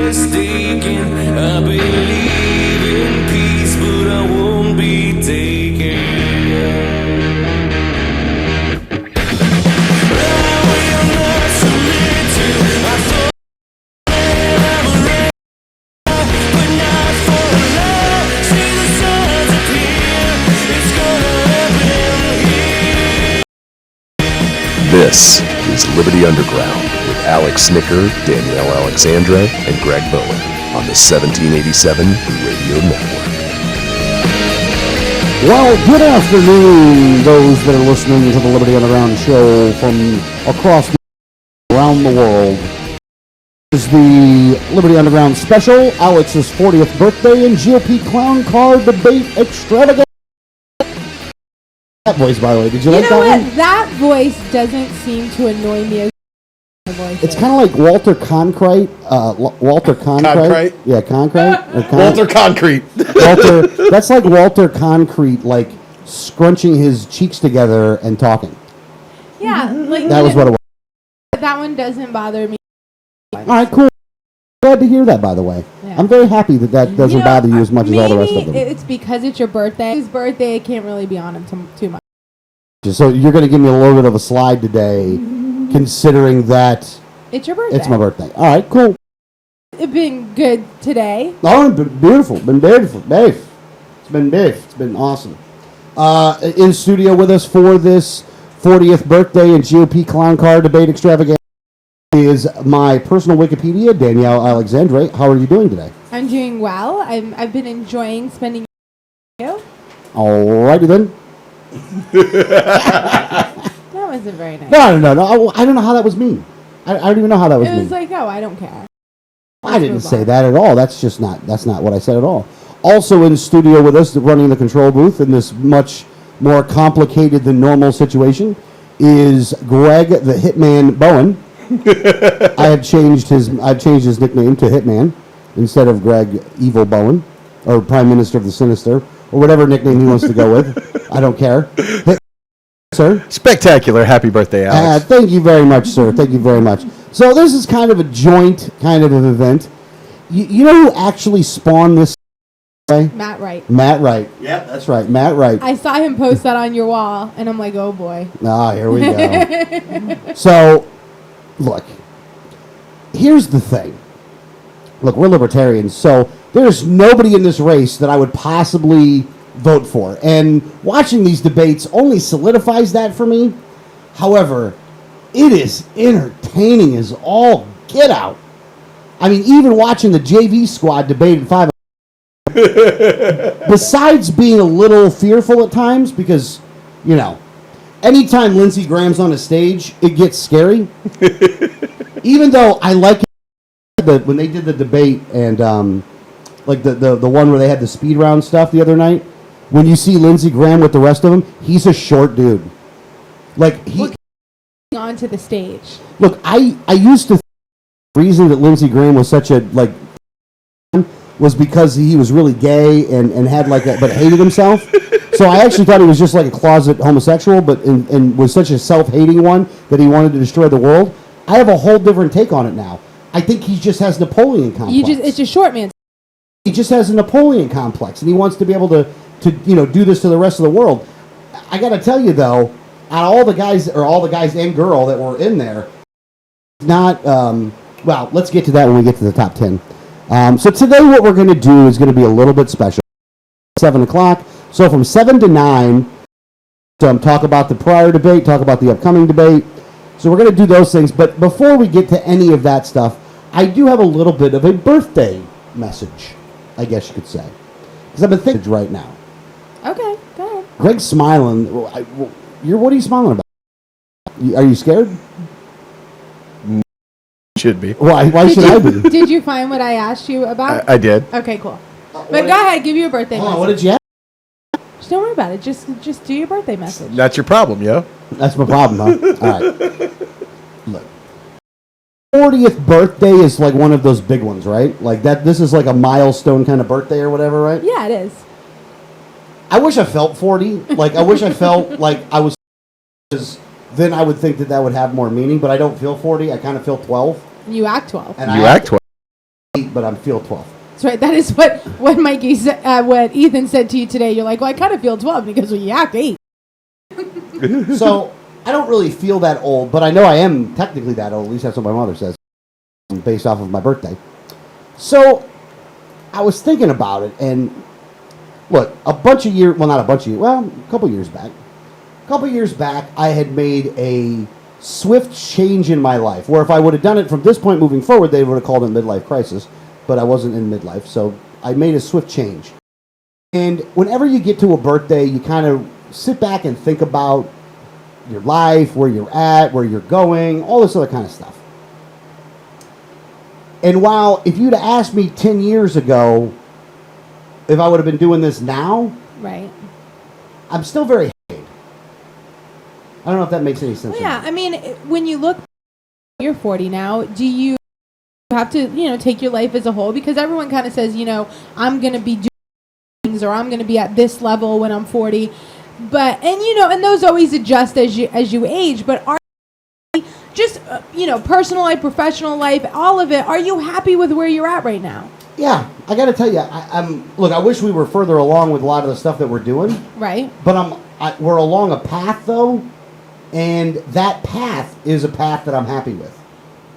mistaken. I believe in peace, but I won't be taken. I will not submit to. I thought that I'm ready, but not for love. See the signs appear. It's gonna happen here. This is Liberty Underground with Alex Snicker, Danielle Alexandra, and Greg Bowen on the 1787 Radio Network. Well, good afternoon, those that are listening to the Liberty Underground show from across around the world. This is the Liberty Underground special, Alex's 40th birthday and GOP clown car debate extravaganza. That voice, by the way, did you like that one? You know what? That voice doesn't seem to annoy me as my voice. It's kind of like Walter Concrete. Walter Concrete. Concrete? Yeah, Concrete. Walter Concrete. Walter. That's like Walter Concrete, like scrunching his cheeks together and talking. Yeah, like That was what it was. that one doesn't bother me. All right, cool. Glad to hear that, by the way. Yeah. I'm very happy that that doesn't bother you as much as all the rest of them. It's because it's your birthday. His birthday, it can't really be on him too much. So you're going to give me a little bit of a slide today, considering that It's your birthday. it's my birthday. All right, cool. It's been good today. Oh, it's been beautiful. Been beautiful. Beef. It's been beef. It's been awesome. In studio with us for this 40th birthday and GOP clown car debate extravaganza is my personal Wikipedia, Danielle Alexandre. How are you doing today? I'm doing well. I've been enjoying spending you. All righty then. That wasn't very nice. No. I don't know how that was mean. I don't even know how that was It mean. was like, oh, I don't care. I didn't say that at all. That's not what I said at all. Also in studio with us, running the control booth in this much more complicated than normal situation, is Greg the Hitman Bowen. I've changed his nickname to Hitman instead of Greg Evil Bowen or Prime Minister of the Sinister or whatever nickname he wants to go with. I don't care. Sir? Spectacular. Happy birthday, Alex. Thank you very much, sir. Thank you very much. So this is kind of a joint kind of an event. You know who actually spawned this? Matt Wright. Matt Wright. Yep, that's right. Matt Wright. I saw him post that on your wall, and I'm like, oh boy. Ah, here we go. So, look, here's the thing. Look, we're libertarians, so there's nobody in this race that I would possibly vote for. And watching these debates only solidifies that for me. However, it is entertaining as all get out. I mean, even watching the JV squad debate at 5 besides being a little fearful at times because, you know, anytime Lindsey Graham's on a stage, it gets scary. Even though I like it when they did the debate and like the one where they had the speed round stuff the other night, when you see Lindsey Graham with the rest of them, he's a short dude. Like he onto the stage. Look, I used to think the reason that Lindsey Graham was such a like was because he was really gay and had like that, but hated himself. So I actually thought he was just like a closet homosexual, but and was such a self-hating one that he wanted to destroy the world. I have a whole different take on it now. I think he just has Napoleon complex. It's a short man. He just has a Napoleon complex, and he wants to be able to do this to the rest of the world. I got to tell you though, out of all the guys and girl that were in there, not well. Let's get to that when we get to the top 10. So today what we're going to do is going to be a little bit special. 7 o'clock. So from 7 to 9, talk about the prior debate, talk about the upcoming debate. So we're going to do those things. But before we get to any of that stuff, I do have a little bit of a birthday message, I guess you could say. Because I've been thinking right now. Okay, go ahead. Greg's smiling. What are you smiling about? Are you scared? Should be. Why should I be? Did you find what I asked you about? I did. Okay, cool. But go ahead, give you a birthday message. What did you ask? Just don't worry about it. Just do your birthday message. That's your problem, yo. That's my problem, huh? All right. Look. 40th birthday is like one of those big ones, right? Like that. This is like a milestone kind of birthday or whatever, right? Yeah, it is. I wish I felt 40. Like I wish I felt like I was. Then I would think that would have more meaning. But I don't feel 40. I kind of feel 12. You act 12. And You act 12. 8, but I feel 12. That's right. That is what Mikey what Ethan said to you today. You're like, well, I kind of feel 12 because well, you act 8. So I don't really feel that old, but I know I am technically that old. At least that's what my mother says, based off of my birthday. So I was thinking about it, and look, a couple years back, I had made a swift change in my life, where if I would have done it from this point moving forward, they would have called it midlife crisis, but I wasn't in midlife, so I made a swift change. And whenever you get to a birthday, you kind of sit back and think about your life, where you're at, where you're going, all this other kind of stuff. And while if you'd have asked me 10 years ago if I would have been doing this now, Right. I'm still very happy. I don't know if that makes any sense. Well, yeah, I mean, when you look, you're 40 now. Do you have to, take your life as a whole? Because everyone kind of says, I'm going to be doing things, or I'm going to be at this level when I'm 40. But and those always adjust as you age. But are just personal life, professional life, all of it? Are you happy with where you're at right now? Yeah, I got to tell you, look. I wish we were further along with a lot of the stuff that we're doing. Right. But we're along a path though, and that path is a path that I'm happy with.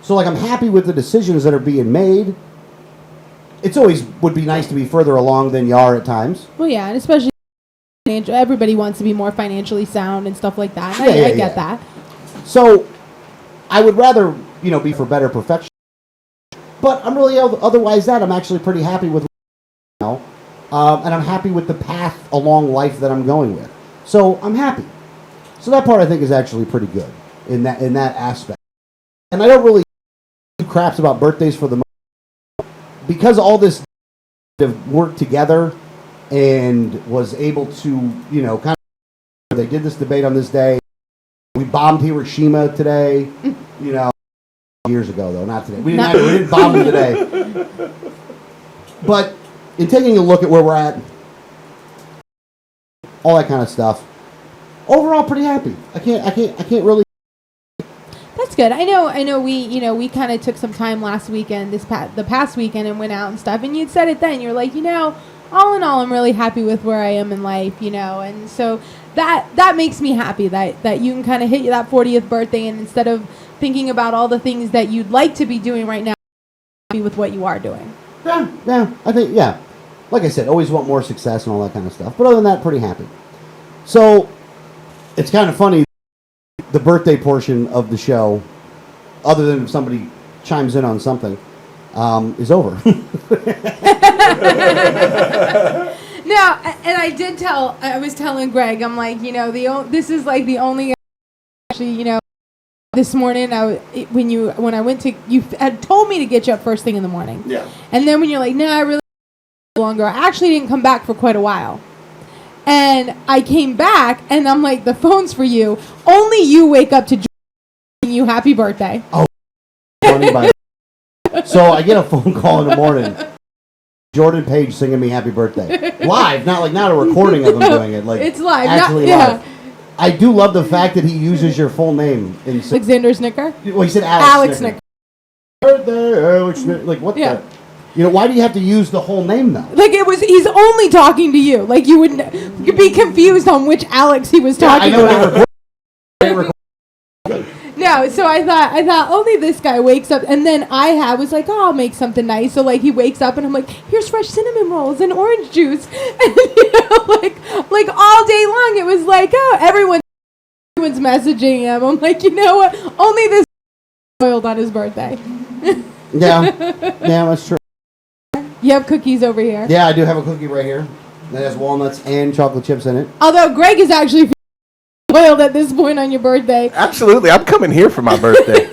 So I'm happy with the decisions that are being made. It's always would be nice to be further along than you are at times. Well, yeah, and especially everybody wants to be more financially sound and stuff like that. I get that. So I would rather be for better perfection. But I'm really otherwise that I'm actually pretty happy with now, and I'm happy with the path along life that I'm going with. So I'm happy. So that part I think is actually pretty good in that aspect. And I don't really do craps about birthdays for the most, because all this worked together and was able to kind of they did this debate on this day. We bombed Hiroshima today, years ago, though, not today. We didn't bomb them today. But in taking a look at where we're at, all that kind of stuff, overall pretty happy. I can't really. That's good. I know. We kind of took some time last weekend, the past weekend, and went out and stuff. And you'd said it then. You're like, all in all, I'm really happy with where I am in life, And so that makes me happy that you can kind of hit that 40th birthday, and instead of thinking about all the things that you'd like to be doing right now, happy with what you are doing. Yeah. I think, like I said, always want more success and all that kind of stuff. But other than that, pretty happy. So it's kind of funny, the birthday portion of the show, other than if somebody chimes in on something, is over. No, and I was telling Greg, I'm like, this is like the only, actually, this morning, when I went to, you had told me to get you up first thing in the morning. Yeah. And then when you're like, I really longer, I actually didn't come back for quite a while. And I came back, and I'm like, the phone's for you. Only you wake up to you happy birthday. Oh, funny by so I get a phone call in the morning. Jordan Page singing me happy birthday. Live, not a recording of him doing it. It's live. Actually live. I do love the fact that he uses your full name. Alexander Snicker? Well, he said Alex Snicker. Birthday, Alex Snicker. Like, the... why do you have to use the whole name, though? He's only talking to you. Like, you'd be confused on which Alex he was talking about. No, so I thought only this guy wakes up, and then I was like, I'll make something nice. So he wakes up, and I'm like, here's fresh cinnamon rolls and orange juice, and like all day long it was like, everyone's messaging him. I'm like, what? Only this spoiled on his birthday. Yeah, that's true. You have cookies over here. Yeah, I do have a cookie right here that has walnuts and chocolate chips in it. Although Greg is actually spoiled at this point on your birthday. Absolutely. I'm coming here for my birthday.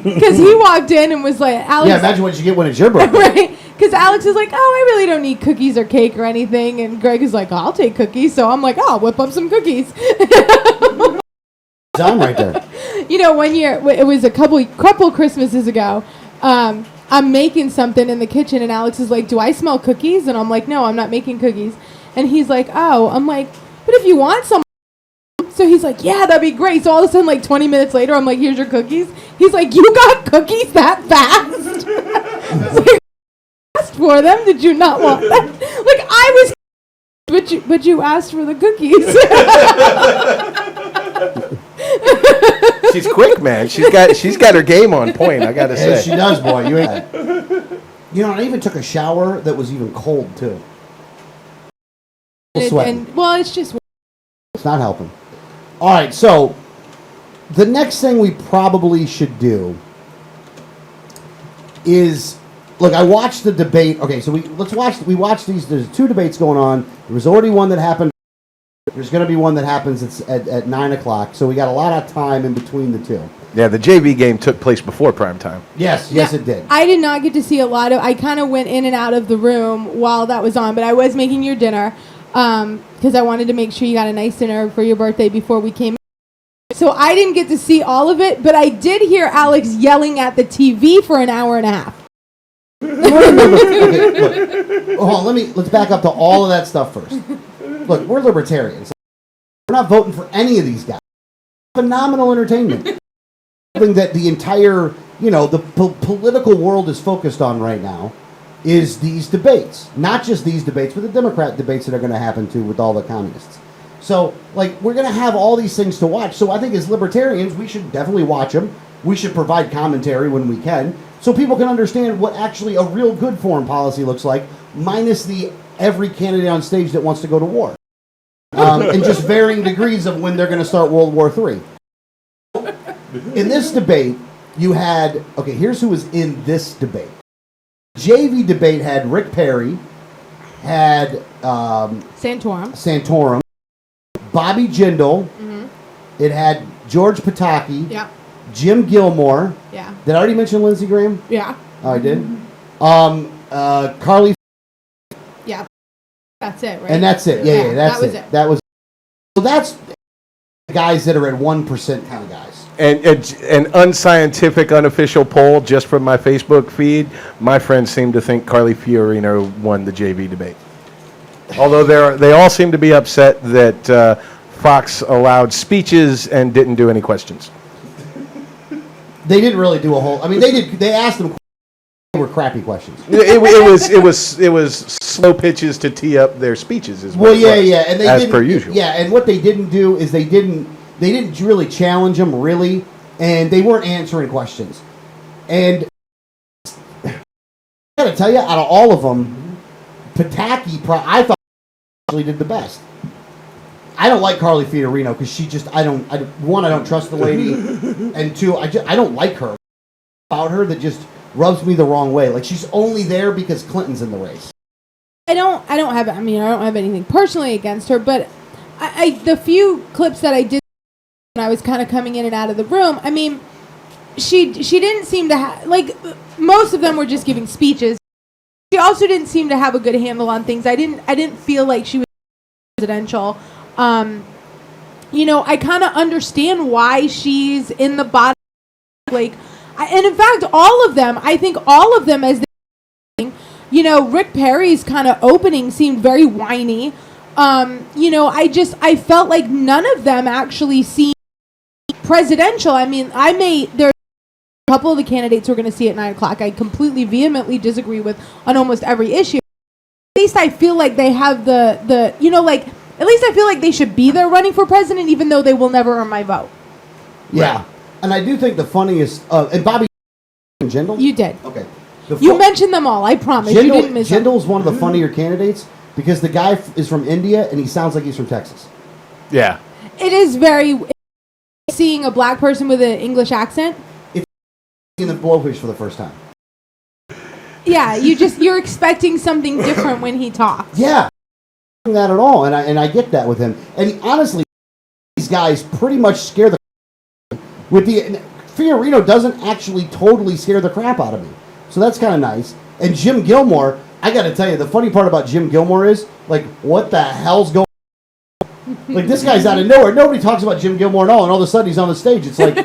Because he walked in and was like, Alex. Yeah, imagine what you get when it's your birthday. Right? Because Alex is like, I really don't need cookies or cake or anything. And Greg is like, I'll take cookies. So I'm like, I'll whip up some cookies. Done right there. 1 year, it was a couple Christmases ago, I'm making something in the kitchen, and Alex is like, do I smell cookies? And I'm like, no, I'm not making cookies. And he's like, oh. I'm like, but if you want some. So he's like, yeah, that'd be great. So all of a sudden, 20 minutes later, I'm like, here's your cookies. He's like, you got cookies that fast? for them? Did you not want them? Like I was, but you asked for the cookies. She's quick, man. She's got her game on point. I gotta Yeah, say. she does, boy. You ain't. You know, I even took a shower that was even cold too. Sweating. Well, it's just. It's not helping. All right, so the next thing we probably should do is look. I watched the debate. Okay, so we watched these. There's 2 debates going on. There was already one that happened. There's going to be one that happens at 9 o'clock. So we got a lot of time in between the 2. Yeah, the JV game took place before prime time. Yes, it did. I did not get to see a lot of. I kind of went in and out of the room while that was on, but I was making your dinner because I wanted to make sure you got a nice dinner for your birthday before we came. So I didn't get to see all of it, but I did hear Alex yelling at the TV for an hour and a half. Okay, look, hold on, let's back up to all of that stuff first. Look, we're libertarians. We're not voting for any of these guys. Phenomenal entertainment. Something that the entire, the political world is focused on right now is these debates. Not just these debates, but the Democrat debates that are going to happen too with all the communists. So, we're going to have all these things to watch. So I think as libertarians, we should definitely watch them. We should provide commentary when we can, so people can understand what actually a real good foreign policy looks like, minus the every candidate on stage that wants to go to war. And just varying degrees of when they're going to start World War III. In this debate, you had, here's who was in this debate. JV debate had Rick Perry, had Santorum, Bobby Jindal, it had George Pataki, Jim Gilmore. Yeah. Did I already mention Lindsey Graham? Yeah. Oh, I did? Carly. Yeah. That's it, right? And that's it. Yeah, that's that was it. That was. So that's guys that are at 1% kind of guys. And an unscientific, unofficial poll just from my Facebook feed, my friends seem to think Carly Fiorina won the JV debate. Although they all seem to be upset that Fox allowed speeches and didn't do any questions. They didn't really do a whole. I mean, they did. They asked them. They were crappy questions. It was slow pitches to tee up their speeches. And they as didn't, per usual. Yeah, and what they didn't do is they didn't really challenge them really, and they weren't answering questions. And I got to tell you, out of all of them, Pataki, I thought actually did the best. I don't like Carly Fiorina because she just I don't trust the lady, and 2 I don't like her. About her that just rubs me the wrong way. Like she's only there because Clinton's in the race. I don't have anything personally against her, but the few clips that I did when I was kind of coming in and out of the room, I mean, she didn't seem to have, most of them were just giving speeches. She also didn't seem to have a good handle on things. I didn't feel like she was presidential. I kind of understand why she's in the bottom. And in fact, I think all of them as they, Rick Perry's kind of opening seemed very whiny. I felt like none of them actually seemed presidential. I mean, there's a couple of the candidates we're going to see at 9 o'clock. I completely vehemently disagree with on almost every issue. At least I feel like they have at least I feel like they should be there running for president, even though they will never earn my vote. Yeah. Right. And I do think the funniest, and Bobby Jindal? You did. Okay. You mentioned them all, I promise. You didn't miss them. Jindal's one of the funnier candidates because the guy is from India and he sounds like he's from Texas. Yeah. It is very, seeing a black person with an English accent. If you're seeing the blowfish for the first time. Yeah, you're expecting something different when he talks. Yeah. That at all, and I get that with him. And honestly, these guys pretty much scare the with the Fiorino doesn't actually totally scare the crap out of me. So that's kind of nice. And Jim Gilmore, I got to tell you, the funny part about Jim Gilmore is what the hell's going on? This guy's out of nowhere. Nobody talks about Jim Gilmore at all, and all of a sudden he's on the stage. It's like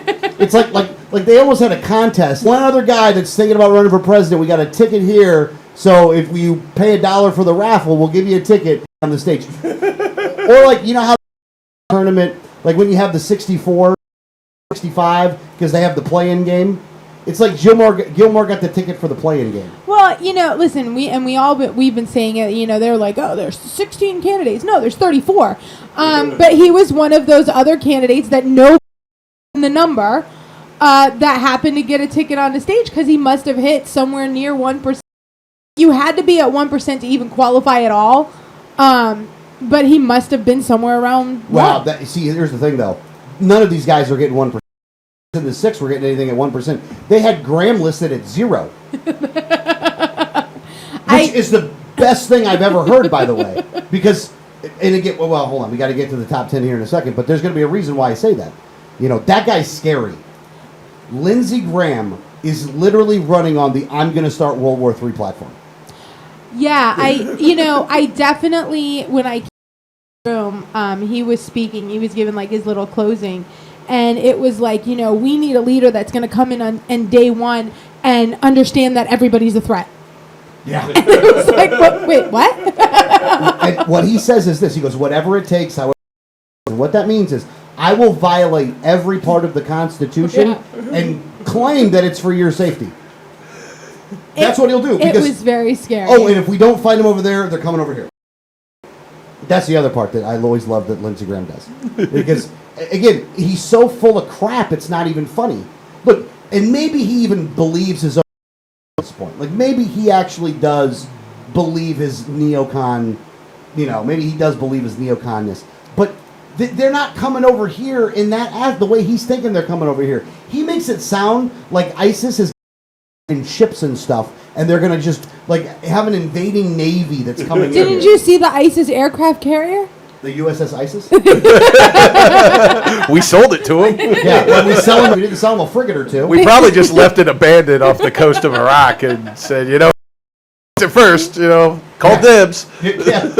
they almost had a contest. One other guy that's thinking about running for president, we got a ticket here. So if you pay $1 for the raffle, we'll give you a ticket on the stage. Or how the tournament, when you have the 64, 65, because they have the play-in game. It's like Gilmore got the ticket for the play-in game. Well, listen, we've been saying it. They're like, oh, there's 16 candidates. No, there's 34. But he was one of those other candidates that no in the number that happened to get a ticket on the stage because he must have hit somewhere near 1%. You had to be at 1% to even qualify at all. But he must have been somewhere around. Wow. Here's the thing, though. None of these guys are getting 1%. In the 6 were getting anything at 1%. They had Graham listed at 0. Which is the best thing I've ever heard, by the way. Because, and again, well, hold on. We got to get to the top 10 here in a second. But there's going to be a reason why I say that. That guy's scary. Lindsey Graham is literally running on the I'm going to start World War III platform. Yeah, I definitely, when I came to the room, he was speaking. He was giving, like, his little closing. And it was like, we need a leader that's going to come in on day one and understand that everybody's a threat. Yeah. It was like, wait, what? And what he says is this. He goes, whatever it takes, however. What that means is, I will violate every part of the Constitution and claim that it's for your safety. That's what he'll do. It was very scary. Oh, and if we don't find him over there, they're coming over here. That's the other part that I always love that Lindsey Graham does. Because, again, he's so full of crap, it's not even funny. Look, and maybe he even believes his own at this point. Like, maybe he actually does believe his neocon, maybe he does believe his neoconness. But they're not coming over here in the way he's thinking they're coming over here. He makes it sound like ISIS is in ships and stuff, and they're going to just, like, have an invading navy that's coming in. Didn't you see the ISIS aircraft carrier? The USS ISIS? We sold it to him. Yeah, well, we didn't sell him a frigate or two. We probably just left it abandoned off the coast of Iraq and said, at first, call dibs. Yeah.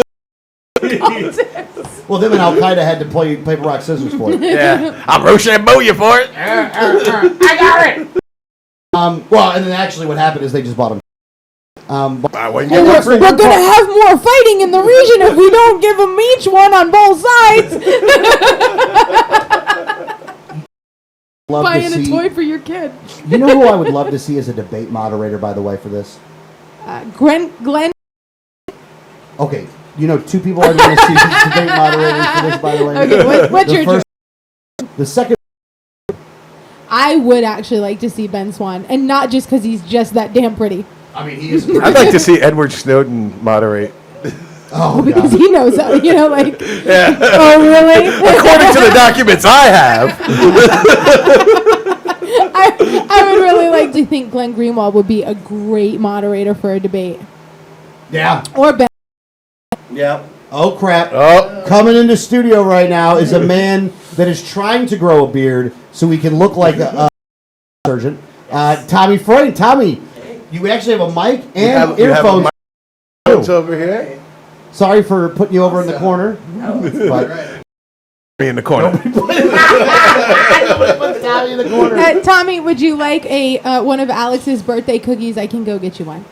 Well, them and Al-Qaeda had to play paper, rock, scissors for it. Yeah. I'll Rochambeau you for it. I got it! Well, and then actually what happened is they just bought him. We're going to have more fighting in the region if we don't give them each one on both sides. Buying a toy for your kid. You know who I would love to see as a debate moderator, by the way, for this? Glenn. Okay, two people I want to see as debate moderators for this, by the way. Okay, what's your choice? The second. I would actually like to see Ben Swan, and not just because he's just that damn pretty. I mean, he is. I'd like to see Edward Snowden moderate. Oh, because he knows, yeah. Oh, really? According to the documents I have. I would really like to think Glenn Greenwald would be a great moderator for a debate. Yeah. Or Ben. Yeah. Oh, crap. Oh. Coming into studio right now is a man that is trying to grow a beard so he can look like a surgeon. Tommy Freud. Tommy, you actually have a mic and earphones. Earphones over here. Sorry for putting you over in the corner. But me in the corner. Tommy in the corner. Tommy, would you like one of Alex's birthday cookies? I can go get you one.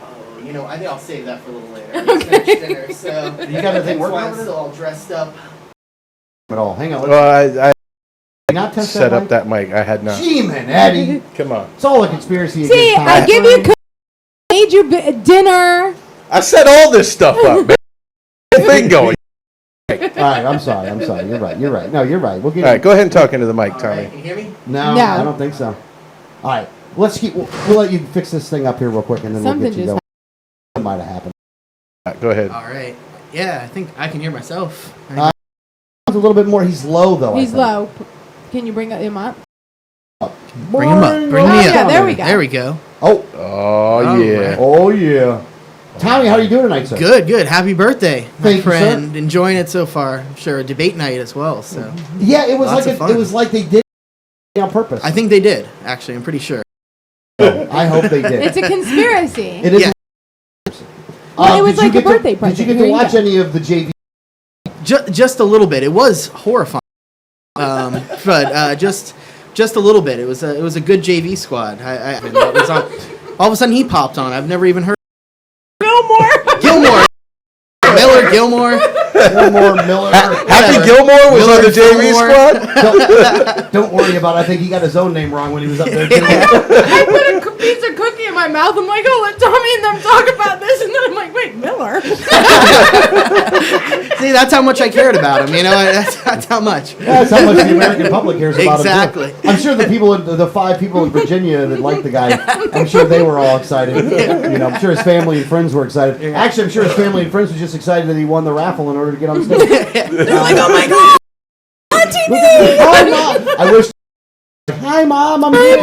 I think I'll save that for a little later. Okay. Dinner, so You got anything working I'm over there? still all dressed up. At all. Hang on. Well, I not test set that up mic? that mic. I had not. Gee, man, Eddie. Come on. It's all a conspiracy. See, against I Tom. give you cookies, made you dinner. I set all this stuff up, man. Thing going. All right, I'm sorry. You're right. No, you're right. We'll get All right, go ahead and talk into the mic, All Tommy. right, can you hear me? No, No. I don't think so. All right, we'll let you fix this thing up here real quick, and then Something we'll get you just going. That might have happened. Go ahead. All right. Yeah, I think I can hear myself. A little bit more. He's low though. He's low. Can you bring him up? Bring him up. Bring me Oh, up. yeah, there we go. There we go. Oh, Oh, yeah. right. oh yeah. Tommy, how are you doing tonight, sir? Good, good. Happy birthday, my Thank you, friend. sir. Enjoying it so far. I'm sure a debate night as well. So Yeah, it was Lots like of fun. it was like they did it on purpose. I think they did. Actually, I'm pretty sure. I hope they did. It's a conspiracy. It is. Yeah. But it was did you like a get to- birthday Did present. you get Here to you watch go. any of the JV? Just a little bit. It was horrifying, but just a little bit. It was a good JV squad. I it was on, all of a sudden he popped on. I've never even heard Gilmore. Gilmore. Miller Gilmore. Miller. Happy Gilmore was Miller on the JV Fillmore. Don't, don't worry about it. I think he got his own name wrong when he was up there. Too. I put a piece of cookie in my mouth. I'm like, oh, let Tommy and them talk about this. And then I'm like, wait, Miller? See, that's how much I cared about him. You know, that's how much. That's how much the American public cares about him. Exactly. Too. I'm sure the 5 people in Virginia that like the guy, I'm sure they were all excited. You know, I'm sure his family and friends were excited. Actually, I'm sure his family and friends were just excited that he won the raffle in order to get on stage. They're like, oh my god. Hi, Mom. I wish. Hi, Mom. I'm here.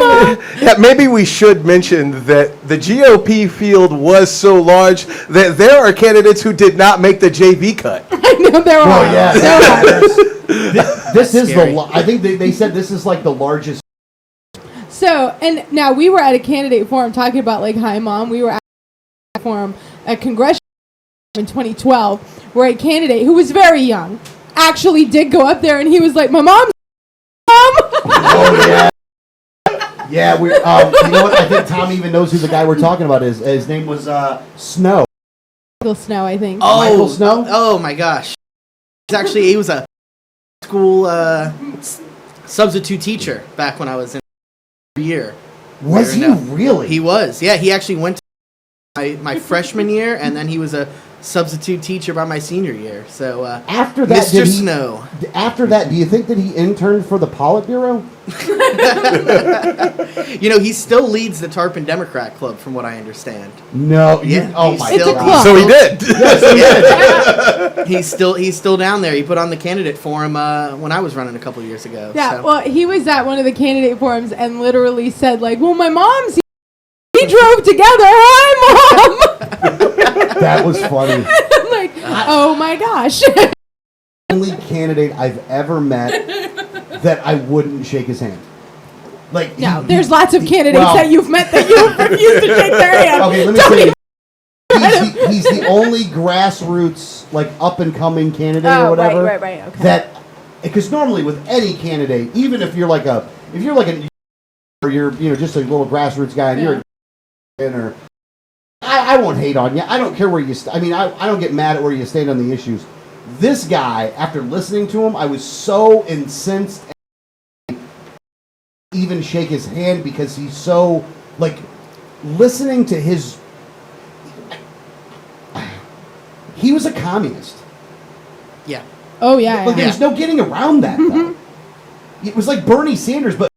Yeah, maybe we should mention that the GOP field was so large that there are candidates who did not make the JV cut. I know there are. Oh yeah. This is scary. I think they said this is like the largest. So, and now we were at a candidate forum talking about like, hi, Mom. We were at a forum at Congressional in 2012 where a candidate who was very young actually did go up there and he was like, my mom's mom. Oh yeah. Yeah, we're. You know what? I think Tom even knows who the guy we're talking about is. His name was Snow. Michael Snow, I think. Oh, Michael Snow? Oh my gosh. He was a school substitute teacher back when I was in year. Was he really? He was. Yeah, he actually went to my freshman year, and then he was a substitute teacher by my senior year. So After that, Mr. Snow. After that, do you think that he interned for the Politburo? You know, he still leads the Tarpon Democrat Club, from what I understand. No. Yeah, Oh he's my still- It's a God. club. So he did. He's still down there. He put on the candidate forum when I was running a couple of years ago. Yeah, so. well, he was at one of the candidate forums and literally said, like, well, my mom's here. We drove together. Hi, Mom. That was funny. I'm like, oh my gosh. Only candidate I've ever met that I wouldn't shake his hand. Like No, he- there's lots of candidates well- that you've met that you refuse to shake their hand. Okay, let me say, he's the only grassroots, like up and coming candidate or whatever. right, okay. That because normally with any candidate, even if you're like or you're just a little grassroots guy and you're or I won't hate on you. I don't care where you. I don't get mad at where you stand on the issues. This guy, after listening to him, I was so incensed. Even shake his hand because he's so like listening to his. He was a communist. Yeah. Oh, yeah. Like, yeah. there's no getting around that, though. It was like Bernie Sanders, but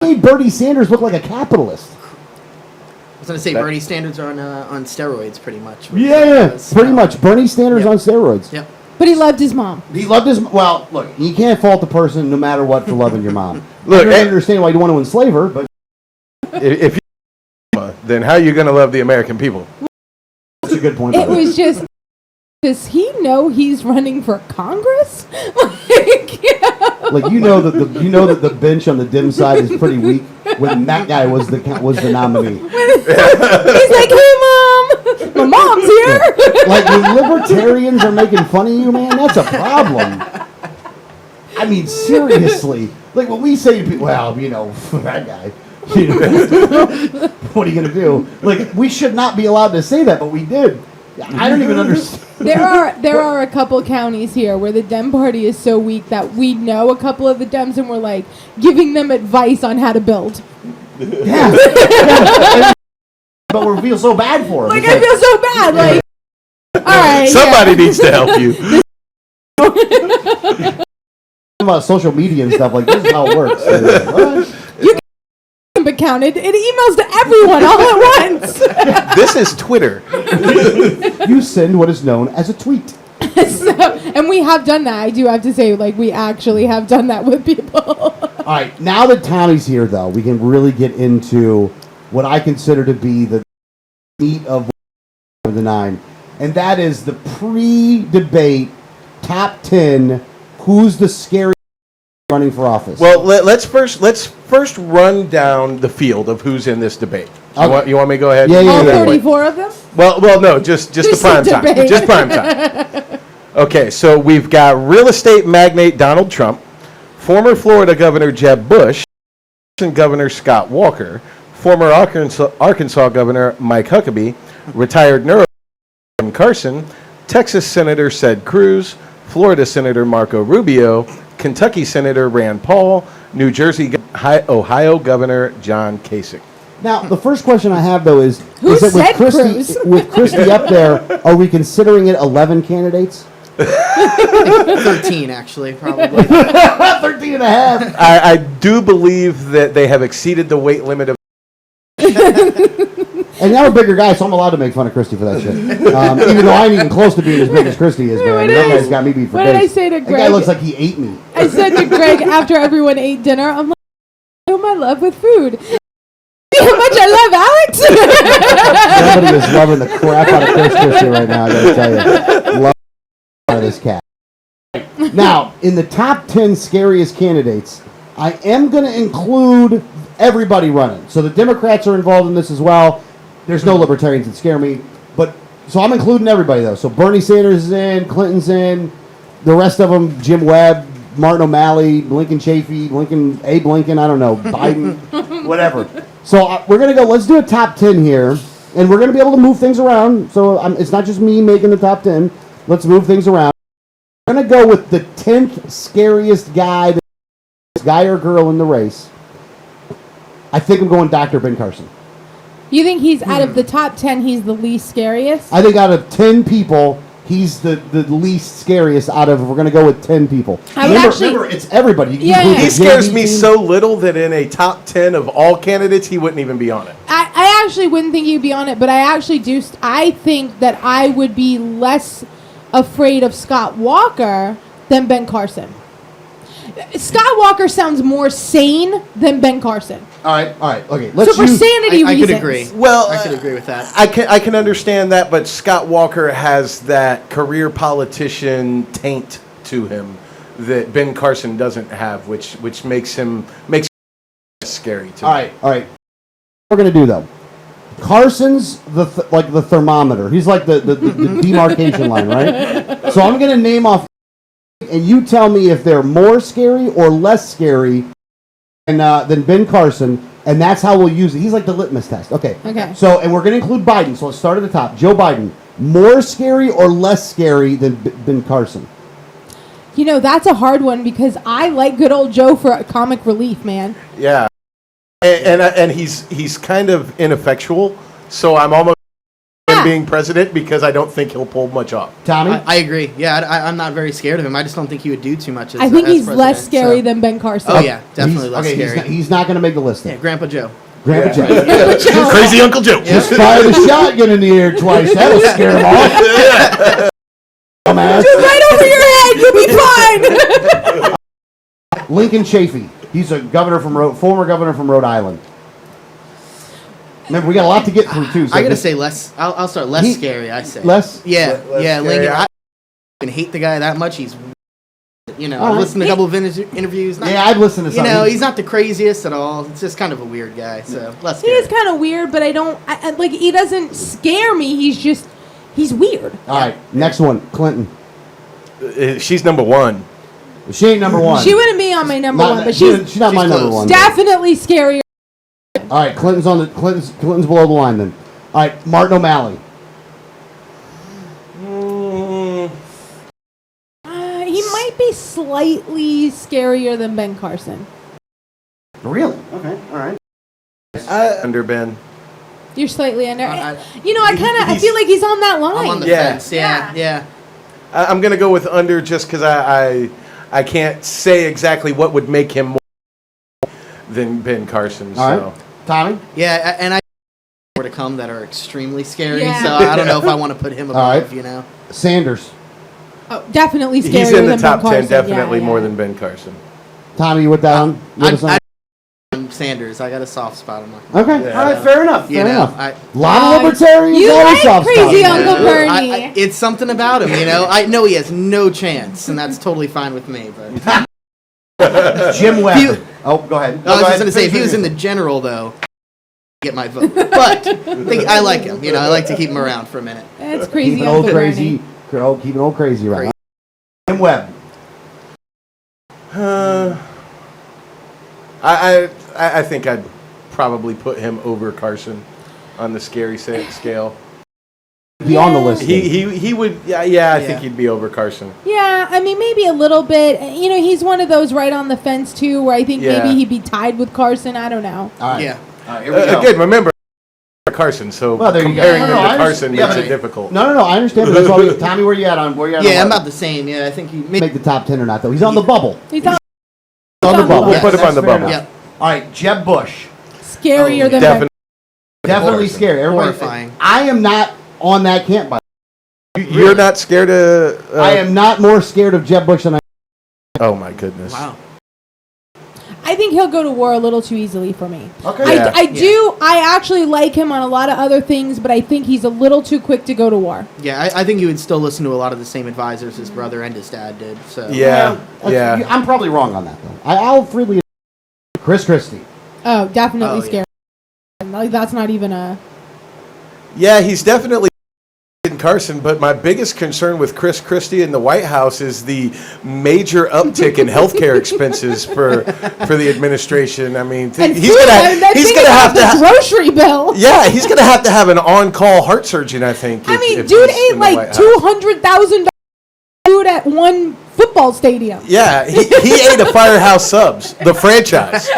made Bernie Sanders look like a capitalist. I was going to say Bernie Sanders are on steroids, pretty much. Yeah, pretty much. Bernie Sanders on steroids. Yep. But he loved his mom. He loved his. Well, look, you can't fault the person no matter what for loving your mom. Look, I don't understand why you want to enslave her, but if you then how are you going to love the American people? that's a good point. It was just, does he know he's running for Congress? Like you know that the bench on the dim side is pretty weak when that guy was the nominee. He's like, hey, Mom, my mom's here. Like when libertarians are making fun of you, man, that's a problem. I mean, seriously. Like when we say, well, that guy. What are you gonna do? Like we should not be allowed to say that, but we did. I don't even understand. There are a couple counties here where the Dem party is so weak that we know a couple of the Dems and we're like giving them advice on how to build. Yeah. But we feel so bad for him. Like It's I feel so bad. Like, all right, Somebody needs to help you. about social media and stuff like this is how it works. What? but counted. It emails to everyone all at once. This is Twitter. You send what is known as a tweet. And we have done that. I do have to say, like, we actually have done that with people. All right, now that Tommy's here, though, we can really get into what I consider to be the meat of the 9, and that is the pre-debate top 10. Who's the scary running for office? Well, let's first run down the field of who's in this debate. Okay. You want me to go ahead? Yeah, All yeah. 34 of them? Well, no, just the Just prime the time. debate. Just prime time. Okay, so we've got real estate magnate Donald Trump, former Florida Governor Jeb Bush, Governor Scott Walker, former Arkansas Governor Mike Huckabee, retired neurologist Jim Carson, Texas Senator Ted Cruz, Florida Senator Marco Rubio, Kentucky Senator Rand Paul, New Jersey, Ohio Governor John Kasich. Now, the first question I have, though, is Who it said Cruz? with Christie up there, are we considering it 11 candidates? 13, actually, probably. 13 and a half. I do believe that they have exceeded the weight limit of. And I'm a bigger guy, so I'm allowed to make fun of Christie for that shit. Even though I ain't even close to being as big as Christie is, man. That guy's got me beat for What did I days. say to That guy Greg? looks like he ate me. I said to Greg after everyone ate dinner, I'm like, "Show my love with food." See how much I love Alex? Somebody is loving the crap out of Chris Christie right now, I gotta tell you. Love this cat. Now, in the top 10 scariest candidates, I am going to include everybody running. So the Democrats are involved in this as well. There's no libertarians that scare me. So I'm including everybody, though. So Bernie Sanders is in, Clinton's in, the rest of them, Jim Webb, Martin O'Malley, Lincoln Chafee, Abe Lincoln, I don't know, Biden, whatever. So we're going to go, let's do a top 10 here. And we're going to be able to move things around. So it's not just me making the top 10. Let's move things around. I'm going to go with the 10th scariest guy or girl in the race. I think I'm going Dr. Ben Carson. You think he's out of the top 10, he's the least scariest? I think out of 10 people, he's the least scariest out of, we're going to go with 10 people. Remember, it's everybody. You can include He the scares JV me team. so little that in a top 10 of all candidates, he wouldn't even be on it. I actually wouldn't think he'd be on it, but I actually do. I think that I would be less afraid of Scott Walker than Ben Carson. Scott Walker sounds more sane than Ben Carson. All right, okay. So for sanity I reasons. could agree. Well, I could agree with that. I can understand that, but Scott Walker has that career politician taint to him that Ben Carson doesn't have, which makes him scary to me. All right. What we're going to do, though. Carson's the thermometer. He's like the demarcation line, right? So I'm going to name off, and you tell me if they're more scary or less scary than Ben Carson, and that's how we'll use it. He's like the litmus test. Okay. So, and we're going to include Biden. So let's start at the top. Joe Biden, more scary or less scary than Ben Carson? You know, that's a hard one because I like good old Joe for comic relief, man. Yeah, and he's kind of ineffectual, so I'm almost him being president because I don't think he'll pull much off. Tommy? I agree. Yeah, I'm not very scared of him. I just don't think he would do too much. I think as he's less president, scary so. than Ben Carson. Oh yeah, definitely less scary. He's not going to make the list then. Yeah, Grandpa Joe. Grandpa Joe. Crazy Uncle Joe. Just fire the shotgun in the air twice. That'll scare him off. Dumbass. Right over your head, you'll be fine. Lincoln Chafee. He's a former governor from Rhode Island. Remember, we got a lot to get through too. So I gotta say less. I'll start less scary. I say less. Yeah, Less yeah. scary. Lincoln. I didn't hate the guy that much. He's, All I've right. listened to a couple of interviews. Yeah, I've listened to some. He's not the craziest at all. It's just kind of a weird guy. So less He scary. is kind of weird, but like he doesn't scare me. He's weird. All right, next one, Clinton. She's number one. She ain't number one. She wouldn't be on my number Not- one, but she's not my she's number close. one. definitely scarier. All right, Clinton's below the line then. All right, Martin O'Malley. He might be slightly scarier than Ben Carson. Really? Okay. All right. Under Ben. You're slightly under. I I feel like he's on that line. I'm on the Yeah. fence. Yeah. I'm gonna go with under just because I can't say exactly what would make him more than Ben Carson. All So. right. Tommy. Yeah, and I more to come that are extremely scary. Yeah. So I don't know if I want to put him All above. right. Sanders. Oh, definitely scarier He's in the than top Ben 10, Carson. definitely Yeah, more yeah. than Ben Carson. Tommy, you with that on? I'm Sanders. I got a soft spot on my. Okay. Yeah. All right. Fair enough. You Fair know, enough. I- A lot of libertarians. You got a like soft spot. crazy Uncle I- Bernie. it's something about him, I know he has no chance, and that's totally fine with me. But Jim Webb. You- Oh, go ahead. I was just going to say, if he was in the general, though, get my vote. But I like him. I like to keep him around for a minute. That's crazy Keeping Uncle old crazy. Bernie. Keeping old crazy around. Jim Webb. I think I'd probably put him over Carson on the scary scale. Do be on the list. He would. Yeah, I think he'd be over Carson. Yeah, I mean, maybe a little bit. You know, he's one of those right on the fence, too, where I think maybe he'd be tied with Carson. I don't know. All right. Yeah. All right, here we go. Again, remember Carson, so There you go. comparing them to I Carson understand. makes it difficult. No, I understand. But that's why Tommy, where you at on? Yeah, I'm about the same. Yeah, I think he make the top 10 or not though. He's on the bubble. He's on On the bubble. We'll put him on the bubble. Yeah. All right, Jeb Bush. scarier than Definitely scary. Everybody, Horrifying. I am not on that camp. By You're not scared of... I am not more scared of Jeb Bush than I. Oh, my goodness. Wow. I think he'll go to war a little too easily for me. Okay. I actually like him on a lot of other things, but I think he's a little too quick to go to war. Yeah, I think he would still listen to a lot of the same advisors his brother and his dad did. So Yeah. I'm probably wrong on that though. I'll freely. Chris Christie. Oh, definitely Oh, scary. Like, that's not even a... Yeah, he's definitely Carson, but my biggest concern with Chris Christie in the White House is the major uptick in healthcare expenses for the administration. I mean, And he's food, gonna have to grocery bill. Yeah, he's gonna have to have an on-call heart surgeon, I think. I mean, if dude he's ate in the like White House. $200,000 food at one football stadium. Yeah, he ate a Firehouse Subs, the franchise.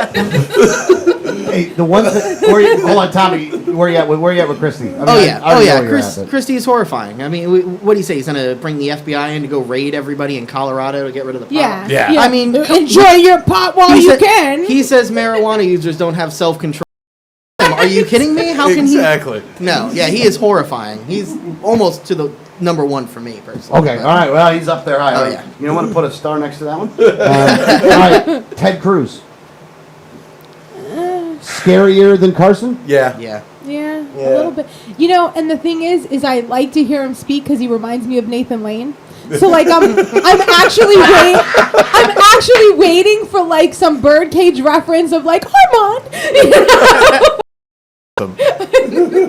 Hey, the one that, hold on, Tommy. Where you at with Christie? I mean, I already know where you're at, but- Christie is horrifying. I mean, what do you say? He's gonna bring the FBI in to go raid everybody in Colorado to get rid of the pot. Yeah. I mean, enjoy your pot while you can. He says marijuana users don't have self-control. Are you kidding me? How can Exactly. No, yeah, he is horrifying. He's almost to the number one for me personally. Okay, all right. Well, he's up there. All right, all right. yeah. You don't want to put a star next to that one? All right, Ted Cruz. Scarier than Carson? Yeah. Yeah, a little bit. You know, and the thing is I like to hear him speak because he reminds me of Nathan Lane. So like I'm actually waiting for like some birdcage reference of like Armand. You know?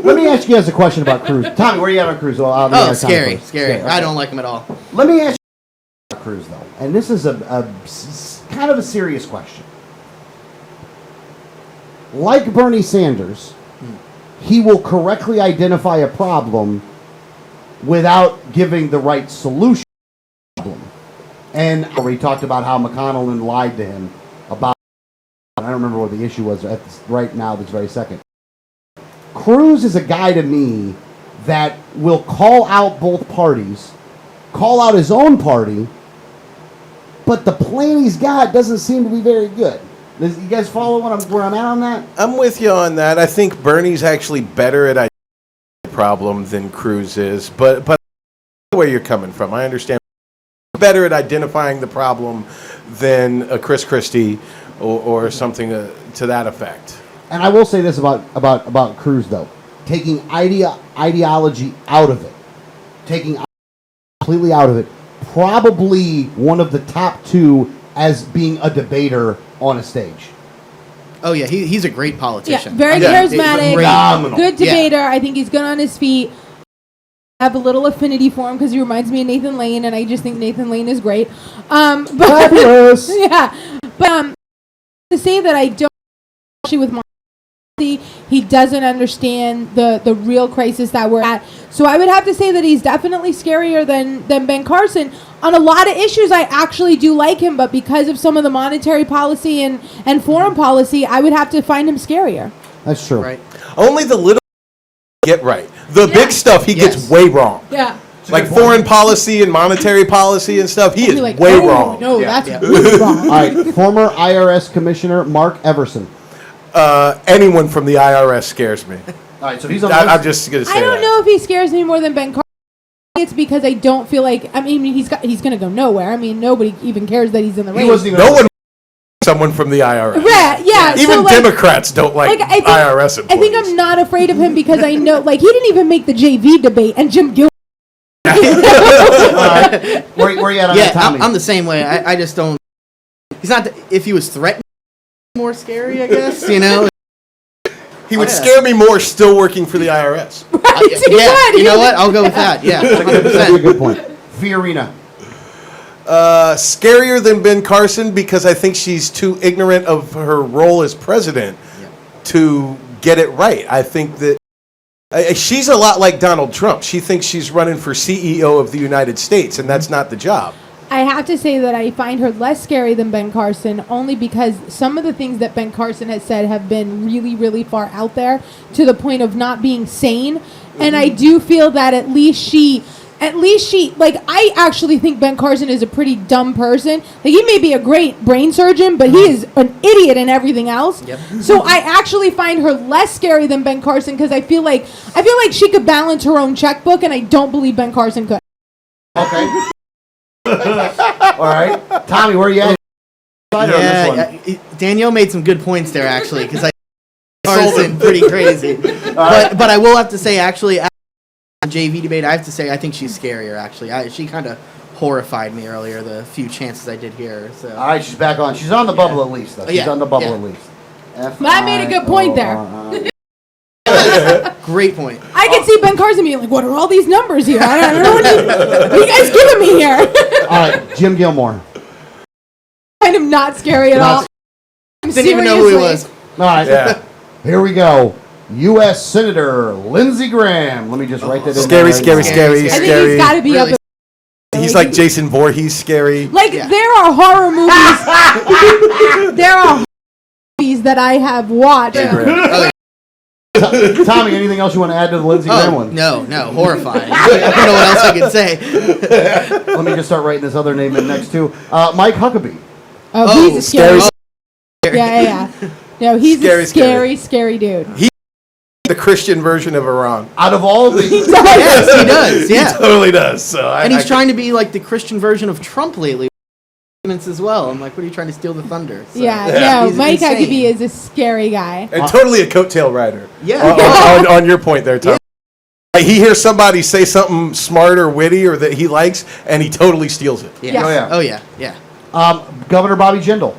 Let me ask you guys a question about Cruz. Tommy, where are you at on Cruz? Well, let me Oh, ask Tommy scary. first. Okay. Okay. I don't like him at all. Let me ask you about Cruz though, and this is a kind of a serious question. Like Bernie Sanders, he will correctly identify a problem without giving the right solution to the problem. And he talked about how McConnell lied to him about, I don't remember what the issue was right now this very second. Cruz is a guy to me that will call out both parties, call out his own party, but the plan he's got doesn't seem to be very good. You guys follow where I'm at on that? I'm with you on that. I think Bernie's actually better at identifying the problem than Cruz is, but where you're coming from, I understand. Better at identifying the problem than a Chris Christie or something to that effect. And I will say this about Cruz though, taking ideology out of it, completely out of it, probably one of the top two as being a debater on a stage. Oh yeah, he's a great Yeah, politician. very charismatic, Phenomenal. good debater. I think he's good on his feet. I have a little affinity for him because he reminds me of Nathan Lane, and I just think Nathan Lane is great. But Fabulous. yeah, but to say that I don't actually with he doesn't understand the real crisis that we're at. So I would have to say that he's definitely scarier than Ben Carson. On a lot of issues, I actually do like him, but because of some of the monetary policy and foreign policy, I would have to find him scarier. That's true. Right. Only the little get right. The big stuff he Yes. gets way wrong. Yeah. Like foreign policy and monetary policy and stuff, he is Like, way oh, wrong. No, Yeah, that's yeah. really wrong. All right, former IRS Commissioner Mark Everson. Anyone from the IRS scares me. All right, so he's on the I'm list. just going to say I don't that. know if he scares me more than Ben Carson. It's because I don't feel like he's going to go nowhere. I mean, nobody even cares that he's in the race. He wasn't even No one someone from the IRS. Right, yeah. Even so, like, Democrats don't like I think, IRS employees. I think I'm not afraid of him because I know, like, he didn't even make the JV debate, and Jim Gill. All right, where you at on that, Yeah, Tommy? I'm the same way. I just don't. He's not. If he was threatened, more scary, I guess. You know. He would Yeah. scare me more still working for the IRS. Yeah. You know what? I'll go with that. Yeah. That's a 100%. good point. Fiorina. Scarier than Ben Carson because I think she's too ignorant of her role as president to get it right. I think that She's a lot like Donald Trump. She thinks she's running for CEO of the United States, and that's not the job. I have to say that I find her less scary than Ben Carson, only because some of the things that Ben Carson has said have been really, really far out there to the point of not being sane. And I do feel that at least she, like, I actually think Ben Carson is a pretty dumb person. Like, he may be a great brain surgeon, but he is an idiot in everything else. Yep. So I actually find her less scary than Ben Carson because I feel like she could balance her own checkbook, and I don't believe Ben Carson could. Okay. All right. Tommy, where are you at? Yeah, Danielle made some good points there, actually, because I Carson pretty crazy. But I will have to say, actually, after the JV debate, I have to say I think she's scarier, actually. She kind of horrified me earlier, the few chances I did hear her. So. All right, she's back on. She's on the bubble at least, though. She's Yeah, on the bubble yeah. at least. I made a good point there. Great point. I can see Ben Carson being like, what are all these numbers here? I don't know what you guys giving me here. All right, Jim Gilmore. Kind of not scary at all. Didn't even know who he was. All right. Yeah. Here we go. U.S. Senator Lindsey Graham. Let me just write that in. Scary, there. scary. I think he's got to be Really up. He's like Jason Voorhees scary. Like, Yeah. there are horror movies. There are movies that I have watched. Oh, Tommy, anything else you want to add to the Lindsey Graham one? no, horrifying. I don't know what else I can say. Let me just start writing this other name in next too. Mike Huckabee. Oh, he's a scary. Scary. Yeah. No, he's Scary, a scary dude. The Christian version of Iran. Out of all the, Yes, he does. Yeah, He totally does. So and he's trying to be like the Christian version of Trump lately. As well, I'm like, what are you trying to steal the thunder? So, No, he's Mike insane. Huckabee is a scary guy. And totally a coattail rider. Yeah. On your point there, Tom. Like, he hears somebody say something smart or witty or that he likes, and he totally steals it. Yeah. Oh, yeah. Oh yeah. Governor Bobby Jindal.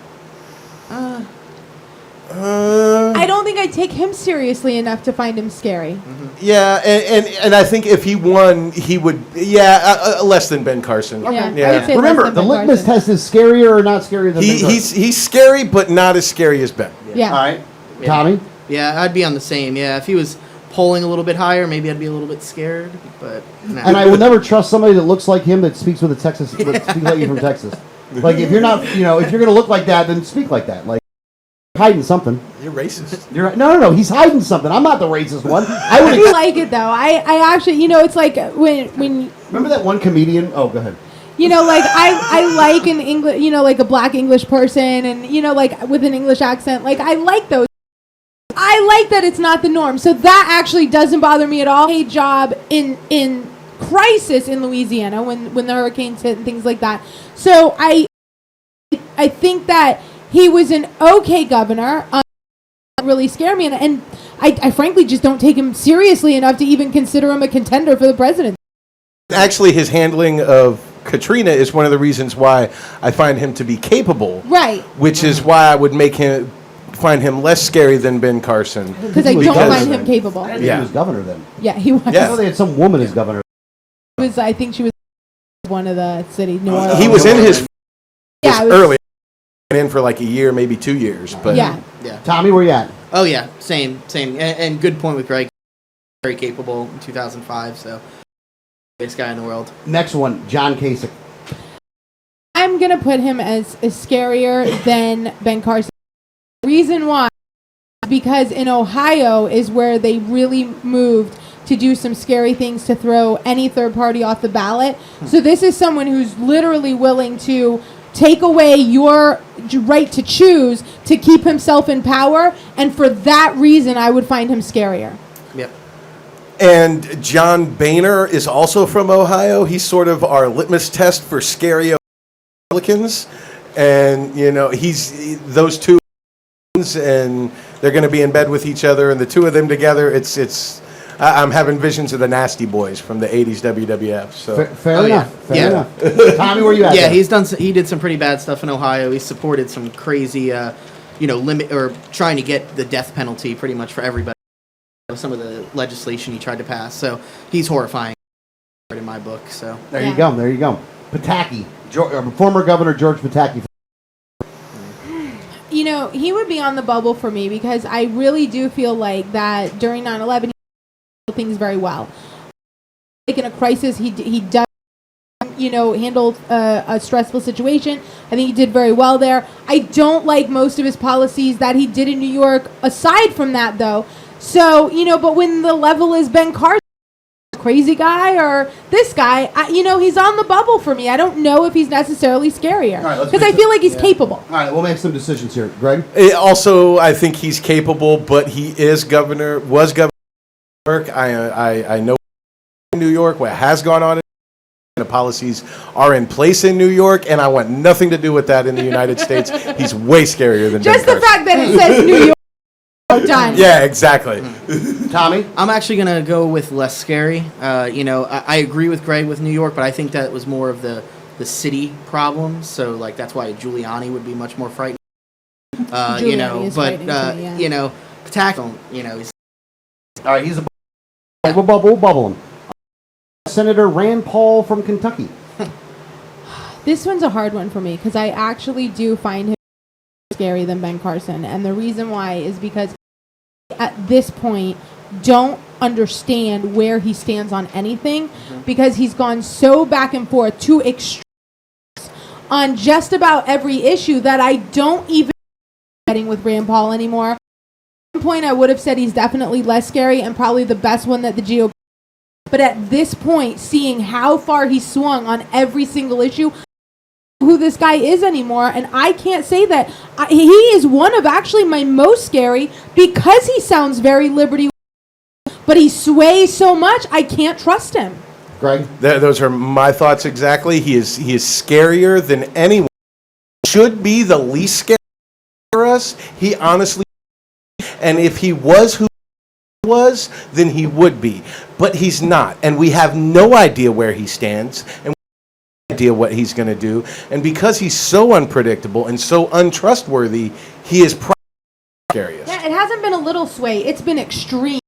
I don't think I take him seriously enough to find him scary. Yeah, and I think if he won, he would, less than Ben Carson. Yeah, I would Yeah. say Remember, less the than Ben litmus Carson. test is scarier or not scarier than Ben Carson? He's scary, but not as scary as Ben. Yeah. All right. Yeah. Tommy? Yeah, I'd be on the same. Yeah, if he was polling a little bit higher, maybe I'd be a little bit scared. But nah. And I will never trust somebody that looks like him that speaks with a Texas, that speaks like you from Texas. Like, if you're not, if you're going to look like that, then speak like that. Like, hiding something. You're racist. No. He's hiding something. I'm not the racist one. I would. I like it though. I actually, it's like when Remember that one comedian? Oh, go ahead. like I like an English, like a black English person, and like with an English accent. Like, I like those. I like that it's not the norm. So that actually doesn't bother me at all. A job in crisis in Louisiana when the hurricanes hit and things like that. So I think that he was an okay governor. Really scare me, and I frankly just don't take him seriously enough to even consider him a contender for the presidency. Actually, his handling of Katrina is one of the reasons why I find him to be capable. Right. Which is why I would find him less scary than Ben Carson. Because I don't find him capable. I didn't think Yeah. he was governor then. Yeah, he was. I know they had some woman as governor. I think she was one of the cities. New Orleans. He was in his Yeah, it was- early, in for like a year, maybe 2 years. But Yeah. Yeah. Tommy, where you at? Oh yeah. Same. And good point with Greg. Very capable in 2005. So, biggest guy in the world. Next one, John Kasich. I'm gonna put him as scarier than Ben Carson. Reason why? Because in Ohio is where they really moved to do some scary things to throw any third party off the ballot. So this is someone who's literally willing to take away your right to choose to keep himself in power, and for that reason, I would find him scarier. Yep. And John Boehner is also from Ohio. He's sort of our litmus test for scary Republicans. And, he's those two, and they're going to be in bed with each other. And the two of them together, I'm having visions of the Nasty Boys from the 80s WWF. So Fair enough. Fair Yeah. enough. Tommy, where you at? Yeah, there? he did some pretty bad stuff in Ohio. He supported some crazy, limit or trying to get the death penalty pretty much for everybody. Some of the legislation he tried to pass. So he's horrifying in my book. So There you go. Pataki, former Governor George Pataki. He would be on the bubble for me because I really do feel like that during 9/11, things very well. Like in a crisis, he does, handle a stressful situation. I think he did very well there. I don't like most of his policies that he did in New York. Aside from that, though, so but when the level is Ben Carson, crazy guy, or this guy, he's on the bubble for me. I don't know if he's necessarily scarier because I feel like he's capable. All right, we'll make some decisions here. Greg? Also, I think he's capable, but he was governor of New York. I know New York, what has gone on, the policies are in place in New York, and I want nothing to do with that in the United States. He's way scarier than just Ben the fact that it says New York. Done. Yeah, exactly. Tommy? I'm actually going to go with less scary. I agree with Greg with New York, but I think that was more of the city problems. So, that's why Giuliani would be much more frightening. Giuliani is frightening too, yeah. tackle him, he's... All right, he's a we'll bubble him. Senator Rand Paul from Kentucky. This one's a hard one for me because I actually do find him scary than Ben Carson, and the reason why is because at this point don't understand where he stands on anything because he's gone so back and forth to extremes on just about every issue that I don't even getting with Rand Paul anymore. At one point I would have said he's definitely less scary and probably the best one that the GOP, but at this point, seeing how far he swung on every single issue, who this guy is anymore, and I can't say that he is one of actually my most scary because he sounds very liberty, but he sways so much I can't trust him. Greg? Those are my thoughts exactly. He is scarier than anyone. Should be the least scary for us. He honestly, and if he was who he was, then he would be. But he's not, and we have no idea where he stands, and idea what he's going to do, and because he's so unpredictable and so untrustworthy, he is probably scariest. Yeah, it hasn't been a little sway; it's been extreme.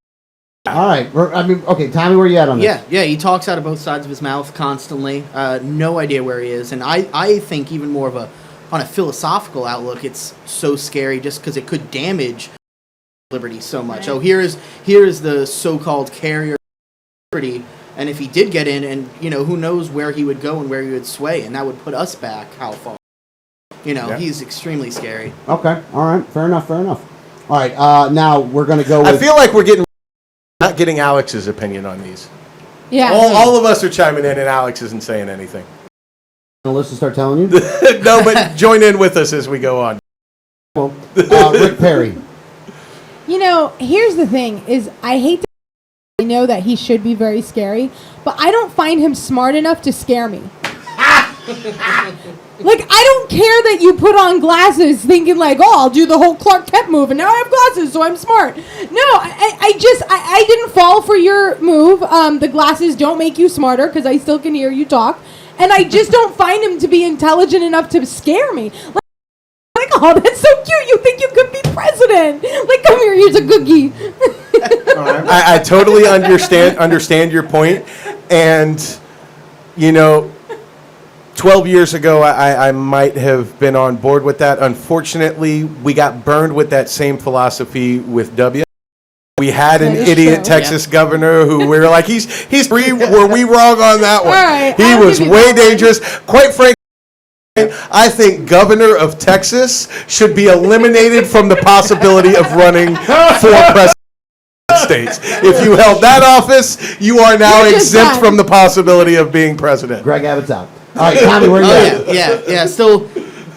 All right, okay, Tommy, where you at on this? Yeah, he talks out of both sides of his mouth constantly. No idea where he is, and I think even more of on a philosophical outlook, it's so scary just because it could damage liberty so much. Right. Oh, here is the so-called carrier of liberty. And if he did get in, and, who knows where he would go and where he would sway, and that would put us back how far. He's extremely scary. Okay, all right, fair enough. All right, now we're going to go with... I feel like we're not getting Alex's opinion on these. Yeah. All of us are chiming in, and Alex isn't saying anything. Alyssa start telling you? No, but join in with us as we go on. Well, Rick Perry. Here's the thing, is I hate to... I know that he should be very scary, but I don't find him smart enough to scare me. I don't care that you put on glasses thinking I'll do the whole Clark Kent move and now I have glasses, so I'm smart. No, I didn't fall for your move. The glasses don't make you smarter because I still can hear you talk. And I just don't find him to be intelligent enough to scare me. Oh, that's so cute. You think you could be president. Come here, here's a cookie. I totally understand your point, and 12 years ago I might have been on board with that. Unfortunately, we got burned with that same philosophy with W. We had an idiot Texas governor who we were like, he's free. Were we wrong on that one? Right, he was way dangerous. Quite frankly, I think governor of Texas should be eliminated from the possibility of running for president of the States. If you held that office, you are now exempt from the possibility of being president. Greg Abbott's out. All right, Tommy, where you at? Yeah. Still,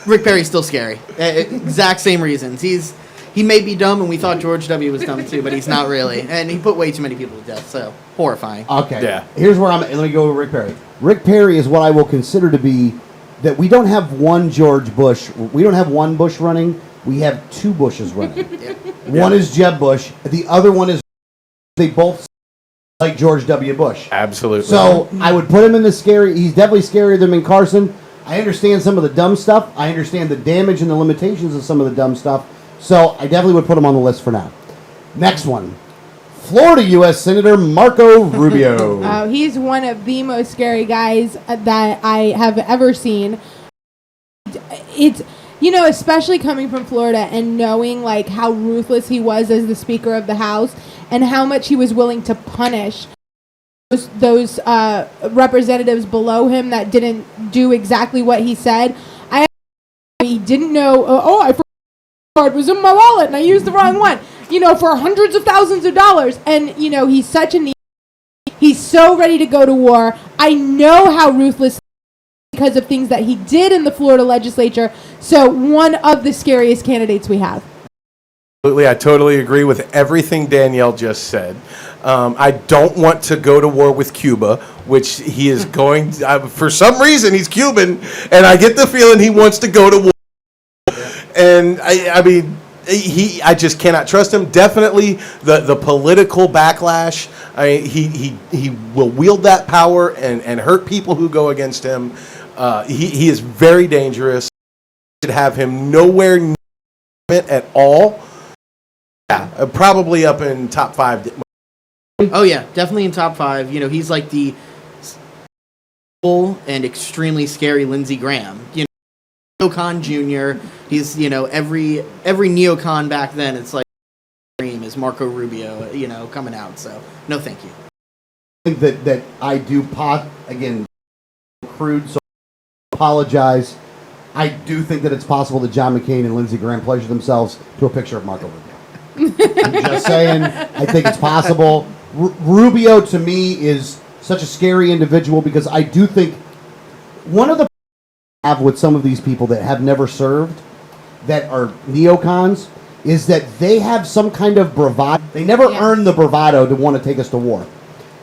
Rick Perry's still scary. Exact same reasons. He may be dumb, and we thought George W. was dumb too, but he's not really. And he put way too many people to death, so horrifying. Okay. Yeah. Here's where let me go with Rick Perry. Rick Perry is what I will consider to be that we don't have one George Bush. We don't have one Bush running. We have two Bushes running. One is Jeb Bush. The other one is they both like George W. Bush. Absolutely. So I would put him in the scary. He's definitely scarier than Ben Carson. I understand some of the dumb stuff. I understand the damage and the limitations of some of the dumb stuff. So I definitely would put him on the list for now. Next one. Florida U.S. Senator Marco Rubio. Oh, he's one of the most scary guys that I have ever seen. It's, especially coming from Florida and knowing how ruthless he was as the Speaker of the House and how much he was willing to punish those representatives below him that didn't do exactly what he said. He didn't know, I forgot the card was in my wallet and I used the wrong one, for hundreds of thousands of dollars. And, he's such a he's so ready to go to war. I know how ruthless because of things that he did in the Florida legislature. So one of the scariest candidates we have. Absolutely, I totally agree with everything Danielle just said. I don't want to go to war with Cuba, which he is going. For some reason, he's Cuban, and I get the feeling he wants to go to war. And I just cannot trust him. Definitely, the political backlash. He will wield that power and hurt people who go against him. He is very dangerous. Should have him nowhere near it at all. Yeah, probably up in top 5. Oh yeah, definitely in top 5. He's like the and extremely scary Lindsey Graham. Neocon Jr. He's every neocon back then. It's like dream is Marco Rubio. Coming out. So no, thank you. I think that I do again crude. So apologize. I do think that it's possible that John McCain and Lindsey Graham pleasure themselves to a picture of Marco Rubio. I'm just saying, I think it's possible. Rubio, to me, is such a scary individual because I do think one of the problems I have with some of these people that have never served, that are neocons, is that they have some kind of bravado. They never earn the bravado to want to take us to war.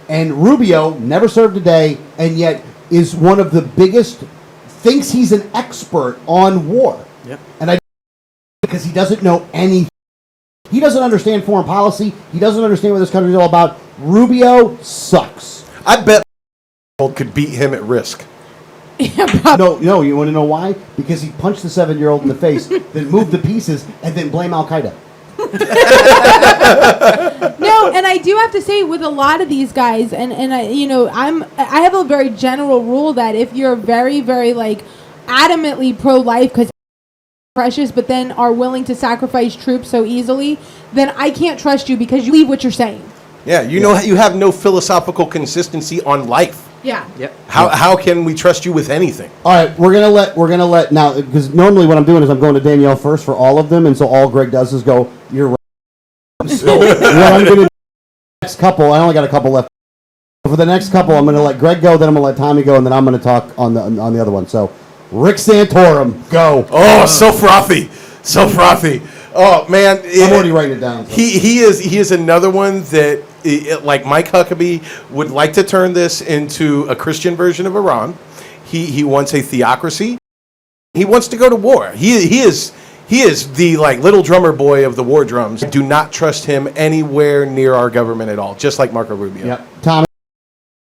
And Rubio never served a day, and yet is one of the biggest, thinks he's an expert on war. Yep. And because he doesn't know anything. He doesn't understand foreign policy. He doesn't understand what this country is all about. Rubio sucks. I bet could beat him at Risk. No, you want to know why? Because he punched the 7-year-old in the face, then moved the pieces, and then blame Al Qaeda. No, and I do have to say with a lot of these guys, and I have a very general rule that if you're very, very adamantly pro-life because precious, but then are willing to sacrifice troops so easily, then I can't trust you because you believe what you're saying. Yeah, you have no philosophical consistency on life. Yeah. Yep. How can we trust you with anything? All right, we're gonna let now, because normally what I'm doing is I'm going to Danielle first for all of them, and so all Greg does is go, you're right. So what I'm gonna do next couple, I only got a couple left. For the next couple, I'm gonna let Greg go, then I'm gonna let Tommy go, and then I'm gonna talk on the other one. So Rick Santorum, go. Oh, so frothy. So frothy. Oh, man. I'm already writing it down. So. He is another one that, like Mike Huckabee, would like to turn this into a Christian version of Iran. He wants a theocracy. He wants to go to war. He is the little drummer boy of the war drums. Do not trust him anywhere near our government at all, just like Marco Rubio. Yep. Tommy.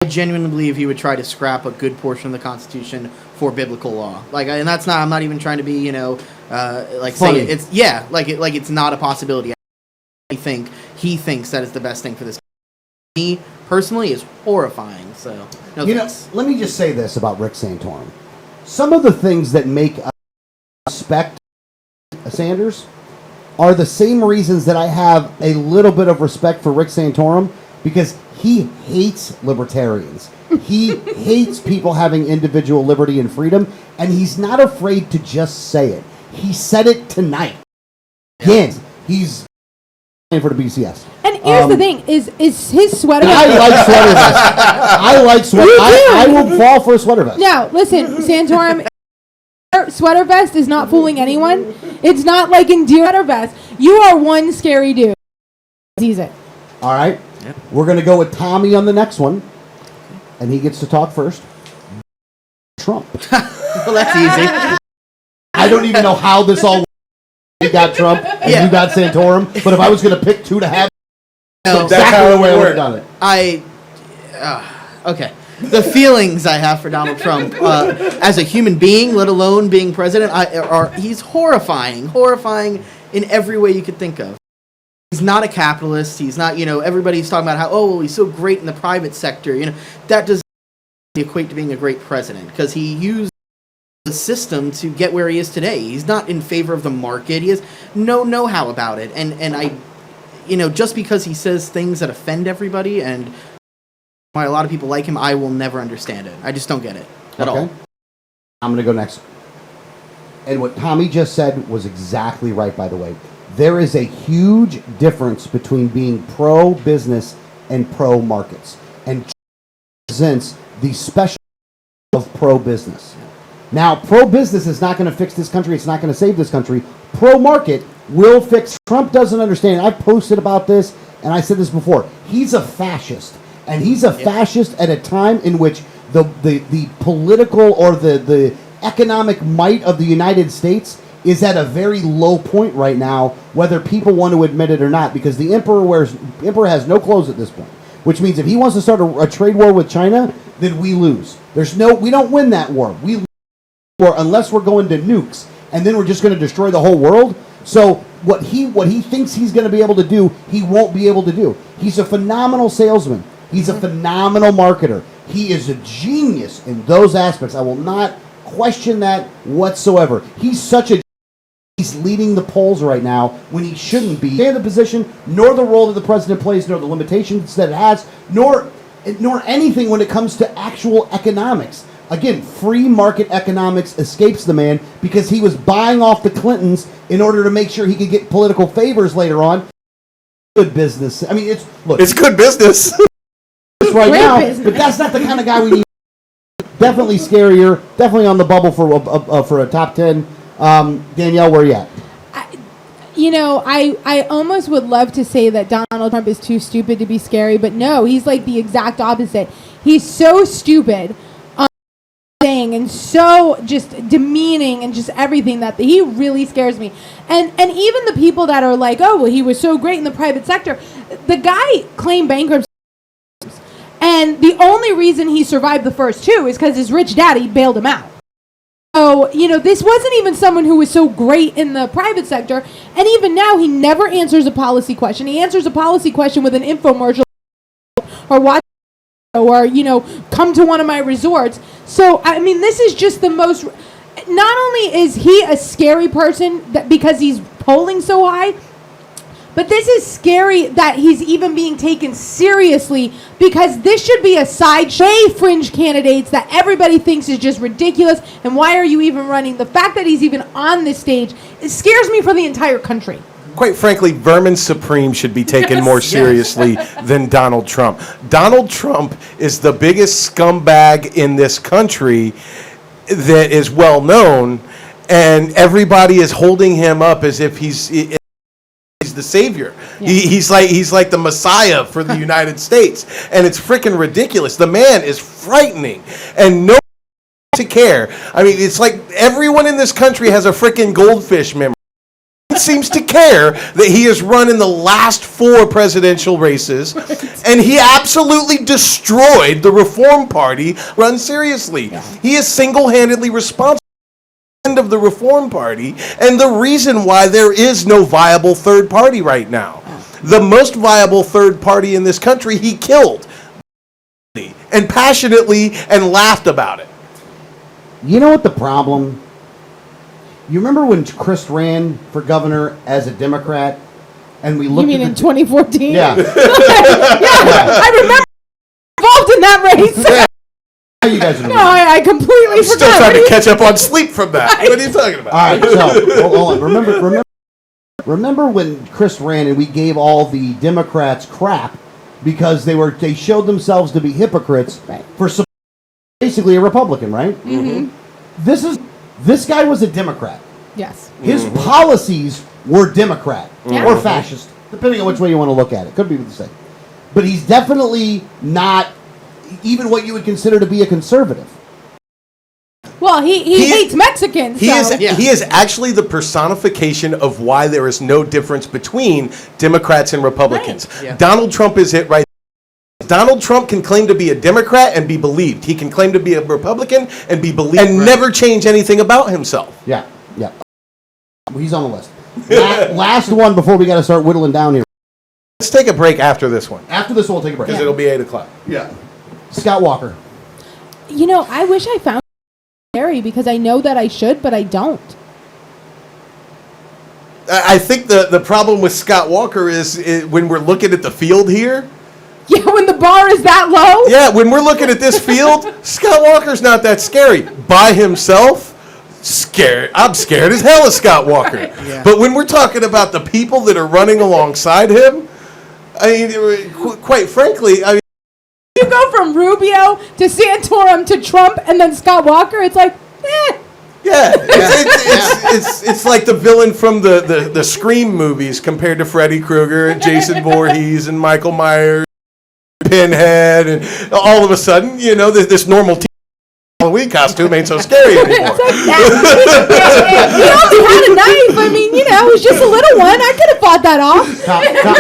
I genuinely believe he would try to scrap a good portion of the Constitution for biblical law. And that's not. I'm not even trying to be, Funny. say it's it's not a possibility. I think he thinks that is the best thing for this. Me personally is horrifying. So no thanks. Let me just say this about Rick Santorum. Some of the things that make us respect Sanders are the same reasons that I have a little bit of respect for Rick Santorum, because he hates libertarians. He hates people having individual liberty and freedom, and he's not afraid to just say it. He said it tonight. Again, he's for the BCS. And here's the thing: is his sweater? I like sweater vests. I like sweater. I will fall for a sweater vest. Now, listen, Santorum. Sweater vest is not fooling anyone. It's not like in Deer sweater vest. You are one scary dude. He's it. All right. Yep. We're going to go with Tommy on the next one, and he gets to talk first. Trump. Well, that's easy. I don't even know how this all works. You got Trump, and you got Santorum, but if I was going to pick two to have, that's exactly the way I would have done it. Okay. The feelings I have for Donald Trump as a human being, let alone being president, he's horrifying in every way you could think of. He's not a capitalist. He's not, everybody's talking about how, he's so great in the private sector. That doesn't equate to being a great president, because he used the system to get where he is today. He's not in favor of the market. He has no know-how about it. And just because he says things that offend everybody and why a lot of people like him, I will never understand it. I just don't get it at all. I'm going to go next. And what Tommy just said was exactly right, by the way. There is a huge difference between being pro-business and pro-markets. And represents the special of pro-business. Now, pro-business is not going to fix this country. It's not going to save this country. Pro-market will fix. Trump doesn't understand. I've posted about this, and I said this before. He's a fascist. And he's a fascist at a time in which the political or the economic might of the United States is at a very low point right now, whether people want to admit it or not, because the emperor has no clothes at this point, which means if he wants to start a trade war with China, then we lose. We don't win that war. We lose the war unless we're going to nukes, and then we're just going to destroy the whole world. So what he thinks he's going to be able to do, he won't be able to do. He's a phenomenal salesman. He's a phenomenal marketer. He is a genius in those aspects. I will not question that whatsoever. He's leading the polls right now when he shouldn't be in the position, nor the role that the president plays, nor the limitations that it has, nor anything when it comes to actual economics. Again, free market economics escapes the man because he was buying off the Clintons in order to make sure he could get political favors later on. Good business. I mean, it's good business. Right now, but that's not the kind of guy we need. Definitely scarier. Definitely on the bubble for a top 10. Danielle, where are you at? I almost would love to say that Donald Trump is too stupid to be scary, but no, he's like the exact opposite. He's so stupid and so just demeaning and just everything that he really scares me. And even the people that are like, oh, well, he was so great in the private sector. The guy claimed bankruptcy. And the only reason he survived the first two is because his rich daddy bailed him out. So, this wasn't even someone who was so great in the private sector. And even now, he never answers a policy question. He answers a policy question with an infomercial or watch or, come to one of my resorts. So, I mean, this is just the most... Not only is he a scary person because he's polling so high, but this is scary that he's even being taken seriously because this should be a sideshow fringe candidates that everybody thinks is just ridiculous. And why are you even running? The fact that he's even on this stage, it scares me for the entire country. Quite frankly, Vermin Supreme should be taken more seriously than Donald Trump. Donald Trump is the biggest scumbag in this country that is well known, and everybody is holding him up as if he's the savior. Yeah. He's like the Messiah for the United States, and it's freaking ridiculous. The man is frightening, and no to care. I mean, it's like everyone in this country has a freaking goldfish memory. Seems to care that he has run in the last 4 presidential races, and he absolutely destroyed the Reform Party run seriously. Yeah. He is single-handedly responsible for the end of the Reform Party and the reason why there is no viable third party right now. The most viable third party in this country he killed and passionately and laughed about it. You know what the problem? You remember when Chris ran for governor as a Democrat, and we looked. You mean at in 2014? Yeah. Yeah, I remember involved in that race. You guys no, I completely forgot. Still trying to catch up on sleep from that. What are you talking about? All right, so hold on. Remember when Chris ran and we gave all the Democrats crap because they showed themselves to be hypocrites for basically a Republican, right? Mm-hmm. This guy was a Democrat. Yes. His policies were Democrat or fascist, depending on which way you want to look at it. Could be the same. But he's definitely not even what you would consider to be a conservative. Well, he hates Mexicans. He is actually the personification of why there is no difference between Democrats and Republicans. Right. Yeah. Donald Trump is it right. Donald Trump can claim to be a Democrat and be believed. He can claim to be a Republican and be believed and never change anything about himself. Yeah. He's on the list. Last one before we got to start whittling down here. Let's take a break after this one. After this one, we'll take a break. Because it'll be 8 o'clock. Yeah. Scott Walker. I wish I found scary because I know that I should, but I don't. I think the problem with Scott Walker is when we're looking at the field here. Yeah, when the bar is that low. Yeah, when we're looking at this field, Scott Walker's not that scary. By himself, scared. I'm scared as hell of Scott Walker. Yeah. But when we're talking about the people that are running alongside him, I mean, quite frankly, I mean, You go from Rubio to Santorum to Trump and then Scott Walker. It's like, yeah, it's like the villain from the Scream movies compared to Freddy Krueger and Jason Voorhees and Michael Myers, Pinhead, and all of a sudden, you know, this normal Halloween costume ain't so scary anymore. he only had a knife. I mean, you know, it was just a little one. I could have fought that off.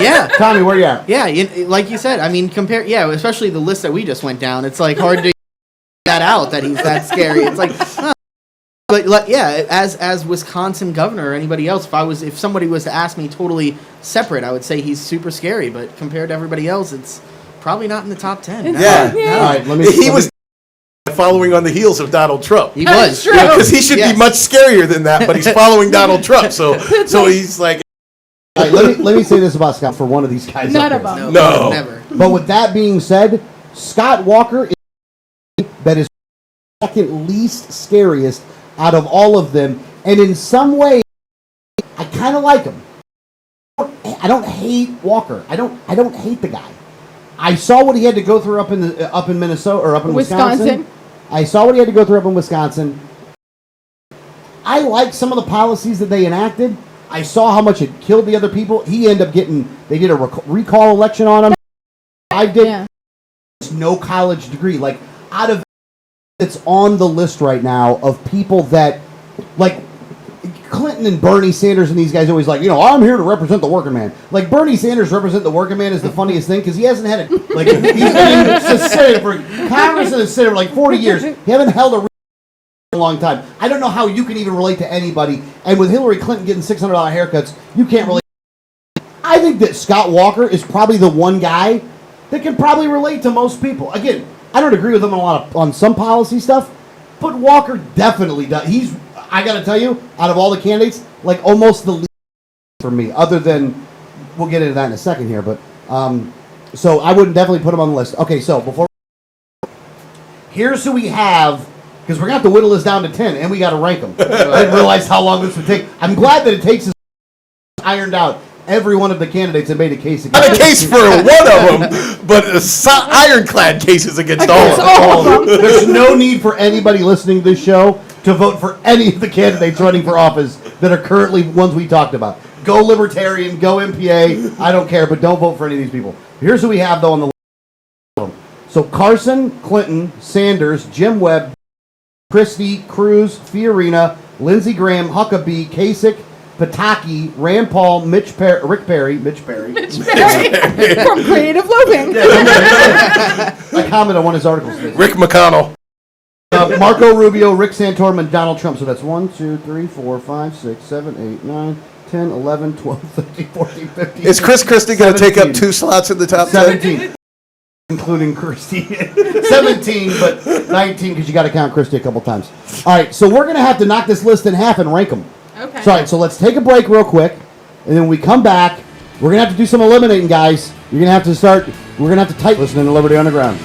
Yeah. Tommy, where you at? Yeah, like you said, I mean, especially the list that we just went down, it's like hard to that out that he's that scary. It's like, but yeah, as Wisconsin governor or anybody else, if somebody was to ask me totally separate, I would say he's super scary. But compared to everybody else, it's probably not in the top 10. Yeah. All right, He was following on the heels of Donald Trump. He was. True. Because he should be much scarier than that, but he's following Donald Trump. So he's like, All right, let me say this about Scott for one of these guys. None up of there. them. No. Never. But with that being said, Scott Walker is that is second least scariest out of all of them, and in some way, I kind of like him. I don't hate Walker. I don't hate the guy. I saw what he had to go through up in Minnesota or up in Wisconsin. I saw what he had to go through up in Wisconsin. I like some of the policies that they enacted. I saw how much it killed the other people. He ended up they did a recall election on him. I did. Yeah. No college degree. Like, out of it's on the list right now of people that, like, Clinton and Bernie Sanders and these guys always like, you know, I'm here to represent the working man. Like, Bernie Sanders represent the working man is the funniest thing because he hasn't had it. Like, he's been in the Senate for Congress and the Senate for like 40 years. He haven't held a long time. I don't know how you can even relate to anybody. And with Hillary Clinton getting $600 haircuts, you can't relate. I think that Scott Walker is probably the one guy that can probably relate to most people. Again, I don't agree with him on some policy stuff, but Walker definitely does. I got to tell you, out of all the candidates, like almost the least for me. Other than, we'll get into that in a second here, but so I would definitely put him on the list. Okay, so here's who we have. Because we're going to have to whittle this down to 10, and we got to rank them. I didn't realize how long this would take. I'm glad that it takes us ironed out every one of the candidates and made a case against not a case for one of them, but ironclad cases against all of them. There's no need for anybody listening to this show to vote for any of the candidates running for office that are currently ones we talked about. Go Libertarian, go MPA, I don't care, but don't vote for any of these people. Here's who we have, though, on the list. So Carson, Clinton, Sanders, Jim Webb, Christie, Cruz, Fiorina, Lindsey Graham, Huckabee, Kasich, Pataki, Rand Paul, Mitch Perry, Mitch Perry. From Creative Living. I commented on one of his articles today. Rick McConnell. Marco Rubio, Rick Santorum, and Donald Trump. So that's 1, 2, 3, 4, 5, 6, 7, 8, 9, 10, 11, 12, 13, 14, 15. Is Chris Christie going to take up 2 slots in the top 10? 17. Including Christie. 17, but 19 because you got to count Christie a couple times. All right, so we're going to have to knock this list in half and rank them. Okay. So, all right, so let's take a break real quick, and then when we come back, we're going to have to do some eliminating, guys. We're going to have to tight listening to Liberty Underground.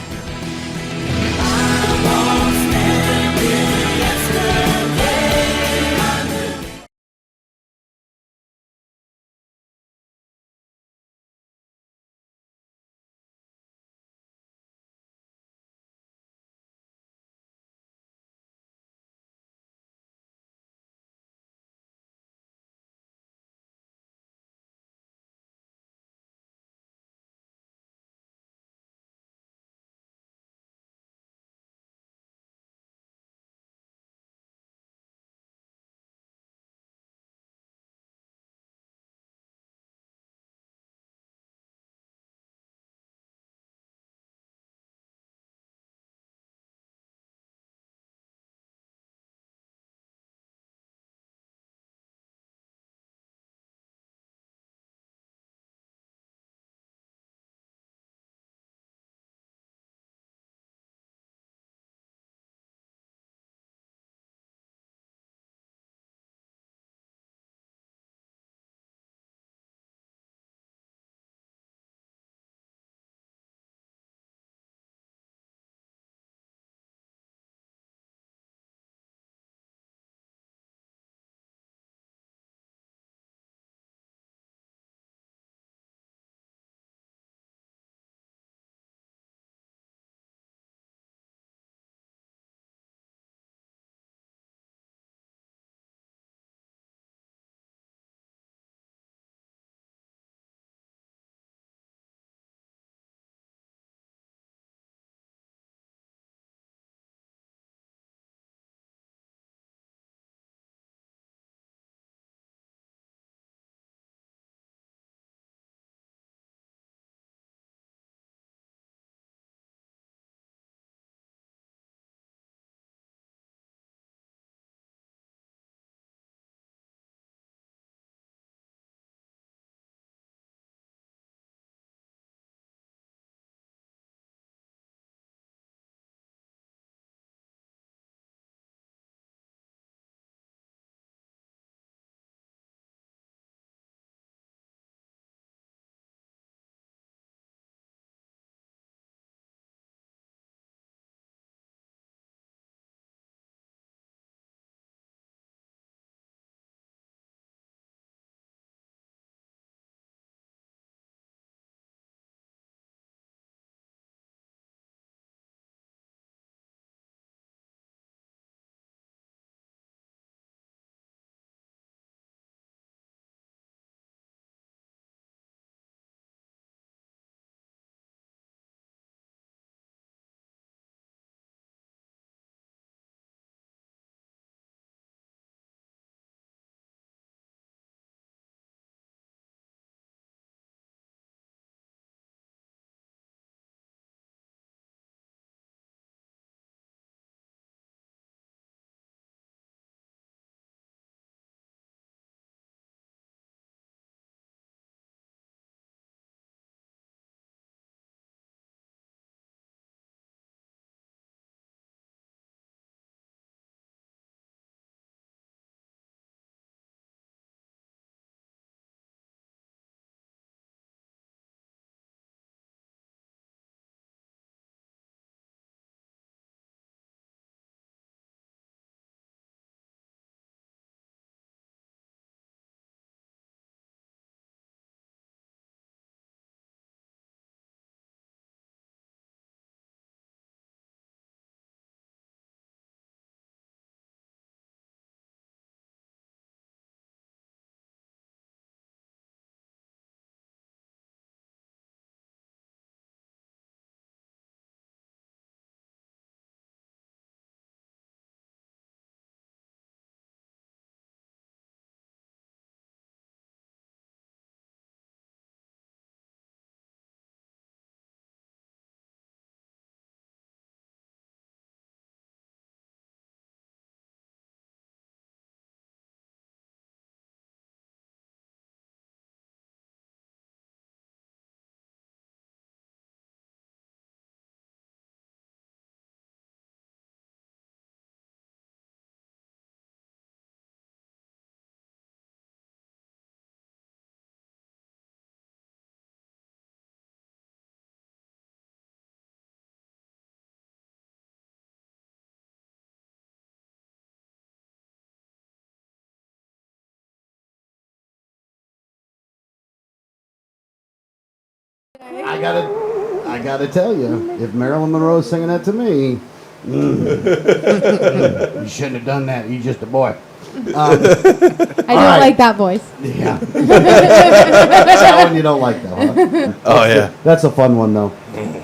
I gotta tell you, if Marilyn Monroe's singing that to me, you shouldn't have done that. You're just a boy. I don't like that voice. Yeah. That one you don't like, though, huh? Oh, yeah. That's a fun one, though.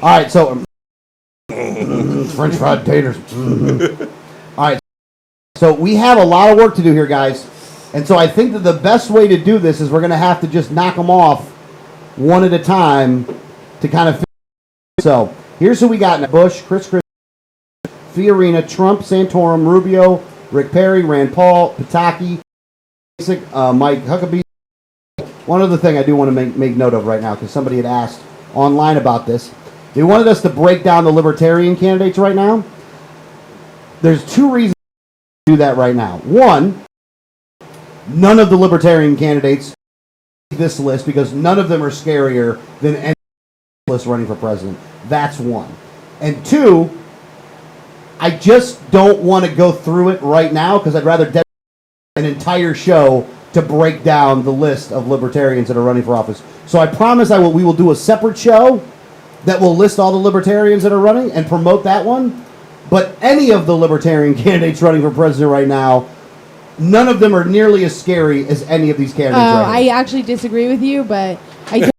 All right, so French fried taters. All right, so we have a lot of work to do here, guys. And so I think that the best way to do this is we're going to have to just knock them off one at a time to kind of. So here's who we got: Bush, Chris, Fiorina, Trump, Santorum, Rubio, Rick Perry, Rand Paul, Pataki, Mike Huckabee. One other thing I do want to make note of right now, because somebody had asked online about this. They wanted us to break down the Libertarian candidates right now. There's two reasons to do that right now. One, none of the Libertarian candidates this list because none of them are scarier than any list running for president. That's one. And two, I just don't want to go through it right now because I'd rather dedicate an entire show to break down the list of libertarians that are running for office. So I promise we will do a separate show that will list all the libertarians that are running and promote that one. But any of the libertarian candidates running for president right now, none of them are nearly as scary as any of these candidates right now. I actually disagree with you, but I don't think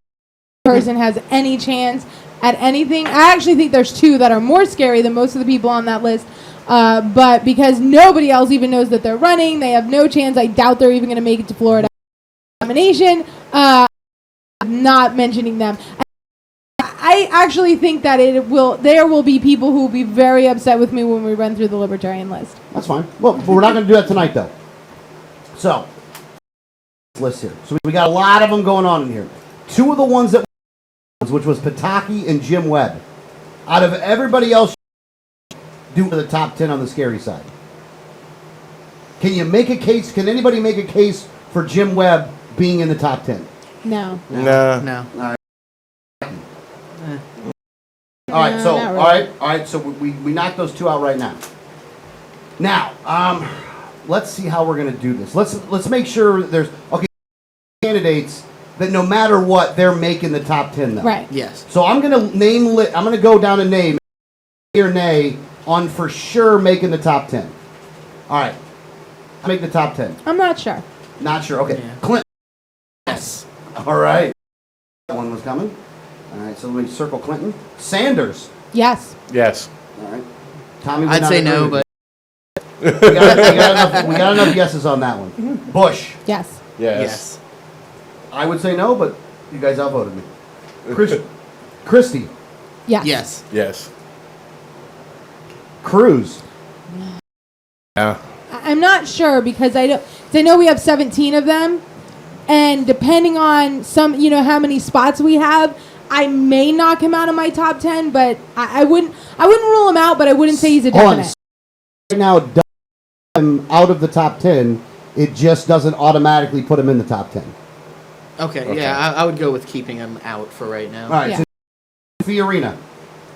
this person has any chance at anything. I actually think there's two that are more scary than most of the people on that list. But because nobody else even knows that they're running, they have no chance. I doubt they're even going to make it to Florida nomination. Not mentioning them. I actually think that there will be people who will be very upset with me when we run through the libertarian list. That's fine. Well, but we're not going to do that tonight, though. So, list here. So we got a lot of them going on in here. Two of the ones that, which was Pataki and Jim Webb. Out of everybody else, do the top 10 on the scary side. Can you make a case? Can anybody make a case for Jim Webb being in the top 10? No. No. All right. All right, so not really. all right, so we knocked those two out right now. Now, let's see how we're gonna do this. Let's make sure there's candidates that no matter what they're making the top 10 though. Right. Yes. So I'm gonna I'm gonna go down a name, or nay, on for sure making the top 10. All right, make the top 10. I'm not sure. Not sure. Okay, Yeah. Clinton. Yes. All right. That one was coming. All right, so let me circle Clinton. Sanders. Yes. Yes. All right. Tommy. I'd say no, but we got enough yeses on that one. Bush. Yes. Yes. I would say no, but you guys outvoted me. Christie. Yes. yes. Yes. Cruz. Yeah. I'm not sure because I know we have 17 of them, and depending on how many spots we have, I may knock him out of my top 10, but I wouldn't rule him out, but I wouldn't say he's a definite. Right now, him out of the top 10, it just doesn't automatically put him in the top 10. Okay. Yeah, I would go with keeping him out for right now. All right, Yeah. so Fiorina.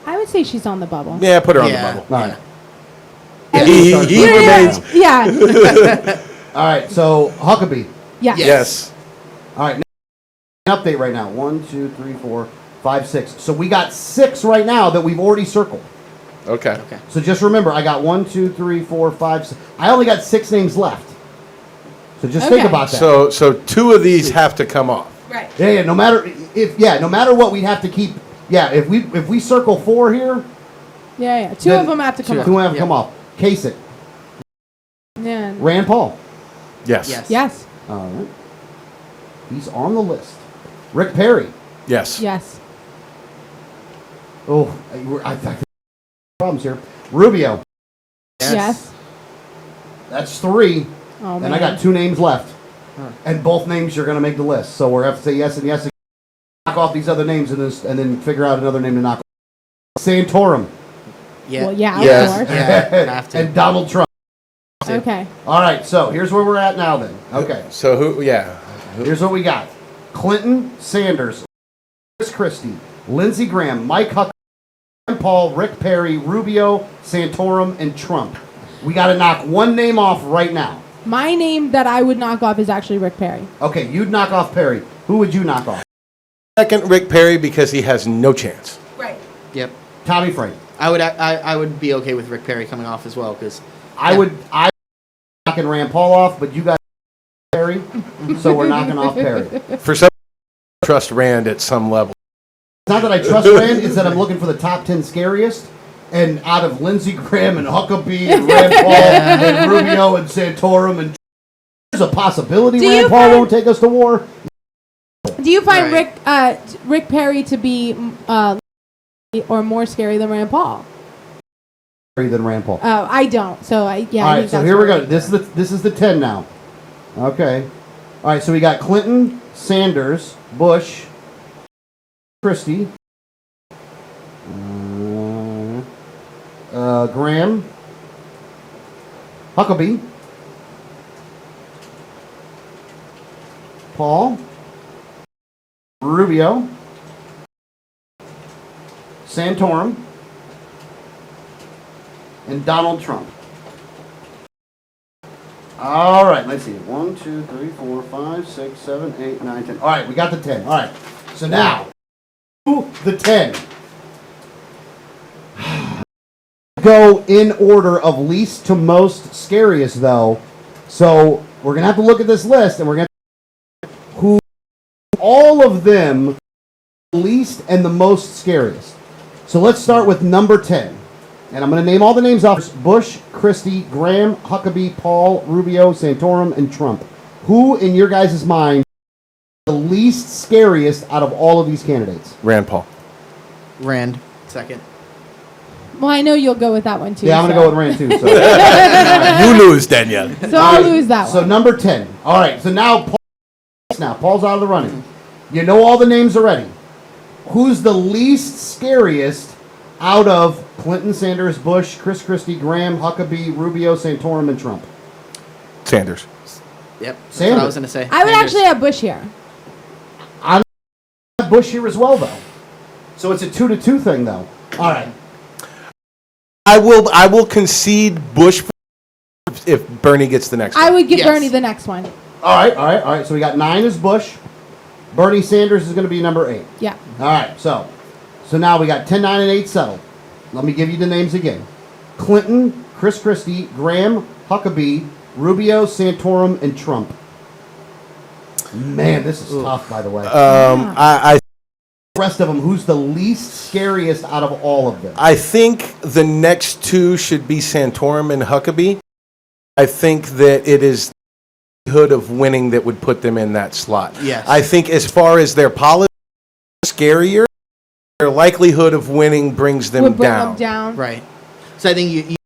I would say she's on the bubble. Yeah, put her on Yeah. the bubble. All right. He remains. Yeah. All right, so Huckabee. Yes. Yes. All right, now, update right now. 1, 2, 3, 4, 5, 6. So we got 6 right now that we've already circled. Okay. Okay. So just remember, I got 1, 2, 3, 4, 5, 6. I only got 6 names left. So just think Okay. about that. So two of these have to come off. Right. Yeah, no matter what, we'd have to keep. Yeah, if we circle 4 here, Yeah. Two Then of them have to come 2 up. have to come off. Kasich, Yeah. Rand Paul. Yes. Yes. Yes. All right, he's on the list. Rick Perry. Yes. Yes. Oh, I think problems here. Rubio. Yes. That's 3. Oh man. And I got 2 names left, and both names are going to make the list. So we're have to say yes and yes. Knock off these other names and then figure out another name to knock off. Santorum. Yeah. Well, yeah. Yes. Of course. Yeah, have to. And Donald Trump. Okay. All right, so here's where we're at now then. Okay, So who? Yeah. here's what we got. Clinton, Sanders, Chris Christie, Lindsey Graham, Mike Huckabee, Rand Paul, Rick Perry, Rubio, Santorum, and Trump. We got to knock one name off right now. My name that I would knock off is actually Rick Perry. Okay, you'd knock off Perry. Who would you knock off? Second, Rick Perry, because he has no chance. Right. Yep. Tommy Frank. I would be okay with Rick Perry coming off as well because I knocking Rand Paul off, but you got Perry, so we're knocking off Perry. For some, I trust Rand at some level. It's not that I trust Rand, it's that I'm looking for the top 10 scariest. And out of Lindsey Graham and Huckabee and Rand Paul and Rubio and Santorum, and there's a possibility Rand Paul won't take us to war. Do you find Rick Perry to be or more scary than Rand Paul? Than Rand Paul. Oh, I don't. So All right, so here we go. This is the 10 now. Okay. All right, so we got Clinton, Sanders, Bush, Christie, Graham, Huckabee, Paul, Rubio, Santorum, and Donald Trump. All right, let's see. 1, 2, 3, 4, 5, 6, 7, 8, 9, 10. All right, we got the 10. All right, so now, the 10. Go in order of least to most scariest, though. So we're going to have to look at this list, and we're going to who all of them least and the most scariest. So let's start with number 10. And I'm going to name all the names off. Bush, Christie, Graham, Huckabee, Paul, Rubio, Santorum, and Trump. Who, in your guys' mind, the least scariest out of all of these candidates? Rand Paul. Rand second. Well, I know you'll go with that one too. Yeah, I'm going to go with Rand too. So. You lose, Danielle. So I'll lose that one. So number 10. All right, so now Paul's out of the running. You know all the names already. Who's the least scariest out of Clinton, Sanders, Bush, Chris Christie, Graham, Huckabee, Rubio, Santorum, and Trump? Sanders. Yep. That's Sanders. what I was going to say. I would Sanders. actually have Bush here. I have Bush here as well, though. So it's a 2-2 thing, though. All right. I will concede Bush if Bernie gets the next one. I would give Yes. Bernie the next one. All right. So we got 9 is Bush. Bernie Sanders is going to be number 8. Yeah. All right, so now we got 10, 9, and 8 settled. Let me give you the names again. Clinton, Chris Christie, Graham, Huckabee, Rubio, Santorum, and Trump. Man, this is tough, by the way. I The rest of them, who's the least scariest out of all of them? I think the next two should be Santorum and Huckabee. I think that it is the likelihood of winning that would put them in that slot. Yes. I think as far as their policy, scarier, their likelihood of winning brings them Would bring down. them down. Right. So I think you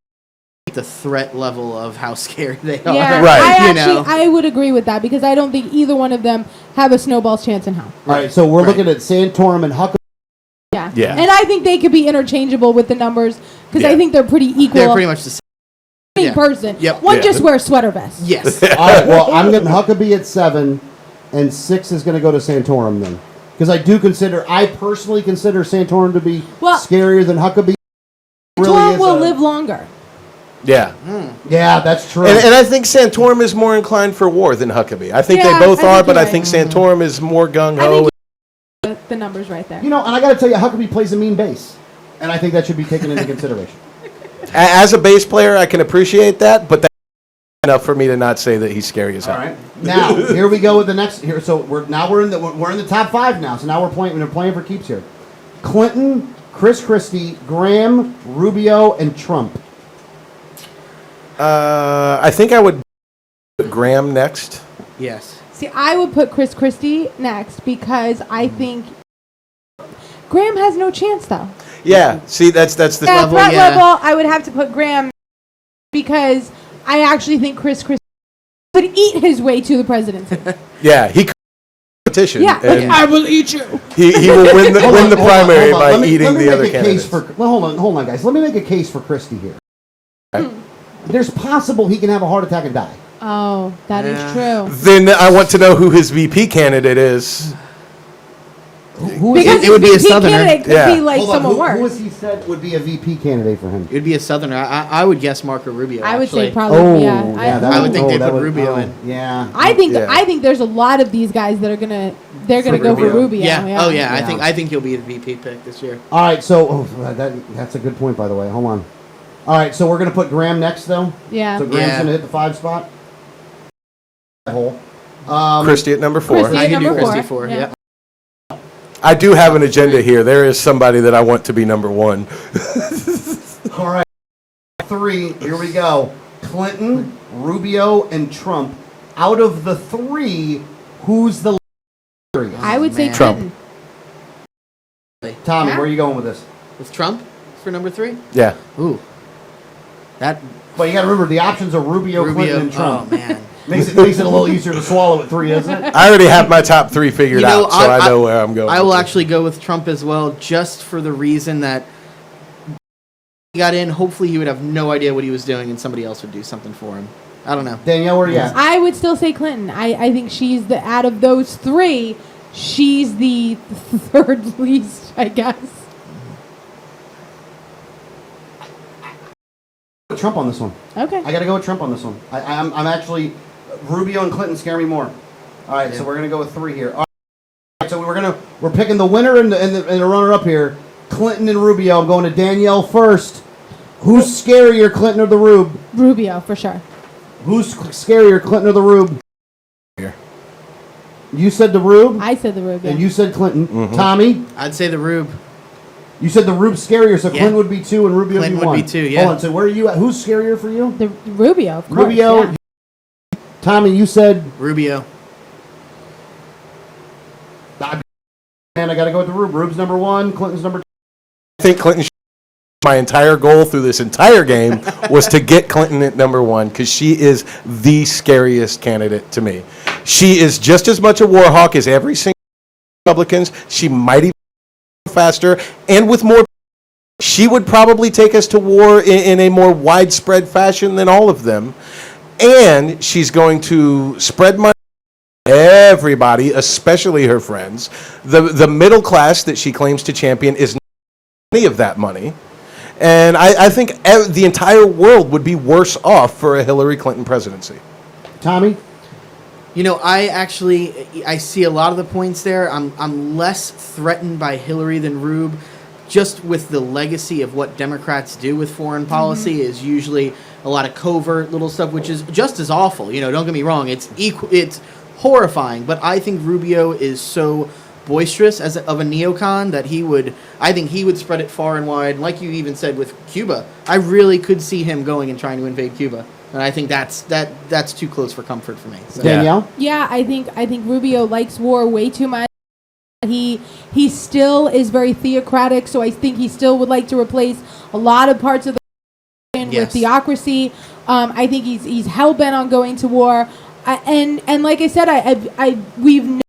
the threat level of how scary they are. Yeah, Right. I would agree with that because I don't think either one of them have a snowball's chance in hell. All right, so we're looking at Santorum and Huckabee. Yeah. Yeah. And I think they could be interchangeable with the numbers because I Yeah. think they're pretty equal. They're pretty much the same. Same person. Yep. One Yeah. just wears sweater vests. Yes. All right, well, I'm getting Huckabee at 7, and 6 is going to go to Santorum then. Because I personally consider Santorum to be scarier than Huckabee. Santorum will live longer. Yeah. Yeah, that's true. And I think Santorum is more inclined for war than Huckabee. I think Yeah, they both I are, think but you're I think right. Santorum is more gung I ho. think the numbers right there. You know, and I got to tell you, Huckabee plays a mean bass. And I think that should be taken into consideration. As a bass player, I can appreciate that, but that's enough for me to not say that he's scary as hell. All right. Now, here we go with the next. Here, so we're in the top 5 now. So now we're playing for keeps here. Clinton, Chris Christie, Graham, Rubio, and Trump. I think I would put Graham next. Yes. See, I would put Chris Christie next because I think Graham has no chance though. Yeah, see, that's the Yeah, level, threat yeah. level, I would have to put Graham because I actually think Chris Christie would eat his way to the presidency. Yeah, he could competition. Yeah, and I will eat you. he will win the Hold on, primary hold on. by Let me eating the make other a candidates. case hold on, guys. Let me make a case for Christie here. There's possible he can have a heart attack and die. Oh, that is true. Then I want to know who his VP candidate is. Who is Because It would be a VP Southerner. candidate could Yeah. be like Hold on, someone who worse. has he said would be a VP candidate for him? It would be a Southerner. I would guess Marco Rubio. I would actually. say probably that I would think they'd that put Rubio in. Yeah. I think Yeah. I think there's a lot of these guys that are gonna go for Rubio. Rubio. Yeah. Oh yeah. Yeah. I think he'll be the VP pick this year. All right, so that's a good point, by the way. Hold on. All right, so we're gonna put Graham next, though. Yeah. So Graham's Yeah. gonna hit the 5 spot. Hole. Christie at number 4. Christie. I can do number Christie four, 4. yeah. Yeah. I do have an agenda here. There is somebody that I want to be number 1. All right, 3. Here we go. Clinton, Rubio, and Trump. Out of the 3, who's the leader? I would say Man. Trump. Clinton. Tommy, Yeah. where are you going with this? With Trump for number 3. Yeah. Ooh. That But you got to remember the options are Rubio, Clinton, and Trump. Oh man. Makes it a little easier to swallow at 3, doesn't it? I already have my top 3 figured out, so I know where I'm going. I will with this. actually go with Trump as well, just for the reason that he got in. Hopefully, he would have no idea what he was doing, and somebody else would do something for him. I don't know. Danielle, where are you at? I would still say Clinton. I think she's the out of those 3, she's the third least, I guess. Trump on this one. Okay. I got to go with Trump on this one. I'm actually Rubio and Clinton scare me more. All right, so we're gonna go with 3 here. All right, so we're picking the winner and the runner up here. Clinton and Rubio. I'm going to Danielle first. Who's scarier, Clinton or the Rube? Rubio for sure. Who's scarier, Clinton or the Rube? Here. You said the Rube, I said the Rubio. and you said Clinton. Mm-hmm. Tommy, I'd say the Rube. you said the Rube's scarier, so Yeah. Clinton would be 2 and Rubio Clinton would be would 1. be 2, yeah. Hold on. So where are you at? Who's scarier for you? the Rubio, of course. Rubio. yeah. Tommy, you said. Rubio. Man, I got to go with the Rube. Rube's number 1. Clinton's number 2. I think Clinton. My entire goal through this entire game was to get Clinton at number 1 because she is the scariest candidate to me. She is just as much a war hawk as every single Republicans. She might even go faster, and with more, she would probably take us to war in a more widespread fashion than all of them. And she's going to spread money. Everybody, especially her friends, the middle class that she claims to champion is not any of that money. And I think the entire world would be worse off for a Hillary Clinton presidency. Tommy? You know, I see a lot of the points there. I'm less threatened by Hillary than Rube, just with the legacy of what Democrats do with foreign policy is usually a lot of covert little stuff, which is just as awful. You know, don't get me wrong. It's horrifying, but I think Rubio is so boisterous of a neocon that I think he would spread it far and wide. Like you even said with Cuba, I really could see him going and trying to invade Cuba, and I think that's too close for comfort for me. So. Danielle? Yeah, I think Rubio likes war way too much. He still is very theocratic, so I think he still would like to replace a lot of parts of the with Yes. theocracy. I think he's hell bent on going to war, and like I said, we've known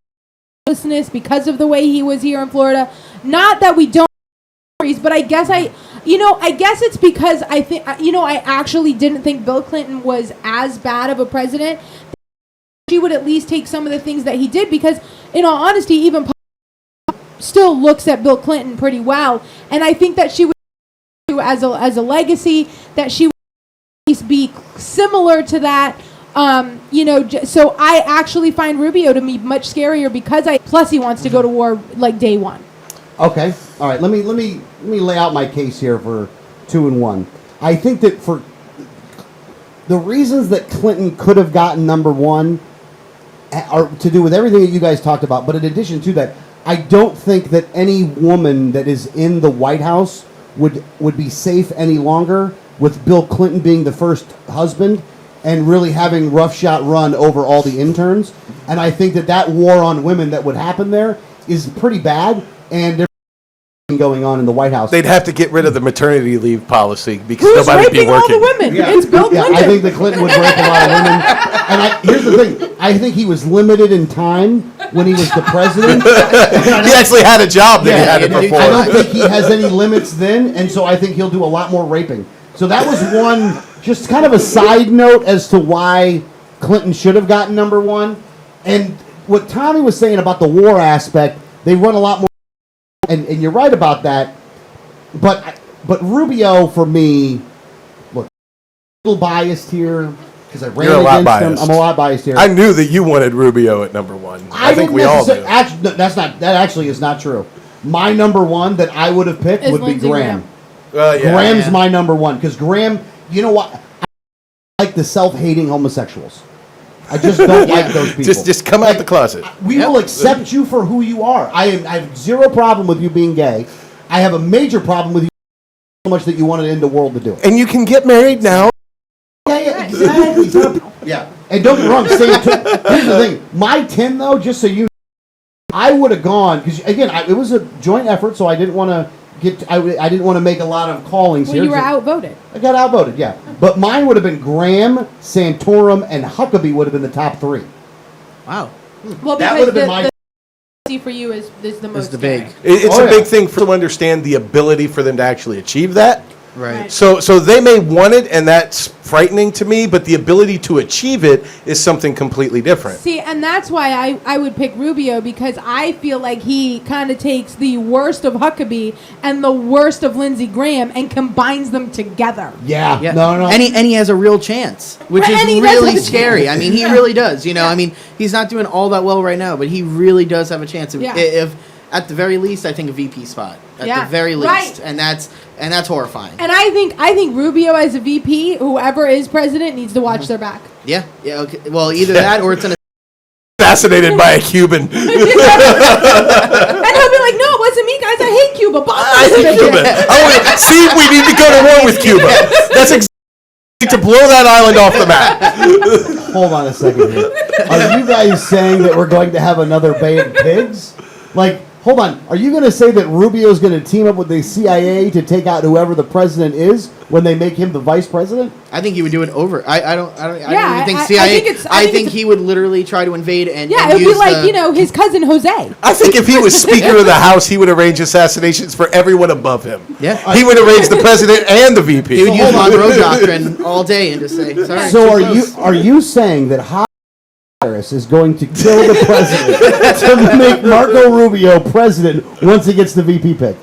this because of the way he was here in Florida. Not that we don't, but I guess it's because I think I actually didn't think Bill Clinton was as bad of a president. She would at least take some of the things that he did, because in all honesty, even still looks at Bill Clinton pretty well, and I think that she would as a legacy that she would at least be similar to that. So I actually find Rubio to be much scarier because plus he wants to go to war like day 1. Okay. All right. Let me lay out my case here for 2 and 1. I think that for the reasons that Clinton could have gotten number 1 are to do with everything that you guys talked about. But in addition to that, I don't think that any woman that is in the White House would be safe any longer with Bill Clinton being the first husband and really having roughshod run over all the interns. And I think that war on women that would happen there is pretty bad, and there's going on in the White House. They'd have to get rid of the maternity leave policy because Who's nobody'd be raping all working. the women? It's Bill Clinton. I think that Clinton would rape a lot of women. And here's the thing. I think he was limited in time when he was the president. He actually had a job that he had it before. I don't think he has any limits then, and so I think he'll do a lot more raping. So that was one, just kind of a side note as to why Clinton should have gotten number 1. And what Tommy was saying about the war aspect, they run a lot more and you're right about that. But Rubio, for me, look, a little biased here because I ran You're a lot against him. biased. I'm a lot biased here. I knew that you wanted Rubio at number one. I think didn't we all do. Actually, that actually is not true. My number one that I would have picked Is would be Lindsey Graham. Yeah. Graham's my number one because Graham, you know what? I like the self-hating homosexuals. I just don't like those people. Just come out the closet. We will accept you for who you are. I have zero problem with you being gay. I have a major problem with you so much that you want to end the world to do it. And you can get married now. Yeah, exactly. Yeah. And don't get me wrong. Here's the thing. My 10, though, just so you know, I would have gone, because, again, it was a joint effort, so I didn't want to I didn't want to make a lot of callings Well, here. you were outvoted. I got outvoted, yeah. But mine would have been Graham, Santorum, and Huckabee would have been the top three. Wow. Well, That because would have been my... the for you is the most It's the big. scary. It's Oh, a yeah. big thing to understand the ability for them to actually achieve that. Right. So they may want it, and that's frightening to me, but the ability to achieve it is something completely different. See, and that's why I would pick Rubio, because I feel like he kind of takes the worst of Huckabee and the worst of Lindsey Graham and combines them together. Yeah. Yeah. No. And he has a real chance, which Right, and he is does really have a scary. chance. I mean, he really does. You know, I mean, he's not doing all that well right now, but he really does have a chance. Yeah. If at the very least, I think a VP spot. At Yeah. the very least, Right. and that's horrifying. And I think Rubio as a VP, whoever is president, needs to watch their back. Yeah. Yeah. Okay. Well, either that or it's an. Fascinated by a Cuban. And he'll be like, "No, it wasn't me, guys. I hate Cuba." I hate Cuba. See, we need to go to war with Cuba. That's exactly to blow that island off the map. Hold on a second here. Are you guys saying that we're going to have another Bay of Pigs? Like, hold on. Are you going to say that Rubio's going to team up with the CIA to take out whoever the president is when they make him the vice president? I think he would do it over. I don't Yeah, even think I CIA. think it's- I think it's he would literally try to invade and Yeah, and it would be use like the- his cousin Jose. I think if he was Speaker of the House, he would arrange assassinations for everyone above him. Yeah. He would arrange the president and the VP. He would use Monroe Doctrine all day and just say, "Sorry." So too close." are you saying that Harris is going to kill the president to make Marco Rubio president once he gets the VP pick?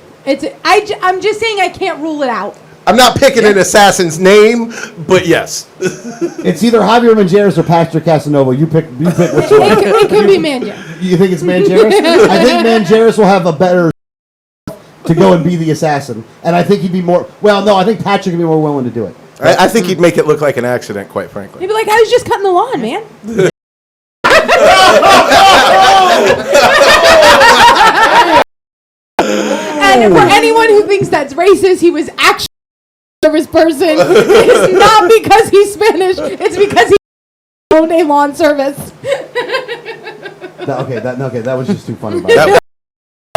I'm just saying I can't rule it out. I'm not picking an assassin's name, but yes. It's either Javier Mangeras or Pastor Casanova. You pick which one. It could be Manja. You think it's Mangeras? I think Mangeras will have a better to go and be the assassin, and I think he'd be more. Well, no, I think Patrick would be more willing to do it. I think he'd make it look like an accident, quite frankly. He'd be like, "I was just cutting the lawn, man." And for anyone who thinks that's racist, he was actually a service person. It's not because he's Spanish. It's because he owned a lawn service. That was just too funny. That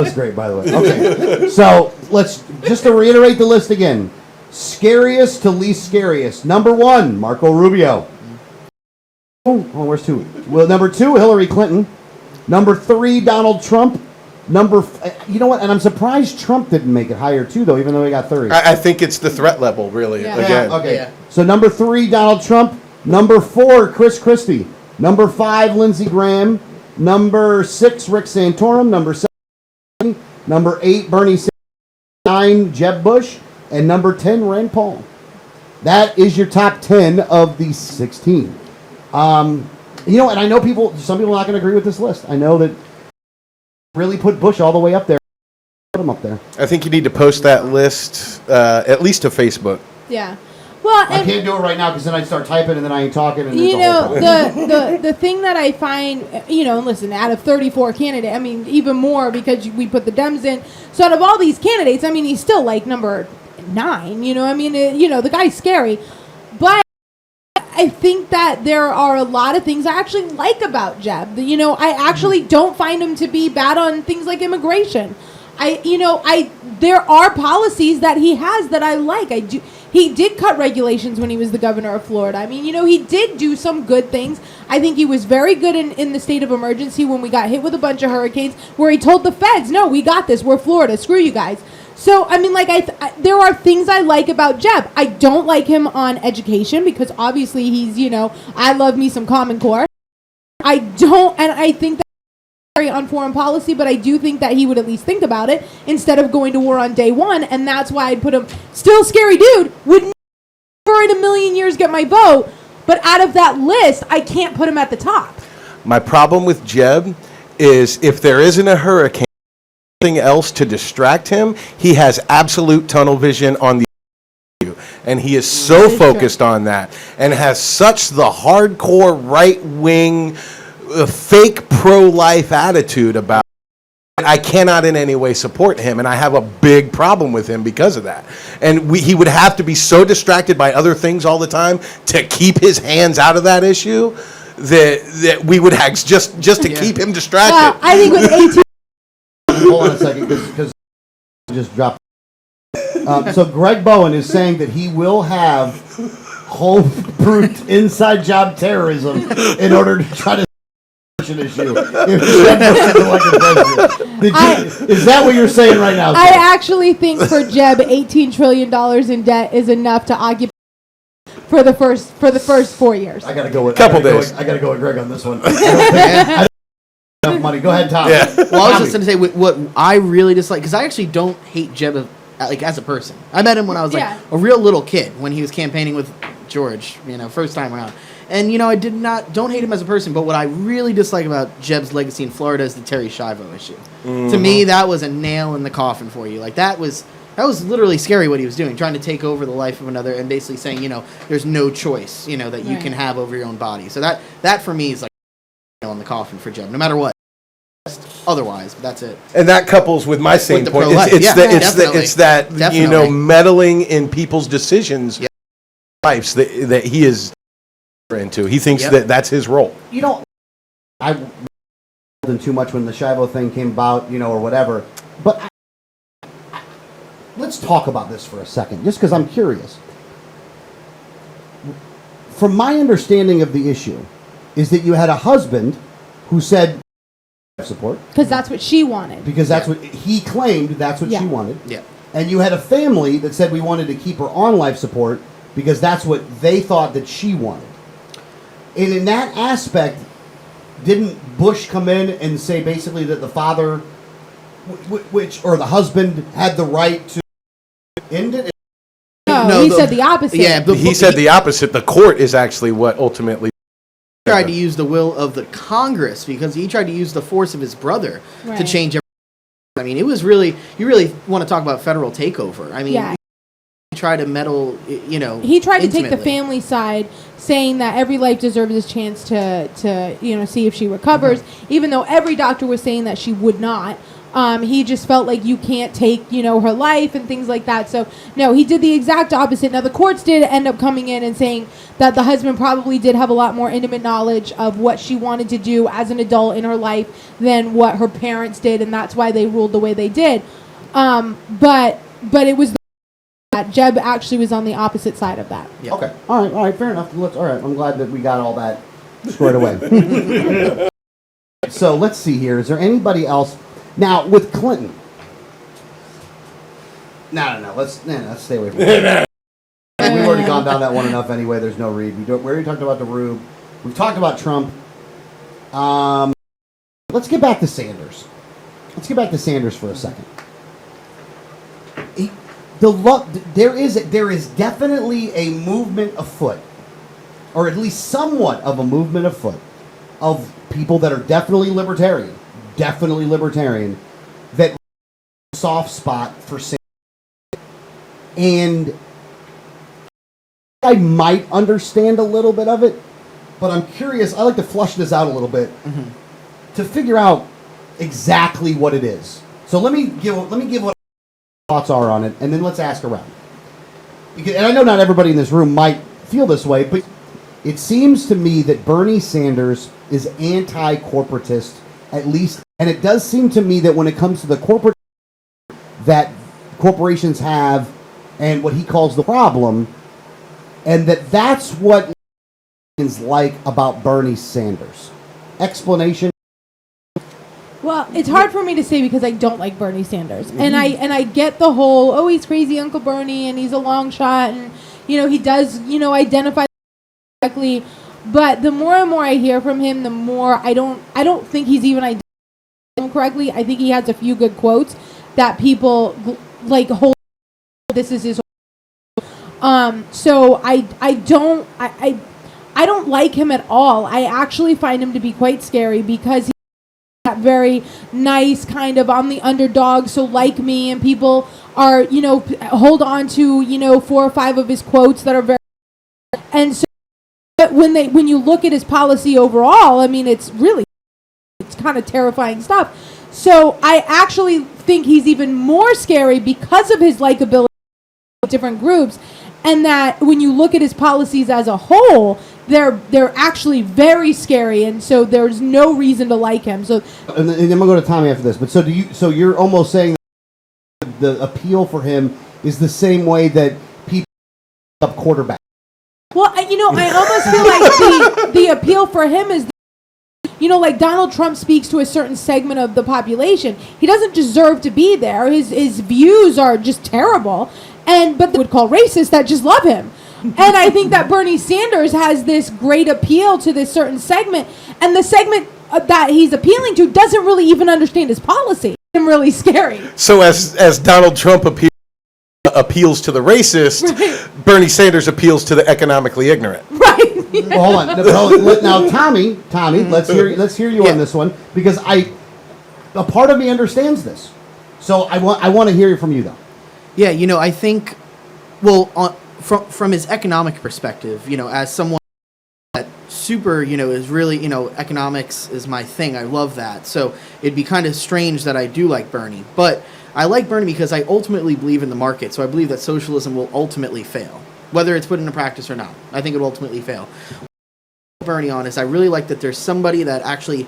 was great, by the way. Okay, so let's just to reiterate the list again: scariest to least scariest. Number 1, Marco Rubio. Oh, where's 2? Well, number 2, Hillary Clinton. Number 3, Donald Trump. You know what? And I'm surprised Trump didn't make it higher too, though, even though he got 30. I think it's the threat level, really. Yeah. Again. Okay. Yeah. So number 3, Donald Trump. Number 4, Chris Christie. Number 5, Lindsey Graham. Number 6, Rick Santorum. Number 7, number 8, Bernie Sanders. 9, Jeb Bush. And number 10, Rand Paul. That is your top 10 of the 16. You know, and I know some people are not going to agree with this list. I know that really put Bush all the way up there. Put him up there. I think you need to post that list at least to Facebook. Yeah. Well, I and can't do it right now because then I start typing and then I ain't talking. And you it's a whole know, problem. the thing that I find, and listen, out of 34 candidates, I mean, even more because we put the Dems in. So out of all these candidates, I mean, he's still like number 9. You know, I mean, the guy's scary, but I think that there are a lot of things I actually like about Jeb. I actually don't find him to be bad on things like immigration. There are policies that he has that I like. He did cut regulations when he was the governor of Florida. I mean, he did do some good things. I think he was very good in the state of emergency when we got hit with a bunch of hurricanes, where he told the feds, "No, we got this. We're Florida. Screw you guys." So, I mean, there are things I like about Jeb. I don't like him on education because obviously he's, I love me some Common Core. I think that on foreign policy, but I do think that he would at least think about it instead of going to war on day one, and that's why I'd put him. Still scary dude, would never in a million years get my vote, but out of that list, I can't put him at the top. My problem with Jeb is if there isn't a hurricane, something else to distract him, he has absolute tunnel vision on the issue. And he is so focused on that and has such the hardcore right-wing, fake pro-life attitude about it. I cannot in any way support him, and I have a big problem with him because of that. And he would have to be so distracted by other things all the time to keep his hands out of that issue that we would have just to keep him distracted. I think with 18. Hold on a second, because just dropped. So Greg Bowen is saying that he will have home-brewed inside job terrorism in order to try to an issue. Is that what you're saying right now? I actually think for Jeb, $18 trillion in debt is enough to occupy for the first 4 years. I gotta go with days. I gotta go with Greg on this one. I don't enough money. Go ahead, Tom. Yeah. Well, I was just going to say what I really dislike, because I actually don't hate Jeb as a person. I met him when I was a real little kid when he was campaigning with George, first time around. And I don't hate him as a person, but what I really dislike about Jeb's legacy in Florida is the Terry Schiavo issue. Mm-hmm. To me, that was a nail in the coffin for you. Like that was literally scary what he was doing, trying to take over the life of another and basically saying, there's no choice, that you can have over your own body. So that for me is like a nail in the coffin for Jeb, no matter what. Otherwise, but that's it. And that couples with my same point. It's that Definitely. meddling in people's decisions, lives that he is into. He thinks that that's his role. I wasn't too much when the Schiavo thing came about, or whatever. But let's talk about this for a second, just because I'm curious. From my understanding of the issue, is that you had a husband who said support because that's what she wanted. Because that's what he claimed. That's what she wanted. Yeah. And you had a family that said we wanted to keep her on life support because that's what they thought that she wanted. And in that aspect, didn't Bush come in and say basically that the father, or the husband, had the right to end it? No, he said the opposite. Yeah, he said the opposite. The court is actually what ultimately tried to use the will of the Congress because he tried to use the force of his brother to change everything. I mean, it was really, you really want to talk about federal takeover. I mean, he tried to meddle, He tried to take the family side, saying that every life deserves a chance to see if she recovers, even though every doctor was saying that she would not. He just felt like you can't take, her life and things like that. So, no, he did the exact opposite. Now, the courts did end up coming in and saying that the husband probably did have a lot more intimate knowledge of what she wanted to do as an adult in her life than what her parents did, and that's why they ruled the way they did. But it was that Jeb actually was on the opposite side of that. Yeah. Okay. All right, fair enough. All right, I'm glad that we got all that squared away. So, let's see here. Is there anybody else? Now, with Clinton. No. Let's stay away from that. We've already gone down that one enough anyway. There's no read. We already talked about the Rube. We've talked about Trump. Let's get back to Sanders. Let's get back to Sanders for a second. There is definitely a movement afoot, or at least somewhat of a movement afoot, of people that are definitely libertarian, that soft spot for Sanders. And I might understand a little bit of it, but I'm curious. I like to flush this out a little bit to figure out exactly what it is. So let me give what thoughts are on it, and then let's ask around. And I know not everybody in this room might feel this way, but it seems to me that Bernie Sanders is anti-corporatist, at least, and it does seem to me that when it comes to the corporate that corporations have and what he calls the problem, and that's what is like about Bernie Sanders. Explanation? Well, it's hard for me to say because I don't like Bernie Sanders. And I get the whole, he's crazy Uncle Bernie and he's a long shot and, he does, identify correctly. But the more and more I hear from him, the more I don't think he's even identified correctly. I think he has a few good quotes that people like hold. This is his. So I don't like him at all. I actually find him to be quite scary because he's that very nice kind of I'm the underdog, so like me, and people are hold on to 4 or 5 of his quotes that are very, and so when you look at his policy overall, I mean it's kind of terrifying stuff. So I actually think he's even more scary because of his likability with different groups, and that when you look at his policies as a whole, they're actually very scary, and so there's no reason to like him. So, and then I'm gonna go to Tommy after this. But so you're almost saying that the appeal for him is the same way that people up quarterback. Well, I almost feel like the appeal for him is, like Donald Trump speaks to a certain segment of the population. He doesn't deserve to be there. His views are just terrible, but they would call racist that just love him. And I think that Bernie Sanders has this great appeal to this certain segment, and the segment that he's appealing to doesn't really even understand his policy. It's really scary. So as Donald Trump appeals to the racist, right, Bernie Sanders appeals to the economically ignorant. Right. Well, hold on. Now, Tommy, let's hear you on this one, because a part of me understands this. So I want to hear from you though. Yeah, I think, from his economic perspective, as someone that super, is really, economics is my thing. I love that. So it'd be kind of strange that I do like Bernie, but I like Bernie because I ultimately believe in the market. So I believe that socialism will ultimately fail, whether it's put into practice or not. I think it will ultimately fail. Bernie on is I really like that there's somebody that actually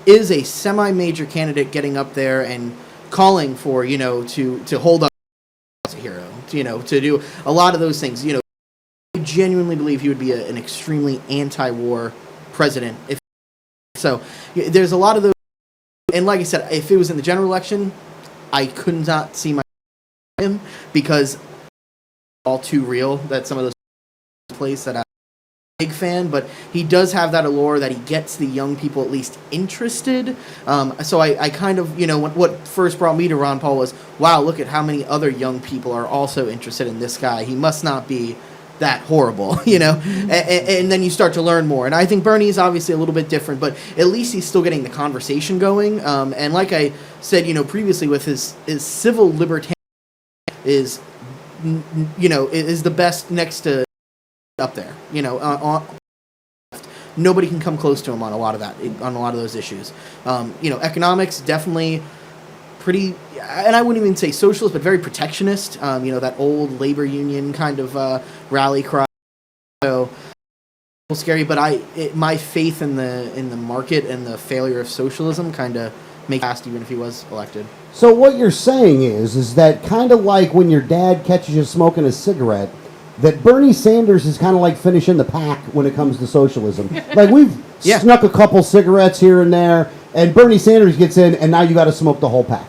is a semi-major candidate getting up there and calling for, to hold up as a hero, to do a lot of those things. I genuinely believe he would be an extremely anti-war president. So there's a lot of those. And like I said, if it was in the general election, I could not see him because all too real that some of those plays that I'm a big fan, but he does have that allure that he gets the young people at least interested. So I kind of, what first brought me to Ron Paul was, wow, look at how many other young people are also interested in this guy. He must not be that horrible, and then you start to learn more. And I think Bernie is obviously a little bit different, but at least he's still getting the conversation going. And like I said, previously with his civil libertarian is the best next to up there, nobody can come close to him on a lot of those issues. Economics definitely pretty, and I wouldn't even say socialist, but very protectionist. That old labor union kind of rally cry. So scary, but my faith in the market and the failure of socialism kind of make fast even if he was elected. So what you're saying is that kind of like when your dad catches you smoking a cigarette, that Bernie Sanders is kind of like finishing the pack when it comes to socialism. Like we've snuck a couple cigarettes here and there, and Bernie Sanders gets in, and now you got to smoke the whole pack.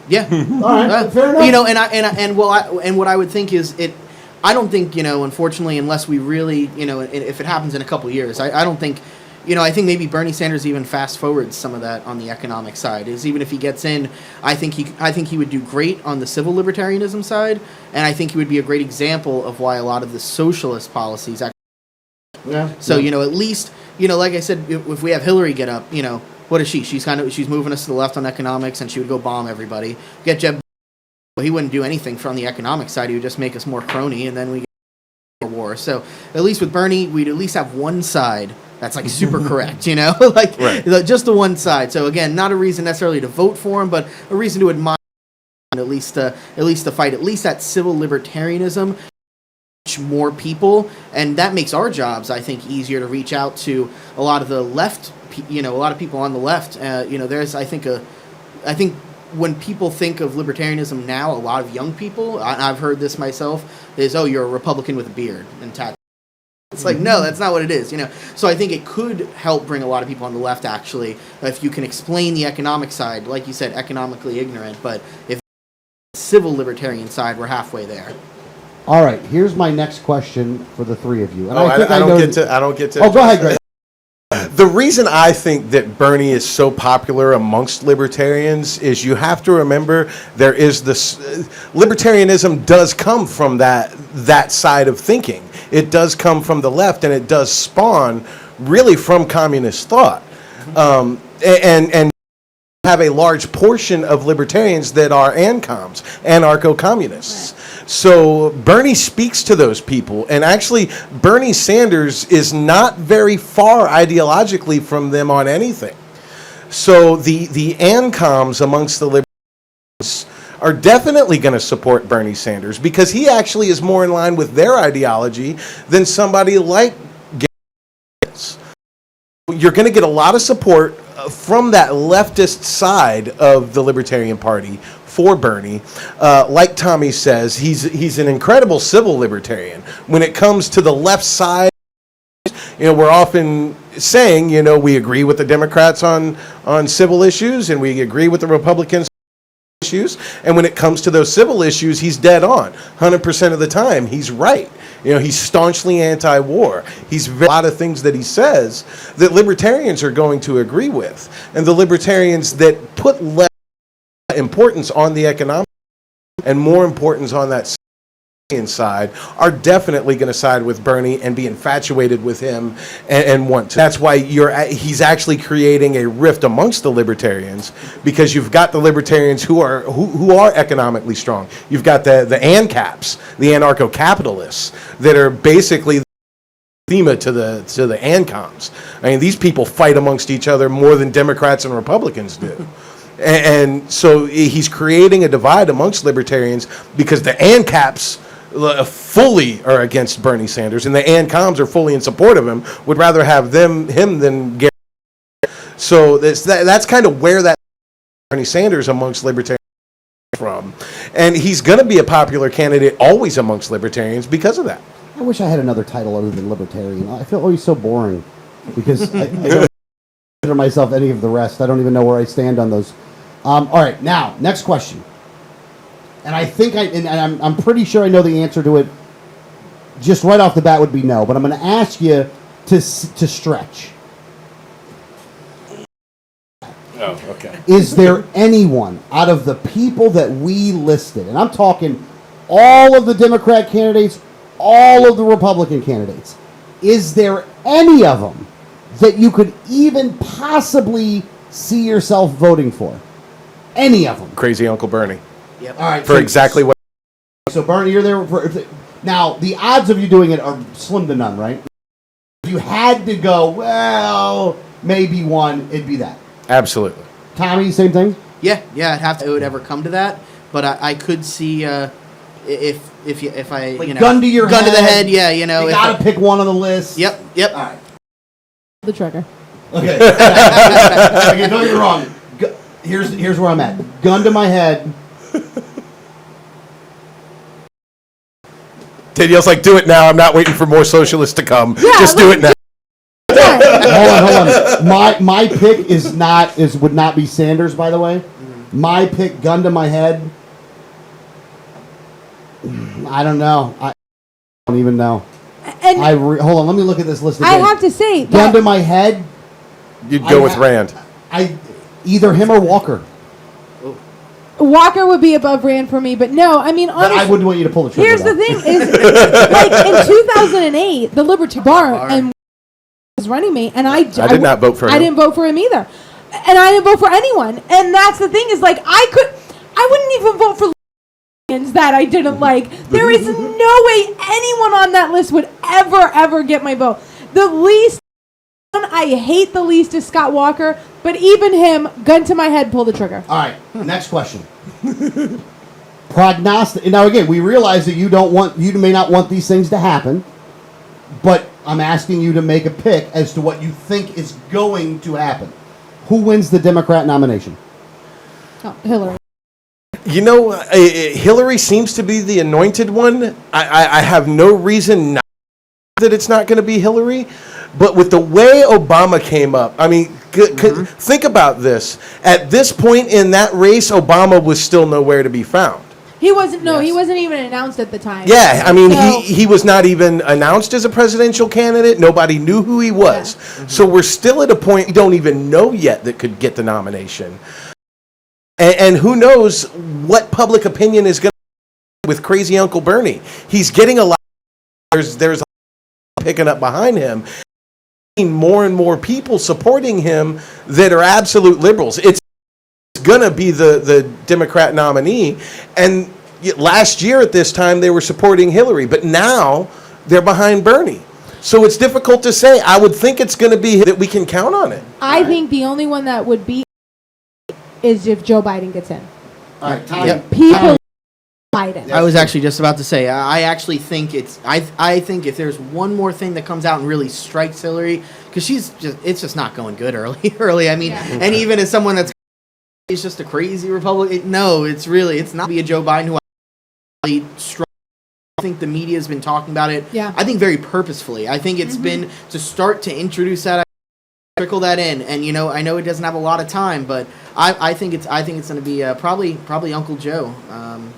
Yeah. All right. Fair enough. And what I would think is it. I don't think unfortunately, unless we really if it happens in a couple years, I don't think. I think maybe Bernie Sanders even fast forwards some of that on the economic side. Is even if he gets in, I think he would do great on the civil libertarianism side, and I think he would be a great example of why a lot of the socialist policies actually. Yeah. So at least like I said, if we have Hillary get up, what is she? She's moving us to the left on economics, and she would go bomb everybody. Get Jeb. He wouldn't do anything from the economic side. He would just make us more crony, and then we get more war. So at least with Bernie, we'd at least have one side that's like super correct, right. Just the one side. So again, not a reason necessarily to vote for him, but a reason to admire him, at least the fight, at least that civil libertarianism, reach more people, and that makes our jobs, I think, easier to reach out to a lot of the left. A lot of people on the left. There's I think when people think of libertarianism now, a lot of young people, I've heard this myself, is you're a Republican with a beard and tattoos. It's like, no, that's not what it is, So I think it could help bring a lot of people on the left, actually, if you can explain the economic side, like you said, economically ignorant, but if the civil libertarian side, we're halfway there. All right, here's my next question for the three of you. And I don't get to. Oh, go ahead, Greg. The reason I think that Bernie is so popular amongst libertarians is you have to remember there is this libertarianism does come from that side of thinking. It does come from the left, and it does spawn really from communist thought, and have a large portion of libertarians that are ANCOMs, anarcho-communists. Right. So Bernie speaks to those people, and actually Bernie Sanders is not very far ideologically from them on anything. So the ANCOMs amongst the libertarians are definitely going to support Bernie Sanders because he actually is more in line with their ideology than somebody like Gary is. You're going to get a lot of support from that leftist side of the Libertarian Party for Bernie. Like Tommy says, he's an incredible civil libertarian. When it comes to the left side, we're often saying, we agree with the Democrats on civil issues, and we agree with the Republicans on issues. And when it comes to those civil issues, he's dead on. 100% of the time, he's right. He's staunchly anti-war. He's a lot of things that he says that libertarians are going to agree with. And the libertarians that put less importance on the economic and more importance on that side are definitely going to side with Bernie and be infatuated with him and want to. That's why he's actually creating a rift amongst the libertarians, because you've got the libertarians who are economically strong. You've got the ANCAPs, the anarcho-capitalists, that are basically the thema to the ANCOMs. I mean, these people fight amongst each other more than Democrats and Republicans do. And so he's creating a divide amongst libertarians because the ANCAPs fully are against Bernie Sanders, and the ANCOMs are fully in support of him, would rather have him than Gary. So that's kind of where that Bernie Sanders amongst libertarians from. And he's going to be a popular candidate always amongst libertarians because of that. I wish I had another title other than libertarian. I feel always so boring because I don't consider myself any of the rest. I don't even know where I stand on those. All right, now, next question. And I think I'm pretty sure I know the answer to it. Just right off the bat would be no, but I'm going to ask you to stretch. Oh, okay. Is there anyone out of the people that we listed, and I'm talking all of the Democrat candidates, all of the Republican candidates, is there any of them that you could even possibly see yourself voting for? Any of them? Crazy Uncle Bernie. Yep. All right. For exactly what. So Bernie, you're there for. Now the odds of you doing it are slim to none, right? If you had to go, well, maybe one, it'd be that. Absolutely. Tommy, same thing. Yeah, I'd have to. It would ever come to that, but I could see if I Like gun to your gun head, to the head. Yeah, you gotta pick one on the list. Yep. All right. The trigger. Okay. Okay, don't get me wrong. Here's where I'm at. Gun to my head. Danielle's like, do it now. I'm not waiting for more socialists to come. Yeah, just do it now. Hold on. My pick would not be Sanders, by the way. My pick, gun to my head. I don't know. I don't even know. And hold on. Let me look at this list again. I have to say, gun to my head. You'd go with Rand. Either him or Walker. Walker would be above Rand for me, but no, I mean, honestly, I wouldn't want you to pull the trigger. Here's the thing: is like in 2008, the Liberty Bar and was running mate, and I did not vote for him. I didn't vote for him either, and I didn't vote for anyone. And that's the thing is, like, I wouldn't even vote for that I didn't like. There is no way anyone on that list would ever get my vote. The least one I hate the least is Scott Walker, but even him, gun to my head, pull the trigger. All right, next question. Prognostic. Now again, we realize that you may not want these things to happen, but I'm asking you to make a pick as to what you think is going to happen. Who wins the Democrat nomination? Oh, Hillary. Hillary seems to be the anointed one. I have no reason not that it's not going to be Hillary. But with the way Obama came up, I mean, think about this. At this point in that race, Obama was still nowhere to be found. He wasn't. No, he Yes. wasn't even announced at the time. Yeah, I mean, So- he was not even announced as a presidential candidate. Nobody knew who he was. So we're still at a point we don't even know yet that could get the nomination. And who knows what public opinion is going to with crazy Uncle Bernie. He's getting a lot. There's a lot picking up behind him. More and more people supporting him that are absolute liberals. It's going to be the Democrat nominee. And last year at this time, they were supporting Hillary, but now they're behind Bernie. So it's difficult to say. I would think it's going to be that we can count on it. I think the only one that would beat is if Joe Biden gets in. All right, Tommy. Yep. People Biden. I was actually just about to say, I actually think I think if there's one more thing that comes out and really strikes Hillary, because it's just not going good early. I mean, and even as someone that's just a crazy Republican, no, it's not be a Joe Biden who I really strong. I think the media has been talking about it. Yeah. I think very purposefully. I think it's been to start to introduce that, trickle that in, and I know it doesn't have a lot of time, but I think it's going to be probably Uncle Joe.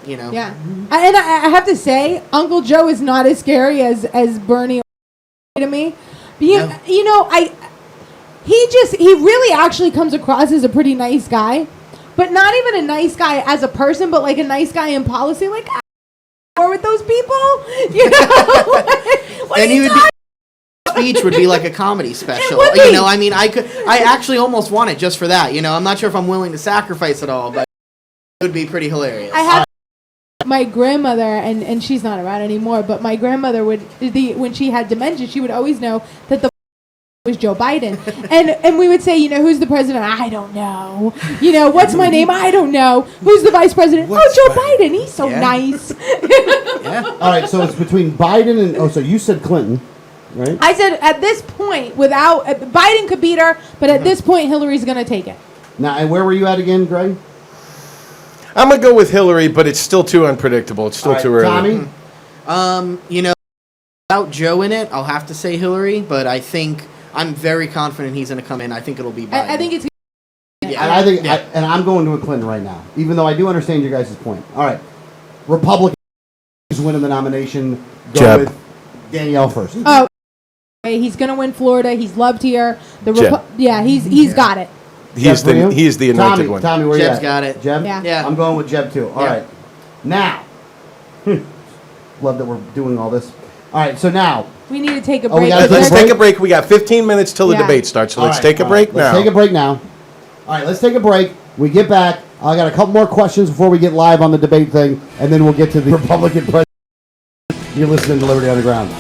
Yeah, and I have to say, Uncle Joe is not as scary as Bernie to me. He really actually comes across as a pretty nice guy, but not even a nice guy as a person, but like a nice guy in policy. Like, or with those people, what And are he you would talking? speech would be like a comedy special. would be. I mean, I actually almost want it just for that. I'm not sure if I'm willing to sacrifice it all, but it would be pretty hilarious. I had my grandmother, and she's not around anymore, but my grandmother when she had dementia, she would always know that the was Joe Biden. and we would say, who's the president? I don't know. What's my name? I don't know. Who's the vice president? Joe Biden. He's so nice. Yeah. All right, so it's between Biden and so you said Clinton, right? I said at this point, without Biden could beat her, but at this point, Hillary's going to take it. Now, and where were you at again, Greg? I'm going to go with Hillary, but it's still too unpredictable. It's still All right, too early. Tommy? Without Joe in it, I'll have to say Hillary, but I think I'm very confident he's going to come in. I think it'll be Biden. I think it's. And I think, and I'm going to a Clinton right now, even though I do understand your guys' point. All right, Republicans winning the nomination. Go Jeb. with Danielle first. Oh, he's going to win Florida. He's loved here. Jeb. He's got it. He's Jeb, for you? the anointed one. Tommy, where you Jeb's at? got it. Jeb? Yeah. Yeah. I'm going with Jeb too. All Yeah. right. Now, love that we're doing all this. All right, so now. We need to take a Oh, we break. gotta Let's break? take a break. We got 15 minutes till the Yeah. debate starts, so All let's right, take a all break right, now. Let's take a break now. All right, let's take a break. We get back. I got a couple more questions before we get live on the debate thing, and then we'll get to the Republican president. You're listening to Liberty Underground.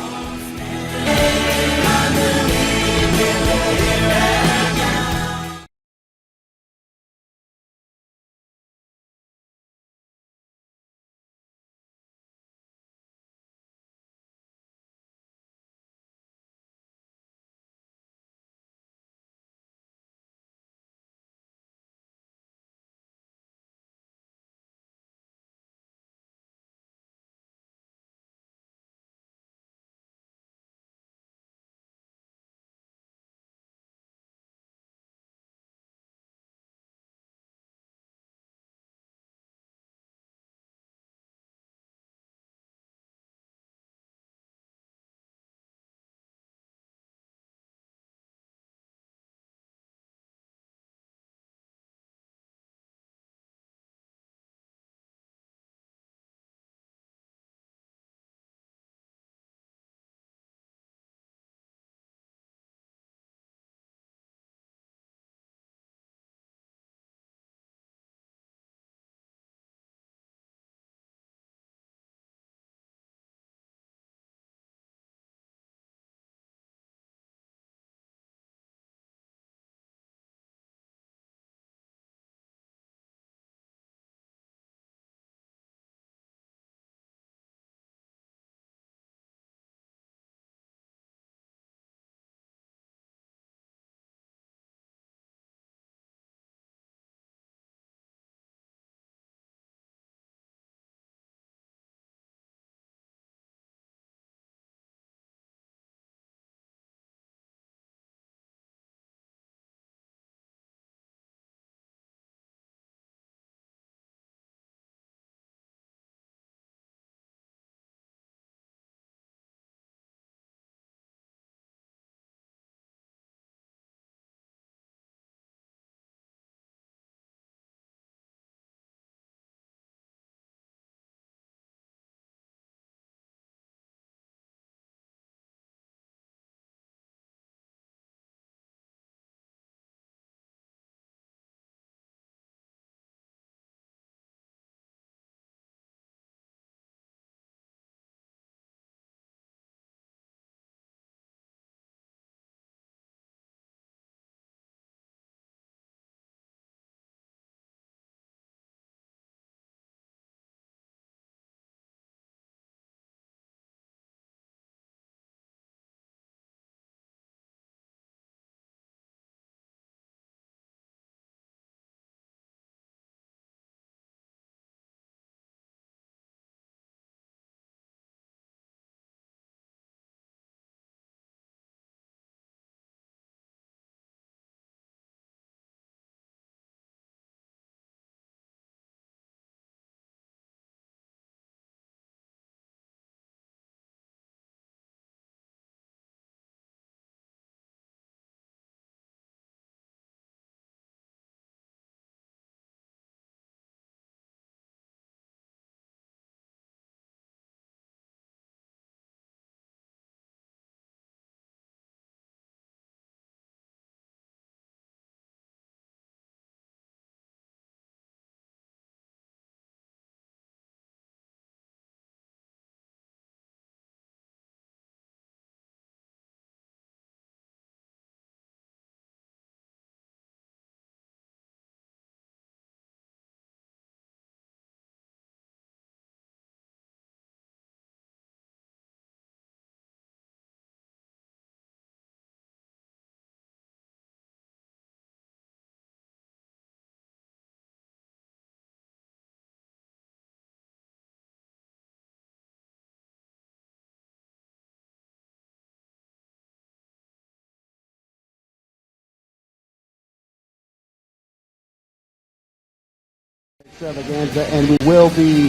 Extravaganza, and we will be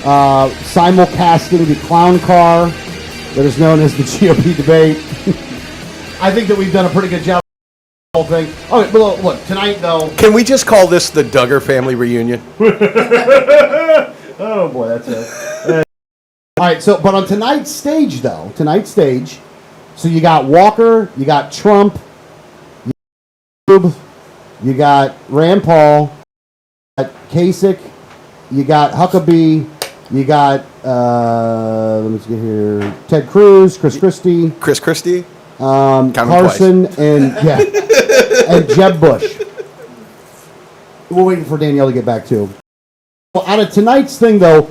simulcasting the clown car that is known as the GOP debate. I think that we've done a pretty good job of the whole thing. Okay, but look, tonight though. Can we just call this the Duggar family reunion? Oh boy, that's it. All right, so but on tonight's stage, so you got Walker, you got Trump, you got Rand Paul, you got Kasich, you got Huckabee, you got let me just get here, Ted Cruz, Chris Christie, Carson, and and Jeb Bush. We're waiting for Danielle to get back too. Well, out of tonight's thing, though,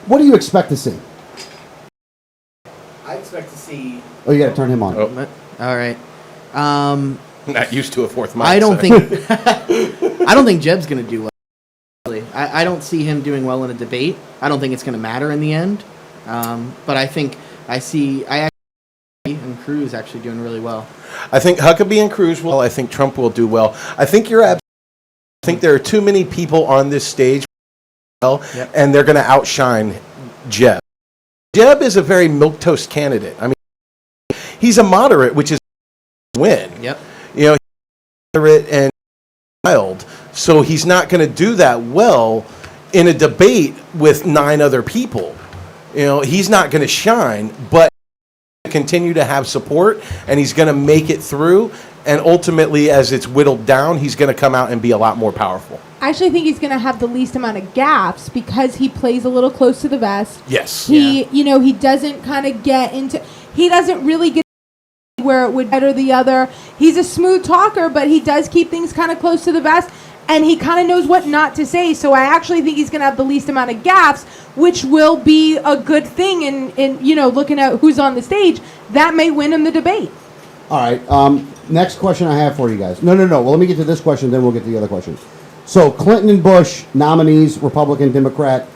what do you expect to see? I expect to see. Oh, you got to turn him on. Oh. All right. Not used to a fourth mic. I don't think Jeb's going to do well. Really. I don't see him doing well in a debate. I don't think it's going to matter in the end. But I think I see and Cruz actually doing really well. I think Huckabee and Cruz will. I think Trump will do well. I think I think there are too many people on this stage, and they're going to outshine Jeb. Jeb is a very milquetoast candidate. I mean, he's a moderate, which is a win. Yep. You know, he's moderate and mild, so he's not going to do that well in a debate with 9 other people. You know, he's not going to shine, but continue to have support, and he's going to make it through. And ultimately, as it's whittled down, he's going to come out and be a lot more powerful. I actually think he's going to have the least amount of gaps because he plays a little close to the vest. Yes. He doesn't kind of get into. He doesn't really get where it would better the other. He's a smooth talker, but he does keep things kind of close to the vest, and he kind of knows what not to say. So I actually think he's going to have the least amount of gaps, which will be a good thing. In looking at who's on the stage, that may win him the debate. All right. Next question I have for you guys. No. Well, let me get to this question, then we'll get to the other question. So Clinton and Bush, nominees, Republican, Democrat.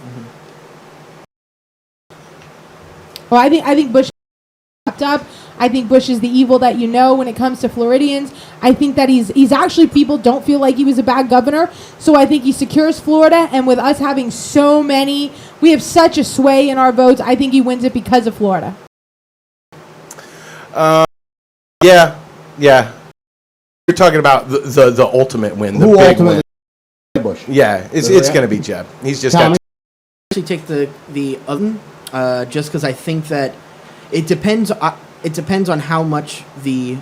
Well, I think Bush wrapped up. I think Bush is the evil that you know when it comes to Floridians. I think that he's actually, people don't feel like he was a bad governor. So I think he secures Florida, and with us having so many, we have such a sway in our votes. I think he wins it because of Florida. Yeah. You're talking about the ultimate win, the Who big ultimately win. Bush? Yeah, it's going to be Jeb. He's just Tommy? got. Actually, take the other just because I think that it depends. It depends on how much the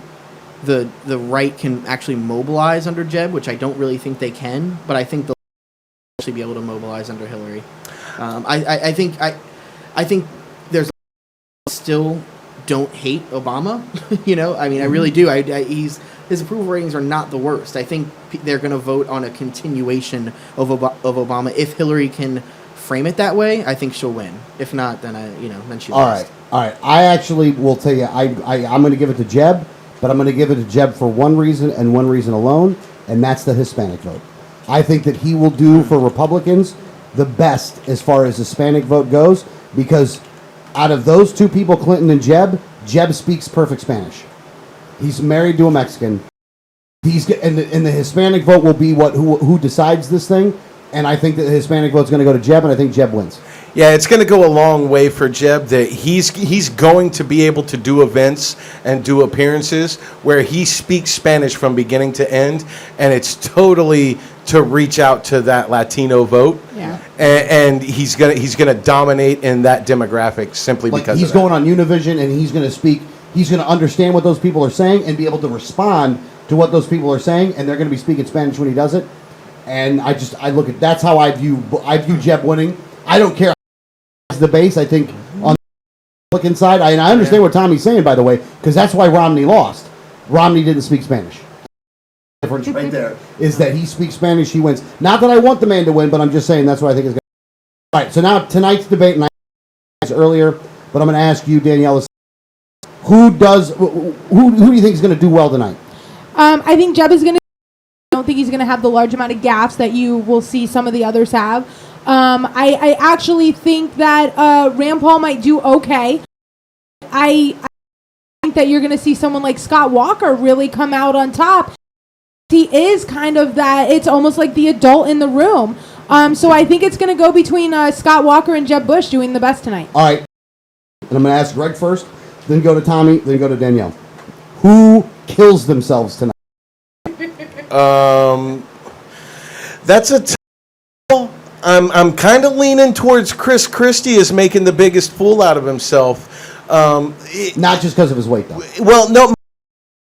right can actually mobilize under Jeb, which I don't really think they can. But I think they'll actually be able to mobilize under Hillary. I think there's still don't hate Obama. I really do. His approval ratings are not the worst. I think they're going to vote on a continuation of Obama. If Hillary can frame it that way, I think she'll win. If not, then then she lost. All right. I actually will tell you, I'm going to give it to Jeb, but I'm going to give it to Jeb for one reason and one reason alone, and that's the Hispanic vote. I think that he will do for Republicans the best as far as Hispanic vote goes, because out of those two people, Clinton and Jeb speaks perfect Spanish. He's married to a Mexican. And the Hispanic vote will be who decides this thing. And I think that the Hispanic vote's going to go to Jeb, and I think Jeb wins. Yeah, it's going to go a long way for Jeb that he's going to be able to do events and do appearances where he speaks Spanish from beginning to end, and it's totally to reach out to that Latino vote. Yeah. And he's gonna dominate in that demographic simply because he's going on Univision, and he's going to speak. He's going to understand what those people are saying and be able to respond to what those people are saying, and they're going to be speaking Spanish when he does it. And I look at that's how I view Jeb winning. I don't care the base. I think on the Republican side, I understand what Tommy's saying, by the way, because that's why Romney lost. Romney didn't speak Spanish. The difference right there is that he speaks Spanish, he wins. Not that I want the man to win, but I'm just saying that's what I think is going to. All right, so now tonight's debate, and I asked earlier, but I'm going to ask you, Danielle, who do you think is going to do well tonight? I think Jeb is going to. I don't think he's going to have the large amount of gaps that you will see some of the others have. I actually think that Rand Paul might do okay. I think that you're going to see someone like Scott Walker really come out on top. He is kind of that. It's almost like the adult in the room. So I think it's going to go between Scott Walker and Jeb Bush doing the best tonight. All right. And I'm going to ask Greg first, then go to Tommy, then go to Danielle. Who kills themselves tonight? That's a I'm kind of leaning towards Chris Christie as making the biggest fool out of himself. Not just because of his weight, though. Well, no,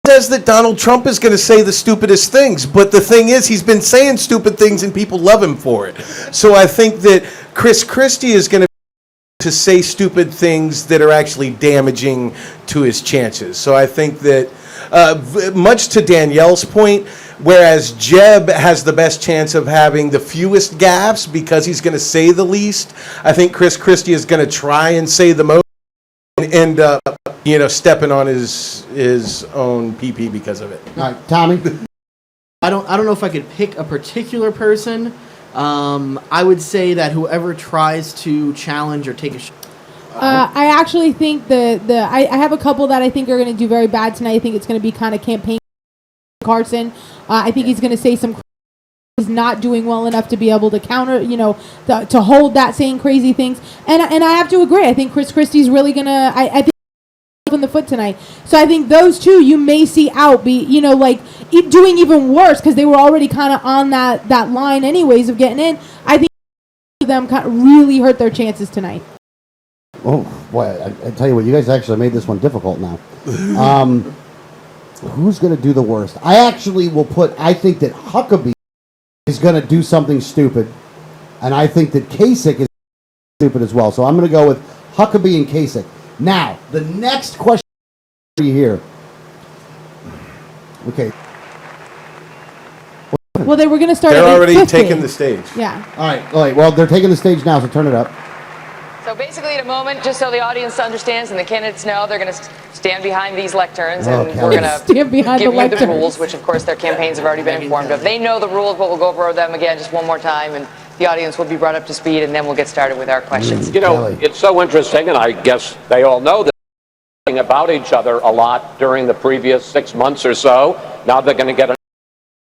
says that Donald Trump is going to say the stupidest things, but the thing is, he's been saying stupid things and people love him for it. So I think that Chris Christie is going to say stupid things that are actually damaging to his chances. So I think that, much to Danielle's point, whereas Jeb has the best chance of having the fewest gaffes because he's going to say the least, I think Chris Christie is going to try and say the most and end up, stepping on his own PP because of it. All right, Tommy? I don't know if I could pick a particular person. I would say that whoever tries to challenge or take a shot. I actually think I have a couple that I think are going to do very bad tonight. I think it's going to be kind of campaign Carson. I think he's going to say some. He's not doing well enough to be able to counter, to hold that saying crazy things. And I have to agree. I think Chris Christie's really going to. I think in the foot tonight. So I think those two you may see out be, doing even worse because they were already kind of on that line anyways of getting in. I think them really hurt their chances tonight. Oh, boy, I tell you what, you guys actually made this one difficult now. Who's going to do the worst? I think that Huckabee is going to do something stupid, and I think that Kasich is stupid as well. So I'm going to go with Huckabee and Kasich. Now, the next question you hear. Okay. Well, they were going to start. They're already 8:50. taking the stage. Yeah. All right. Well, they're taking the stage now, so turn it up. So basically, in a moment, just so the audience understands and the candidates know, they're going to stand behind these lecterns, and we're going to Stand behind give the you the lecterns. rules, which of course their campaigns have already been informed of. They know the rules, but we'll go over them again just one more time, and the audience will be brought up to speed, and then we'll get started with our questions. Kelly. It's so interesting, and I guess they all know that about each other a lot during the previous 6 months or so. Now they're going to get to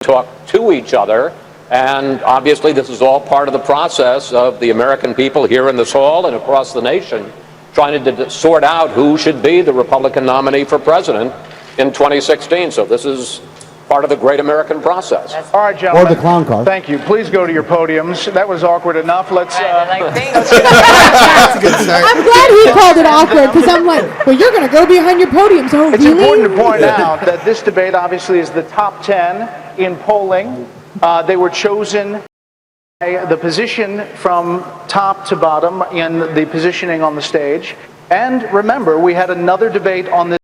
talk to each other. And obviously, this is all part of the process of the American people here in this hall and across the nation trying to sort out who should be the Republican nominee for president in 2016. So this is part of the great American process. All right, gentlemen. Or the clown car. Thank you. Please go to your podiums. That was awkward enough. Let's. That's a good start. I'm glad he called it awkward because I'm like, well, you're going to go behind your podium. So It's really? important to point out that this debate obviously is the top 10 in polling. They were chosen by the position from top to bottom in the positioning on the stage. And remember, we had another debate on this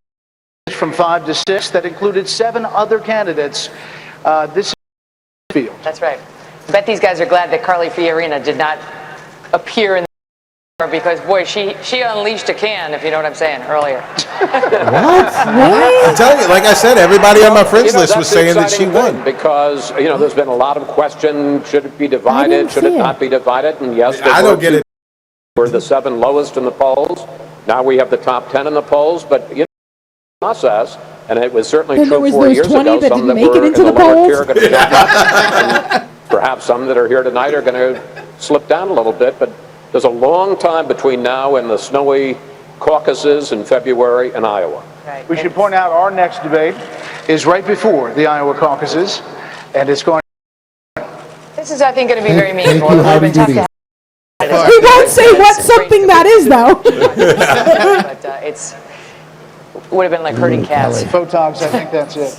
from 5 to 6 that included 7 other candidates. This is the field. That's right. I bet these guys are glad that Carly Fiorina did not appear in the because, boy, she unleashed a can, if you know what I'm saying, earlier. I'm telling you, like I said, everybody on my friends list was That's the saying that she exciting won. thing, because, there's been a lot of question, should it be divided, should it not be divided? And yes, I don't get it. We're the 7 lowest in the polls. Now we have the top 10 in the polls, but process, and it was certainly Then there true was 4 those years 20 ago. that Some didn't that make it were into in the the lower polls. tier are going to jump up. And perhaps some that are here tonight are going to slip down a little bit, but there's a long time between now and the snowy caucuses in February in Iowa. Right. We should point out our next debate is right before the Iowa caucuses, and it's going. This is, I think, going to be very Thank meaningful. you, It would have been Howdy tough Doody. to have. He won't say what something that is, though. But it's would have been like herding cats. Photogs, I think that's it.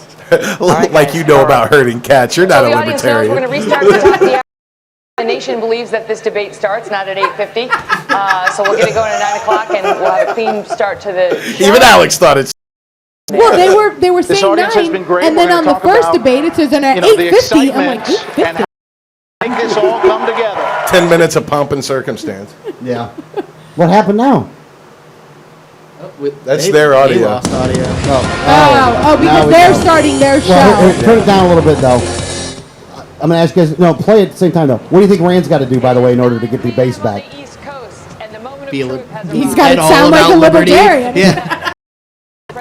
right, Like guys. you know about herding cats. You're not So a the audience knows libertarian. we're going to restart the top of the hour. The nation believes that this debate starts not at 8:50, so we'll get it going at 9 o'clock, and we'll have a clean start to the show. Even Alex thought it's. Well, they were This saying audience 9, has been great. and We're then on gonna the talk first about, debate it says at the 8:50. I'm like, excitement and 8:50. how make this all come together. 10 minutes of pomp and circumstance. Yeah. What happened now? That's their audio. They lost audio. Oh, now because we they're go. starting their show. Well, turn it down a little bit, though. I'm going to ask you guys, no, play it at the same time, though. What do you think Rand's got to do, by the way, in order to get the bass back? On the East Coast, and the moment of Be a truth has He's arrived. got to And all sound like a about liberty. libertarian. Yeah.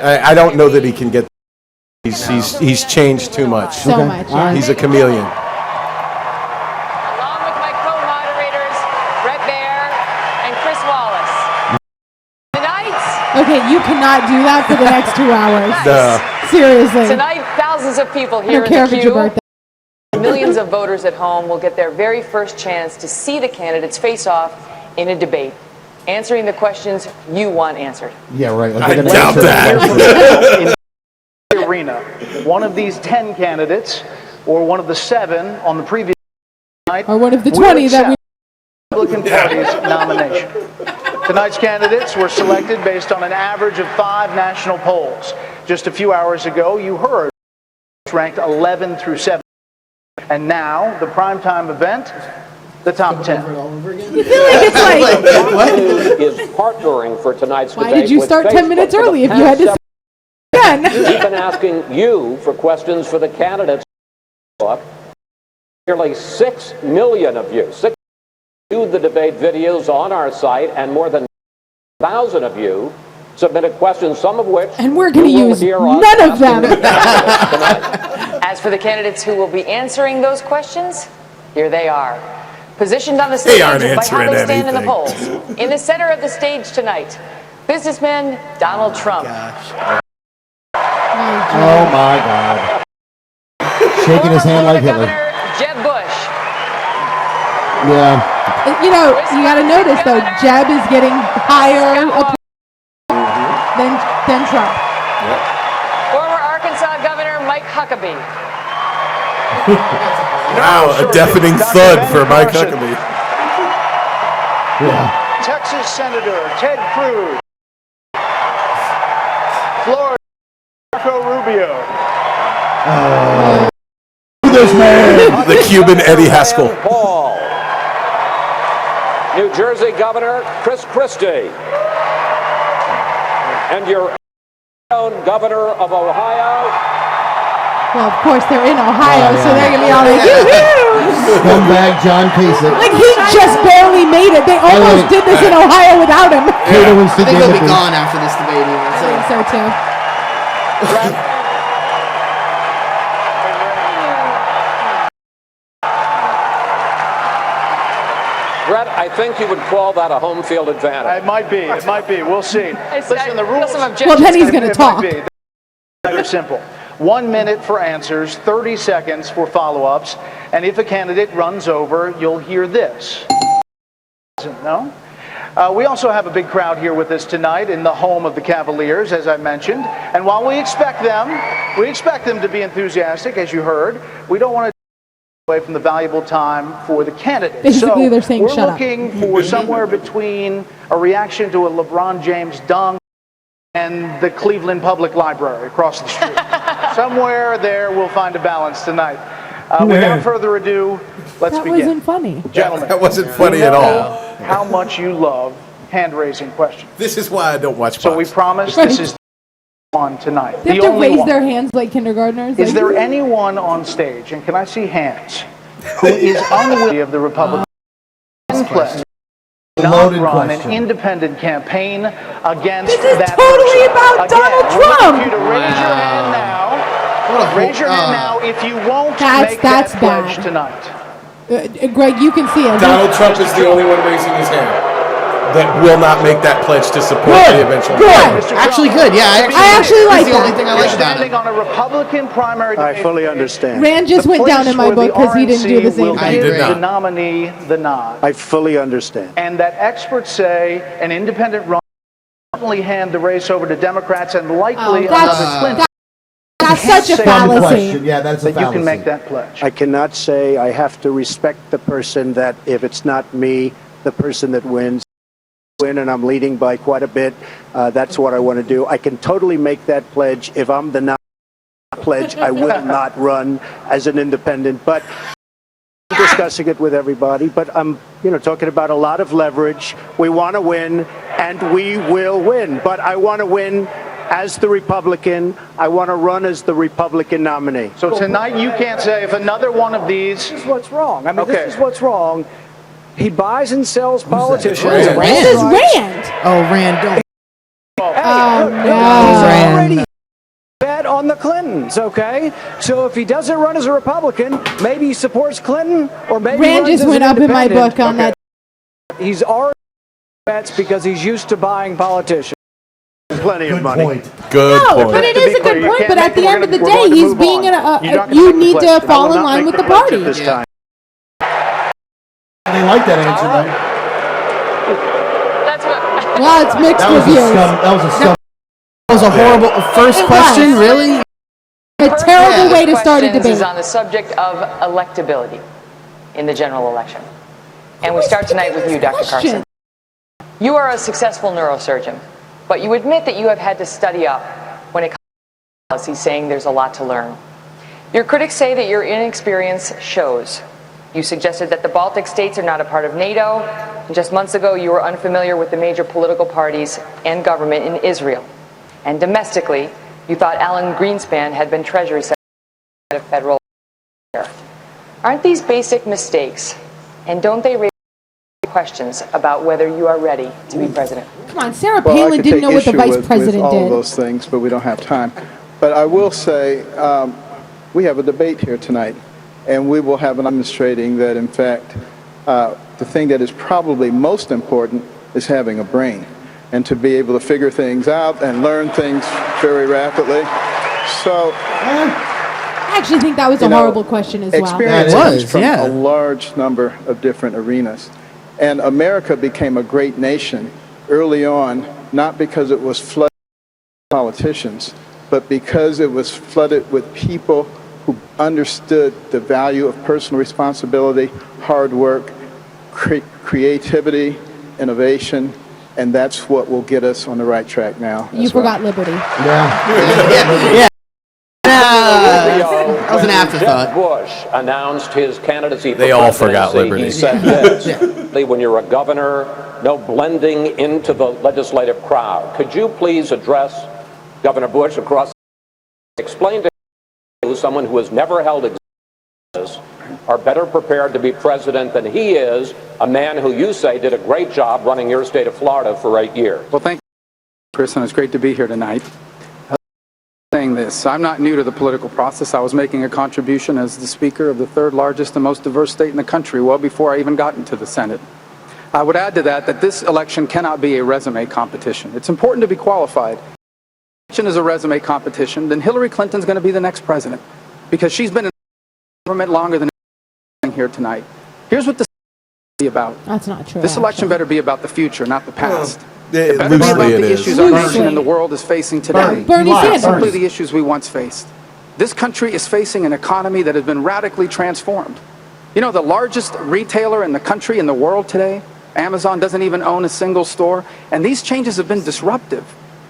I don't know that he can get. He's changed too much. So Okay. much. All right. He's a chameleon. Along with my Okay, you cannot do that for the next 2 hours. Duh. Seriously. Tonight, thousands of people I here don't in care the if it's your queue. birthday. Millions of voters at home will get their very first chance to see the candidates face off in a debate, answering the questions you want answered. Yeah, right. Like I they're gonna doubt answer that. In the arena, one of these 10 candidates, or one of the 7 on the previous night, Or one of the will 20 that we. accept the Republican Party's nomination. Tonight's candidates were selected based on an average of 5 national polls. Just a few hours ago, you heard ranked 11 through 7. And now, the primetime event, the top 10. You feel like it's like, Is partnering for tonight's why debate did you with start 10 Facebook minutes for the early if you had to past say again? We've been asking you for questions for the candidates. Nearly 6 million of you viewed the debate videos on our site, and more than 1,000 of you submitted questions, some of which And we're going to you will use hear us none of them. asking tonight. As for the candidates who will be answering those questions, here they are. Positioned on the stage aren't by how answering they stand in the anything. polls. In the center of the stage tonight, businessman Donald Trump. Oh my God. Shaking his hand like Hitler. Governor Jeb Bush. Yeah. You know, you got to notice though, Jeb is getting higher than Trump. Former Arkansas Governor Mike Huckabee. Wow, a deafening thud for Mike Huckabee. Yeah. Texas Senator Ted Cruz. Florida Marco Rubio. This man. The Cuban Eddie Haskell. Paul. New Jersey Governor Chris Christie. And your own Governor of Ohio. Well, of course they're in Ohio, Oh, so yeah. they're gonna be all like, yoo-hoo! Scumbag John Kasich. Like he just barely made it. They almost did this in Ohio without him. Cato and I think he'll be Timothy. gone after this debate. Even, I so. think so too. Brett, I think you would call that a home field advantage. It might be. It might be. We'll see. Listen, the rules. Well, then he's gonna It talk. might be. They're simple. 1 minute for answers, 30 seconds for follow-ups, and if a candidate runs over, you'll hear this. No? We also have a big crowd here with us tonight in the home of the Cavaliers, as I mentioned. And while we expect them to be enthusiastic, as you heard. We don't want to take away from the valuable time for the candidates. Basically, they're saying, we're "Shut up." looking for somewhere between a reaction to a LeBron James dunk and the Cleveland Public Library across the street. Somewhere there, we'll find a balance tonight. Without further ado, let's That begin. wasn't funny. Gentlemen, That wasn't funny at all. how much you love hand-raising questions. This is why I don't watch Fox. So we promise this is the one tonight. They have The to only raise one. their hands like kindergartners. Is like, there anyone on stage, and can I see hands, who is unwilling of the Republican pledge not Loaded run question. an independent campaign against This is that totally person? about Again, Donald I want Trump. you to raise your hand now. Raise your hand now if you won't make That's that pledge bad. tonight. Greg, you can see it. Donald Trump is the only one raising his hand that will not make that pledge to support the eventual. Good. Mr. Trump, Actually, good. Yeah, I actually that's like the only that. thing I you're like about standing it. on a Republican primary I debate fully stage. understand. Rand just The went down place in my where the book because he didn't do the RNC same will thing. give did not. the nominee the nod. I fully understand. And that experts say an independent run will certainly hand the race over to Democrats and likely another Clinton. That's such a Say Dumb fallacy. question. Yeah, that's a that you fallacy. can make that pledge. I cannot say I have to respect the person that if it's not me, the person that wins, and I'm leading by quite a bit, that's what I want to do. I can totally make that pledge. If I'm the pledge, I will not run as an independent. But I'm discussing it with everybody. But I'm, talking about a lot of leverage. We want to win, and we will win. But I want to win as the Republican. I want to run as the Republican nominee. So tonight you can't say if another one of these. This is what's wrong. I mean, Okay. this is what's wrong. He buys and sells politicians. Rand. This is Rand. Oh, Rand, don't. Oh, He's no. already bet on the Clintons, okay? So if he doesn't run as a Republican, maybe he supports Clinton, or maybe he Rand runs just as went an up in my independent. book on that. He's already bets because he's used to buying politicians. Plenty of money. Point. Good No, point. but it To be is a clear, good you point. can't But make at the we're end of the gonna- day, we're going to he's move being on. You're not gonna you make the need pledge. to I will fall in not line make with the pledge at party. this time. They like that answer, right? That's what. Well, it's mixed That was a reviews. scum. That was a scum. That was a horrible first It question, was. really? A terrible First way to start a questions debate. is on the subject of electability in the general election. And we start tonight with you, Dr. Carson. You are a successful neurosurgeon, but you admit that you have had to study up when it comes to policy, saying there's a lot to learn. Your critics say that your inexperience shows. You suggested that the Baltic states are not a part of NATO, and just months ago you were unfamiliar with the major political parties and government in Israel. And domestically, you thought Alan Greenspan had been Treasury Secretary of Federal Affairs. Aren't these basic mistakes, and don't they raise questions about whether you are ready to be president? Come on, Sarah Well, I Palin could didn't take know what the issue vice with president all did. of those things, but we don't have time. But I will say we have a debate here tonight, and we will have an demonstrating that, in fact, the thing that is probably most important is having a brain and to be able to figure things out and learn things very rapidly. So I actually think that was a horrible question as well. experience That comes was, from yeah. a large number of different arenas. And America became a great nation early on, not because it was flooded with politicians, but because it was flooded with people who understood the value of personal responsibility, hard work, creativity, innovation, and that's what will get us on the right track now. You as well. forgot liberty. Yeah. That was an afterthought. Jeb Bush announced his candidacy for They all forgot presidency. liberty. He said this, when you're a governor, no blending into the legislative crowd. Could you please address Governor Bush across, explain to him, someone who has never held office, are better prepared to be president than he is, a man who you say did a great job running your state of Florida for 8 years? Well, thank you, Chris, and it's great to be here tonight. Saying this, I'm not new to the political process. I was making a contribution as the Speaker of the third largest and most diverse state in the country well before I even got into the Senate. I would add to that this election cannot be a resume competition. It's important to be qualified. If the election is a resume competition, then Hillary Clinton's going to be the next president because she's been in government longer than here tonight. Here's what this is be about. That's not true. This election better be about the future, not the past. It better be Loosely about it the is. issues our nation and the world is facing today. Bernie Not Sanders. simply the issues we once faced. This country is facing an economy that has been radically transformed. You know, the largest retailer in the country, in the world today, Amazon, doesn't even own a single store. And these changes have been disruptive.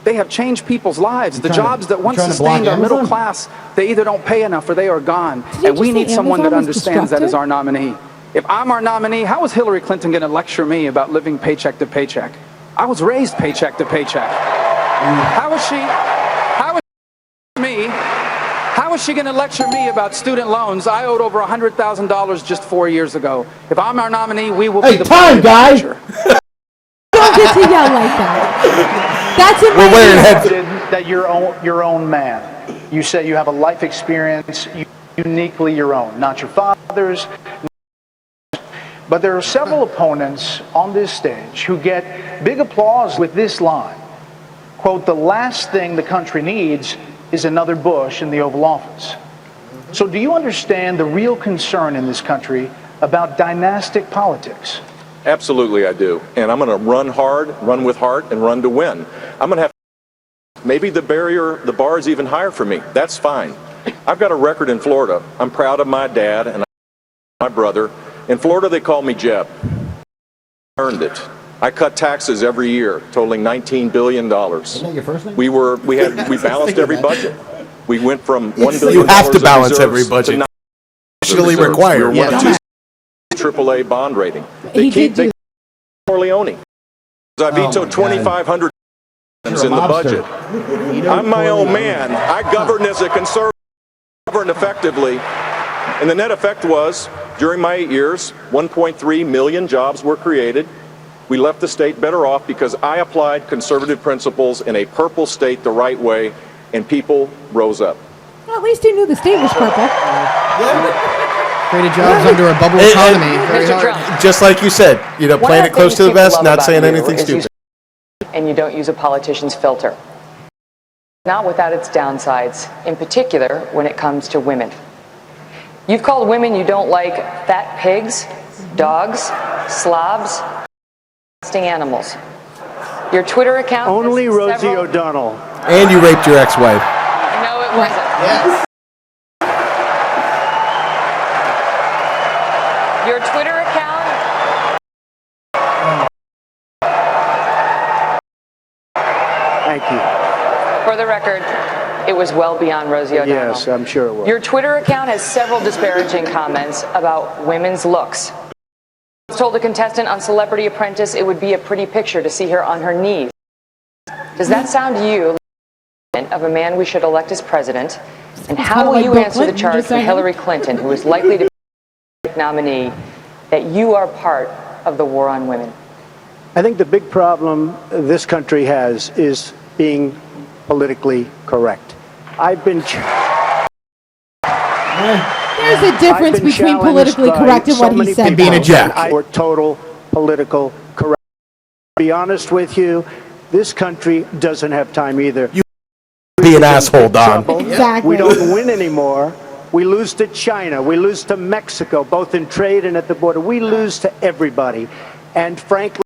They have changed people's lives. The jobs that once sustained our middle class, they either don't pay enough or they are gone. And we need someone that understands that as our nominee. If I'm our nominee, how is Hillary Clinton going to lecture me about living paycheck to paycheck? I was raised paycheck to paycheck. How is she going to lecture me about student loans? I owed over $100,000 just 4 years ago. If I'm our nominee, we will be the time, guy. future. Don't get to yell like that. That's in my ear. That you're your own man. You say you have a life experience uniquely your own, not your father's. But there are several opponents on this stage who get big applause with this line. Quote, the last thing the country needs is another Bush in the Oval Office. So do you understand the real concern in this country about dynastic politics? Absolutely I do. And I'm going to run hard, run with heart, and run to win. I'm going to have, maybe the bar is even higher for me. That's fine. I've got a record in Florida. I'm proud of my dad and my brother. In Florida, they call me Jeb. I earned it. I cut taxes every year, totaling $19 billion. Isn't that your first name? We balanced every budget. We went from $1 billion. You have to balance in every reserves budget. to Actually reserves. required. We were one of two AAA bond rating. They Corleone. I vetoed 2,500 in the budget. I'm my own man. I govern as a conservative, govern effectively. And the net effect was, during my 8 years, 1.3 million jobs were created. We left the state better off because I applied conservative principles in a purple state the right way, and people rose up. Well, at least he knew the state was purple. Created jobs under a bubble economy. Very hard. Just like you said, playing it close to the vest, not saying anything stupid. and you don't use a politician's filter. Not without its downsides, in particular when it comes to women. You've called women you don't like fat pigs, dogs, slobs, disgusting animals. Your Twitter account Only Rosie O'Donnell. And you raped your ex-wife. No, it wasn't. Yes. Your Twitter account. Thank you. For the record, it was well beyond Rosie O'Donnell. Yes, I'm sure it was. Your Twitter account has several disparaging comments about women's looks. You told a contestant on Celebrity Apprentice it would be a pretty picture to see her on her knees. Does that sound to you like of a man we should elect as president? And how will you answer the charge from Hillary Clinton, who is likely to be the nominee, that you are part of the war on women? I think the big problem this country has is being politically correct. I've been There's a difference between politically correct and what he said. And being a jack. Or total political correct. To be honest with you, this country doesn't have time either. You be an asshole, Don. Exactly. We don't win anymore. We lose to China. We lose to Mexico, both in trade and at the border. We lose to everybody. And frankly,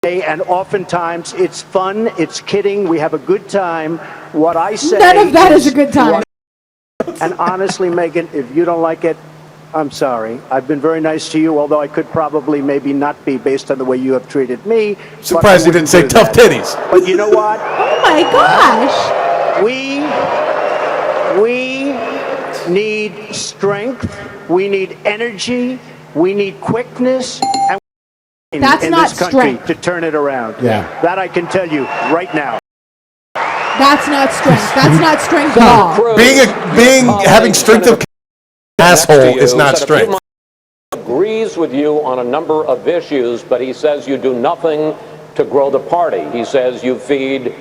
and oftentimes it's fun, it's kidding, we have a good time. What I say, none of that is a good time. And honestly, Megan, if you don't like it, I'm sorry. I've been very nice to you, although I could probably maybe not be based on the way you have treated me. Surprised you didn't say tough titties. But you know what? Oh my gosh. We need strength, we need energy, we need quickness, and that's in not this country strength. to turn it around. Yeah. That I can tell you right now. That's not strength. That's not strength at all. Having strength of asshole is not strength. Agrees with you on a number of issues, but he says you do nothing to grow the party. He says you feed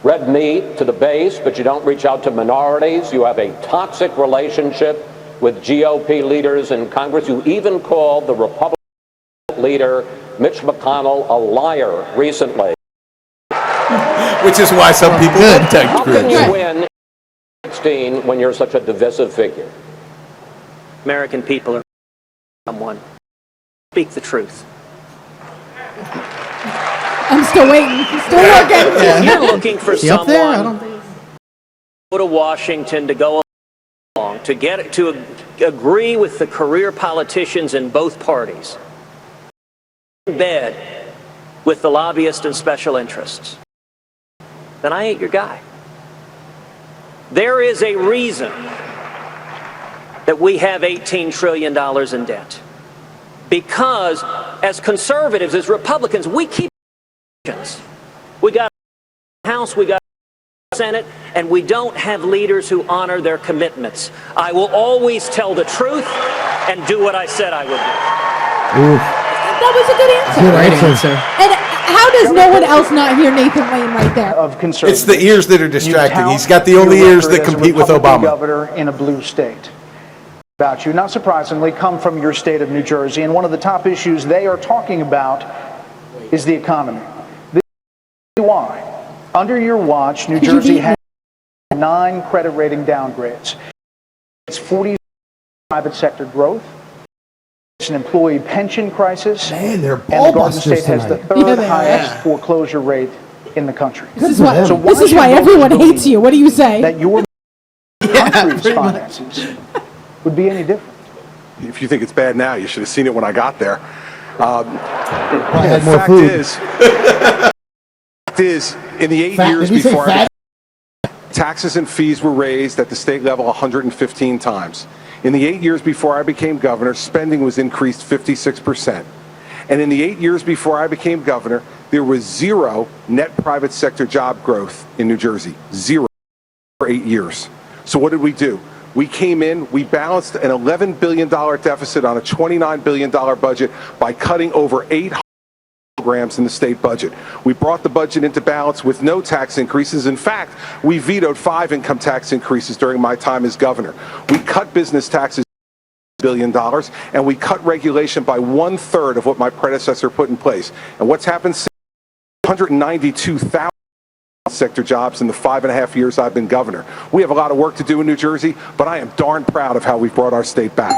red meat to the base, but you don't reach out to minorities. You have a toxic relationship with GOP leaders in Congress. You even called the Republican leader Mitch McConnell a liar recently. Which is why some people love Ted How Cruz. can you win 16 when you're such a divisive figure? American people are someone. Speak the truth. I'm still waiting. Still working. You're looking for See up there? I don't someone to go to Washington to go along, to agree with the career politicians in both parties, in bed with the lobbyists and special interests, then I ain't your guy. There is a reason that we have $18 trillion in debt. Because as conservatives, as Republicans, we keep we got a House, we got a Senate, and we don't have leaders who honor their commitments. I will always tell the truth and do what I said I would do. That was a good answer. Great answer. And how does no one else not hear Nathan Lane right there? Of conservatives. It's the ears that are distracting. He's got the only ears that compete with Obama. Governor in a blue state. About you, not surprisingly, come from your state of New Jersey, and one of the top issues they are talking about is the economy. This is why. Under your watch, New Jersey had 9 credit rating downgrades. It's 40 private sector growth. It's an employee pension crisis. Man, they're and the Garden State ballbusters has the tonight. third highest foreclosure rate in the country. This is why, So this is should why voters everyone believe hates you. What do you say? that your country's finances would be any different? If you think it's bad now, you should have seen it when I got there. had The more fact food. is, in the 8 Fat- years did he say before fat? taxes and fees were raised at the state level 115 times. In the 8 years before I became governor, spending was increased 56%. And in the 8 years before I became governor, there was 0 net private sector job growth in New Jersey. 0 for 8 years. So what did we do? We came in, we balanced an $11 billion deficit on a $29 billion budget by cutting over 800 programs in the state budget. We brought the budget into balance with no tax increases. In fact, we vetoed 5 income tax increases during my time as governor. We cut business taxes $1 billion, and we cut regulation by 1/3 of what my predecessor put in place. And what's happened since? 192,000 sector jobs in the 5.5 years I've been governor. We have a lot of work to do in New Jersey, but I am darn proud of how we've brought our state back.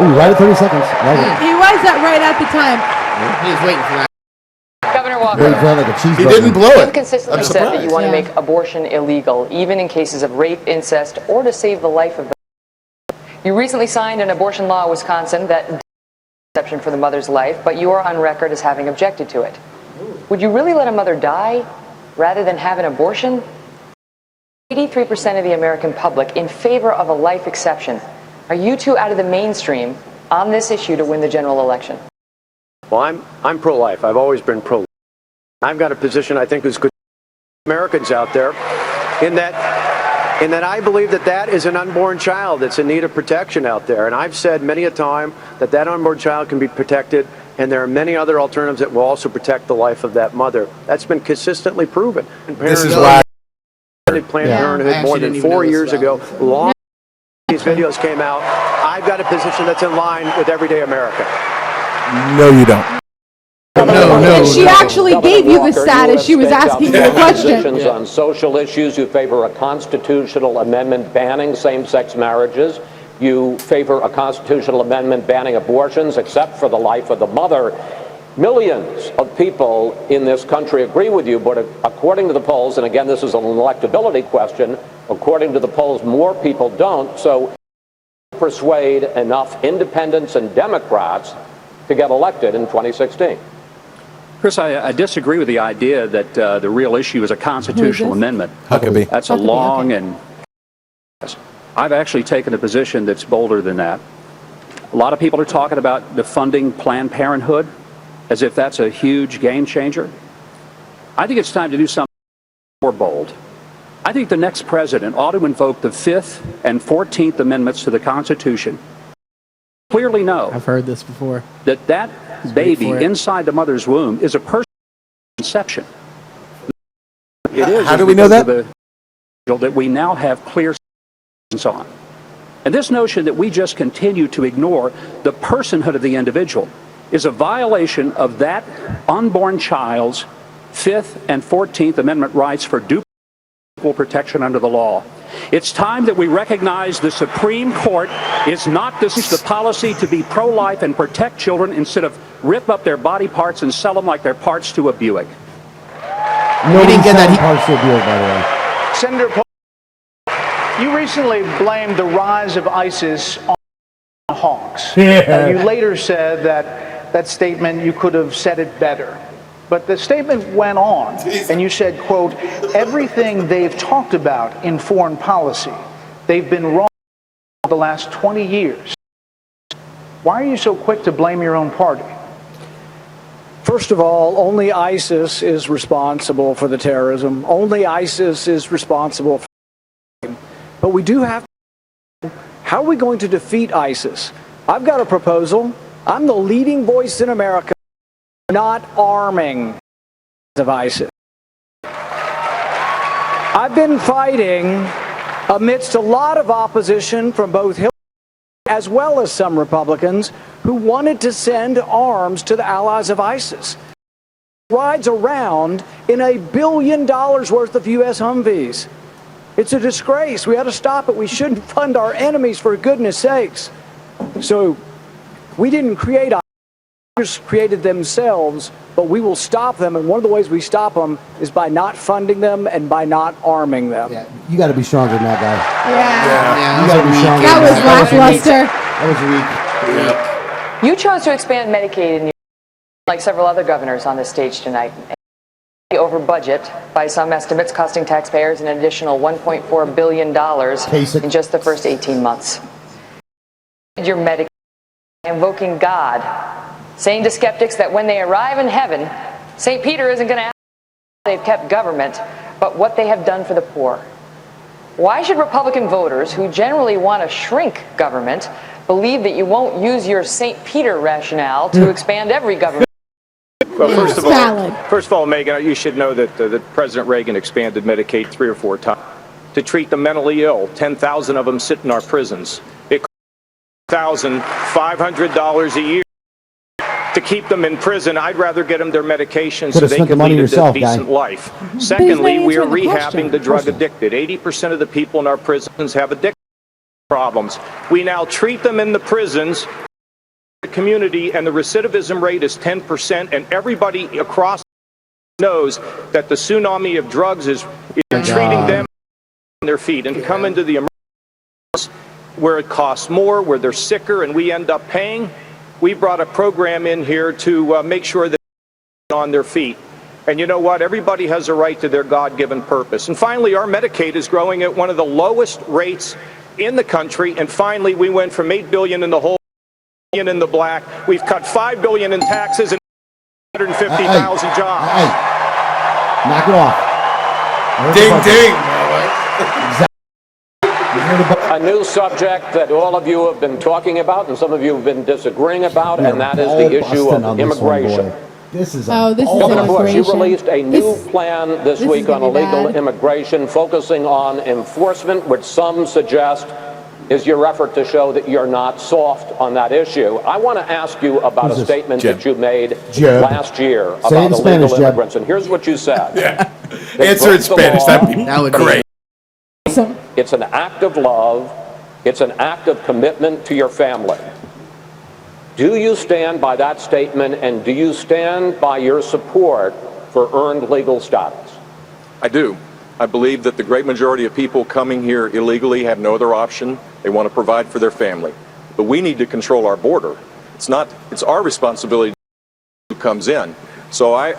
Ooh, right at 30 seconds. Love it. He was that right at the time. He was waiting for that. Governor Walker, Very proud like a cheeseburger. He didn't blow you've it. consistently I'm said that you want to Yeah. make abortion illegal, even in cases of rape, incest, or to save the life of the. You recently signed an abortion law in Wisconsin that exception for the mother's life, but you are on record as having objected to it. Would you really let a mother die rather than have an abortion? 83% of the American public in favor of a life exception. Are you two out of the mainstream on this issue to win the general election? Well, I'm pro-life. I've always been pro-life. I've got a position I think is good for Americans out there in that I believe that is an unborn child that's in need of protection out there. And I've said many a time that unborn child can be protected, and there are many other alternatives that will also protect the life of that mother. That's been consistently proven. This is why Planned Parenthood more than 4 years ago, long these videos came out. I've got a position that's in line with everyday America. No, you don't. And she actually gave you the status. She was asking you a question. Positions on social issues. You favor a constitutional amendment banning same-sex marriages. You favor a constitutional amendment banning abortions, except for the life of the mother. Millions of people in this country agree with you, but according to the polls, and again, this is an electability question, according to the polls, more people don't. So persuade enough independents and Democrats to get elected in 2016. Chris, I disagree with the idea that the real issue is a constitutional amendment. Huckabee. That's a long and... I've actually taken a position that's bolder than that. A lot of people are talking about defunding Planned Parenthood as if that's a huge game changer. I think it's time to do something more bold. I think the next president ought to invoke the 5th and 14th Amendments to the Constitution. Clearly know I've heard this before. that baby inside the mother's womb is a person's conception. It is. How do we know that? That we now have clear on. And this notion that we just continue to ignore the personhood of the individual is a violation of that unborn child's 5th and 14th Amendment rights for due equal protection under the law. It's time that we recognize the Supreme Court is not the policy to be pro-life and protect children instead of rip up their body parts and sell them like they're parts to a Buick. Nobody didn't get that. Parts to a Buick, by the way. Senator Paul, you recently blamed the rise of ISIS on hawks. Yeah. You later said that statement, you could have said it better. But the statement went on, and you said, quote, everything they've talked about in foreign policy, they've been wrong for the last 20 years. Why are you so quick to blame your own party? First of all, only ISIS is responsible for the terrorism. Only ISIS is responsible for the But we do have to, how are we going to defeat ISIS? I've got a proposal. I'm the leading voice in America, not arming of ISIS. I've been fighting amidst a lot of opposition from both Hillary as well as some Republicans who wanted to send arms to the allies of ISIS. Rides around in $1 billion worth of U.S. Humvees. It's a disgrace. We ought to stop it. We shouldn't fund our enemies, for goodness sakes. So we didn't create ISIS, created themselves, but we will stop them. And one of the ways we stop them is by not funding them and by not arming them. Yeah, you got to be stronger than that, guy. Yeah. You got to be stronger. That was lackluster. That was weak. You chose to expand Medicaid in New York, like several other governors on this stage tonight. Over budget by some estimates, costing taxpayers an additional $1.4 billion in just the first 18 months. Your Medicaid, invoking God, saying to skeptics that when they arrive in heaven, St. Peter isn't going to ask how they've kept government, but what they have done for the poor. Why should Republican voters, who generally want to shrink government, believe that you won't use your St. Peter rationale to expand every government? Well, first of all, Megan, you should know that President Reagan expanded Medicaid 3 or 4 times to treat the mentally ill. 10,000 of them sit in our prisons. It costs $1,500 a year to keep them in prison. I'd rather get them their medication so Could've they spent the can money lead yourself, a decent guy. life. he's Secondly, not we are answering the question. rehabbing the drug addicted. 80% of the people in our prisons have addiction problems. We now treat them in the prisons, the community, and the recidivism rate is 10%, and everybody across knows that the tsunami of drugs is treating them on their feet and come into the emergency where it costs more, where they're sicker, and we end up paying. We brought a program in here to make sure that they're on their feet. And you know what? Everybody has a right to their God-given purpose. And finally, our Medicaid is growing at one of the lowest rates in the country. And finally, we went from $8 billion in the hole, $1 billion in the black. We've cut $5 billion in taxes and 150,000 jobs. Hey, knock it off. Ding, ding. A new subject that all of you have been talking about and some of you have been disagreeing about, and that is the issue of immigration. This is Governor Bush, you released a new plan this week on illegal immigration, focusing on enforcement, which some suggest is your effort to show that you're not soft on that issue. I want to ask you about a statement that you made last year about illegal immigrants, and here's what you said. Answer in Spanish. That'd be great. It's an act of love. It's an act of commitment to your family. Do you stand by that statement, and do you stand by your support for earned legal status? I do. I believe that the great majority of people coming here illegally have no other option. They want to provide for their family. But we need to control our border. It's our responsibility who comes in. So I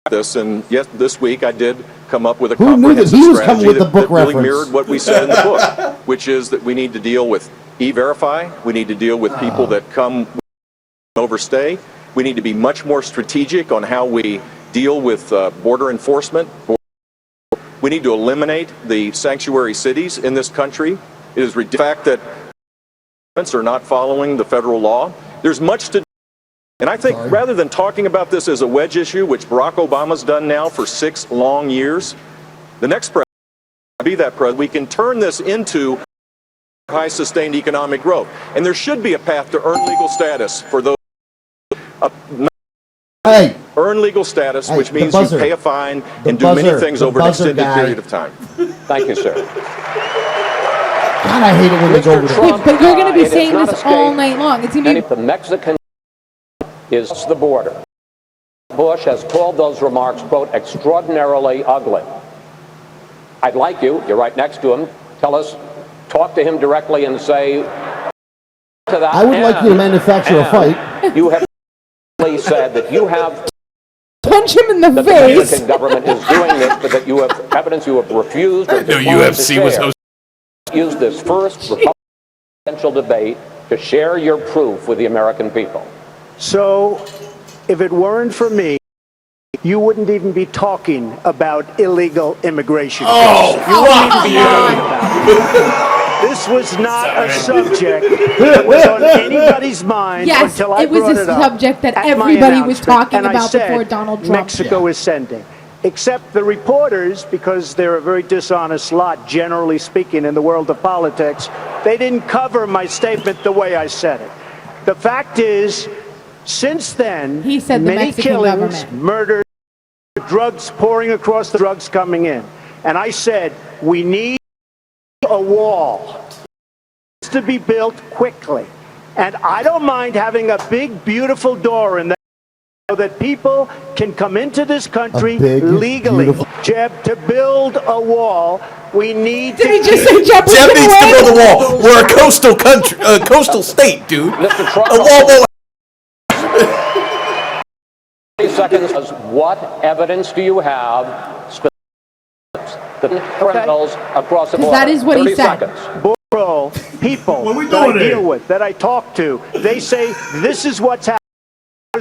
this, and yes, this week I did come up with a comprehensive strategy that really mirrored what we said in the book, which is that we need to deal with E-Verify. We need to deal with people that come overstay. We need to be much more strategic on how we deal with border enforcement. We need to eliminate the sanctuary cities in this country. It is the fact that are not following the federal law. There's much to do. And I think rather than talking about this as a wedge issue, which Barack Obama's done now for 6 long years, the next president will be that president. We can turn this into high sustained economic growth. And there should be a path to earn legal status for those. Earn legal status, which means you pay a fine and do many things over an extended period of time. Thank you, sir. God, I hate it when they go over there. But you're going to be saying this all night long. It's going to be the Mexican is the border. Bush has called those remarks, quote, extraordinarily ugly. I'd like you're right next to him, talk to him directly and say to that. I would like you to manufacture a fight. You have said that you have punch him in the face. The Mexican government is doing this, but that you have evidence you have refused or declined UFC to was share. Use this first presidential debate to share your proof with the American people. So, if it weren't for me, you wouldn't even be talking about illegal immigration. Oh, you wouldn't even be talking about it. This was not a subject that was on anybody's mind until I brought it up. It was a subject that everybody was talking about before Donald Trump. Mexico is sending. Except the reporters, because they're a very dishonest lot, generally speaking, in the world of politics, they didn't cover my statement the way I said it. The fact is, since then, he said many killings, murders, drugs pouring across the drugs coming in. And I said, we need a wall to be built quickly. And I don't mind having a big, beautiful door in that so that people can come into this country legally. Jeb, to build a wall, we need to... Did he just say Jeb needs to build a wall. We're a coastal country, coastal state, dude. Mr. Trump, a wall. 30 seconds. What evidence do you have? The criminals across the border. That is what he said. Border people that I deal with, that I talk to, they say this is what's happening.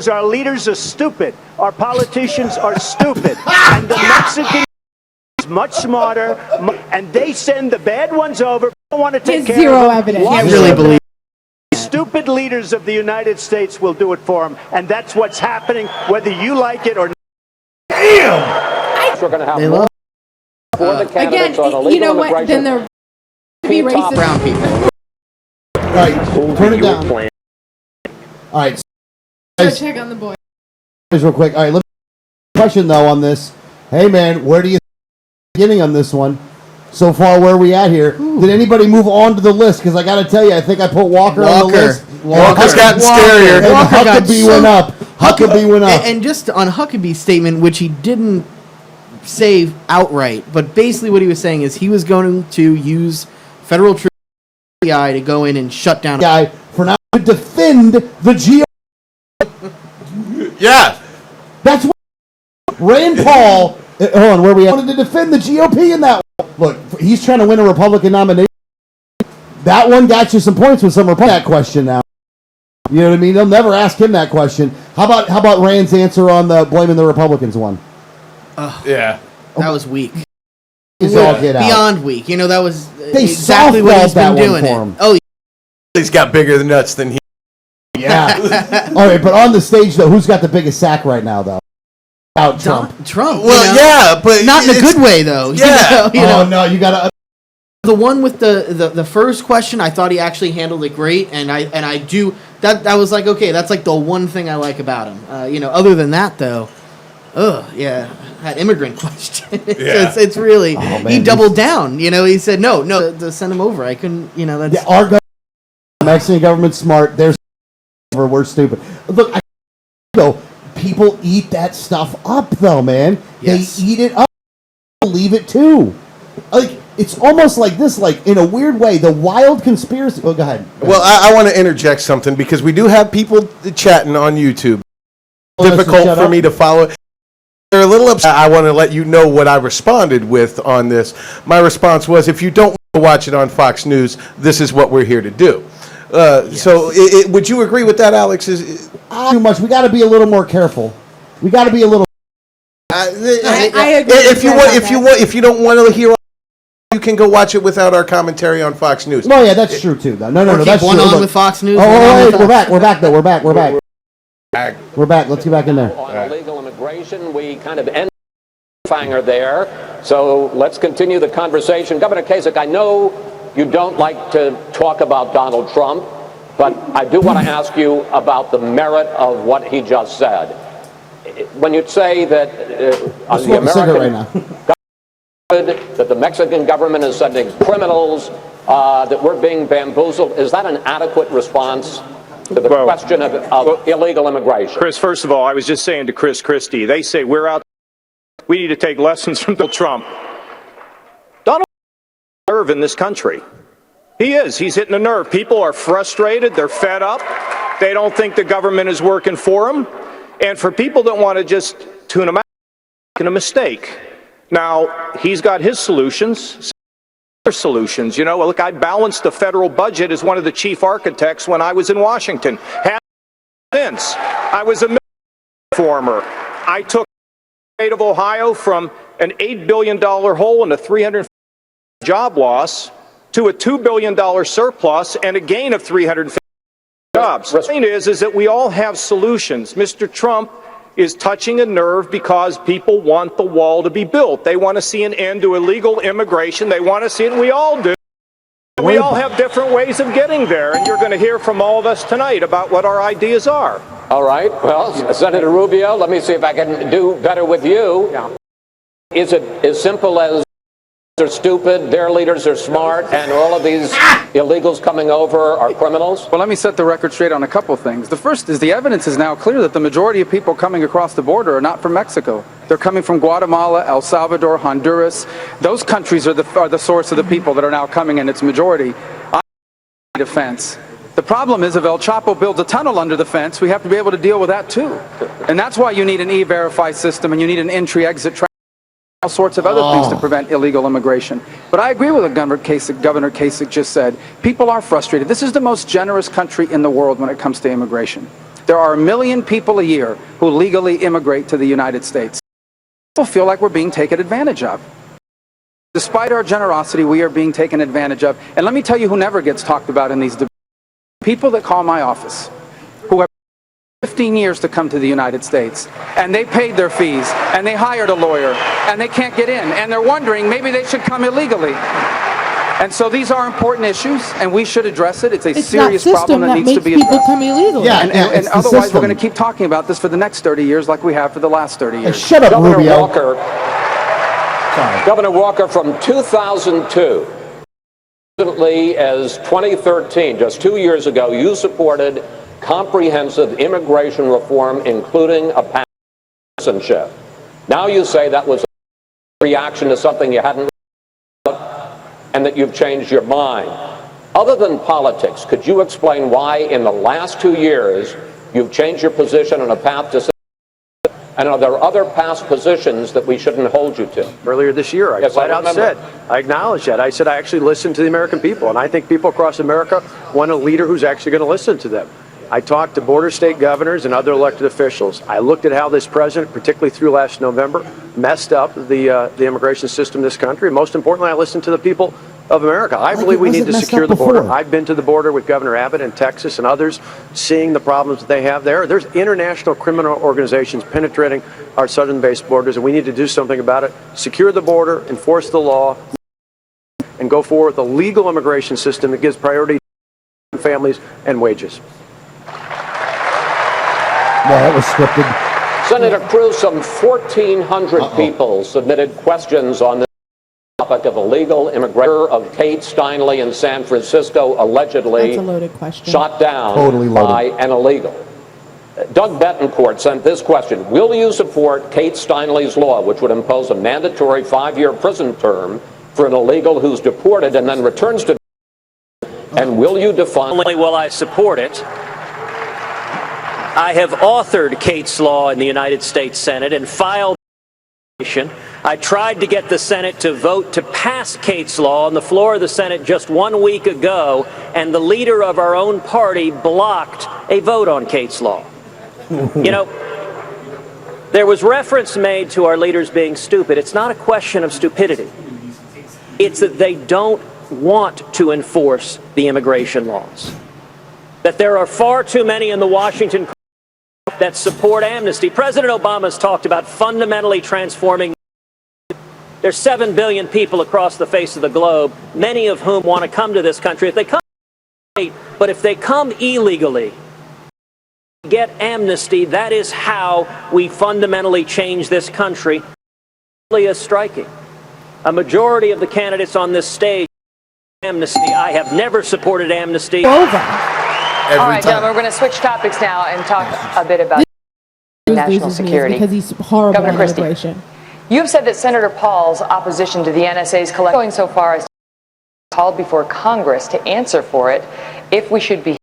Our leaders are stupid. Our politicians are stupid. And the Mexicans are much smarter. And they send the bad ones over. Don't want to take care zero of them. evidence. I really believe stupid leaders of the United States will do it for them. And that's what's happening, whether you like it or not. Damn! We're going to have more for the candidates on illegal you know what? Then they're be racist. brown people. All right, turn it down. All right. Go check on the boy. Real quick. All right, let me question though on this. Hey man, where do you beginning on this one? So far, where are we at here? Did anybody move on to the list? Because I got to tell you, I think I put Walker on the list. Walker's gotten scarier. And Huckabee went up. Huckabee went up. And just on Huckabee's statement, which he didn't say outright, but basically what he was saying is he was going to use federal troops to go in and shut down guy for now to defend the GOP. Yeah. That's what Rand Paul, hold on, where we at? Wanted to defend the GOP in that one. Look, he's trying to win a Republican nomination. That one got you some points with some Republican question now. You know what I mean? They'll never ask him that question. How about Rand's answer on the blaming the Republicans one? Yeah. That was weak. All get out. Beyond weak. You know, that was They exactly what he's been softballed that doing. one for him. Oh, He's got bigger nuts than he. Yeah. All right, but on the stage though, who's got the biggest sack right now though? Out Trump. Trump. Well, yeah, but not in a good way though. Yeah. You know, no, you gotta. The one with the first question, I thought he actually handled it great, and I do that was like, okay, that's like the one thing I like about him. You know, other than that though, yeah, that immigrant question. It's really he doubled down. You know, he said no, to send him over. I couldn't. You know, that's Our Mexican government's smart. They're we're stupid. Look, people eat that stuff up though, man. Yes. They eat it up. Believe it too. Like. It's almost like this, like in a weird way, the wild conspiracy. Oh, go ahead. Well, I want to interject something because we do have people chatting on YouTube. Difficult for me to follow. They're a little upset. I want to let you know what I responded with on this. My response was, if you don't want to watch it on Fox News, this is what we're here to do. So would you agree with that, Alex? Too much. We got to be a little more careful. We got to be a little. I agree. If you don't want to hear. You can go watch it without our commentary on Fox News. Oh yeah, that's true too. Though. No, that's one true. on Look. with Fox News. Oh, wait, we're back. We're back though. We're back. We're back. Let's get back in there. On illegal immigration, we kind of end fanger there. So let's continue the conversation. Governor Kasich, I know you don't like to talk about Donald Trump, but I do want to ask you about the merit of what he just said. When you say that on the American that the Mexican government is sending criminals, that we're being bamboozled, is that an adequate response to the question of illegal immigration? Chris, first of all, I was just saying to Chris Christie, they say we're out. We need to take lessons from Donald Trump. Donald Trump is a nerve in this country. He is. He's hitting a nerve. People are frustrated. They're fed up. They don't think the government is working for them. And for people that want to just tune him out, making a mistake. Now, he's got his solutions. Solutions. You know, look, I balanced the federal budget as one of the chief architects when I was in Washington. Since I was a military reformer, I took the state of Ohio from an $8 billion hole and a $350 job loss to a $2 billion surplus and a gain of 350 jobs. The point is that we all have solutions. Mr. Trump is touching a nerve because people want the wall to be built. They want to see an end to illegal immigration. They want to see it, and we all do. We all have different ways of getting there, and you're going to hear from all of us tonight about what our ideas are. All right. Well, Senator Rubio, let me see if I can do better with you. Is it as simple as they're stupid, their leaders are smart, and all of these illegals coming over are criminals? Well, let me set the record straight on a couple of things. The first is the evidence is now clear that the majority of people coming across the border are not from Mexico. They're coming from Guatemala, El Salvador, Honduras. Those countries are the source of the people that are now coming in its majority. Defense. The problem is if El Chapo builds a tunnel under the fence, we have to be able to deal with that too. And that's why you need an E-Verify system and you need an entry-exit track. All sorts of other things to prevent illegal immigration. But I agree with what Governor Kasich just said. People are frustrated. This is the most generous country in the world when it comes to immigration. There are 1 million people a year who legally immigrate to the United States. People feel like we're being taken advantage of. Despite our generosity, we are being taken advantage of. And let me tell you who never gets talked about in these debates. People that call my office, who have 15 years to come to the United States, and they paid their fees, and they hired a lawyer, and they can't get in, and they're wondering maybe they should come illegally. And so these are important issues, and we should address it. It's a It's serious that problem system that that needs to makes be people addressed. come illegally. Yeah, And it's the otherwise, system. we're going to keep talking about this for the next 30 years like we have for the last 30 years. Shut up, Governor Rubio. Walker, Governor Walker, from 2002, recently as 2013, just 2 years ago, you supported comprehensive immigration reform, including a path to citizenship. Now you say that was a reaction to something you hadn't about and that you've changed your mind. Other than politics, could you explain why in the last 2 years you've changed your position on a path to citizenship? And are there other past positions that we shouldn't hold you to? Earlier this year, I Yes, flat I out remember. said, I acknowledge that. I said I actually listened to the American people, and I think people across America want a leader who's actually going to listen to them. I talked to border state governors and other elected officials. I looked at how this president, particularly through last November, messed up the immigration system in this country. Most importantly, I listened to the people of America. I believe we need to secure the border. I've been to the border with Governor Abbott in Texas and others, seeing the problems that they have there. There's international criminal organizations penetrating our southern-based borders, and we need to do something about it. Secure the border, enforce the law, and go forward with a legal immigration system that gives priority to families and wages. Well, that was scripted. Senator Cruz, some 1,400 people submitted questions on the topic of illegal immigration of Kate Steinle in San Francisco, allegedly That's a loaded question. shot down Totally loaded. by an illegal. Doug Betancourt sent this question: will you support Kate Steinle's law, which would impose a mandatory 5-year prison term for an illegal who's deported and then returns to? And will you define? Not only will I support it, I have authored Kate's law in the United States Senate and filed a petition. I tried to get the Senate to vote to pass Kate's law on the floor of the Senate just 1 week ago, and the leader of our own party blocked a vote on Kate's law. You know, there was reference made to our leaders being stupid. It's not a question of stupidity. It's that they don't want to enforce the immigration laws. That there are far too many in the Washington that support amnesty. President Obama's talked about fundamentally transforming. There's 7 billion people across the face of the globe, many of whom want to come to this country. If they come, but if they come illegally, get amnesty, that is how we fundamentally change this country. Really is striking. A majority of the candidates on this stage amnesty. I have never supported amnesty. All right, gentlemen, we're going to switch topics now and talk a bit about national security. Because he's horrible Governor on Christie, immigration. you've said that Senator Paul's opposition to the NSA's collection going so far as to call before Congress to answer for it if we should be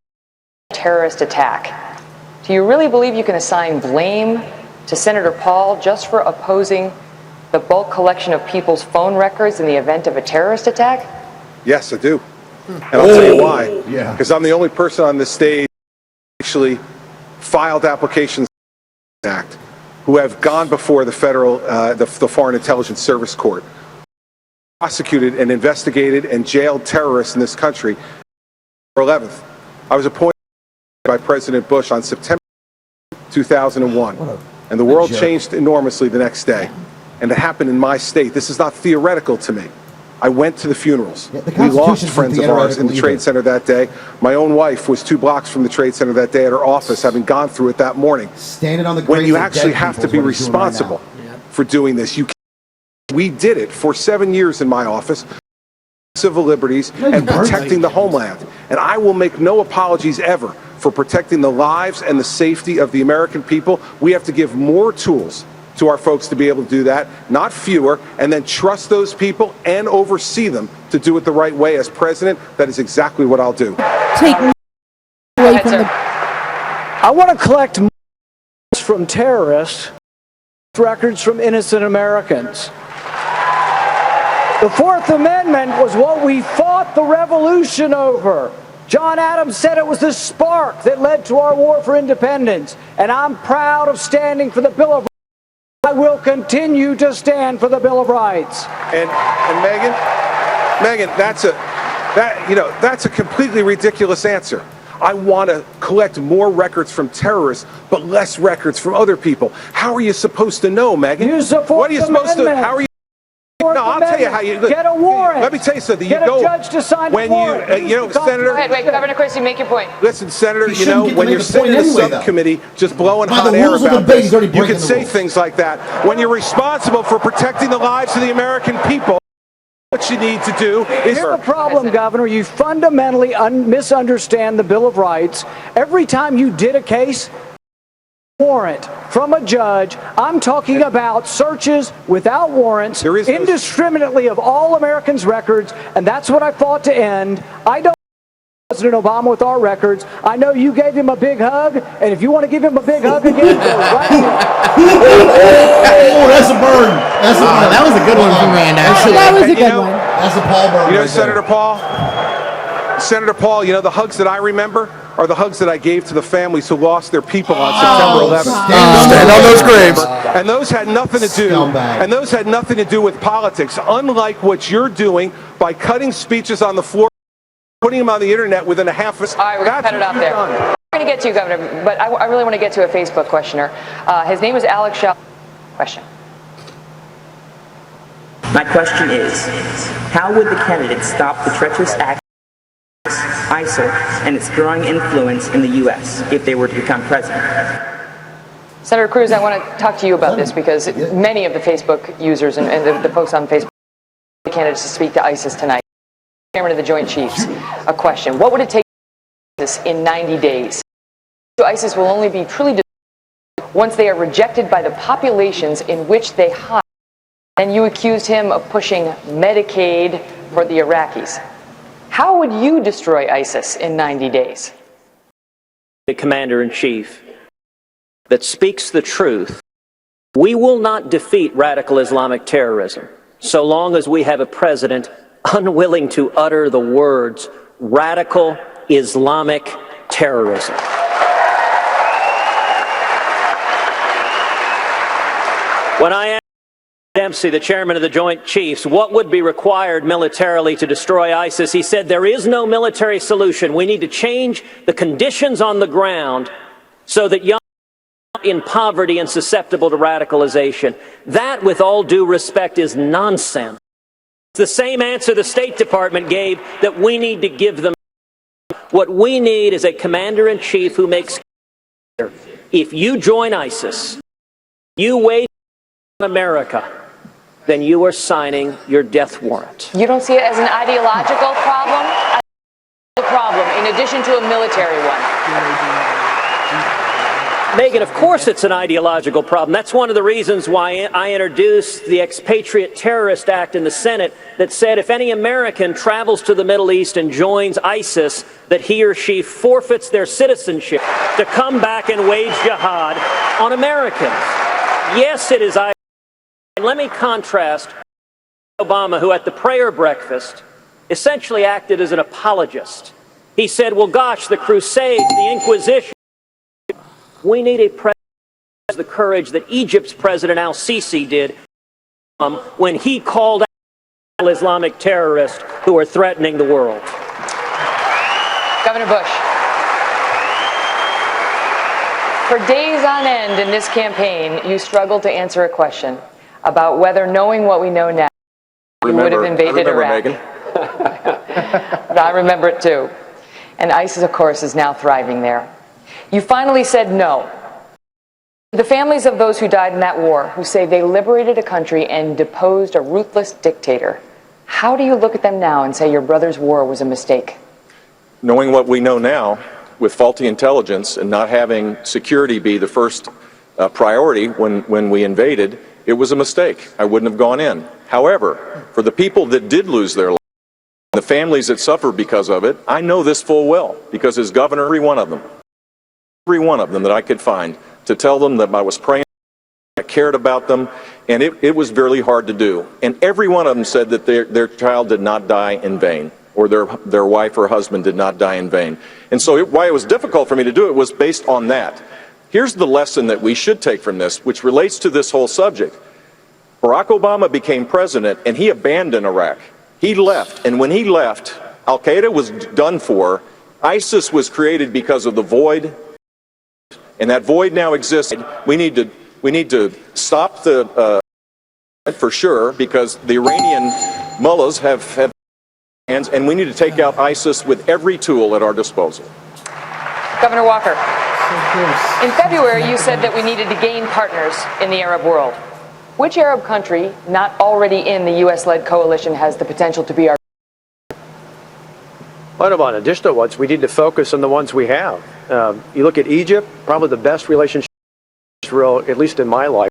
a terrorist attack. Do you really believe you can assign blame to Senator Paul just for opposing the bulk collection of people's phone records in the event of a terrorist attack? Yes, I do. And I'll tell you why. Yeah. Because I'm the only person on this stage who actually filed applications Act, who have gone before the federal, the Foreign Intelligence Service Court, prosecuted and investigated and jailed terrorists in this country. On 11th, I was appointed by President Bush on September 2001, and the world changed enormously the next day. And it happened in my state. This is not theoretical to me. I went to the funerals. We lost friends of ours in the Trade Center that day. My own wife was 2 blocks from the Trade Center that day at her office, having gone through it that morning. Standing on the when graves you of actually dead have people to be is what he's doing right responsible for doing this. We did it for 7 years in my office, civil liberties and protecting the homeland. And I will make no apologies ever for protecting the lives and the safety of the American people. We have to give more tools to our folks to be able to do that, not fewer, and then trust those people and oversee them to do it the right way. As president, that is exactly what I'll do. Take away from the. I want to collect from terrorists, records from innocent Americans. The Fourth Amendment was what we fought the revolution over. John Adams said it was the spark that led to our war for independence, and I'm proud of standing for the Bill of Rights. I will continue to stand for the Bill of Rights. And Megan, that's a completely ridiculous answer. I want to collect more records from terrorists, but less records from other people. How are you supposed to know, Megan? Use the Fourth What are you supposed to? Amendment. How are you? No, I'll tell you how you get a warrant. Let me tell you something. Get a judge to sign a warrant. Senator. Go ahead, wait, Governor Christie, make your point. Listen, Senator, when you're sitting in a subcommittee just blowing hot air about this, you can say things like that. When you're responsible for protecting the lives of the American people, what you need to do is... Here's the problem, Governor. You fundamentally misunderstand the Bill of Rights. Every time you did a case, warrant from a judge, I'm talking about searches without warrants, indiscriminately of all Americans' records, and that's what I fought to end. I don't President Obama with our records. I know you gave him a big hug, and if you want to give him a big hug again, go right Oh, that's a burn. That's a burn. That was a good one from Rand, actually. That was a good one. That's a Paul burn. You know, Senator Paul, you know, the hugs that I remember are the hugs that I gave to the families who lost their people on September 11th. Stand on those graves. And those had nothing to do. And those had nothing to do with politics. Unlike what you're doing by cutting speeches on the floor, putting them on the internet within a half a second. All right, we're going to cut it off there. We're going to get to you, Governor, but I really want to get to a Facebook questioner. His name is Alex Shaw. Question. My question is, how would the candidates stop the treacherous act of ISIL and its growing influence in the U.S. if they were to become president? Senator Cruz, I want to talk to you about this because many of the Facebook users and the folks on Facebook the candidates to speak to ISIS tonight. Chairman of the Joint Chiefs, a question. What would it take to ISIS in 90 days? ISIS will only be truly destroyed once they are rejected by the populations in which they hide. And you accused him of pushing Medicaid for the Iraqis. How would you destroy ISIS in 90 days? The commander-in-chief that speaks the truth. We will not defeat radical Islamic terrorism so long as we have a president unwilling to utter the words radical Islamic terrorism. When I asked Dempsey, the chairman of the Joint Chiefs, what would be required militarily to destroy ISIS, he said there is no military solution. We need to change the conditions on the ground so that young in poverty and susceptible to radicalization. That, with all due respect, is nonsense. It's the same answer the State Department gave that we need to give them. What we need is a commander-in-chief who makes clear, if you join ISIS, you wage on America, then you are signing your death warrant. You don't see it as an ideological problem? In addition to a military one. Megan, of course it's an ideological problem. That's one of the reasons why I introduced the Expatriate Terrorist Act in the Senate that said if any American travels to the Middle East and joins ISIS, that he or she forfeits their citizenship to come back and wage jihad on Americans. Yes, it is. And let me contrast Obama, who at the prayer breakfast essentially acted as an apologist. He said, well, gosh, the Crusades, the Inquisition. We need a president who has the courage that Egypt's President al-Sisi did when he called out Islamic terrorists who are threatening the world. Governor Bush. For days on end in this campaign, you struggled to answer a question about whether, knowing what we know now, you would have invaded Iraq. Megan. I remember it too. And ISIS, of course, is now thriving there. You finally said no. The families of those who died in that war, who say they liberated a country and deposed a ruthless dictator, how do you look at them now and say your brother's war was a mistake? Knowing what we know now, with faulty intelligence and not having security be the first priority when we invaded, it was a mistake. I wouldn't have gone in. However, for the people that did lose their lives, the families that suffered because of it, I know this full well, because as governor, every one of them that I could find, to tell them that I was praying, I cared about them, and it was really hard to do. And every one of them said that their child did not die in vain, or their wife or husband did not die in vain. And so why it was difficult for me to do it was based on that. Here's the lesson that we should take from this, which relates to this whole subject. Barack Obama became president, and he abandoned Iraq. He left, and when he left, Al-Qaeda was done for. ISIS was created because of the void, and that void now exists. We need to stop the for sure, because the Iranian mullahs have hands, and we need to take out ISIS with every tool at our disposal. Governor Walker, in February you said that we needed to gain partners in the Arab world. Which Arab country not already in the U.S.-led coalition has the potential to be our... What about additional ones? We need to focus on the ones we have. You look at Egypt, probably the best relationship with Israel, at least in my life,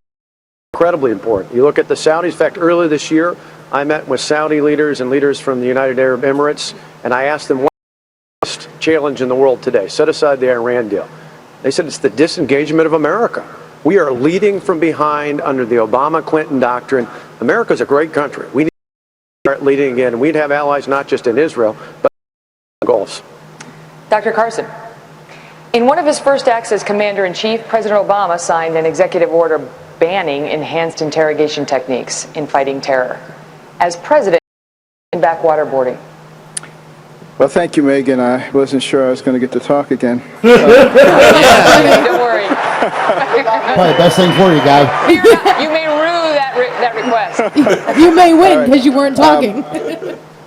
incredibly important. You look at the Saudis. In fact, earlier this year, I met with Saudi leaders and leaders from the United Arab Emirates, and I asked them, what's the biggest challenge in the world today? Set aside the Iran deal. They said it's the disengagement of America. We are leading from behind under the Obama-Clinton doctrine. America's a great country. We need to start leading again, and we'd have allies not just in Israel, but in the Gulf. Dr. Carson, in one of his first acts as Commander-in-Chief, President Obama signed an executive order banning enhanced interrogation techniques in fighting terror. As president, in backwater boarding. Well, thank you, Megan. I wasn't sure I was going to get to talk again. Don't worry. Probably the best thing for you, guy. You may rue that request. You may win because you weren't talking.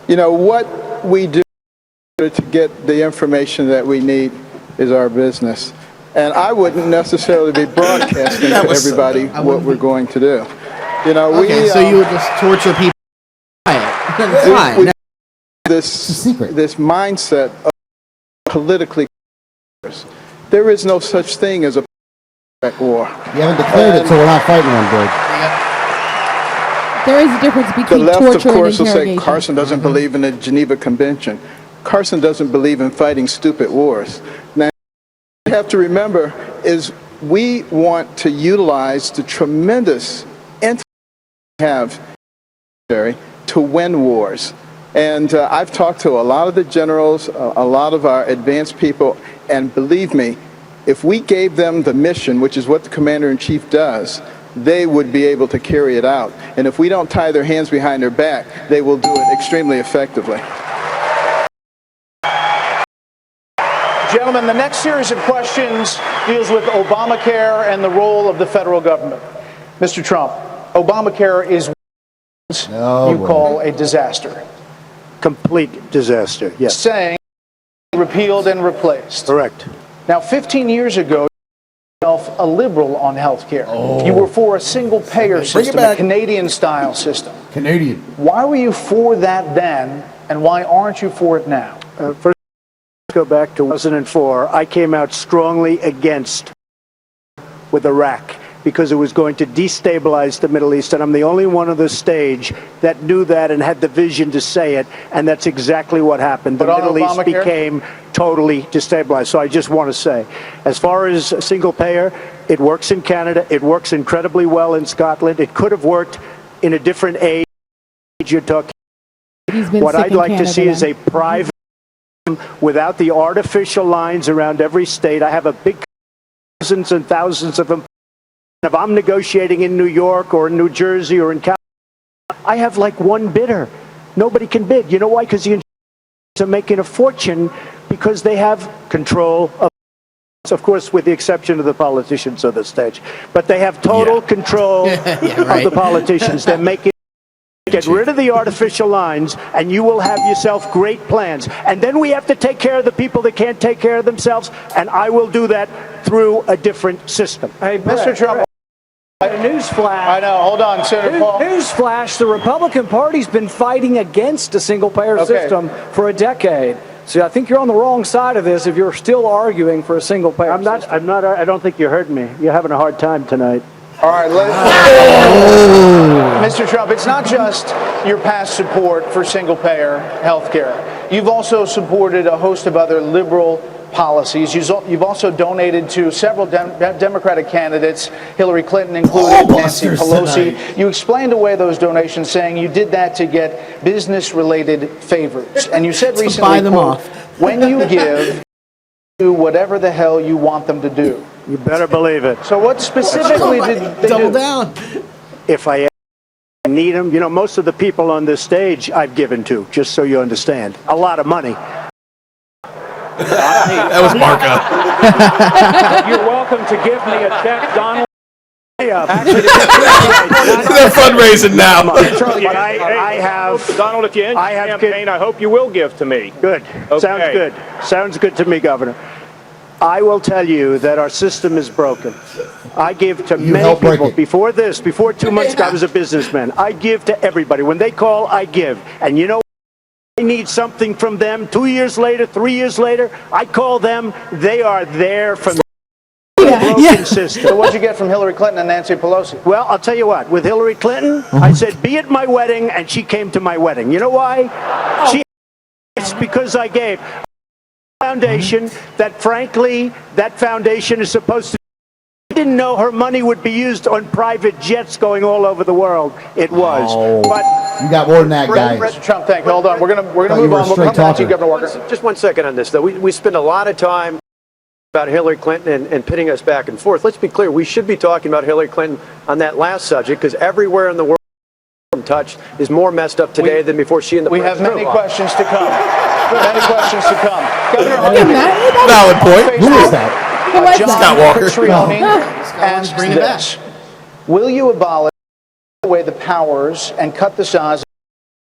You know, what we do to get the information that we need is our business. And I wouldn't necessarily be broadcasting to everybody what we're going to do. You know, so you would just torture people. Fine. This mindset of politically, there is no such thing as a war. You haven't declared it, so we're not fighting one, Greg. There is a difference between the left, torture of course, and will say interrogation. Carson doesn't believe in the Geneva Convention. Carson doesn't believe in fighting stupid wars. Now, what you have to remember is we want to utilize the tremendous influence we have to win wars. And I've talked to a lot of the generals, a lot of our advanced people, and believe me, if we gave them the mission, which is what the Commander-in-Chief does, they would be able to carry it out. And if we don't tie their hands behind their back, they will do it extremely effectively. Gentlemen, the next series of questions deals with Obamacare and the role of the federal government. Mr. Trump, Obamacare is what you call a disaster. Complete disaster, yes. Saying repealed and replaced. Correct. Now, 15 years ago, you were a liberal on health care. You were for a single-payer system, a Canadian-style system. Canadian. Why were you for that then, and why aren't you for it now? First, let's go back to 2004. I came out strongly against with Iraq because it was going to destabilize the Middle East, and I'm the only one on the stage that knew that and had the vision to say it, and that's exactly what happened. The Middle East became totally destabilized. So I just want to say, as far as single payer, it works in Canada, it works incredibly well in Scotland. It could have worked in a different age you're talking. What I'd like to see is a private without the artificial lines around every state. I have a big thousands and thousands of them. If I'm negotiating in New York or in New Jersey or in California, I have like one bidder. Nobody can bid. You know why? Because the insurers are making a fortune because they have control of course, with the exception of the politicians on the stage. But they have total control of the politicians. They're making. Get rid of the artificial lines, and you will have yourself great plans. And then we have to take care of the people that can't take care of themselves, and I will do that through a different system. Hey, Mr. Trump. Newsflash. I know. Hold on, Senator Paul. Newsflash. The Republican Party's been fighting against a single-payer system for a decade. So I think you're on the wrong side of this if you're still arguing for a single-payer system. I don't think you heard me. You're having a hard time tonight. All right, Mr. Trump, it's not just your past support for single-payer health care. You've also supported a host of other liberal policies. You've also donated to several Democratic candidates, Hillary Clinton included, Nancy Pelosi. Tonight. You explained away those donations, saying you did that to get business-related favors. And you said recently, buy them quote, off. when you give, do whatever the hell you want them to do. You better believe it. So what specifically did they Double do? down. If I need them, you know, most of the people on this stage I've given to, just so you understand. A lot of money. That was Marco. You're welcome to give me a check, Donald. They're fundraising now. Charlie, I have Donald. If you end your campaign, I hope you will give to me. Good. Okay. Sounds good. Sounds good to me, Governor. I will tell you that our system is broken. I give to many people. Before 2 months ago, I was a businessman. I give to everybody. When they call, I give. And you know, I need something from them 2 years later, 3 years later. I call them. They are there from the broken system. So what'd you get from Hillary Clinton and Nancy Pelosi? Well, I'll tell you what. With Hillary Clinton, I said, be at my wedding, and she came to my wedding. You know why? It's because I gave. Foundation that, frankly, that foundation is supposed to. I didn't know her money would be used on private jets going all over the world. It was. But you got more than that, guys. President Trump, thank you. Hold on. We're gonna move on. We'll come back to you, Governor Walker. Just 1 second on this, though. We spend a lot of time about Hillary Clinton and pitting us back and forth. Let's be clear. We should be talking about Hillary Clinton on that last subject, because everywhere in the world touched is more messed up today than before she and the We have many questions to come. Many questions to come. Valid point. Who is that? Scott Walker. And bring it back. Will you abolish away the powers and cut the size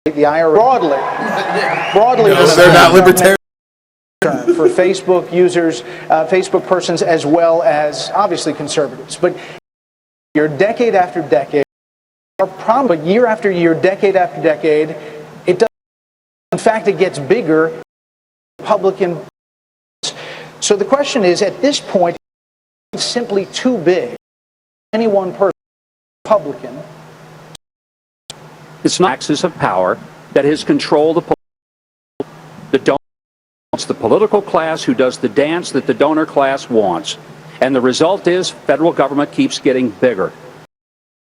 of the IRS broadly? They're not libertarian. For Facebook users, Facebook persons, as well as obviously conservatives. But you're decade after decade, or probably year after year, decade after decade, it does. In fact, it gets bigger. Republican. So the question is, at this point, it's simply too big. Any one person, Republican. It's not axis of power that has controlled the donor. It's the political class who does the dance that the donor class wants. And the result is federal government keeps getting bigger.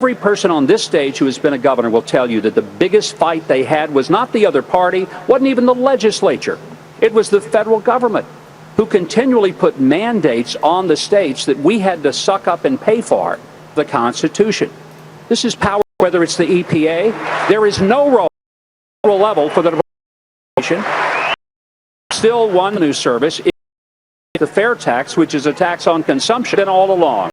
Every person on this stage who has been a governor will tell you that the biggest fight they had was not the other party, wasn't even the legislature. It was the federal government, who continually put mandates on the states that we had to suck up and pay for. The Constitution. This is power, whether it's the EPA. There is no role level for the Administration. Still one news service is the fair tax, which is a tax on consumption all along.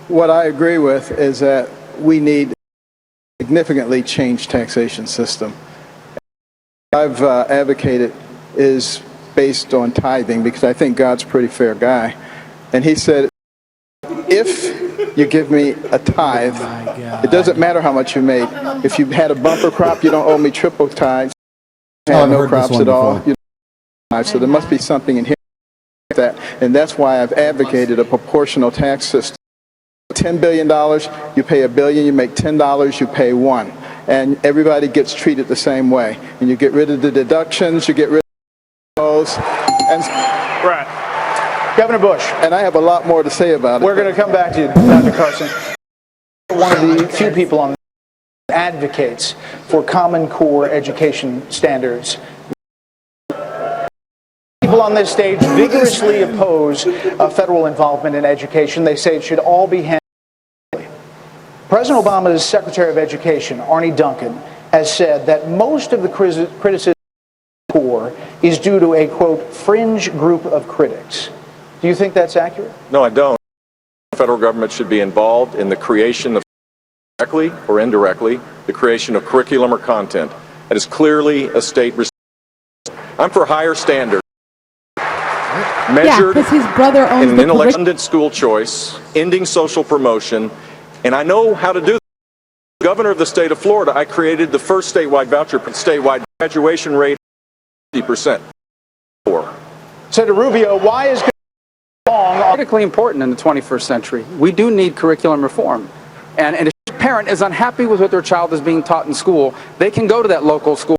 What I agree with is that we need a significantly changed taxation system. I've advocated is based on tithing, because I think God's a pretty fair guy. And he said, if you give me a tithe, it doesn't matter how much you made. If you had a bumper crop, you don't owe me triple tithes. You have no crops at all. So there must be something in here like that. And that's why I've advocated a proportional tax system. $10 billion, you pay $1 billion, you make $10, you pay $1. And everybody gets treated the same way. And you get rid of the deductions, you get rid of those. And right. Governor Bush. And I have a lot more to say about it. We're going to come back to you, Dr. Carson. One of the few people on advocates for Common Core education standards. People on this stage vigorously oppose federal involvement in education. They say it should all be handled. President Obama's Secretary of Education, Arne Duncan, has said that most of the criticism of Core is due to a, quote, fringe group of critics. Do you think that's accurate? No, I don't. The federal government should be involved in the creation of, directly or indirectly, the creation of curriculum or content. That is clearly a state responsibility. I'm for higher standards. Measured his brother owns in an abundant school choice, ending social promotion, and I know how to do that. Governor of the state of Florida, I created the first statewide voucher, statewide graduation rate 50%. Senator Rubio, why is critically important in the 21st century? We do need curriculum reform. And if a parent is unhappy with what their child is being taught in school, they can go to that local school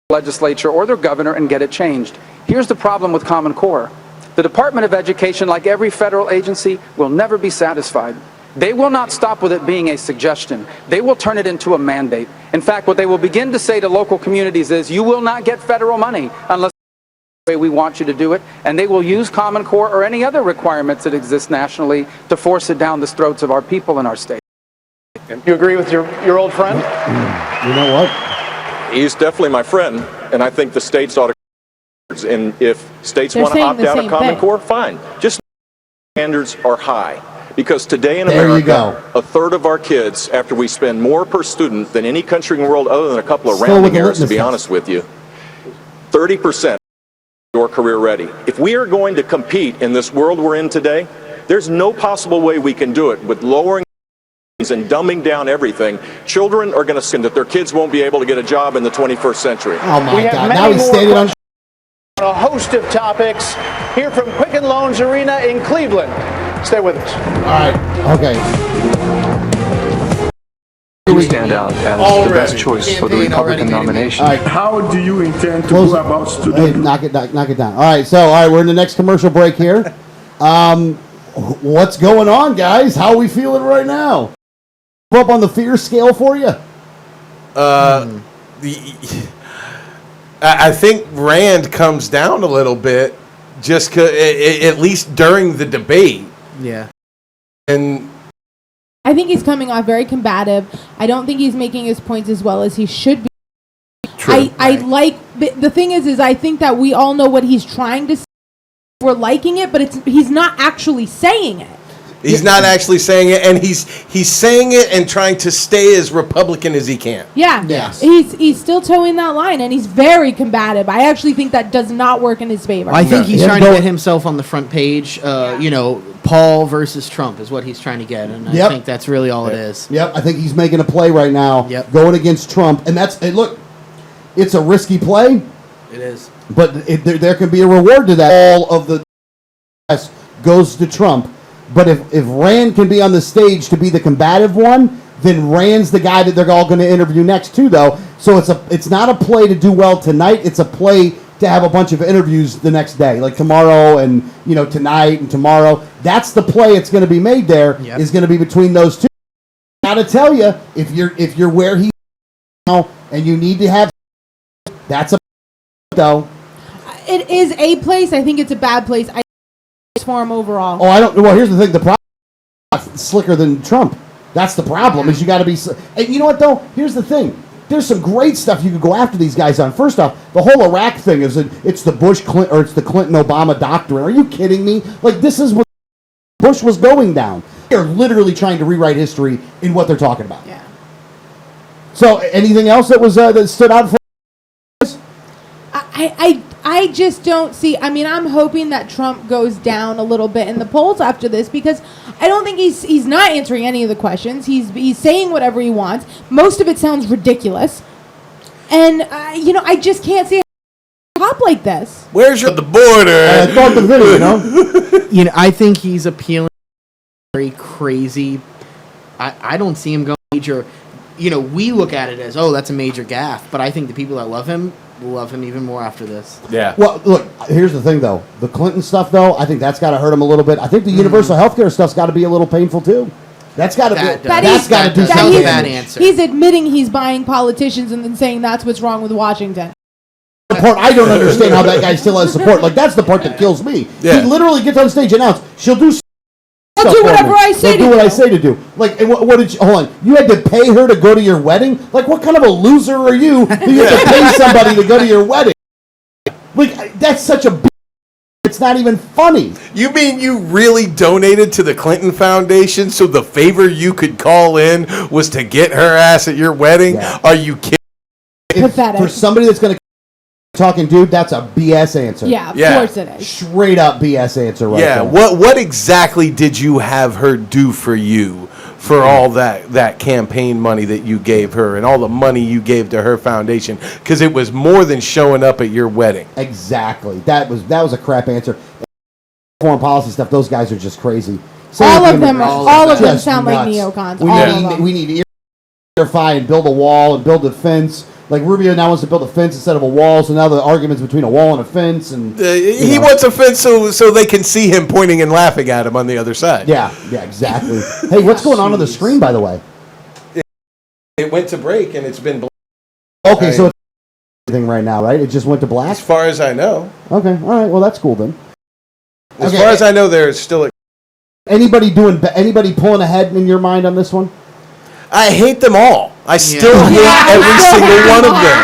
legislature or their governor and get it changed. Here's the problem with Common Core. The Department of Education, like every federal agency, will never be satisfied. They will not stop with it being a suggestion. They will turn it into a mandate. In fact, what they will begin to say to local communities is, you will not get federal money unless the way we want you to do it, and they will use Common Core or any other requirements that exist nationally to force it down the throats of our people in our state. You agree with your old friend? You know what? He's definitely my friend, and I think the states ought to. And if states want to opt out of Common Core, fine. Just standards are high. Because today in There you America, go. a third of our kids, after we spend more per student than any country in the world other than a couple of Still with rounding the errors, to be litmus honest with you, 30% are career ready. If we are going to compete in this world we're in today, there's no possible way we can do it with lowering and dumbing down everything. Children are going to see that their kids won't be able to get a job in the 21st century. Oh my We have God! many Now he's more standing on. a host of topics here from Quicken Loans Arena in Cleveland. Stay with us. All right. Okay. You stand out as the best choice for the Republican nomination. All right. How do you intend to Close- go about Hey, student? knock it down. All right. So, we're in the next commercial break here. What's going on, guys? How are we feeling right now? Up on the fear scale for you? I think Rand comes down a little bit, just 'cause, at least during the debate. Yeah. And I think he's coming off very combative. I don't think he's making his points as well as he should be. I like the thing is I think that we all know what he's trying to say. We're liking it, but he's not actually saying it. he's not actually saying it, and he's saying it and trying to stay as Republican as he can. Yeah. Yes. He's still towing that line, and he's very combative. I actually think that does not work in his favor. I think he's trying to get himself on the front page. You know, Paul versus Trump is what he's trying to get, and I think that's really all it is. Yep. I think he's making a play right now. Yep. Going against Trump, and look, it's a risky play. It is. But there can be a reward to that. All of the press goes to Trump. But if Rand can be on the stage to be the combative one, then Rand's the guy that they're all going to interview next too, though. So it's not a play to do well tonight. It's a play to have a bunch of interviews the next day, like tomorrow and tonight and tomorrow. That's the play. It's going to be made there. Yep. Is going to be between those two. Got to tell you, if you're where he now and you need to have, that's a though. It is a place. I think it's a bad place. I for him overall. Oh, I don't. Well, here's the thing. The problem is slicker than Trump. That's the problem. Is you got to be. And you know what though? Here's the thing. There's some great stuff you could go after these guys on. First off, the whole Iraq thing is it's the Bush-Clinton or it's the Clinton-Obama doctrine. Are you kidding me? Like this is what Bush was going down. They're literally trying to rewrite history in what they're talking about. Yeah. So, anything else that was that stood out for? I just don't see. I mean, I'm hoping that Trump goes down a little bit in the polls after this because I don't think he's not answering any of the questions. He's saying whatever he wants. Most of it sounds ridiculous, and I just can't see a top like this. Where's the border? I thought the video, I think he's appealing very crazy. I don't see him going major. We look at it as, that's a major gaffe, but I think the people that love him will love him even more after this. Yeah. Well, look, here's the thing, though. The Clinton stuff, though, I think that's got to hurt him a little bit. I think the universal health care stuff's got to be a little painful, too. That's got to be. That's got to do That's something. a bad answer. He's admitting he's buying politicians and then saying that's what's wrong with Washington. The part I don't understand how that guy still has support. Like, that's the part that kills me. Yeah. He literally gets on stage and announce, she'll do I'll do whatever I say to do what do. I say to do. Like, and what did you, hold on, you had to pay her to go to your wedding? Like, what kind of a loser are you that you have to pay somebody to go to your wedding? Like, that's such a it's not even funny. You mean you really donated to the Clinton Foundation so the favor you could call in was to get her ass at your wedding? Yeah. Are you kidding? Pathetic. For somebody that's going to talking dude, that's a BS answer. Yeah, of course it is. Straight up BS answer right Yeah, there. what exactly did you have her do for you for all that campaign money that you gave her and all the money you gave to her foundation? Because it was more than showing up at your wedding. Exactly. That was a crap answer. Foreign policy stuff, those guys are just crazy. All of them Just sound like nuts. neocons. We need to earify and build a wall and build a fence. Like Rubio now wants to build a fence instead of a wall, so now the argument's between a wall and a fence. And he wants a fence so they can see him pointing and laughing at him on the other side. Yeah, exactly. Hey, what's going on the screen, by the way? It went to break and it's been black. Okay, so it's everything right now, right? It just went to black? As far as I know. Okay, all right. Well, that's cool then. As far as I know, there's still anybody pulling ahead in your mind on this one? I hate them all. I still hate every single one of them.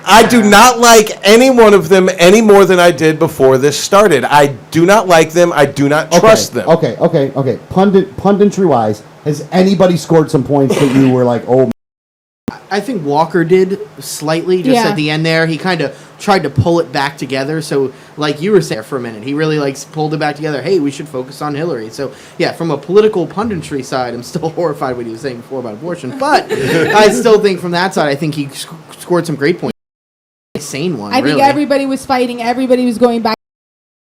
I do not like any one of them any more than I did before this started. I do not like them. I do not trust them. Okay. Punditry wise, has anybody scored some points that you were like, oh? I think Walker did slightly just at the end there. He kind of tried to pull it back together. So, like you were saying for a minute, he really pulled it back together. Hey, we should focus on Hillary. So, yeah, from a political punditry side, I'm still horrified what he was saying before about abortion. But I still think from that side, I think he scored some great points. Sane one. I think everybody was fighting. Everybody was going back.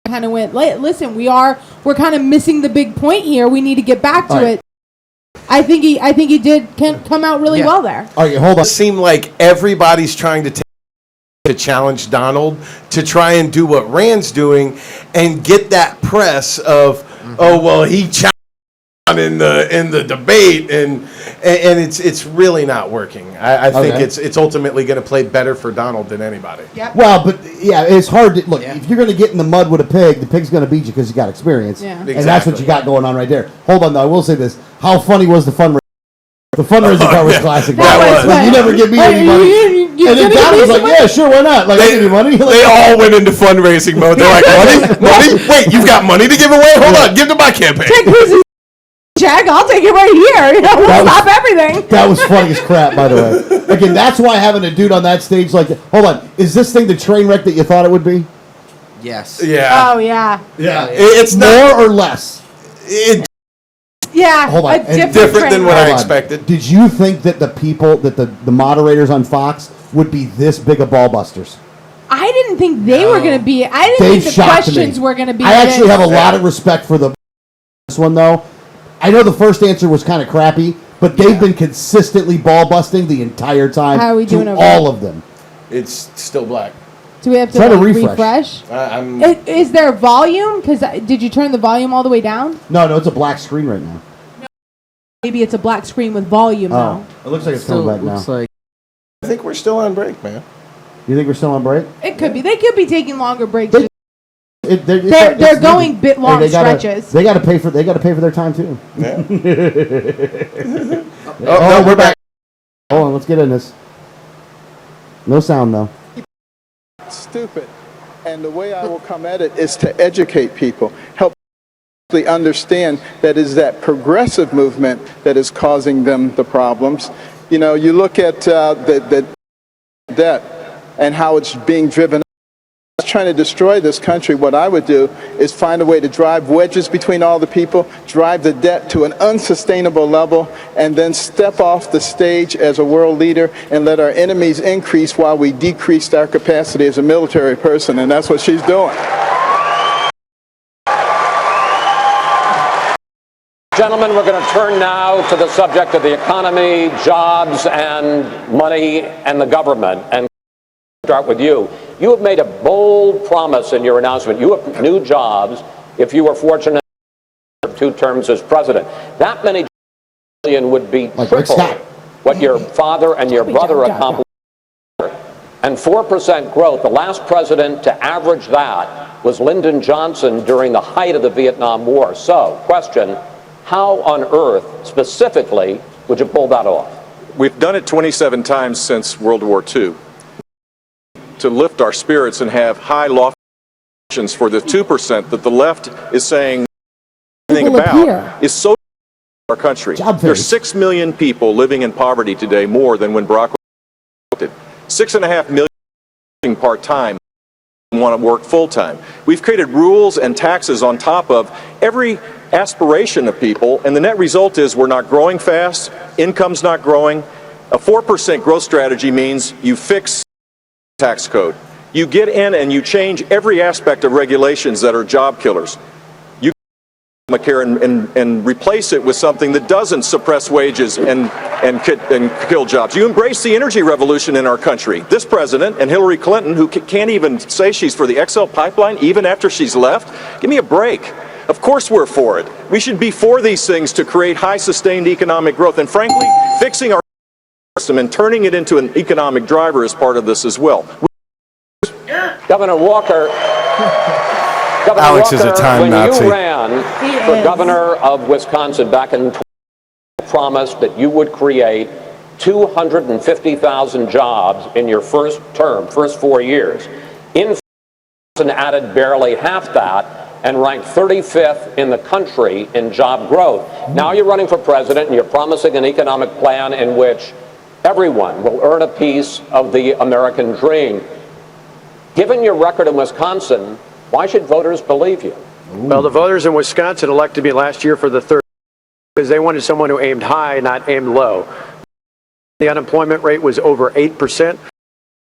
Kind of went. Listen, we're kind of missing the big point here. We need to get back to it. I think he did come out really well there. All right, hold on. It seemed like everybody's trying to challenge Donald to try and do what Rand's doing and get that press of, oh well, he challenged in the debate, and it's really not working. I think it's ultimately going to play better for Donald than anybody. Yep. Well, but yeah, it's hard to look. If you're going to get in the mud with a pig, the pig's going to beat you because you got experience, and that's what you got going on right there. Hold on, though. I will say this: how funny was the fundraiser? The fundraising part was classic. That was. You never give me any money. And then Donald was like, yeah, sure, why not? Like, I give you money. They all went into fundraising mode. They're like, money? Wait, you've got money to give away? Hold on, give to my campaign. Check, I'll take it right here. We'll stop everything. That was funny as crap, by the way. Again, that's why having a dude on that stage like that. Hold on, is this thing the train wreck that you thought it would be? Yes. Yeah. Oh, yeah. Yeah. It's more or less. Yeah, hold on. Different than what I expected. Did you think that the people, that the moderators on Fox would be this big of ball busters? I didn't think they were going to be. I didn't think the questions were going to be. I actually have a lot of respect for this one, though. I know the first answer was kind of crappy, but they've been consistently ball busting the entire time. How are we doing over all there? of them. It's still black. Do we have to, Try to refresh? Is there volume? Because did you turn the volume all the way down? No, it's a black screen right now. Maybe it's a black screen with volume now. It looks like it's coming back now. I think we're still on break, man. You think we're still on break? It could be. They could be taking longer breaks. They're going bit long stretches. They got to pay for their time too. Yeah. No, we're back. Hold on, let's get in this. No sound though. Stupid. And the way I will come at it is to educate people, help people understand that is that progressive movement that is causing them the problems. You know, you look at the debt and how it's being driven. Trying to destroy this country, what I would do is find a way to drive wedges between all the people, drive the debt to an unsustainable level, and then step off the stage as a world leader and let our enemies increase while we decreased our capacity as a military person, and that's what she's doing. Gentlemen, we're going to turn now to the subject of the economy, jobs, and money, and the government. And start with you. You have made a bold promise in your announcement. You have new jobs if you were fortunate for 2 terms as president. That many million would be triple what your father and your brother accomplished. And 4% growth. The last president to average that was Lyndon Johnson during the height of the Vietnam War. So, question, how on earth, specifically, would you pull that off? We've done it 27 times since World War II. To lift our spirits and have high lofty expectations for the 2% that the left is saying anything about is so our country. There's 6 million people living in poverty today, more than when Barack was elected. 6.5 million working part-time want to work full-time. We've created rules and taxes on top of every aspiration of people, and the net result is we're not growing fast, income's not growing. A 4% growth strategy means you fix tax code. You get in and you change every aspect of regulations that are job killers. You and replace it with something that doesn't suppress wages and kill jobs. You embrace the energy revolution in our country. This president and Hillary Clinton, who can't even say she's for the XL pipeline even after she's left, give me a break. Of course we're for it. We should be for these things to create high sustained economic growth, and frankly, fixing our system and turning it into an economic driver is part of this as well. Governor Walker, Alex is a time Nazi. When you ran for governor of Wisconsin back in 2020, you promised that you would create 250,000 jobs in your first term, first 4 years. Inflation added barely half that and ranked 35th in the country in job growth. Now you're running for president and you're promising an economic plan in which everyone will earn a piece of the American dream. Given your record in Wisconsin, why should voters believe you? Well, the voters in Wisconsin elected me last year for the third because they wanted someone who aimed high, not aimed low. The unemployment rate was over 8%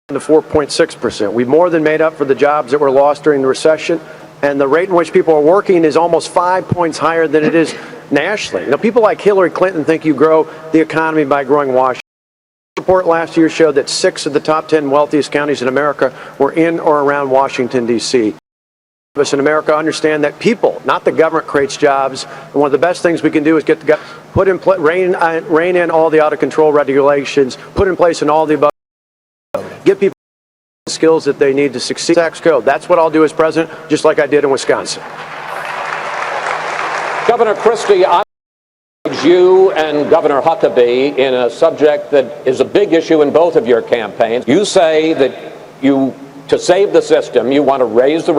to 4.6%. We more than made up for the jobs that were lost during the recession, and the rate in which people are working is almost 5 points higher than it is nationally. You know, people like Hillary Clinton think you grow the economy by growing Washington. The report last year showed that 6 of the top 10 wealthiest counties in America were in or around Washington, D.C. Us in America understand that people, not the government, creates jobs. And one of the best things we can do is get the put in rein in all the out of control regulations, put in place in all the above, give people the skills that they need to succeed. Tax code. That's what I'll do as president, just like I did in Wisconsin. Governor Christie, I engage you and Governor Huckabee in a subject that is a big issue in both of your campaigns. You say that to save the system, you want to raise the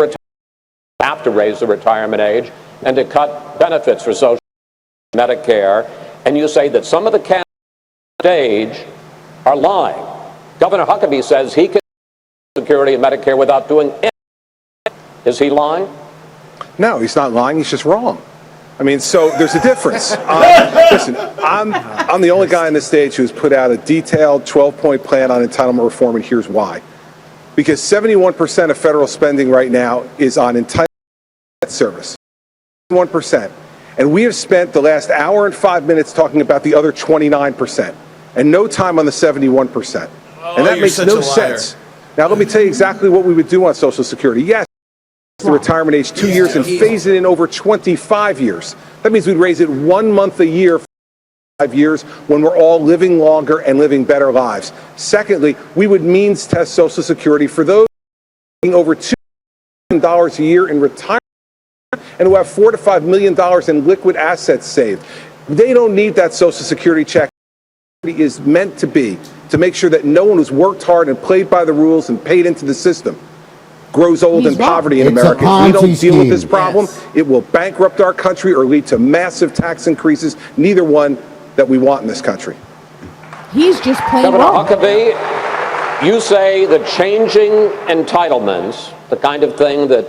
retirement age and to cut benefits for Social Medicare, and you say that some of the candidates on stage are lying. Governor Huckabee says he can Security and Medicare without doing anything. Is he lying? No, he's not lying. He's just wrong. I mean, so there's a difference. Listen, I'm the only guy on this stage who's put out a detailed 12-point plan on entitlement reform, and here's why. Because 71% of federal spending right now is on entitlement service. 71%. And we have spent the last hour and 5 minutes talking about the other 29%, and no time on the 71%. And that makes no sense. Now, let me tell you exactly what we would do on Social Security. Yes, the retirement age 2 years and phase it in over 25 years. That means we'd raise it 1 month a year for 5 years when we're all living longer and living better lives. Secondly, we would means test Social Security for those making over $2 million a year in retirement and who have $4 to $5 million in liquid assets saved. They don't need that Social Security check. It is meant to be to make sure that no one who's worked hard and played by the rules and paid into the system grows old in poverty in America. If we don't deal with this problem, it will bankrupt our country or lead to massive tax increases, neither one that we want in this country. He's just plain Governor wrong. Huckabee, you say that changing entitlements, the kind of thing that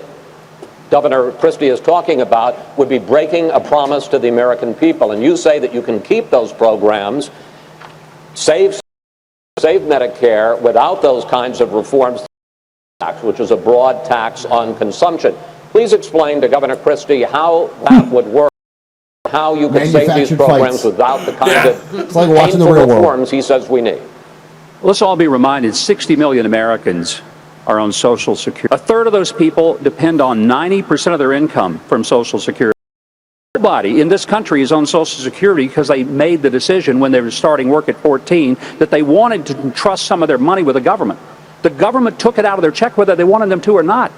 Governor Christie is talking about, would be breaking a promise to the American people. And you say that you can keep those programs, save Medicare without those kinds of reforms, which is a broad tax on consumption. Please explain to Governor Christie how that would work, how you could save these programs without the kind of painful reforms he says we need. Let's all be reminded 60 million Americans are on Social Security. A third of those people depend on 90% of their income from Social Security. Nobody in this country is on Social Security because they made the decision when they were starting work at 14 that they wanted to trust some of their money with the government. The government took it out of their check whether they wanted them to or not.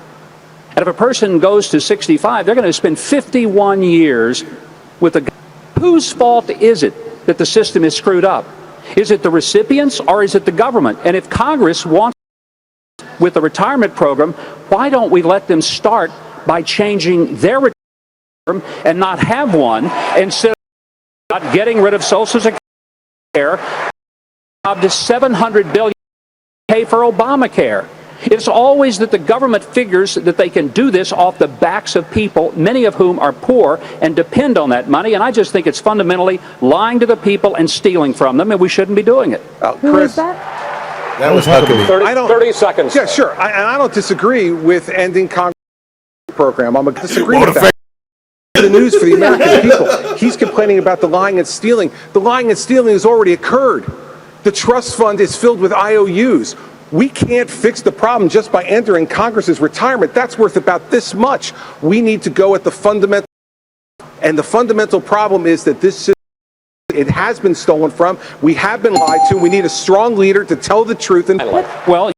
And if a person goes to 65, they're going to spend 51 years with the government. Whose fault is it that the system is screwed up? Is it the recipients or is it the government? And if Congress wants with the retirement program, why don't we let them start by changing their retirement program and not have one instead of not getting rid of Social Security up to $700 billion pay for Obamacare. It's always that the government figures that they can do this off the backs of people, many of whom are poor and depend on that money. And I just think it's fundamentally lying to the people and stealing from them, and we shouldn't be doing it. Who is that? That was Huckabee. 30 seconds. Yeah, sure. And I don't disagree with ending Congress program. I'm going to disagree with that. The news for the American people. He's complaining about the lying and stealing. The lying and stealing has already occurred. The trust fund is filled with IOUs. We can't fix the problem just by entering Congress's retirement. That's worth about this much. We need to go at the fundamental. And the fundamental problem is that this system, it has been stolen from. We have been lied to. We need a strong leader to tell the truth. And well,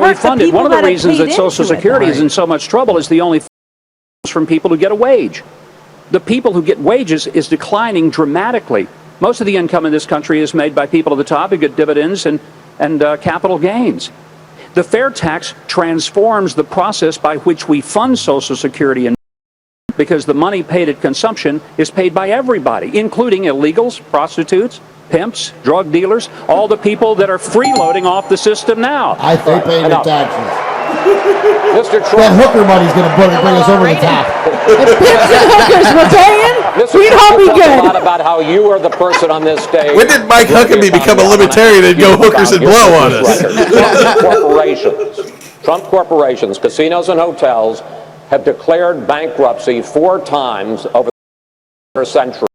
we funded. One of the reasons that Social Security is in so much trouble is the only from people who get a wage. The people who get wages is declining dramatically. Most of the income in this country is made by people at the top who get dividends and capital gains. The fair tax transforms the process by which we fund Social Security, and because the money paid at consumption is paid by everybody, including illegals, prostitutes, pimps, drug dealers, all the people that are freeloading off the system now. I think paying your taxes. Mr. Trump. That hooker money's going to bring us over the top. If pimps and hookers were paying, we'd all be Trump talked a lot good. about how you are the person on this stage. When did Mike Huckabee become a libertarian and go hookers and blow on us? Trump corporations, casinos and hotels have declared bankruptcy 4 times over the century.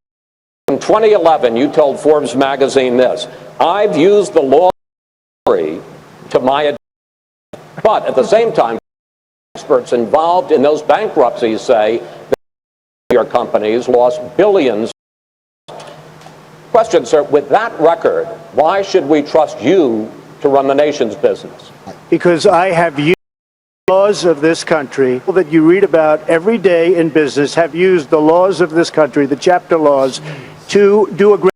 In 2011, you told Forbes magazine this: "I've used the law to my advantage." But at the same time, experts involved in those bankruptcies say that your companies lost billions. Question, sir, with that record, why should we trust you to run the nation's business? Because I have used the laws of this country that you read about every day in business, have used the laws of this country, the chapter laws, to do a great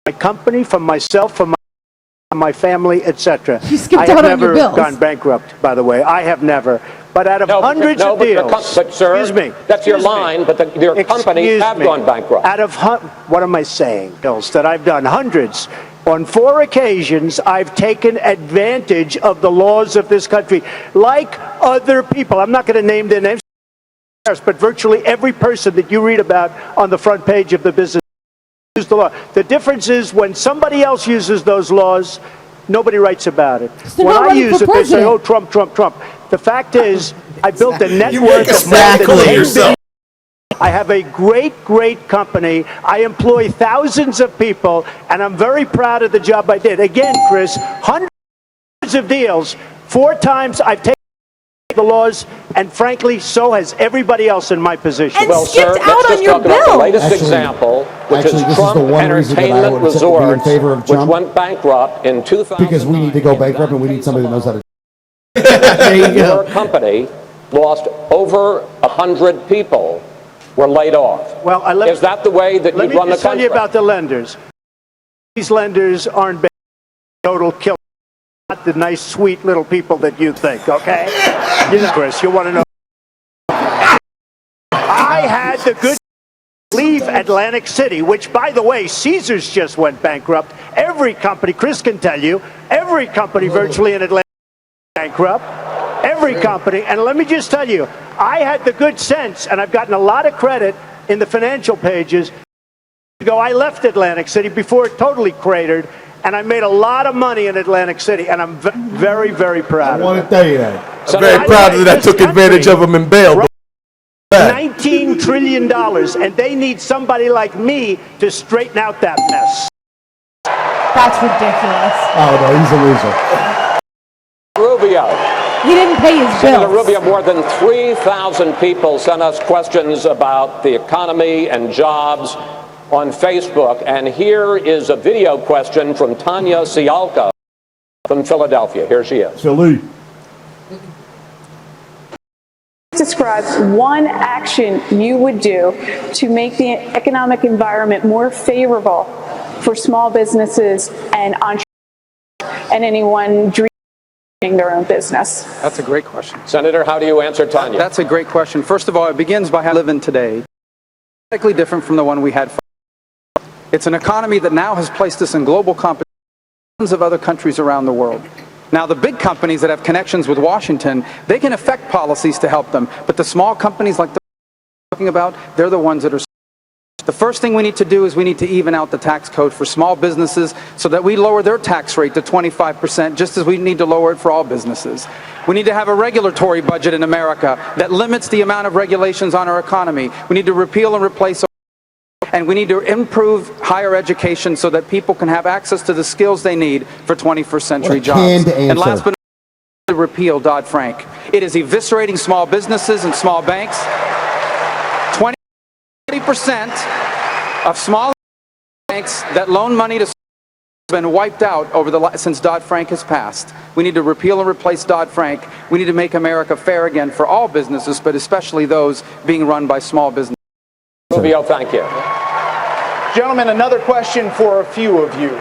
for my company, for myself, for my family, etc. I have never gone bankrupt, by the way. I have never. But out of hundreds of deals, but sir, excuse me, that's your line, but your companies have gone bankrupt. Out of what am I saying? Bills that I've done hundreds. On 4 occasions, I've taken advantage of the laws of this country, like other people. I'm not going to name their names, but virtually every person that you read about on the front page of the business. The law. The difference is when somebody else uses those laws, nobody writes about it. So when I use it, they say, president. "Oh, Trump, Trump, Trump." The fact is, I built a net You worth make of more than exactly 10 yourself. billion. I have a great company. I employ thousands of people, and I'm very proud of the job I did. Again, Chris, hundreds of deals. 4 times I've taken the laws, and frankly, so has everybody else in my position. And Well, skipped sir, out let's on just your talk about the bill. latest example, which this is is Trump the one reason that I Entertainment would be in Resorts, favor of which Trump. went bankrupt in 2000. Because we need to go bankrupt and we need somebody that knows how to. There you go. Your company lost over 100 people were laid off. Well, Is that the way that you let run me the just tell country? you about the lenders. These lenders aren't total killers. Not the nice, sweet little people that you think, okay? You know, Chris, you want to know. I had the good leave Atlantic City, which, by the way, Caesars just went bankrupt. Every company, Chris can tell you, every company virtually in Atlantic went bankrupt. Every company. And let me just tell you, I had the good sense, and I've gotten a lot of credit in the financial pages. I left Atlantic City before it totally cratered, and I made a lot of money in Atlantic City, and I'm very, very proud I want to tell you that. I'm very proud that I took advantage of them and bailed. $19 trillion, and they need somebody like me to straighten out that mess. That's ridiculous. Oh, no, he's a loser. Rubio. He didn't pay his Senator bills. Rubio, more than 3,000 people sent us questions about the economy and jobs on Facebook. And here is a video question from Tanya Sialka from Philadelphia. Here she is. Philly. Describe one action you would do to make the economic environment more favorable for small businesses and entrepreneurs and anyone dreaming their own business. That's a great question. Senator, how do you answer Tanya? That's a great question. First of all, it begins by how we live in today. Radically different from the one we had. It's an economy that now has placed us in global competition with of other countries around the world. Now, the big companies that have connections with Washington, they can affect policies to help them. But the small companies like the we're talking about, they're the ones that are. The first thing we need to do is we need to even out the tax code for small businesses so that we lower their tax rate to 25%, just as we need to lower it for all businesses. We need to have a regulatory budget in America that limits the amount of regulations on our economy. We need to repeal and replace. And we need to improve higher education so that people can have access to the skills they need for 21st century jobs. And last but not least, repeal Dodd-Frank. It is eviscerating small businesses and small banks. 20% of small banks that loan money to has been wiped out over since Dodd-Frank has passed. We need to repeal and replace Dodd-Frank. We need to make America fair again for all businesses, but especially those being run by small businesses. Rubio, thank you. Gentlemen, another question for a few of you.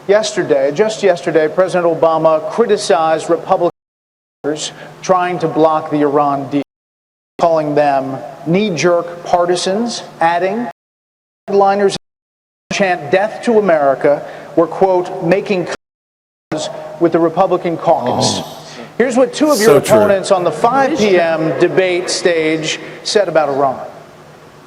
Just yesterday, President Obama criticized Republicans trying to block the Iran deal, calling them knee-jerk partisans, adding, headliners chant death to America were, quote, making with the Republican caucus. Here's what two of your opponents on the 5 p.m. debate stage said about Iran.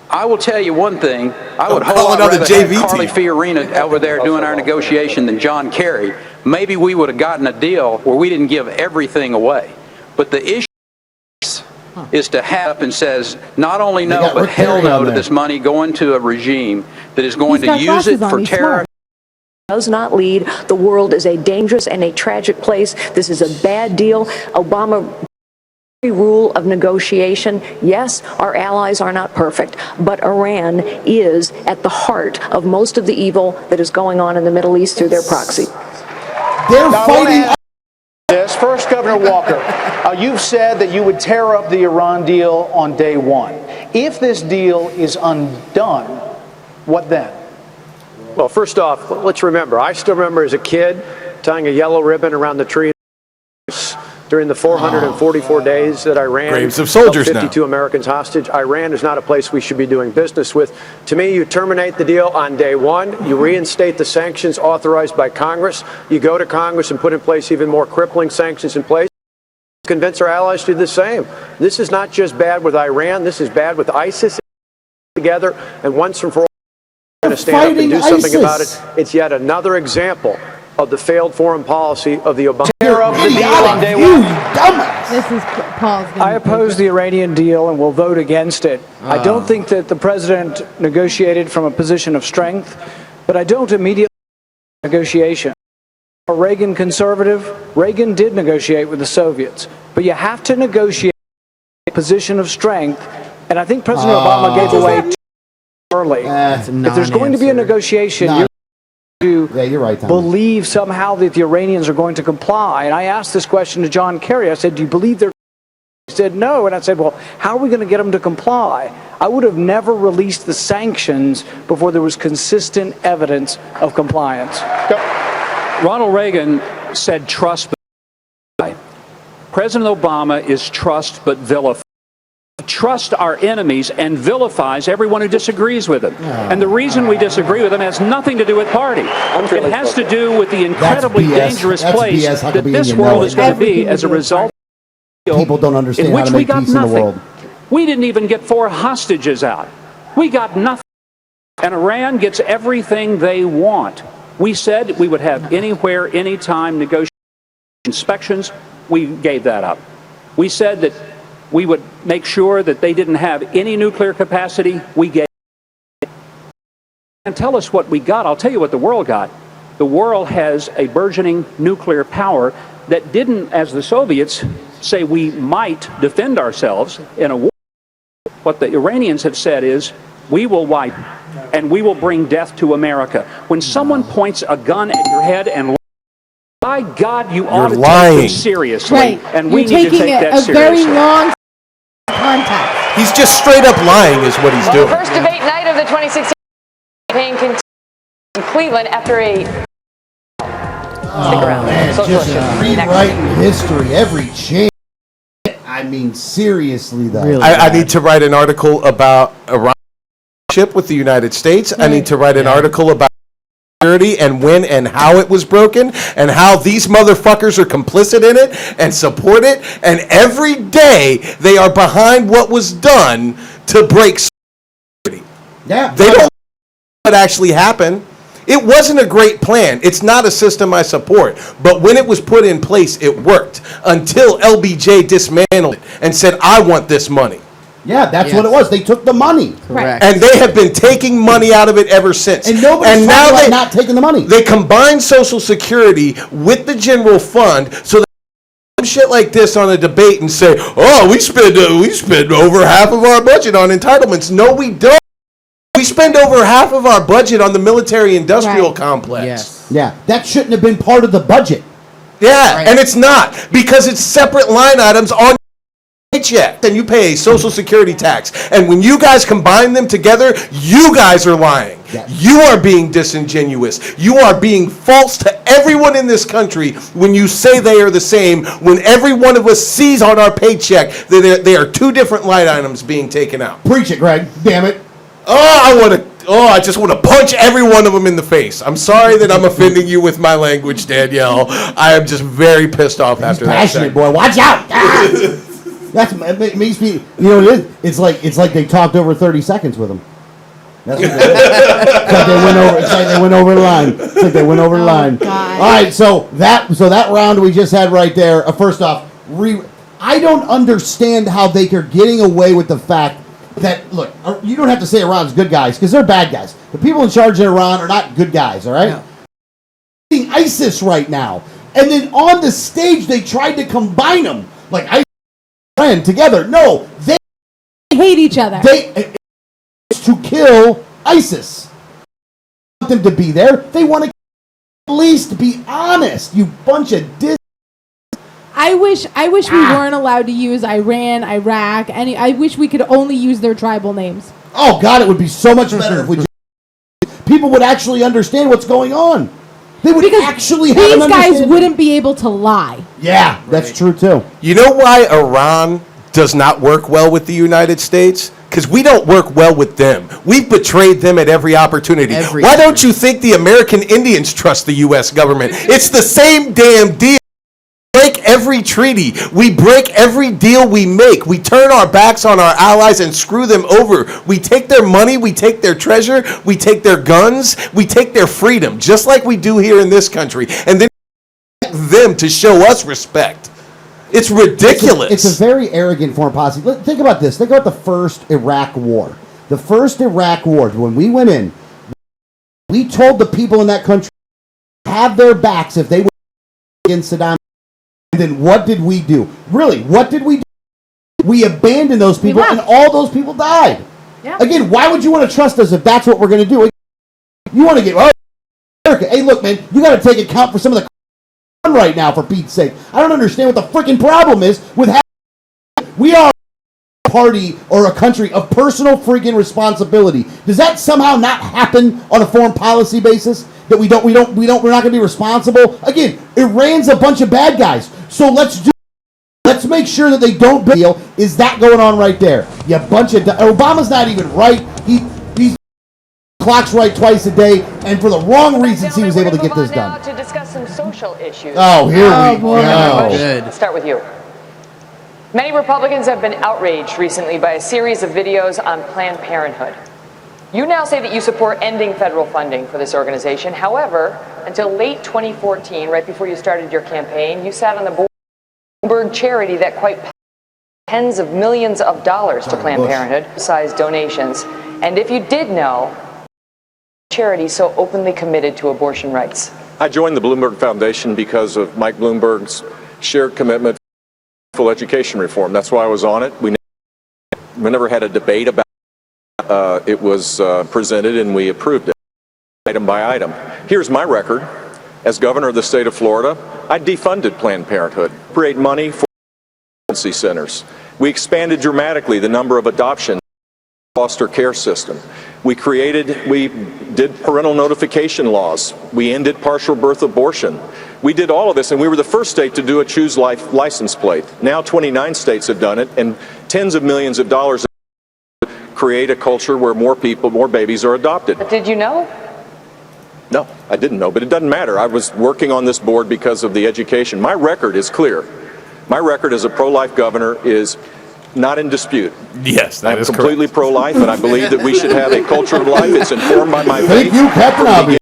I will tell you one thing. I would whole lot rather have Carly Fiorina over there doing our negotiation than John Kerry. Maybe we would have gotten a deal where we didn't give everything away. But the issue is to have up and says not only no, but hell no to this money going to a regime that is going to use it for terror. Does not lead. The world is a dangerous and a tragic place. This is a bad deal. Obama rule of negotiation. Yes, our allies are not perfect, but Iran is at the heart of most of the evil that is going on in the Middle East through their proxy. They're fighting. This first, Governor Walker, you've said that you would tear up the Iran deal on day one. If this deal is undone, what then? Well, first off, let's remember, I still remember as a kid tying a yellow ribbon around the tree during the 444 days that Iran Graves of soldiers held 52 Americans hostage. Iran is not a place we should be doing business with. To me, you terminate the deal on day one. You reinstate the sanctions authorized by Congress. You go to Congress and put in place even more crippling sanctions in place. Convince our allies to do the same. This is not just bad with Iran. This is bad with ISIS together. And once and for all, we're going to stand up and do something about it. It's yet another example of the failed foreign policy of the Obama. Tear up the deal on day one. This is Paul's. I oppose the Iranian deal and will vote against it. I don't think that the president negotiated from a position of strength, but I don't immediately negotiation. A Reagan conservative, Reagan did negotiate with the Soviets, but you have to negotiate a position of strength, and I think President Obama gave away too early. If there's going to be a negotiation, you're right, Tommy. Believe somehow that the Iranians are going to comply. And I asked this question to John Kerry. I said, do you believe they're? He said, no. And I said, well, how are we going to get them to comply? I would have never released the sanctions before there was consistent evidence of compliance. Ronald Reagan said trust but President Obama is trust but vilify. Trust our enemies and vilifies everyone who disagrees with him. And the reason we disagree with him has nothing to do with party. It has to do with the incredibly dangerous place that this world is going to be as a result People don't understand in how which to we make got peace in the nothing. world. We didn't even get 4 hostages out. We got nothing. And Iran gets everything they want. We said we would have anywhere, anytime negotiation inspections. We gave that up. We said that we would make sure that they didn't have any nuclear capacity. We gave it. And tell us what we got. I'll tell you what the world got. The world has a burgeoning nuclear power that didn't, as the Soviets say, we might defend ourselves in a war. What the Iranians have said is, we will wipe and we will bring death to America. When someone points a gun at your head and by God, you ought to take it seriously. Right. And we You're need to taking take that a seriously. very long contact. He's just straight up lying is what he's Well, doing. the first debate night of the 2016 campaign continued in Cleveland after a... Stick around. Man, Socialist just history. rewriting history every chance. I mean, seriously, though. I need to write an article about Iran with the United States. I need to write an article about security and when and how it was broken and how these motherfuckers are complicit in it and support it. And every day they are behind what was done to break security. Yeah. They don't know what actually happened. It wasn't a great plan. It's not a system I support. But when it was put in place, it worked until LBJ dismantled it and said, I want this money. Yeah, that's what it was. They took the money. Correct. And they have been taking money out of it ever since. And nobody's talking about not taking the money. They combine Social Security with the general fund so that shit like this on a debate and say, oh, we spend over half of our budget on entitlements. No, we don't. We spend over half of our budget on the military-industrial complex. Yes. Yeah, that shouldn't have been part of the budget. Yeah, and it's not because it's separate line items on paycheck and you pay a Social Security tax. And when you guys combine them together, you guys are lying. Yes. You are being disingenuous. You are being false to everyone in this country when you say they are the same, when every one of us sees on our paycheck that they are two different line items being taken out. Preach it, Greg. Damn it. I just want to punch every one of them in the face. I'm sorry that I'm offending you with my language, Danielle. I am just very pissed off after that. Passionate, boy. Watch out. It makes me, it is. It's like they talked over 30 seconds with him. That's what it's like they went over the line. It's like they went over the line. God. All right, so that round we just had right there. First off, I don't understand how they are getting away with the fact that, look, you don't have to say Iran's good guys because they're bad guys. The people in charge in Iran are not good guys. All right, yeah. ISIS right now, and then on the stage they tried to combine them like ISIS and together. No, they hate each other. To kill ISIS. They want them to be there. They want to at least be honest. You bunch of I wish we weren't allowed to use Iran, Iraq, I wish we could only use their tribal names. Oh God, it would be so much better if we people would actually understand what's going on. They would actually have these guys wouldn't be able to lie. Yeah, that's true too. You know why Iran does not work well with the United States? Because we don't work well with them. We've betrayed them at every opportunity. Why don't you think the American Indians trust the U.S. government? It's the same damn deal. We break every treaty. We break every deal we make. We turn our backs on our allies and screw them over. We take their money. We take their treasure. We take their guns. We take their freedom, just like we do here in this country. And then them to show us respect. It's ridiculous. It's a very arrogant foreign policy. Think about this. Think about the first Iraq war. The first Iraq war, when we went in, we told the people in that country to have their backs if they were against Saddam. And then what did we do? Really, what did we do? We abandoned those people, and all those people died. Yeah. Again, why would you want to trust us if that's what we're going to do? You want to get, America, hey, look, man, you got to take account for some of the right now, for Pete's sake. I don't understand what the freaking problem is with we are a party or a country of personal freaking responsibility. Does that somehow not happen on a foreign policy basis? That we're not going to be responsible? Again, Iran's a bunch of bad guys. So let's make sure that they don't deal. Is that going on right there? You bunch of Obama's not even right. He's clocks right twice a day, and for the wrong reasons he was able to get this done. To discuss some social issues. Oh, here we go. Let's start with you. Many Republicans have been outraged recently by a series of videos on Planned Parenthood. You now say that you support ending federal funding for this organization. However, until late 2014, right before you started your campaign, you sat on the board of Bloomberg charity that quite tens of millions of dollars to Planned Parenthood, sized donations. And if you did know, charity so openly committed to abortion rights. I joined the Bloomberg Foundation because of Mike Bloomberg's shared commitment to full education reform. That's why I was on it. We never had a debate about it. It was presented and we approved it, item by item. Here's my record. As governor of the state of Florida, I defunded Planned Parenthood, create money for pregnancy centers. We expanded dramatically the number of adoptions in the foster care system. We did parental notification laws. We ended partial birth abortion. We did all of this, and we were the first state to do a Choose Life license plate. Now 29 states have done it, and tens of millions of dollars to create a culture where more babies are adopted. But did you know? No, I didn't know, but it doesn't matter. I was working on this board because of the education. My record is clear. My record as a pro-life governor is not in dispute. Yes, that is correct. I'm completely pro-life, and I believe that we should have a culture of life. It's informed by my faith. Thank you, Captain Obvious.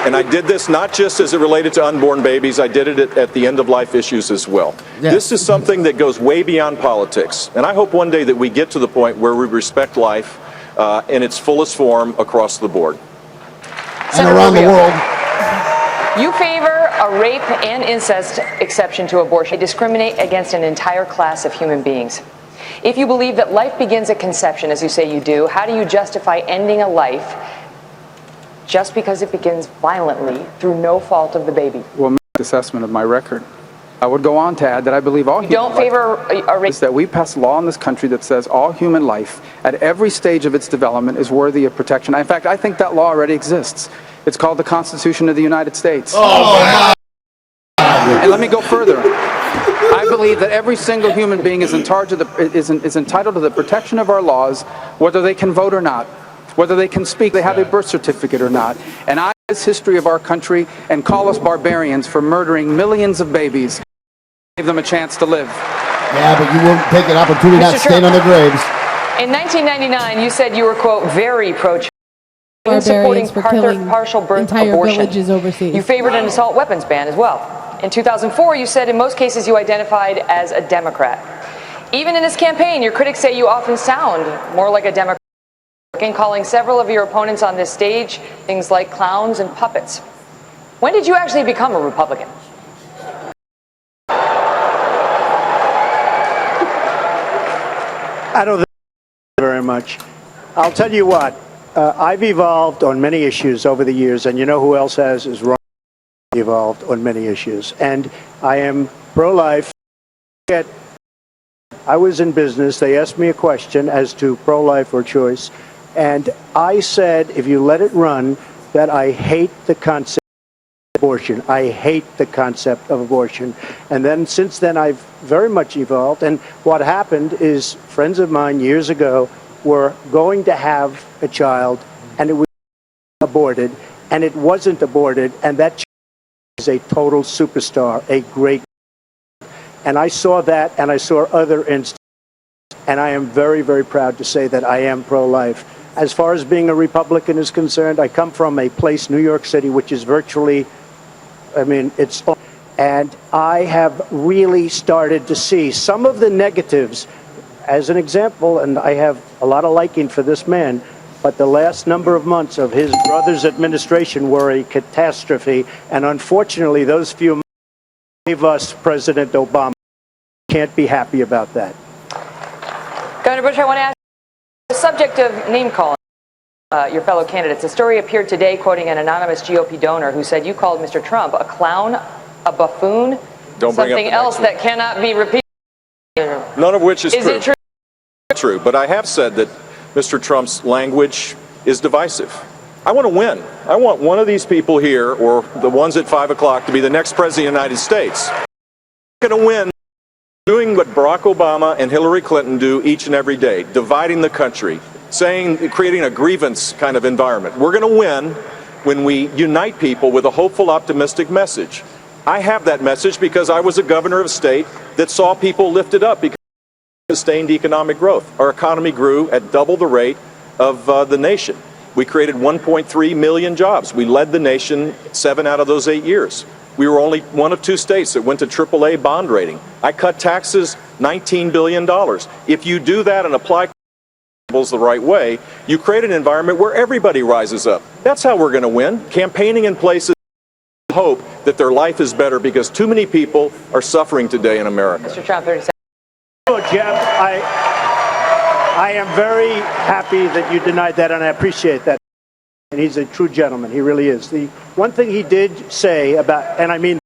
And I did this not just as it related to unborn babies. I did it at the end-of-life issues as well. Yes. This is something that goes way beyond politics. And I hope one day that we get to the point where we respect life in its fullest form across the board. And around the world. You favor a rape and incest exception to abortion. They discriminate against an entire class of human beings. If you believe that life begins at conception, as you say you do, how do you justify ending a life just because it begins violently through no fault of the baby? Well, assessment of my record. I would go on to add that I believe all You don't favor a is that we pass a law in this country that says all human life at every stage of its development is worthy of protection. In fact, I think that law already exists. It's called the Constitution of the United States. And let me go further. I believe that every single human being is entitled to the protection of our laws, whether they can vote or not, whether they can speak, they have a birth certificate or not. And I this history of our country and call us barbarians for murdering millions of babies. Give them a chance to live. Yeah, but you won't take an opportunity not stain on their graves. In 1999, you said you were, quote, very pro-choice, even supporting for killing partial birth entire abortion. villages overseas. You favored an assault weapons ban as well. In 2004, you said in most cases you identified as a Democrat. Even in this campaign, your critics say you often sound more like a Democrat, calling several of your opponents on this stage things like clowns and puppets. When did you actually become a Republican? I don't think very much. I'll tell you what, I've evolved on many issues over the years, and you know who else has is Ron evolved on many issues. And I am pro-life. I was in business. They asked me a question as to pro-life or choice. And I said, if you let it run, that I hate the concept of abortion. I hate the concept of abortion. And then since then, I've very much evolved. And what happened is friends of mine years ago were going to have a child, and it was aborted, and it wasn't aborted, and that child is a total superstar, a great. And I saw that, and I saw other instances. And I am very, very proud to say that I am pro-life. As far as being a Republican is concerned, I come from a place, New York City, which is virtually, and I have really started to see some of the negatives. As an example, and I have a lot of liking for this man, but the last number of months of his brother's administration were a catastrophe. And unfortunately, those few months gave us President Obama. Can't be happy about that. Governor Bush, I want to ask the subject of name calling your fellow candidates. A story appeared today quoting an anonymous GOP donor who said you called Mr. Trump a clown, a buffoon, something else that cannot be repeated. None of which is true. Is it true? True, but I have said that Mr. Trump's language is divisive. I want to win. I want one of these people here, or the ones at 5 o'clock, to be the next president of the United States. We're going to win doing what Barack Obama and Hillary Clinton do each and every day, dividing the country, creating a grievance kind of environment. We're going to win when we unite people with a hopeful, optimistic message. I have that message because I was a governor of a state that saw people lifted up because of sustained economic growth. Our economy grew at double the rate of the nation. We created 1.3 million jobs. We led the nation 7 out of those 8 years. We were only one of 2 states that went to AAA bond rating. I cut taxes $19 billion. If you do that and apply the right way, you create an environment where everybody rises up. That's how we're going to win. Campaigning in places hope that their life is better because too many people are suffering today in America. Mr. Trump, 30 seconds. Oh, Jeff, I am very happy that you denied that, and I appreciate that. And he's a true gentleman. He really is. The one thing he did say about, and I mean,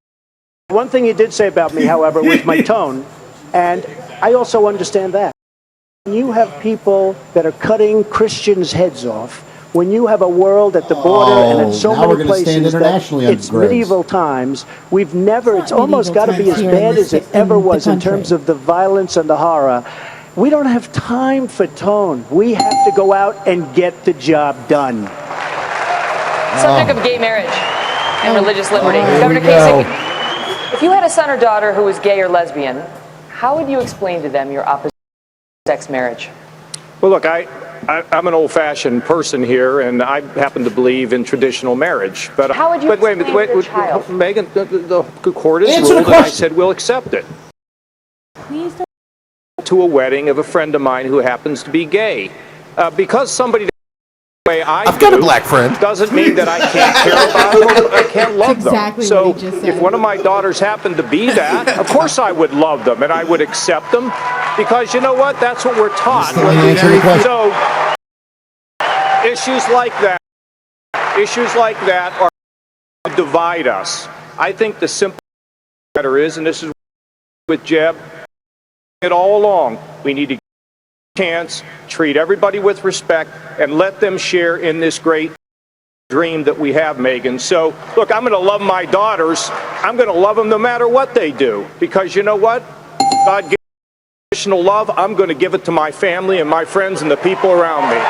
one thing he did say about me, however, was my tone. And I also understand that. When you have people that are cutting Christians' heads off, when you have a world at the border and in so many places that it's medieval times, we've never, it's almost got to be as bad as it ever was in terms of the violence and the horror. We don't have time for tone. We have to go out and get the job done. Subject of gay marriage and religious liberty. Governor Kasich, if you had a son or daughter who was gay or lesbian, how would you explain to them your opposite sex marriage? Well, look, I'm an old-fashioned person here, and I happen to believe in traditional marriage. But how would you explain to your child? Megan, the court has ruled, and I said we'll accept it. Please don't. To a wedding of a friend of mine who happens to be gay, because somebody. I've got a black friend. Doesn't mean that I can't care about them or I can't love exactly them. So what he just said. if one of my daughters happened to be that, of course I would love them and I would accept them because you know what? That's what we're taught. So issues like that are divide us. I think the simple matter is, and this is with Jeb it all along. We need to give them a chance, treat everybody with respect, and let them share in this great dream that we have, Megan. So, look, I'm going to love my daughters. I'm going to love them no matter what they do. Because you know what? God gives additional love. I'm going to give it to my family and my friends and the people around me.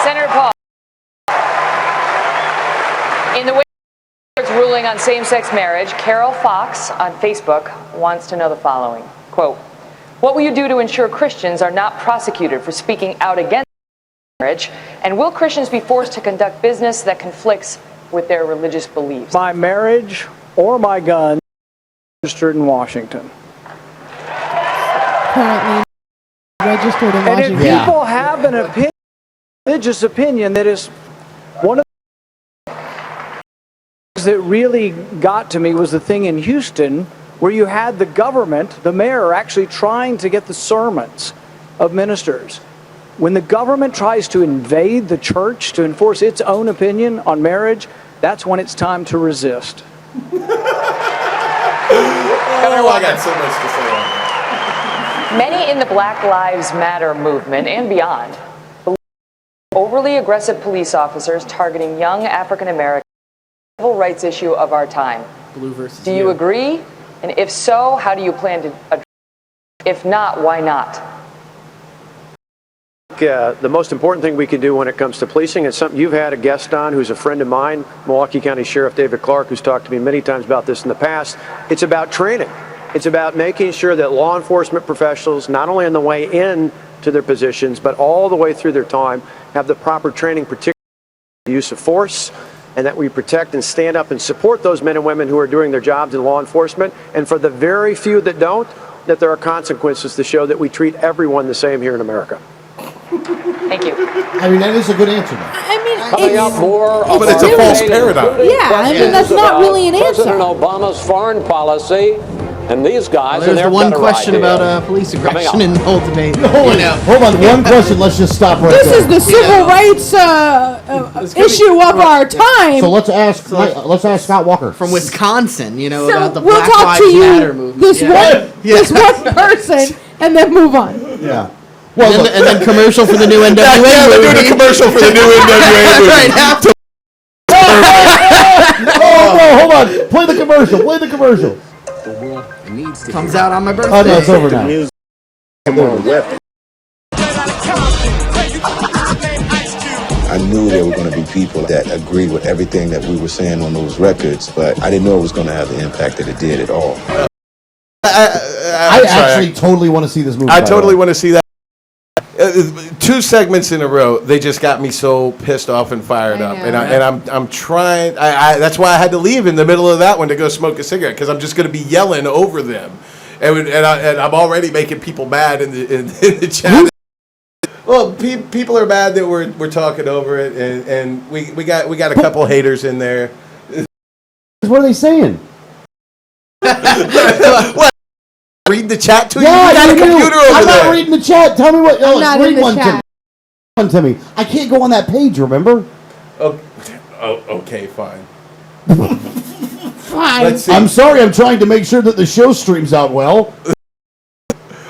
Senator Paul, in the way ruling on same-sex marriage, Carol Fox on Facebook wants to know the following. Quote, what will you do to ensure Christians are not prosecuted for speaking out against marriage? And will Christians be forced to conduct business that conflicts with their religious beliefs? My marriage or my gun registered in Washington. Currently registered in And Washington. if people have an opinion, religious opinion, that is one of the things that really got to me was the thing in Houston where you had the government, the mayor, actually trying to get the sermons of ministers. When the government tries to invade the church to enforce its own opinion on marriage, that's when it's time to resist. I got so much to say on that. Many in the Black Lives Matter movement and beyond believe overly aggressive police officers targeting young African Americans is the civil rights issue of our time. Blue versus Do you agree? And if so, how do you plan to address it? If not, why not? The most important thing we can do when it comes to policing is something you've had a guest on who's a friend of mine, Milwaukee County Sheriff David Clark, who's talked to me many times about this in the past. It's about training. It's about making sure that law enforcement professionals, not only on the way in to their positions, but all the way through their time, have the proper training, particularly the use of force, and that we protect and stand up and support those men and women who are doing their jobs in law enforcement. And for the very few that don't, that there are consequences to show that we treat everyone the same here in America. Thank you. I mean, that is a good answer, though. I mean, Coming up more, but it's a false paradigm. Yeah, I mean, that's not really an answer. President Obama's foreign policy, and these guys. There's the one question about police aggression in the whole debate. Hold on, one question. Let's just stop right This there. is the civil rights issue of our time. So let's ask Scott Walker From Wisconsin, So about the we'll Black talk Lives to Matter you movement. this one person, and then move on. Yeah. Well, and then commercial for the new NWA Yeah, movie. they're doing a commercial for the new NWA movie. Right, Oh, no, hold on. Play the commercial. Play the commercial. Comes out on my birthday. Oh, no, it's over now. I knew there were going to be people that agreed with everything that we were saying on those records, but I didn't know it was going to have the impact that it did at all. I actually totally want to see this movie. I totally want to see that. 2 segments in a row, they just got me so pissed off and fired up, and I'm trying. That's why I had to leave in the middle of that one to go smoke a cigarette, because I'm just going to be yelling over them, and I'm already making people mad in the chat. Well, people are mad that we're talking over it, and we got a couple haters in there. What are they saying? What? Read the chat to you? Yeah, You got a computer over I'm there. not reading the chat. Tell me what. I'm not read in the one chat. one to me. I can't go on that page. Remember? Okay, fine. Fine. Let's see. I'm sorry. I'm trying to make sure that the show streams out well.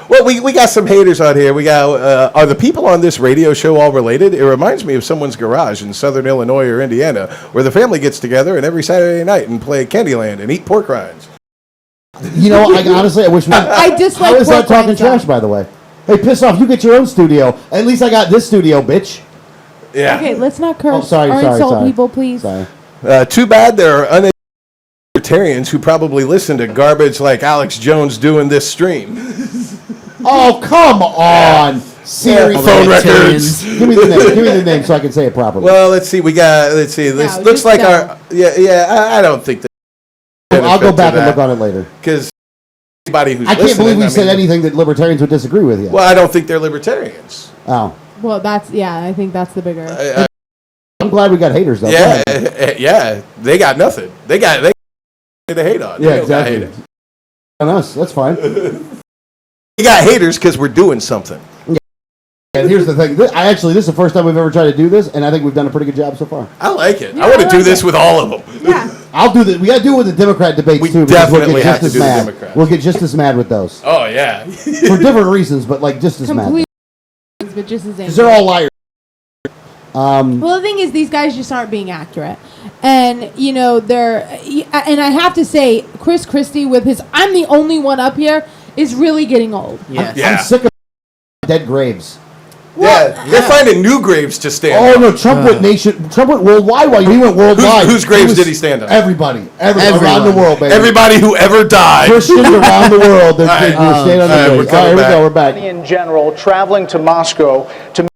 Well, we got some haters on here. We got are the people on this radio show all related? It reminds me of someone's garage in southern Illinois or Indiana, where the family gets together and every Saturday night and play Candyland and eat pork rinds. You know, honestly, I wish we. I dislike How is that pork talking rinds, trash, by the way? Hey, piss off! You get your own studio. At least I got this studio, bitch. Yeah. Okay, let's not curse sorry, or sorry, insult sorry. people, please. Sorry. Too bad there are uneducated libertarians who probably listen to garbage like Alex Jones doing this stream. Oh, come on! Siri, phone records. Give me the name. Give me the name so I can say it properly. Well, let's see. This No, looks like don't. our. I don't think that. I'll go back and look on it later. Because anybody who's I can't believe we listening, said anything that libertarians would disagree with yet. Well, I don't think they're libertarians. Oh. Well, I think that's the bigger. I'm glad we got haters, though. Yeah, they got nothing. They got to hate on. Yeah, They don't got exactly. haters. On us, that's fine. We got haters because we're doing something. And here's the thing. This is the first time we've ever tried to do this, and I think we've done a pretty good job so far. I like it. Yeah, I want I to do like this it. with all of them. Yeah. I'll do that. We got to do it with the Democrat debates too. Definitely we'll have get just to do as the mad. Democrats. We'll get just as mad with those. Oh yeah, for different reasons, but like just as mad. But just as Because they're all liars. Well, the thing is, these guys just aren't being accurate, and you know and I have to say, Chris Christie with his "I'm the only one up here" is really getting old. I'm sick of dead graves. Yeah, they're finding new graves to stand Oh on. no, Trump went worldwide. While he went worldwide, Whose graves did he stand on? Everybody around the world, baby. Everybody who ever died. Christians around the world. They're standing on the graves. All right, here we go. We're back. In general, traveling to Moscow to meet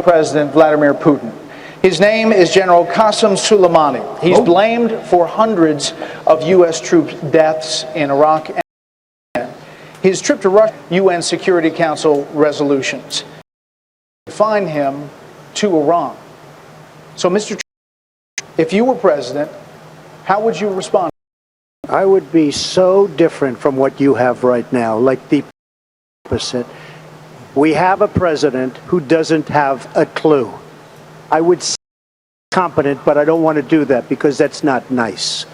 President Vladimir Putin. His name is General Qasem Soleimani. He's blamed for hundreds of U.S. troops' deaths in Iraq and Afghanistan. His trip to Russia, UN Security Council resolutions. Confine him to Iran. So, Mr. Trump, if you were president, how would you respond? I would be so different from what you have right now, like the opposite. We have a president who doesn't have a clue. I would say competent, but I don't want to do that because that's not nice.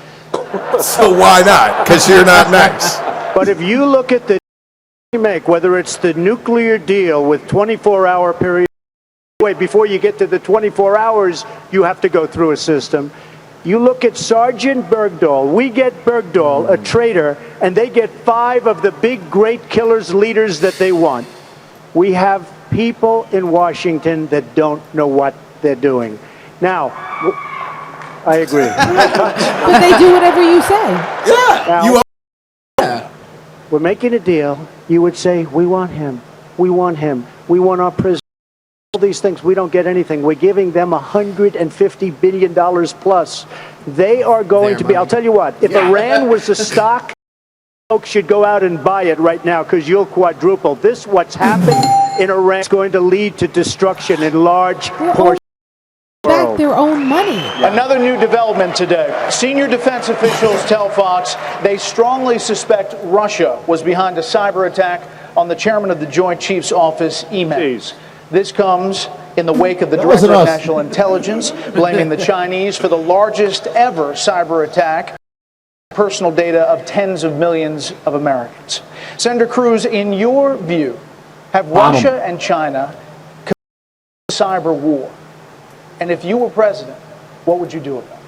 So why not? Because you're not nice. But if you look at the make, whether it's the nuclear deal with 24-hour period, wait, before you get to the 24 hours, you have to go through a system. You look at Sergeant Bergdahl. We get Bergdahl, a traitor, and they get 5 of the big, great killers, leaders that they want. We have people in Washington that don't know what they're doing. Now, I agree. But they do whatever you say. Yeah. We're making a deal. You would say, we want him. We want him. We want our president. All these things. We don't get anything. We're giving them $150 billion plus. They are going to be, I'll tell you what, if Iran was a stock, folks should go out and buy it right now because you'll quadruple. This, what's happened in Iran, is going to lead to destruction in large portions. Back their own money. Another new development today. Senior defense officials tell Fox they strongly suspect Russia was behind a cyber attack on the chairman of the Joint Chiefs office, emails. This comes in the wake of the Director of National Intelligence blaming the Chinese for the largest ever cyber attack, personal data of tens of millions of Americans. Senator Cruz, in your view, have Russia and China committed a cyber war? And if you were president, what would you do about it?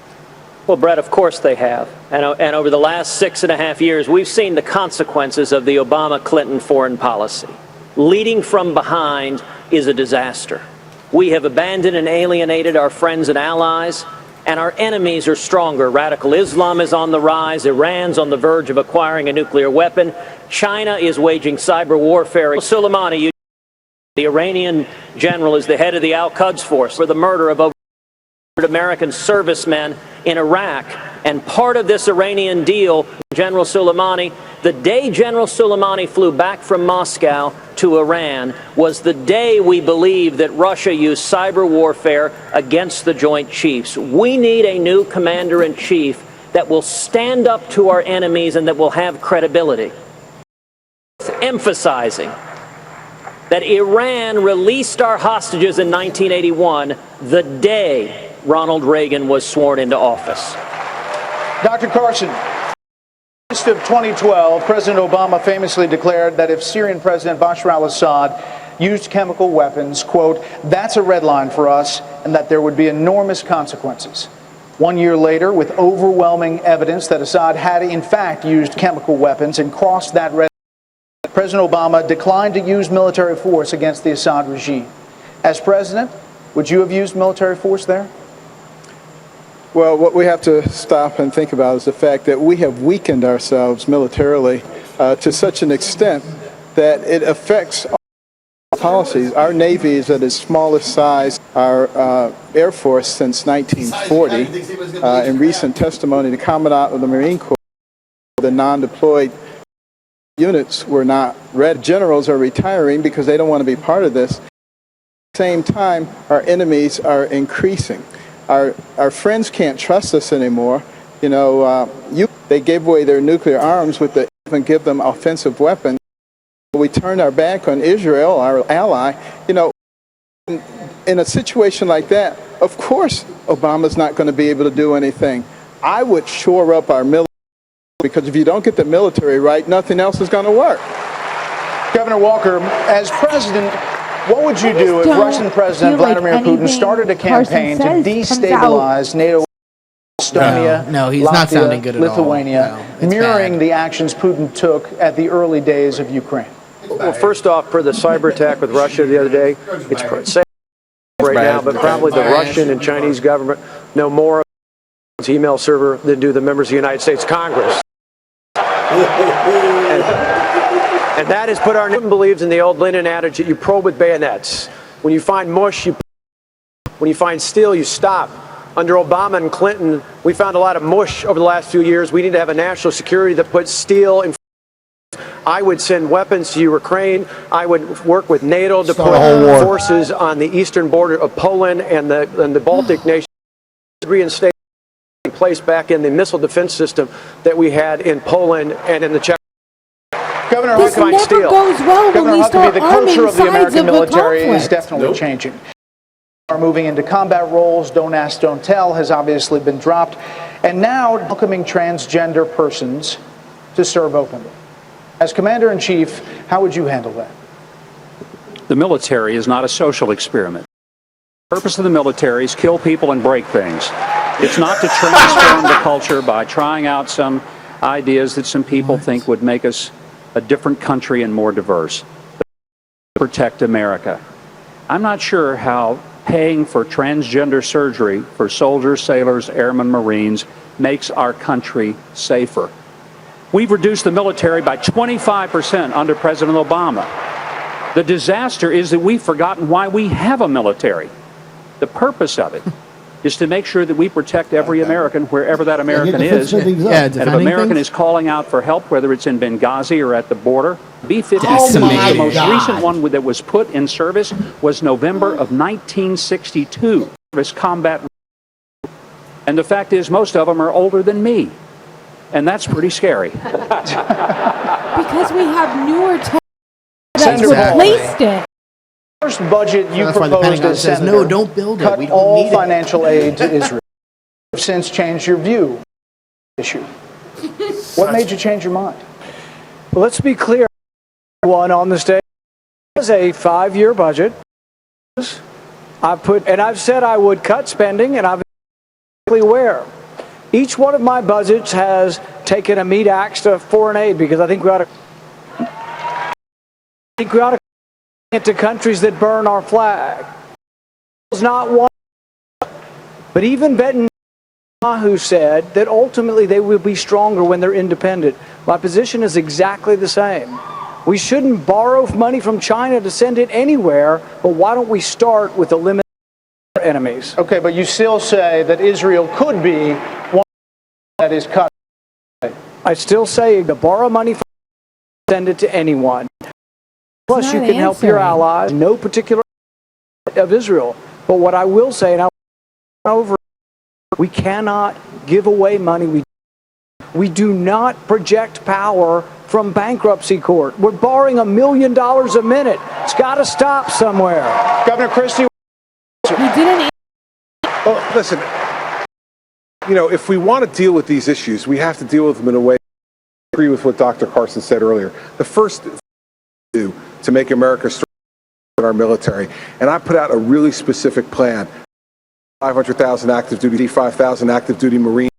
Well, Brett, of course they have. And over the last 6.5 years, we've seen the consequences of the Obama-Clinton foreign policy. Leading from behind is a disaster. We have abandoned and alienated our friends and allies, and our enemies are stronger. Radical Islam is on the rise. Iran's on the verge of acquiring a nuclear weapon. China is waging cyber warfare. Soleimani, the Iranian general, is the head of the Al-Quds force for the murder of over 100 American servicemen in Iraq. And part of this Iranian deal, General Soleimani, the day General Soleimani flew back from Moscow to Iran was the day we believed that Russia used cyber warfare against the Joint Chiefs. We need a new commander-in-chief that will stand up to our enemies and that will have credibility. Emphasizing that Iran released our hostages in 1981, the day Ronald Reagan was sworn into office. Dr. Carson, in August of 2012, President Obama famously declared that if Syrian President Bashar al-Assad used chemical weapons, quote, that's a red line for us, and that there would be enormous consequences. 1 year later, with overwhelming evidence that Assad had in fact used chemical weapons and crossed that red line, President Obama declined to use military force against the Assad regime. As president, would you have used military force there? Well, what we have to stop and think about is the fact that we have weakened ourselves militarily to such an extent that it affects our policies. Our Navy is at its smallest size. Our Air Force since 1940. In recent testimony, the Commandant of the Marine Corps, the non-deployed units were not ready. Generals are retiring because they don't want to be part of this. At the same time, our enemies are increasing. Our friends can't trust us anymore. You know, they gave away their nuclear arms with the even give them offensive weapons. We turned our back on Israel, our ally. You know, in a situation like that, of course, Obama's not going to be able to do anything. I would shore up our military, because if you don't get the military right, nothing else is going to work. Governor Walker, as president, what would you do if Russian President Vladimir Putin started a campaign to destabilize NATO, Estonia, No, he's Latvia, not sounding good at all. Lithuania, No, mirroring the actions Putin took at the early days of Ukraine? Well, first off, for the cyber attack with Russia the other day, it's safe right now, but probably the Russian and Chinese government know more about its email server than do the members of the United States Congress. And that has put our nation believes in the old Lenin adage that you probe with bayonets. When you find mush, when you find steel, you stop. Under Obama and Clinton, we found a lot of mush over the last few years. We need to have a national security that puts steel in. I would send weapons to Ukraine. I would work with NATO to put forces on the eastern border of Poland and the Baltic nations, reinstate place back in the missile defense system that we had in Poland and in the Czech. Governor This Huckabee, never goes well when we start the arming culture of the sides American of a military is conflict. definitely changing. Are moving into combat roles. Don't ask, don't tell has obviously been dropped, and now welcoming transgender persons to serve openly. As Commander-in-Chief, how would you handle that? The military is not a social experiment. The purpose of the military is kill people and break things. It's not to transform the culture by trying out some ideas that some people think would make us a different country and more diverse. Protect America. I'm not sure how paying for transgender surgery for soldiers, sailors, airmen, Marines makes our country safer. We've reduced the military by 25% under President Obama. The disaster is that we've forgotten why we have a military. The purpose of it is to make sure that we protect every American wherever that American is. And if American is calling out for help, whether it's in Benghazi or at the border, B-52, the most recent one that was put in service was November of 1962. Service combat. And the fact is, most of them are older than me. And that's pretty scary. Because we have newer tech that's Senator replaced it. First budget you That's why the proposed Pentagon as says, senator no, don't build it. cut We don't all need it. financial aid to Israel. You've since changed your view on the issue. What made you change your mind? Well, let's be clear. One on the stage is a 5-year budget. I've said I would cut spending, and I've been where. Each one of my budgets has taken a meat axe to foreign aid because I think we ought to to countries that burn our flag. It's not one, but even Netanyahu said that ultimately they will be stronger when they're independent. My position is exactly the same. We shouldn't borrow money from China to send it anywhere, but why don't we start with eliminating our enemies? Okay, but you still say that Israel could be one that is cut. I still say to borrow money from send it to anyone. Plus, you can help your allies, no particular of Israel. But what I will say, and I'll over, we cannot give away money. We do not project power from bankruptcy court. We're borrowing $1 million a minute. It's got to stop somewhere. Governor Christie. Well, listen, you know, if we want to deal with these issues, we have to deal with them in a way. I agree with what Dr. Carson said earlier. The first thing to do to make America stronger in our military, and I put out a really specific plan. 500,000 active duty, 5,000 active duty Marines,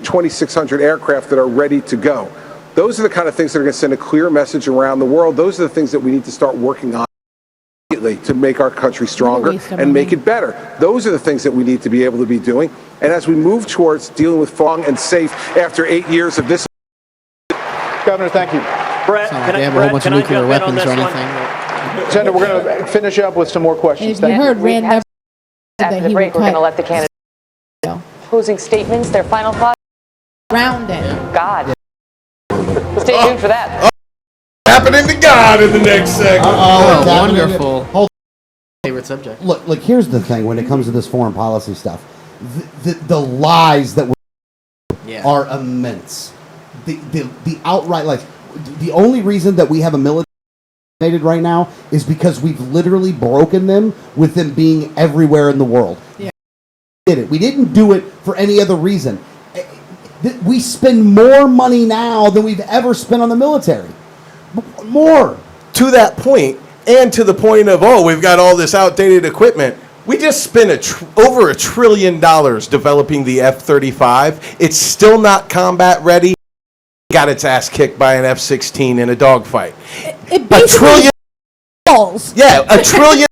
2,600 aircraft that are ready to go. Those are the kind of things that are going to send a clear message around the world. Those are the things that we need to start working on immediately to make our country stronger and make it better. Those are the things that we need to be able to be doing. And as we move towards dealing with strong and safe after 8 years of this. Governor, thank you. Brett, They have a whole bunch of nuclear weapons or anything. Senator, we're going to finish up with some more questions. If you heard Rand never said After that the he break, would we're going to let cut the candidates closing statements, their final thoughts. around it. God. Stay tuned for that. Happening to God in the next segment. Oh, wonderful. Favorite subject. Look, here's the thing when it comes to this foreign policy stuff. The lies that are immense. The outright lies. The only reason that we have a military right now is because we've literally broken them with them being everywhere in the world. Yeah. did it. We didn't do it for any other reason. We spend more money now than we've ever spent on the military. More. To that point, and to the point of, oh, we've got all this outdated equipment. We just spent over $1 trillion developing the F-35. It's still not combat ready. Got its ass kicked by an F-16 in a dogfight. $1 trillion. Yeah, $1 trillion.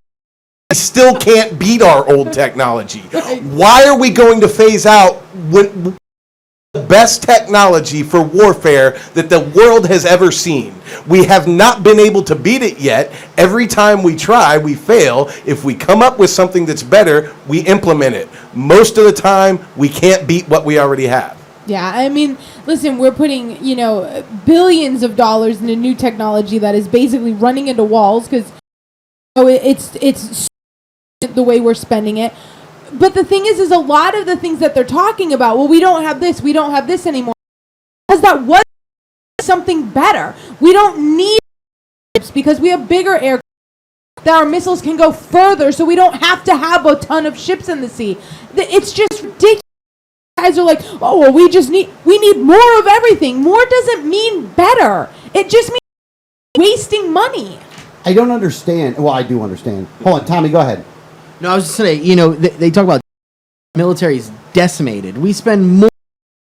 We still can't beat our old technology. Why are we going to phase out the best technology for warfare that the world has ever seen? We have not been able to beat it yet. Every time we try, we fail. If we come up with something that's better, we implement it. Most of the time, we can't beat what we already have. Yeah, I mean, listen, we're putting, billions of dollars into new technology that is basically running into walls because it's the way we're spending it. But the thing is a lot of the things that they're talking about, well, we don't have this anymore, because that was something better. We don't need ships because we have bigger aircraft that our missiles can go further, so we don't have to have a ton of ships in the sea. It's just ridiculous. Guys are like, oh, well, we need more of everything. More doesn't mean better. It just means wasting money. I don't understand. Well, I do understand. Hold on, Tommy, go ahead. No, I was just saying, they talk about military is decimated. We spend more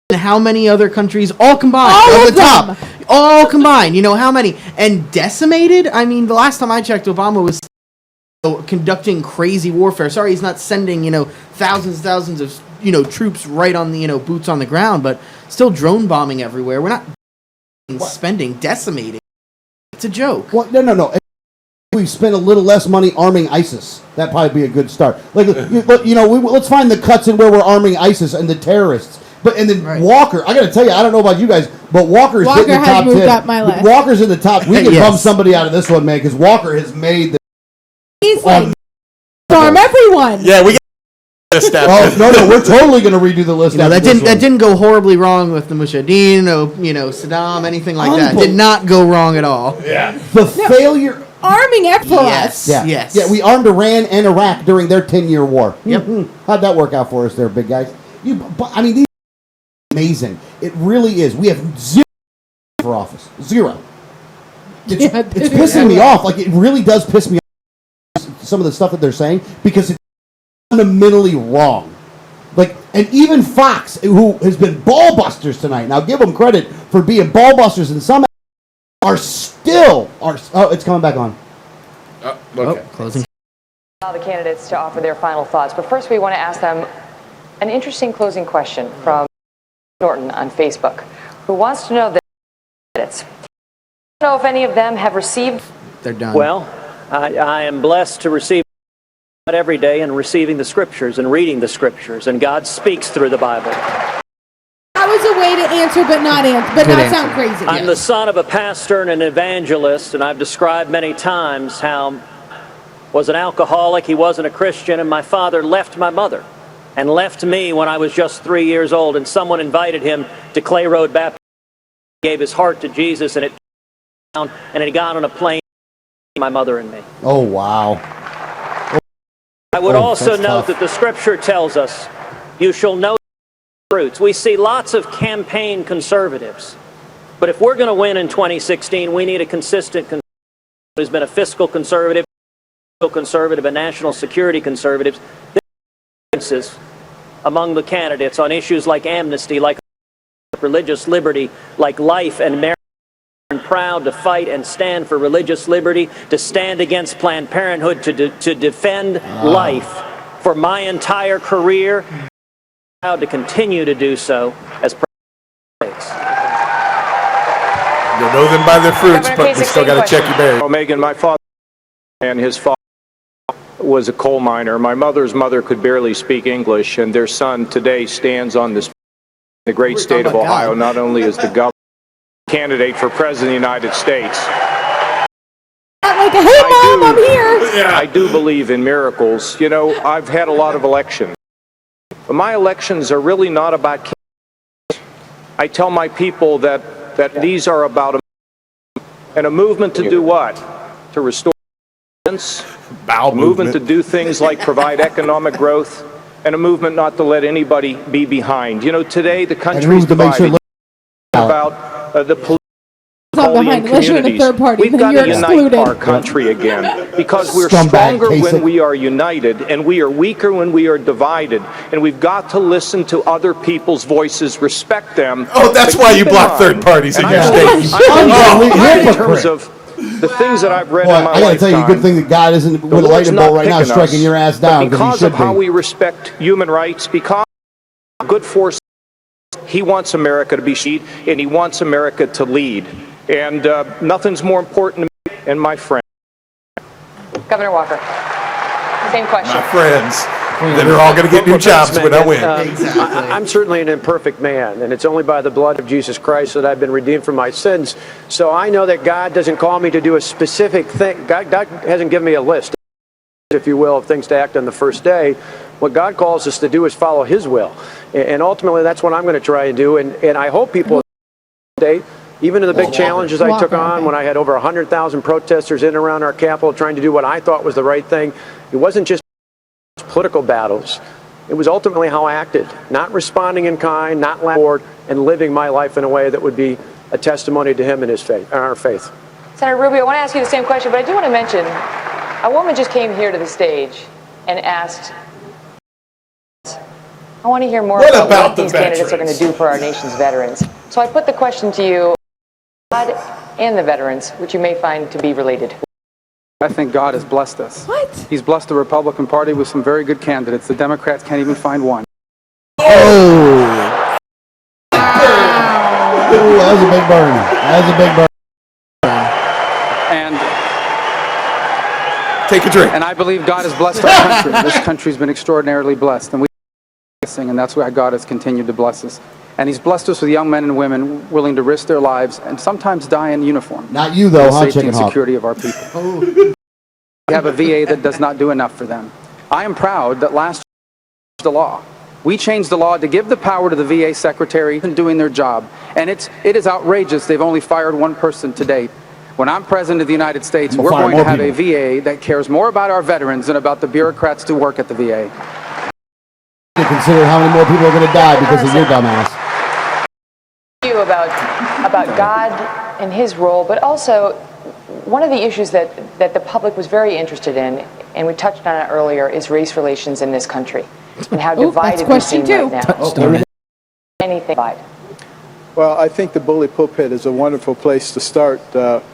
than how many other countries, all combined, all of the top, all combined. How many? And decimated? I mean, the last time I checked, Obama was conducting crazy warfare. Sorry, he's not sending, thousands of, troops right on the, boots on the ground, but still drone bombing everywhere. We're not spending, decimating. It's a joke. Well, no. We spent a little less money arming ISIS. That'd probably be a good start. Let's find the cuts in where we're arming ISIS and the terrorists. Walker, I got to tell you, I don't know about you guys, but Walker hitting the top 10. Up my list. Walker's in the top. We can bump somebody out of this one, man, because Walker has made the. He's like, arm everyone. Yeah, we. No, we're totally going to redo the list. That didn't go horribly wrong with the Mujahideen, Saddam, anything like that. Did not go wrong at all. Yeah. The failure. Arming it for us. Yes. Yeah, we armed Iran and Iraq during their 10-year war. Yep. Mm-hmm. How'd that work out for us there, big guys? These are amazing. It really is. We have zero for office. Zero. It's pissing me off. Like, it really does piss me off, some of the stuff that they're saying, because it's fundamentally wrong. Like, and even Fox, who has been ball busters tonight, and I'll give them credit for being ball busters in some it's coming back on. Okay. Closing. Allow the candidates to offer their final thoughts, but first we want to ask them an interesting closing question from Norton on Facebook, who wants to know the candidates. I don't know if any of them have received. They're done. Well, I am blessed to receive God every day and receiving the scriptures and reading the scriptures, and God speaks through the Bible. That was a way to answer, but not sound crazy. I'm the son of a pastor and an evangelist, and I've described many times how was an alcoholic, he wasn't a Christian, and my father left my mother and left me when I was just 3 years old, and someone invited him to Clay Road Baptist. He gave his heart to Jesus, and he got on a plane, my mother and me. Oh, wow. I would also note that the scripture tells us, you shall know fruits. We see lots of campaign conservatives, but if we're going to win in 2016, we need a consistent conservative who's been a fiscal conservative, and national security conservatives. There are differences among the candidates on issues like amnesty, like religious liberty, like life and marriage. I'm proud to fight and stand for religious liberty, to stand against Planned Parenthood, to defend life for my entire career. Proud to continue to do so as president. You know them by their fruits, but we still got to check your berries. Well, Megan, my father and his father was a coal miner. My mother's mother could barely speak English, and their son today stands on this the great state of Ohio, not only as the governor candidate for president of the United States. Like, hey, Mom, I'm here. I do believe in miracles. I've had a lot of elections. But my elections are really not about candidates. I tell my people that these are about a movement to do what? To restore balance, a movement to do things like provide economic growth, and a movement not to let anybody be behind. You know, today the And country's who's to make sure divided about the political Not behind, unless you're in a third party, We've then got you're to unite excluded. our country again, because we're Scumbag, stronger Kasich. when we are united, and we are weaker when we are divided. And we've got to listen to other people's voices, respect them. Oh, that's but why keep you in block mind- third parties in and your I state. believe- I believe in Hypocrite. terms of the things that I've read Boy, in my I gotta lifetime. tell you, good thing that God isn't with a The Lord's lightning not bolt right now picking striking us, your ass but down because because he of should how be. we respect human rights, because of good force, he wants America to be lead, and he wants America to lead. And nothing's more important to me and my friend. Governor Walker, same question. My friends that are all going to get new jobs when I win. I'm certainly an imperfect man, and it's only by the blood of Jesus Christ that I've been redeemed from my sins. So I know that God doesn't call me to do a specific thing. God hasn't given me a list, if you will, of things to act on the first day. What God calls us to do is follow His will. And ultimately, that's what I'm going to try and do. And I hope people today, even in the big challenges I took on when I had over 100,000 protesters in and around our Capitol trying to do what I thought was the right thing, it wasn't just political battles. It was ultimately how I acted, not responding in kind, not loud, and living my life in a way that would be a testimony to Him and His faith, and our faith. Senator Rubio, I want to ask you the same question, but I do want to mention a woman just came here to the stage and asked, I want to hear more about what these candidates are going to do for our nation's veterans. So I put the question to you, God and the veterans, which you may find to be related. I think God has blessed us. What? He's blessed the Republican Party with some very good candidates. The Democrats can't even find one. Oh! Ooh, that was a big burn. That was a big burn. And take a drink. And I believe God has blessed our country. This country's been extraordinarily blessed, and and that's why God has continued to bless us. And He's blessed us with young men and women willing to risk their lives and sometimes die in uniform. Not you, though, for the huh, safety Chicken and Hawk? security of our people. We have a VA that does not do enough for them. I am proud that last year we changed the law. We changed the law to give the power to the VA secretary in doing their job. And it is outrageous. They've only fired one person to date. When I'm president of the United States, we're going to have a VA that cares more about our veterans than about the bureaucrats who work at the VA. Consider how many more people are going to die because of your dumbass. You about God and His role, but also one of the issues that the public was very interested in, and we touched on it earlier, is race relations in this country and how divided we seem right now. Anything divided. Well, I think the bully pulpit is a wonderful place to start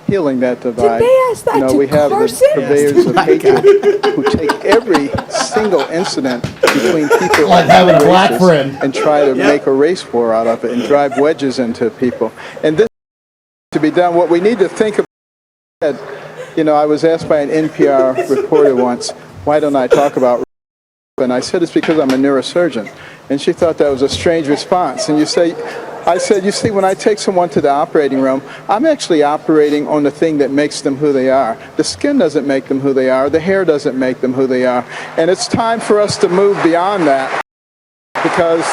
healing that divide. Did they ask that to we have Carson? the purveyors of hatred who take every single incident between people like of having a races black friend and try to make a race war out of it and drive wedges into people. And this to be done. What we need to think about, I was asked by an NPR reporter once, why don't I talk about race? And I said, it's because I'm a neurosurgeon. And she thought that was a strange response. And I said, you see, when I take someone to the operating room, I'm actually operating on the thing that makes them who they are. The skin doesn't make them who they are. The hair doesn't make them who they are. And it's time for us to move beyond that because...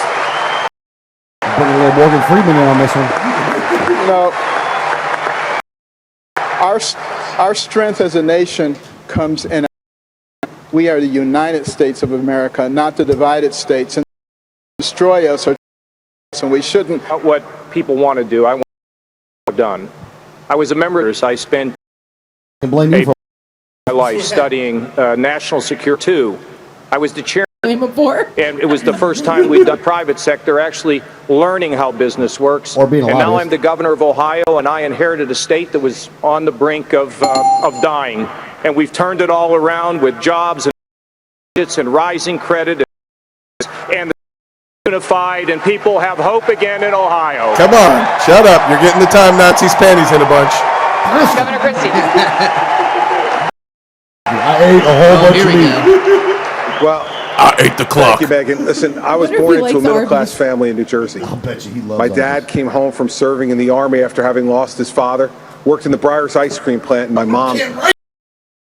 Putting a little Morgan Freeman in on this one. Our strength as a nation comes in. We are the United States of America, not the divided states. And destroy us or and we shouldn't. What people want to do, I want to have done. I was a member. I spent my life studying national security too. I was the chairman, and it was the first time we'd done private sector actually learning how business works. Or being a and now lobbyist. I'm the governor of Ohio, and I inherited a state that was on the brink of dying, and we've turned it all around with jobs and rising credit and unified, and people have hope again in Ohio. Come on, shut up. You're getting the time Nazis' panties in a bunch. Governor Christie. I ate a whole bunch of meat. Well, I ate the clock. Thank you, Megan. Listen, I was born into a middle-class family in New Jersey. I'll bet you he loves My dad came home from serving in the Army after having lost his father, worked in the Breyers ice cream plant, and my mom.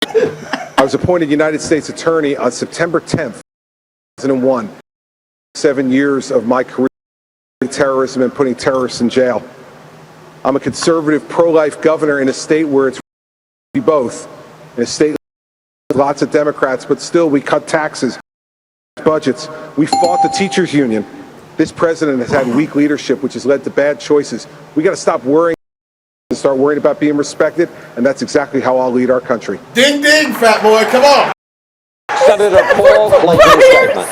I was appointed United States Attorney on September 10th, 2001. 7 years of my career in terrorism and putting terrorists in jail. I'm a conservative, pro-life governor in a state where it's both. In a state with lots of Democrats, but still we cut taxes. budgets. We fought the teachers union. This president has had weak leadership, which has led to bad choices. We got to stop worrying and start worrying about being respected, and that's exactly how I'll lead our country. Ding, ding, fat boy, come on. Senator Paul, closing statement.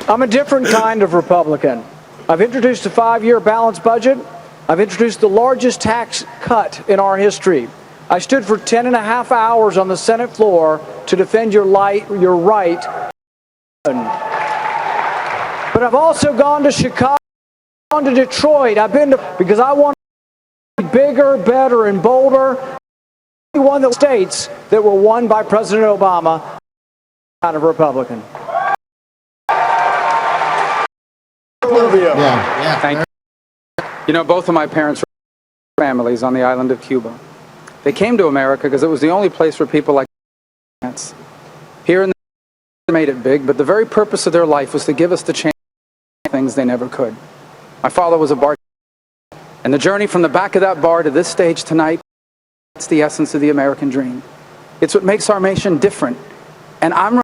I'm a different kind of Republican. I've introduced a 5-year balanced budget. I've introduced the largest tax cut in our history. I stood for 10.5 hours on the Senate floor to defend your right. But I've also gone to Chicago, gone to Detroit. I've been to, because I want to be bigger, better, and bolder. One of the states that were won by President Obama, kind of Republican. Yeah. Thank you. You know, both of my parents were families on the island of Cuba. They came to America because it was the only place where people like us. Here in the they made it big, but the very purpose of their life was to give us the chance to do things they never could. My father was a bartender, and the journey from the back of that bar to this stage tonight, it's the essence of the American dream. It's what makes our nation different. And I'm running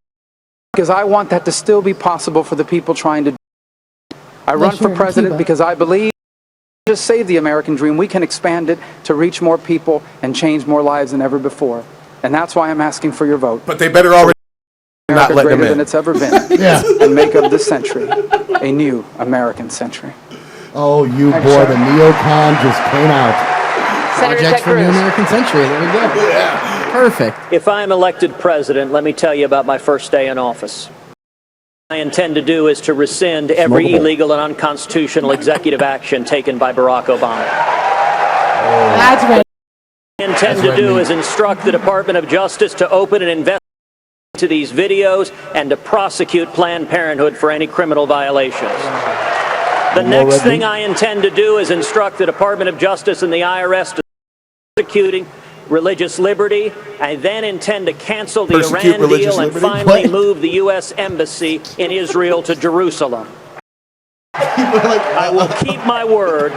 because I want that to still be possible for the people trying to do it. I run for president because I believe just save the American dream. We can expand it to reach more people and change more lives than ever before. And that's why I'm asking for your vote. But they better already not let them greater in. than it's ever been. Yeah. And make of this century a new American century. Oh, you boy, the neocon just came out. Project for New American Century. There we go. Yeah. Perfect. If I am elected president, let me tell you about my first day in office. What I intend to do is to rescind every illegal and unconstitutional executive action taken by Barack Obama. That's right. What I intend to do is instruct the Department of Justice to open an investigation into these videos and to prosecute Planned Parenthood for any criminal violations. The next thing I intend to do is instruct the Department of Justice and the IRS to prosecuting religious liberty. I then intend to cancel the Iran deal and finally move the U.S. Embassy in Israel to Jerusalem. I will keep my word.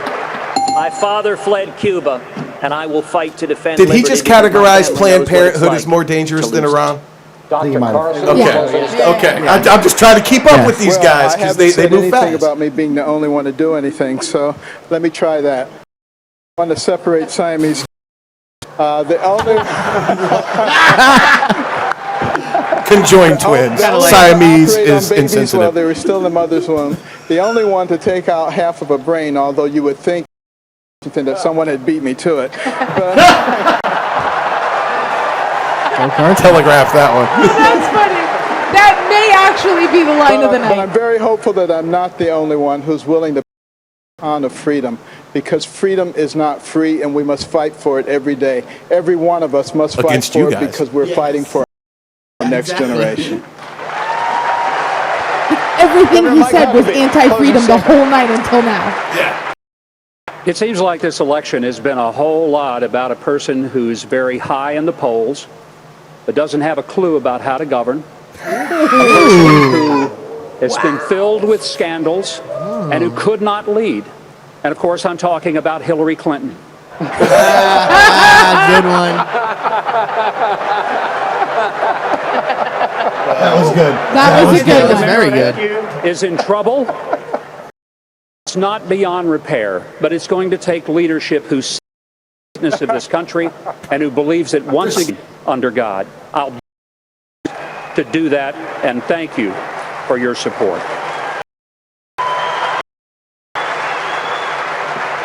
My father fled Cuba, and I will fight to defend Did liberty. he just categorize Planned Parenthood as more dangerous than Iran? Dr. Carson. Okay. I'm just trying to keep up with these guys because they move fast. I haven't said anything about me being the only one to do anything, so let me try that. I want to separate Siamese. The elder... Conjoined twins. Siamese is insensitive. While they were still in the mother's womb. The only one to take out half of a brain, although you would think that someone had beat me to it. Telegraph that one. That's funny. That may actually be the line of the night. But I'm very hopeful that I'm not the only one who's willing to on of freedom, because freedom is not free and we must fight for it every day. Every one of us must fight for it because we're fighting for our next generation. Everything he said was anti-freedom the whole night until now. Yeah. It seems like this election has been a whole lot about a person who's very high in the polls, but doesn't have a clue about how to govern. A person who has been filled with scandals and who could not lead. And of course, I'm talking about Hillary Clinton. Good one. That was good. That was a good one. Very good. Is in trouble. It's not beyond repair, but it's going to take leadership who sees the greatness of this country and who believes that once again, under God, I'll to do that, and thank you for your support.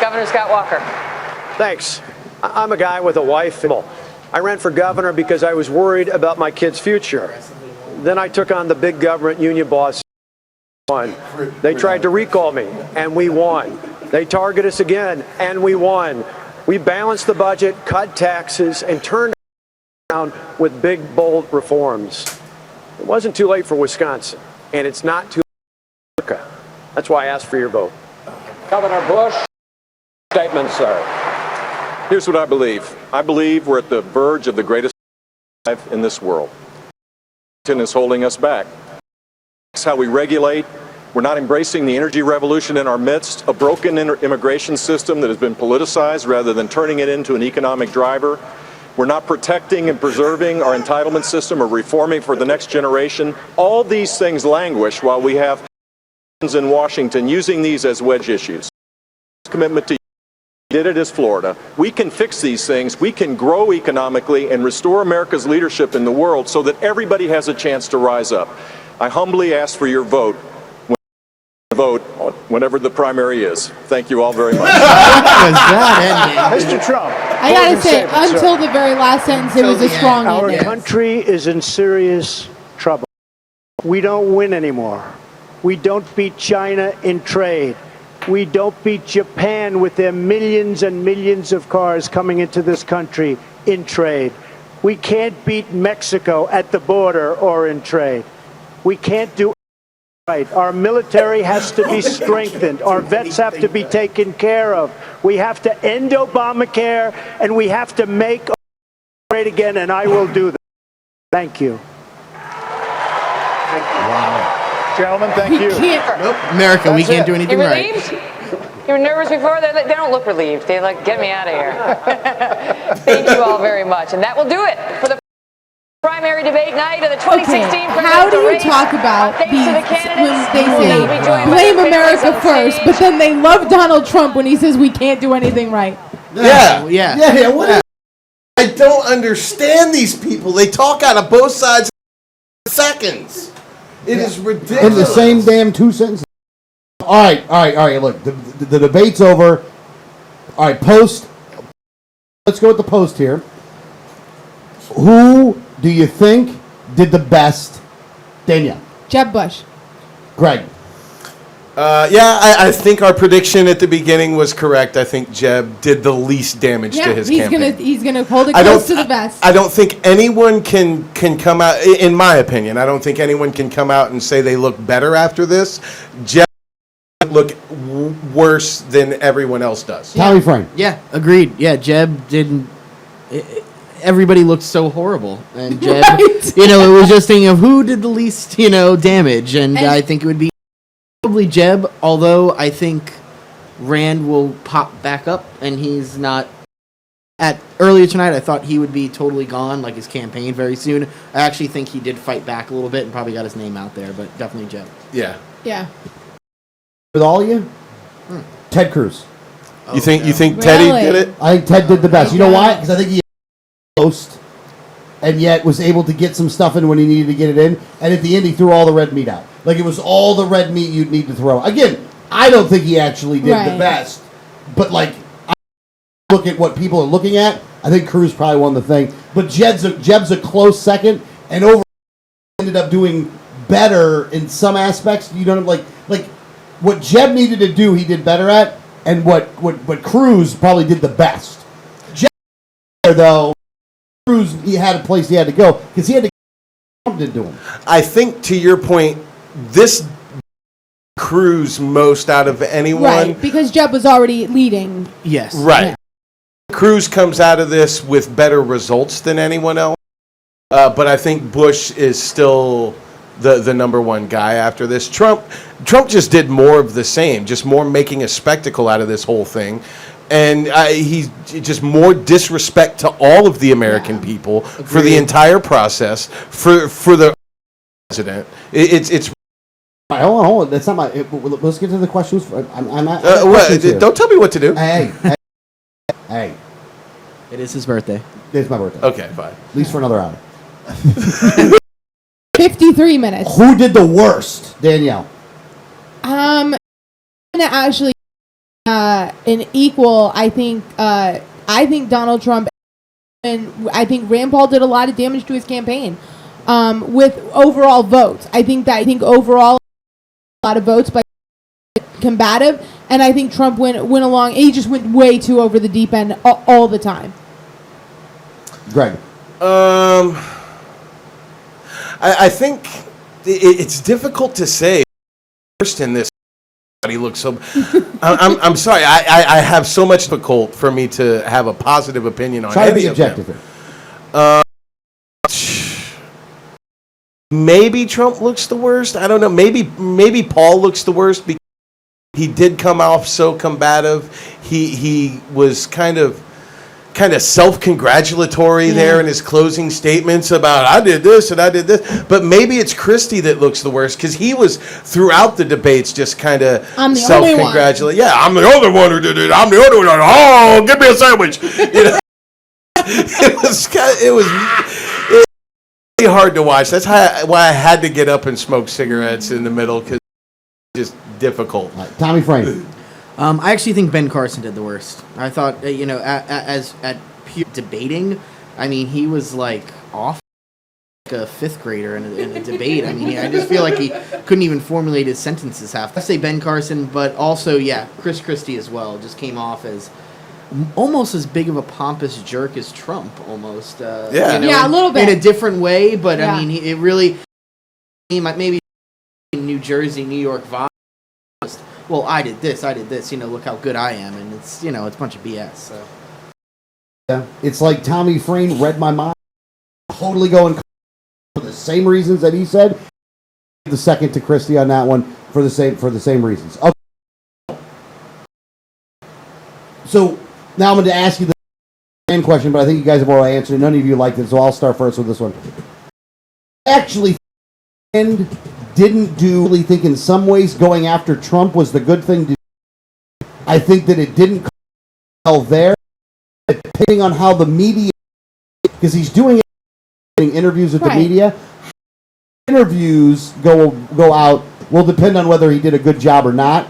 Governor Scott Walker. Thanks. I'm a guy with a wife. I ran for governor because I was worried about my kids' future. Then I took on the big government union boss. They tried to recall me, and we won. They targeted us again, and we won. We balanced the budget, cut taxes, and turned around with big, bold reforms. It wasn't too late for Wisconsin, and it's not too late for America. That's why I asked for your vote. Governor Bush, statement, sir. Here's what I believe. I believe we're at the verge of the greatest in this world. Washington is holding us back. It's how we regulate. We're not embracing the energy revolution in our midst, a broken immigration system that has been politicized rather than turning it into an economic driver. We're not protecting and preserving our entitlement system or reforming for the next generation. All these things languish while we have in Washington using these as wedge issues. Commitment to did it as Florida. We can fix these things. We can grow economically and restore America's leadership in the world so that everybody has a chance to rise up. I humbly ask for your vote whenever the primary is. Thank you all very much. Mr. Trump. I gotta say, until the very last sentence, it was a strong Our ending. country is in serious trouble. We don't win anymore. We don't beat China in trade. We don't beat Japan with their millions and millions of cars coming into this country in trade. We can't beat Mexico at the border or in trade. We can't do right. Our military has to be strengthened. Our vets have to be taken care of. We have to end Obamacare, and we have to make America great again, and I will do that. Thank you. Wow. Gentlemen, thank you. Nope. America, we can't do anything right. You were nervous before? They don't look relieved. They like, get me out of here. Thank you all very much. And that will do it for the primary debate night of the 2016 presidential How do you race. talk about Thanks these to the when candidates they who will say now be joined by blame their America favorites on first, but then they love Donald Trump when he says we can't do anything right? Yeah. What I don't understand these people. They talk out of both sides in seconds. It is ridiculous. In the same damn 2 sentences. All right. Look, the debate's over. All right, post. Let's go with the post here. Who do you think did the best? Danielle. Jeb Bush. Greg. I think our prediction at the beginning was correct. I think Jeb did the least damage to his campaign. He's gonna hold it close to the vest. I don't think anyone can come out, in my opinion, I don't think anyone can come out and say they look better after this. Jeb look worse than everyone else does. Tommy Frank. Yeah, agreed. Yeah, Jeb didn't. Everybody looked so horrible, and Jeb, it was just thinking of who did the least, damage, and I think it would be probably Jeb. Although I think Rand will pop back up, and he's not. Earlier tonight, I thought he would be totally gone, like his campaign, very soon. I actually think he did fight back a little bit and probably got his name out there, but definitely Jeb. Yeah. Yeah. With all of you? Ted Cruz. You think Teddy did it? I think Ted did the best. You know why? Because I think he post and yet was able to get some stuff in when he needed to get it in. And at the end, he threw all the red meat out. Like, it was all the red meat you'd need to throw. Again, I don't think he actually did the best. But, like, I look at what people are looking at, I think Cruz probably won the thing. But Jeb's a close second, and overall ended up doing better in some aspects. You don't like what Jeb needed to do, he did better at, and what Cruz probably did the best. Jeb, though, Cruz, he had a place he had to go because he had to get to do him. I think, to your point, this Cruz most out of anyone. Right, because Jeb was already leading. Yes. Right. Yeah. Cruz comes out of this with better results than anyone else. But I think Bush is still the number one guy after this. Trump just did more of the same, just more making a spectacle out of this whole thing. And he's just more disrespect to all of the American people for the entire process, for the president. It's All right, hold on. That's not my. Let's get to the questions. don't tell me what to do. Hey. It is his birthday. It's my birthday. Okay, fine. At least for another hour. 53 minutes. Who did the worst, Danielle? I'm gonna actually an equal. I think Donald Trump, and I think Rand Paul did a lot of damage to his campaign with overall votes. I think overall a lot of votes by combative, and I think Trump went along. He just went way too over the deep end all the time. Greg. I think it's difficult to say. First in this, he looks so. I'm sorry. I have so much difficult for me to have a positive opinion on. Try to be objective here. Maybe Trump looks the worst. I don't know. Maybe Paul looks the worst because he did come off so combative. He was kind of kind of self-congratulatory there in his closing statements about I did this and I did this. But maybe it's Christie that looks the worst because he was throughout the debates just kind of self-congratulating. Yeah, I'm the only one who did it. I'm the only one. Oh, give me a sandwich. You know, it was really hard to watch. That's why I had to get up and smoke cigarettes in the middle because it's just difficult. Tommy Frame. I actually think Ben Carson did the worst. I thought, as at pure debating, I mean, he was like off like a fifth grader in a debate. I mean, I just feel like he couldn't even formulate his sentences half. I say Ben Carson, but also, Chris Christie as well just came off as almost as big of a pompous jerk as Trump, almost. A little bit in a different way, but I mean, it really maybe in New Jersey, New York vibe. Well, I did this, look how good I am. And it's, it's a bunch of BS. So. Yeah, it's like Tommy Frame read my mind. Totally going for the same reasons that he said. The second to Christie on that one for the same reasons. Okay. So now I'm going to ask you the same question, but I think you guys have already answered it. None of you liked it, so I'll start first with this one. Actually, didn't really think in some ways going after Trump was the good thing to do. I think that it didn't well there, depending on how the media, because he's doing interviews with the media. Interviews go out will depend on whether he did a good job or not.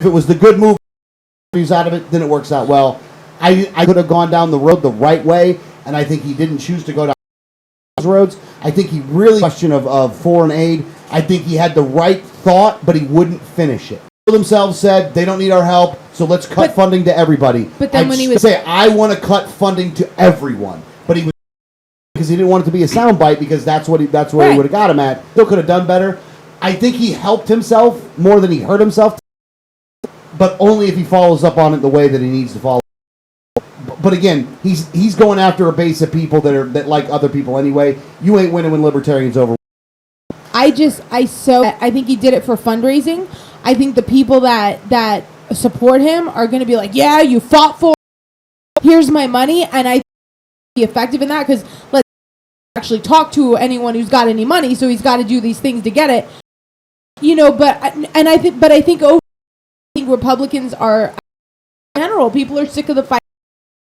If it was the good move, interviews out of it, then it works out well. I could have gone down the road the right way, and I think he didn't choose to go down those roads. I think he really question of foreign aid. I think he had the right thought, but he wouldn't finish it. They themselves said they don't need our help, so let's cut funding to everybody. But then when he was I want to cut funding to everyone, but he was because he didn't want it to be a soundbite because that's where he would have got him at. Still could have done better. I think he helped himself more than he hurt himself, but only if he follows up on it the way that he needs to follow. But again, he's going after a base of people that like other people anyway. You ain't winning when libertarians over. I think he did it for fundraising. I think the people that support him are going to be like, yeah, you fought for it. Here's my money. And I think he'll be effective in that because let's actually talk to anyone who's got any money. So he's got to do these things to get it. I think Republicans are, in general, people are sick of the fight.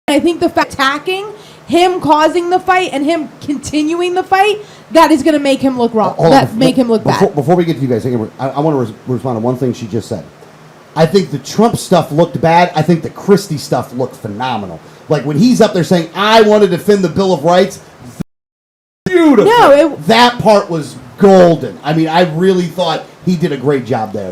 I think the fact attacking him, causing the fight, and him continuing the fight, that is going to make him look wrong. Make him look bad. Before we get to you guys, I want to respond to one thing she just said. I think the Trump stuff looked bad. I think the Christie stuff looked phenomenal. Like when he's up there saying, I want to defend the Bill of Rights. Beautiful. No, that part was golden. I mean, I really thought he did a great job there.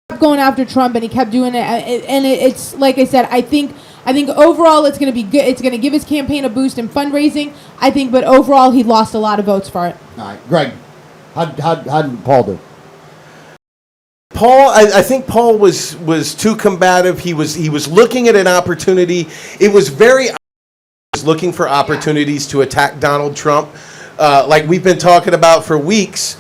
He kept going after Trump, and he kept doing it. And it's like I said, I think overall it's going to be good. It's going to give his campaign a boost in fundraising. I think, but overall he lost a lot of votes for it. All right, Greg, how did Paul do? Paul, I think Paul was too combative. He was looking at an opportunity. It was very looking for opportunities to attack Donald Trump. Like we've been talking about for weeks,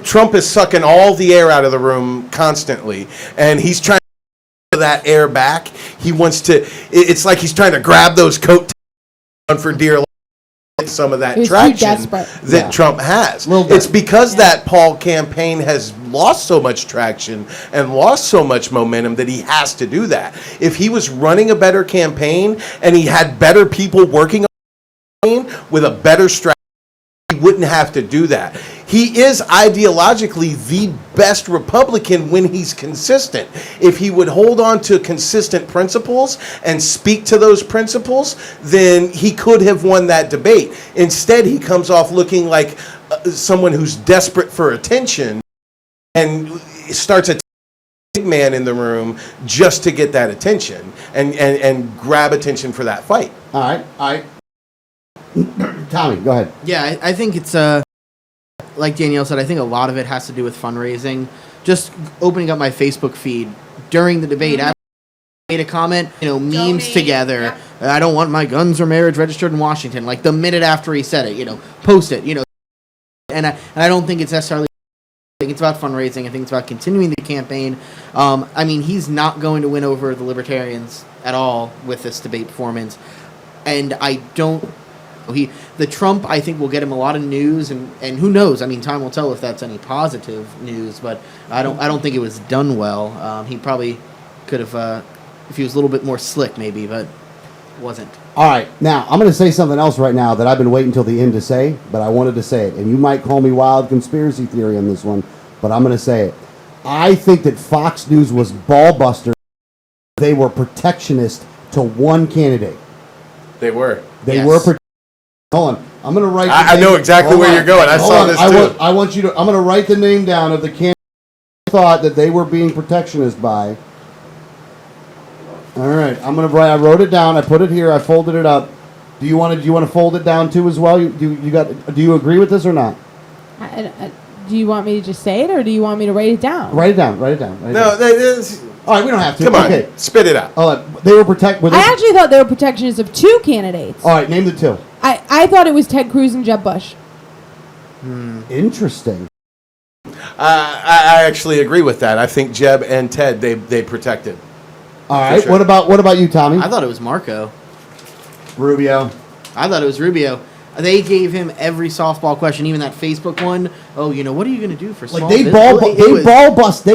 Trump is sucking all the air out of the room constantly, and he's trying to get that air back. He wants to. It's like he's trying to grab those coat for dear life. Some of that traction that Trump has. It's because that Paul campaign has lost so much traction and lost so much momentum that he has to do that. If he was running a better campaign and he had better people working on the campaign with a better strategy, he wouldn't have to do that. He is ideologically the best Republican when he's consistent. If he would hold on to consistent principles and speak to those principles, then he could have won that debate. Instead, he comes off looking like someone who's desperate for attention and starts a big man in the room just to get that attention and grab attention for that fight. All right. Tommy, go ahead. Yeah, I think it's like Danielle said, I think a lot of it has to do with fundraising. Just opening up my Facebook feed during the debate, I made a comment, memes together. Yep. I don't want my guns or marriage registered in Washington. Like the minute after he said it, post it, And I don't think it's necessarily. I think it's about fundraising. I think it's about continuing the campaign. I mean, he's not going to win over the libertarians at all with this debate performance. and I don't. The Trump, I think, will get him a lot of news, and who knows? I mean, time will tell if that's any positive news. But I don't think it was done well. He probably could have, if he was a little bit more slick, maybe, but wasn't. All right, now I'm going to say something else right now that I've been waiting till the end to say, but I wanted to say it, and you might call me wild conspiracy theory on this one, but I'm going to say it. I think that Fox News was ballbuster. They were protectionist to one candidate. They were. They were. Hold on. I'm going to write. I know exactly where you're going. I saw this too. I want you to. I'm going to write the name down of the candidate I thought that they were being protectionist by. All right. I'm going to write. I wrote it down. I put it here. I folded it up. Do you want to fold it down too as well? Do you agree with this or not? Do you want me to just say it, or do you want me to write it down? Write it down. Write it down. All right, we don't have to. Come on, okay. Spit it out. They were I actually thought they were protectionists of two candidates. All right, name the two. I thought it was Ted Cruz and Jeb Bush. Interesting. I actually agree with that. I think Jeb and Ted they protected. All right. Sure. What about you, Tommy? I thought it was Marco Rubio. I thought it was Rubio. They gave him every softball question, even that Facebook one. Oh, what are you going to do for small They business? ball busted.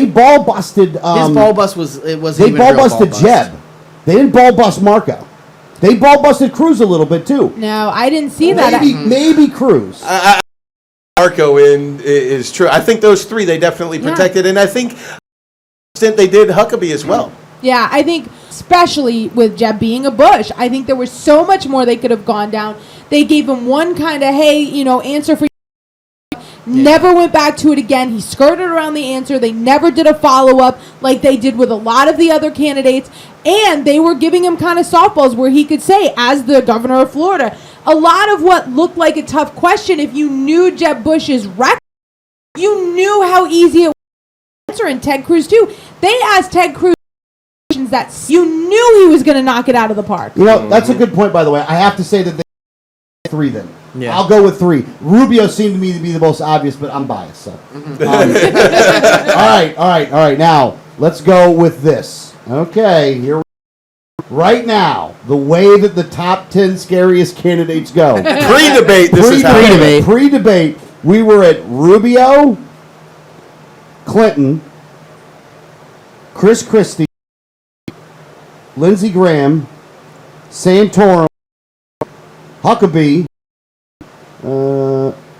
His ball bust was They even ball a real busted ball Jeb. bust. They didn't ball bust Marco. They ball busted Cruz a little bit too. No, I didn't see that. Maybe Cruz. Marco is true. I think those three they definitely protected, and I think they did Huckabee as well. Yeah, I think especially with Jeb being a Bush, I think there was so much more they could have gone down. They gave him one kind of, answer for never went back to it again. He skirted around the answer. They never did a follow-up like they did with a lot of the other candidates. And they were giving him kind of softballs where he could say, as the governor of Florida, a lot of what looked like a tough question, if you knew Jeb Bush's record, you knew how easy it was to answer. And Ted Cruz, too. They asked Ted Cruz questions that you knew he was going to knock it out of the park. That's a good point, by the way. I have to say that they three then. Yeah. I'll go with three. Rubio seemed to me to be the most obvious, but I'm biased. So. All right. Now, let's go with this. Okay, here we go. Right now, the way that the top 10 scariest candidates go. Pre-debate, this is happening. Pre-debate, we were at Rubio, Clinton, Chris Christie, Lindsey Graham, Santorum, Huckabee,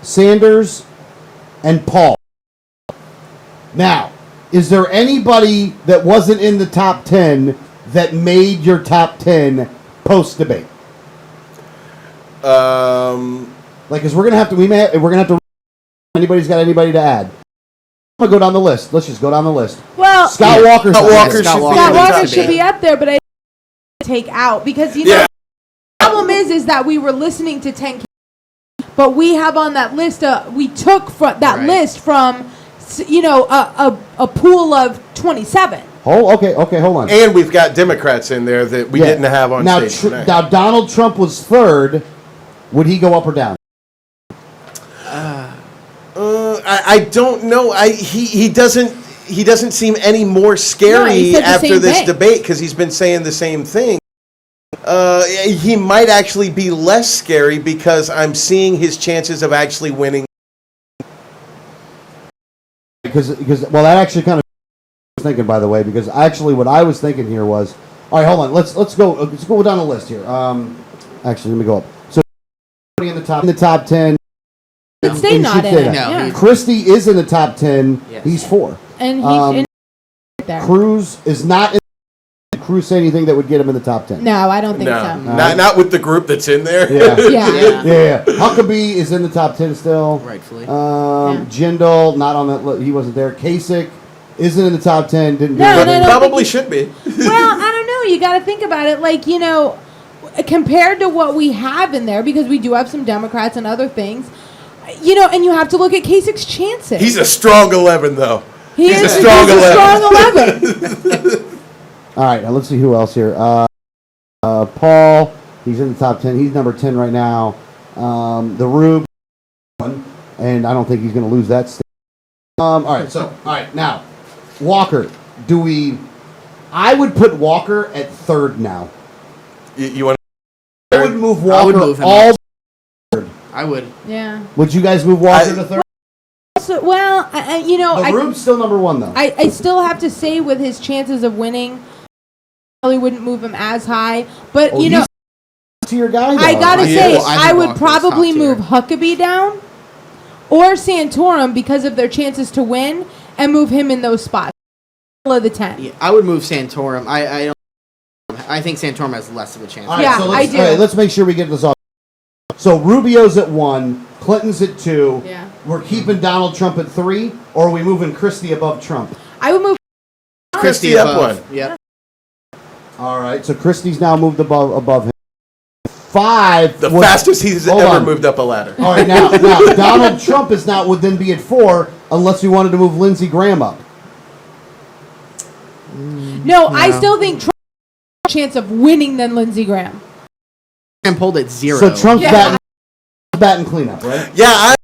Sanders, and Paul. Now, is there anybody that wasn't in the top 10 that made your top 10 post-debate? Because we're gonna have to. Anybody's got anybody to add? I'm gonna go down the list. Let's just go down the list. Well, Scott Walker should be up there, but I take out because the problem is that we were listening to 10, but we have on that list. We took from that list from a pool of 27. Oh, okay, hold on. And we've got Democrats in there that we didn't have on stage tonight. Now, Donald Trump was third. Would he go up or down? I don't know. He doesn't seem any more scary after this debate because he's been saying the same thing. He might actually be less scary because I'm seeing his chances of actually winning. Because that actually kind of thinking, by the way, because actually what I was thinking here was, all right, hold on, let's go down the list here. Actually, let me go up. So in the top 10. But stay not in it. No. Christie is in the top 10. Yes. He's 4. And he's in there. Cruz is not in. Did Cruz say anything that would get him in the top 10? No, I don't think so. Not with the group that's in there. Yeah. Huckabee is in the top 10 still. Rightfully. Jindal, not on that list. He wasn't there. Kasich isn't in the top 10. Didn't do it. Probably should be. Well, I don't know. You got to think about it. Compared to what we have in there, because we do have some Democrats and other things, and you have to look at Kasich's chances. He's a strong 11, though. He's a strong 11. All right, now let's see who else here. Paul, he's in the top 10. He's number 10 right now. The Rube, and I don't think he's going to lose that stage. All right, now, Walker. I would put Walker at third now. You want? I would move Walker I would move him all. I would. Yeah. Would you guys move Walker to third? Well, you know, Rube's still number one though. I still have to say with his chances of winning, I probably wouldn't move him as high. But you know, to your guy. I gotta say, I I would probably move Huckabee down or Santorum because of their chances to win, and move him in those spots below the 10. Yeah, I would move Santorum. I think Santorum has less of a chance. All right, so I do. All right, let's make sure we get this off. So Rubio's at 1, Clinton's at 2. Yeah. We're keeping Donald Trump at 3, or are we moving Christie above Trump? I would move Christie above. Yep. All right, so Christie's now moved above him. 5. The fastest he's ever moved up a ladder. All right, now Donald Trump would then be at 4 unless we wanted to move Lindsey Graham up. No, I still think Trump has a chance of winning than Lindsey Graham. Graham pulled at 0. So Trump's batting cleanup, right? Yeah,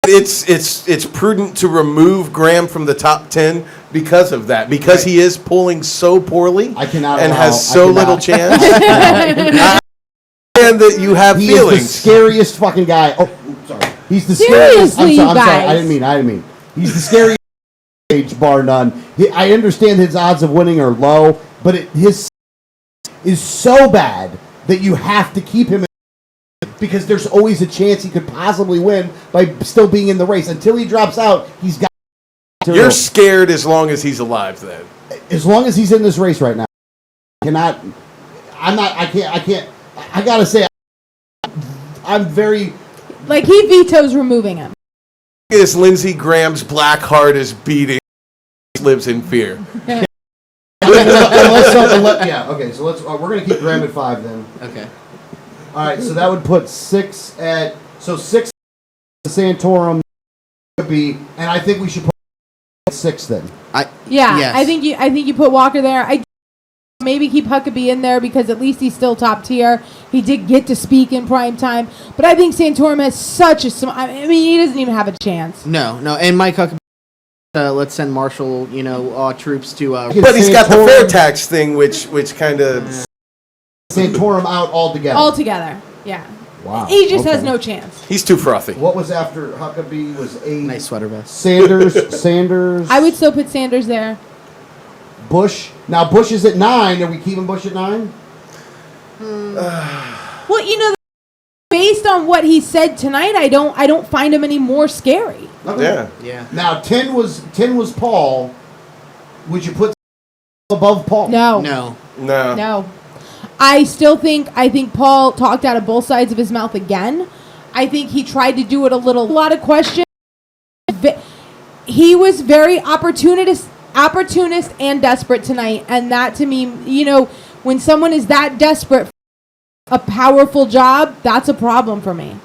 it's prudent to remove Graham from the top 10 because of that, because he is polling so poorly and has so little chance. And that you have feelings. He is the scariest fucking guy. Oh, sorry. He's the scariest. I'm sorry. I didn't mean. He's the scariest age, bar none. I understand his odds of winning are low, but his is so bad that you have to keep him in, because there's always a chance he could possibly win by still being in the race. Until he drops out, he's got. You're scared as long as he's alive, then. As long as he's in this race right now, I can't. I gotta say, I'm very. Like, he vetoes removing him. This Lindsey Graham's black heart is beating. He lives in fear. Yeah. Okay. So we're gonna keep Graham at 5 then. Okay. All right. So that would put 6 at. So 6 Santorum would be, and I think we should put 6 then. Yes. I think you put Walker there. I maybe keep Huckabee in there because at least he's still top tier. He did get to speak in prime time, but I think Santorum has such a. I mean, he doesn't even have a chance. No, and Mike Huckabee. Let's send Marshall, troops to. But he's got the fair tax thing, which kind of. Santorum out altogether. Altogether, yeah. Wow. He just has no chance. He's too frothy. What was after Huckabee was 8? Nice sweater vest. Sanders. I would still put Sanders there. Bush. Now Bush is at 9. Are we keeping Bush at 9? Well, based on what he said tonight, I don't find him any more scary. Okay. Yeah. Now 10 was Paul. Would you put above Paul? No. No. I think Paul talked out of both sides of his mouth again. I think he tried to do it a lot of questions. He was very opportunist and desperate tonight, and that to me, when someone is that desperate for a powerful job, that's a problem for me.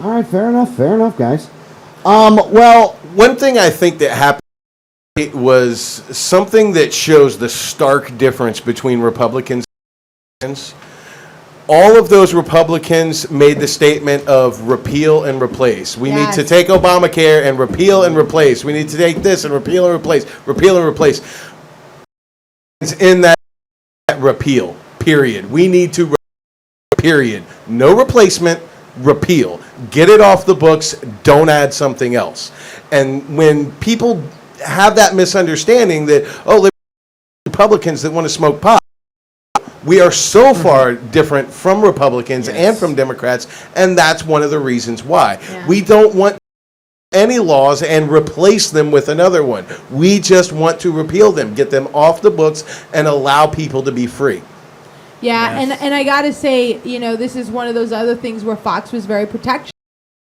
All right, fair enough, guys. Well, one thing I think that happened was something that shows the stark difference between Republicans and Republicans. All of those Republicans made the statement of repeal and replace. We need to take Obamacare and repeal and replace. We need to take this and repeal and replace. Repeal and replace. It's in that repeal, period. We need to, period. No replacement, repeal. Get it off the books. Don't add something else. And when people have that misunderstanding that, Republicans that want to smoke pot, we are so far different from Republicans and from Democrats, and that's one of the reasons why. Yeah. We don't want any laws and replace them with another one. We just want to repeal them, get them off the books, and allow people to be free. Yeah, and I got to say, this is one of those other things where Fox was very protective of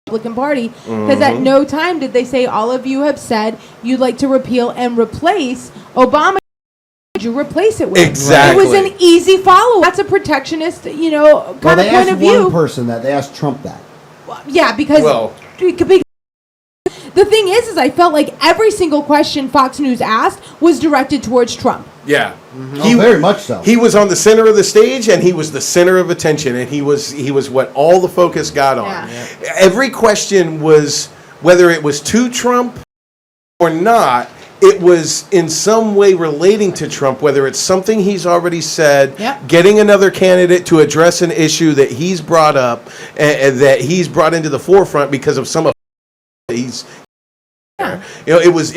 the Republican Party, because at no time did they say, all of you have said you'd like to repeal and replace Obama. You replace it with. Exactly. It was an easy follow. That's a protectionist, kind of point of view. One person that they asked Trump that. Yeah, because the thing is I felt like every single question Fox News asked was directed towards Trump. Yeah, very much so. He was on the center of the stage, and he was the center of attention, and he was what all the focus got on. Yeah. Every question was, whether it was to Trump or not, it was in some way relating to Trump, whether it's something he's already said, getting another candidate to address an issue that he's brought up and that he's brought into the forefront because of some of he's, it was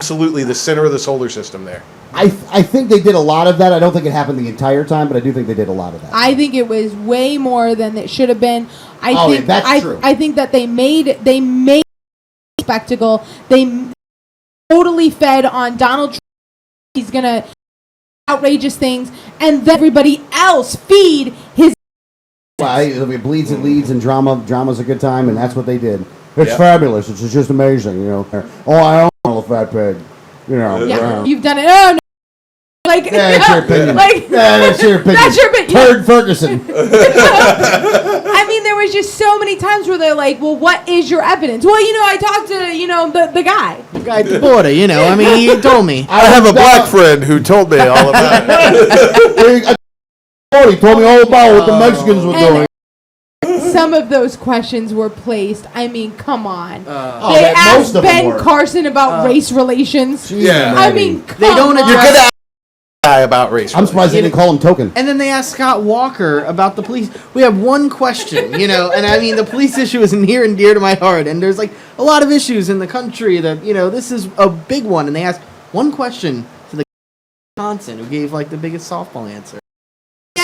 absolutely the center of the solar system there. I think they did a lot of that. I don't think it happened the entire time, but I do think they did a lot of that. I think it was way more than it should have been. That's true. I think that they made a spectacle. They totally fed on Donald Trump. He's gonna outrageous things, and then everybody else feed his. Well, it bleeds and leads, and drama's a good time, and that's what they did. It's fabulous. It's just amazing, Oh, I own a fat pig, Yeah, you've done it. Oh no. That's your opinion. That's your opinion. That's your opinion. Turd Ferguson. I mean, there was just so many times where they're like, "Well, what is your evidence?" Well, I talked to the guy. The guy at the border. I mean, he told me. I have a black friend who told me all about it. He told me all about what the Mexicans were doing. Some of those questions were placed. I mean, come on. They asked Ben Carson about race relations. Yeah. I mean, they don't on. You're gonna guy about race. I'm surprised they didn't call him Token. And then they asked Scott Walker about the police. We have one question, and I mean, the police issue is near and dear to my heart, and there's like a lot of issues in the country that, this is a big one, and they asked one question to the Wisconsin who gave like the biggest softball answer.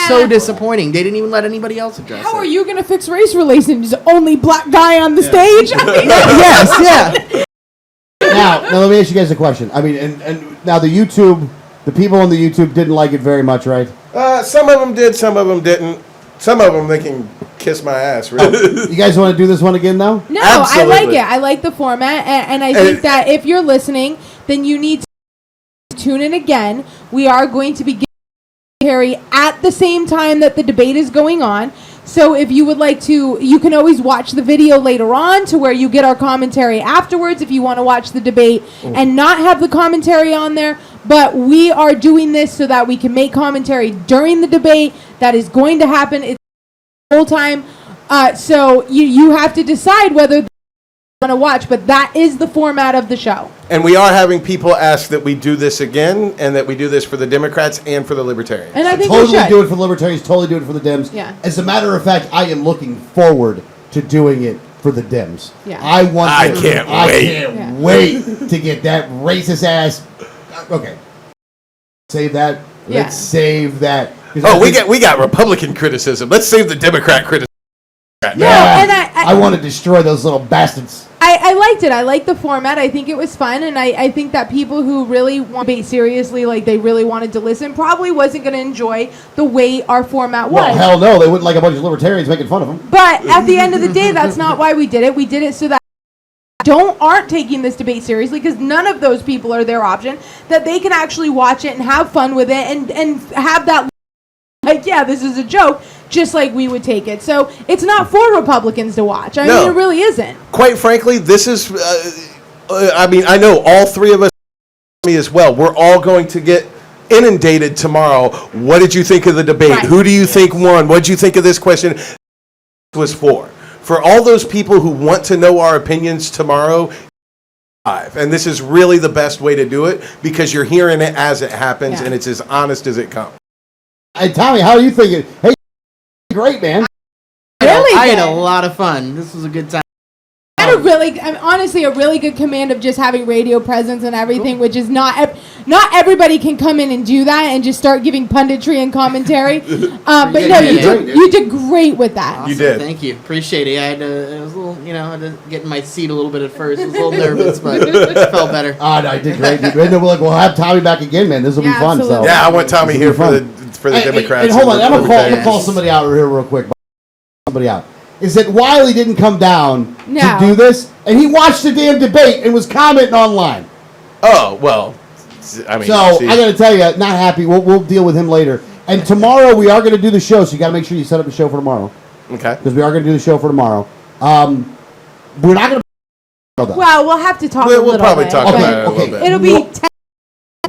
So disappointing. They didn't even let anybody else address it. How are you going to fix race relations? Only black guy on the stage? I mean, yes. Now, let me ask you guys a question. I mean, and now the people on the YouTube didn't like it very much, right? Some of them did, some of them didn't. Some of them, they can kiss my ass, really. You guys want to do this one again, though? No, Absolutely. I like it. I like the format, and I think that if you're listening, then you need to tune in again. We are going to be giving commentary at the same time that the debate is going on. So if you would like to, you can always watch the video later on to where you get our commentary afterwards if you want to watch the debate and not have the commentary on there. But we are doing this so that we can make commentary during the debate. That is going to happen. It's the whole time. So you have to decide whether you want to watch, but that is the format of the show. And we are having people ask that we do this again and that we do this for the Democrats and for the Libertarians. And I think totally we should do it for the Libertarians, totally do it for the Dems. Yeah. As a matter of fact, I am looking forward to doing it for the Dems. Yeah. I can't wait to get that racist ass. Okay. Save that. Yeah. Let's save that. Oh, we got Republican criticism. Let's save the Democrat criticism. Yeah, and I want to destroy those little bastards. I liked it. I liked the format. I think it was fun, and I think that people who really want to debate seriously, like they really wanted to listen, probably wasn't going to enjoy the way our format was. Well, hell no, they wouldn't like a bunch of libertarians making fun of them. But at the end of the day, that's not why we did it. We did it so that aren't taking this debate seriously, because none of those people are their option, that they can actually watch it and have fun with it and have that, like, yeah, this is a joke, just like we would take it. So it's not for Republicans to watch. I mean, it really isn't. Quite frankly, this is, I mean, I know all three of us, me as well, we're all going to get inundated tomorrow. What did you think of the debate? Right. Who do you think won? What did you think of this question? Was for all those people who want to know our opinions tomorrow, and this is really the best way to do it because you're hearing it as it happens and it's as honest as it comes. Hey, Tommy, how are you thinking? Hey, great, man. I had a lot of fun. This was a good time. I had honestly a really good command of just having radio presence and everything, which is not everybody can come in and do that and just start giving punditry and commentary. But no, you did great with that. Awesome. You did. Thank you. Appreciate it. I was a little, I had to get in my seat a little bit at first. I was a little nervous, but it felt better. Oh, no, I did great. We'll have Tommy back again, man. This will be fun. So. Yeah, I want Tommy here for the Democrats. And hold on, I'm gonna call somebody out here real quick. Somebody out. Is that Wiley didn't come down to do this, and he watched the damn debate and was commenting online. Oh, well, I mean. So, I got to tell you, not happy. We'll deal with him later. And tomorrow we are going to do the show, so you got to make sure you set up the show for tomorrow. Okay. Because we are going to do the show for tomorrow. We're not going to... Well, we'll have to talk a little bit. We'll probably talk about it a little bit. It'll be 10.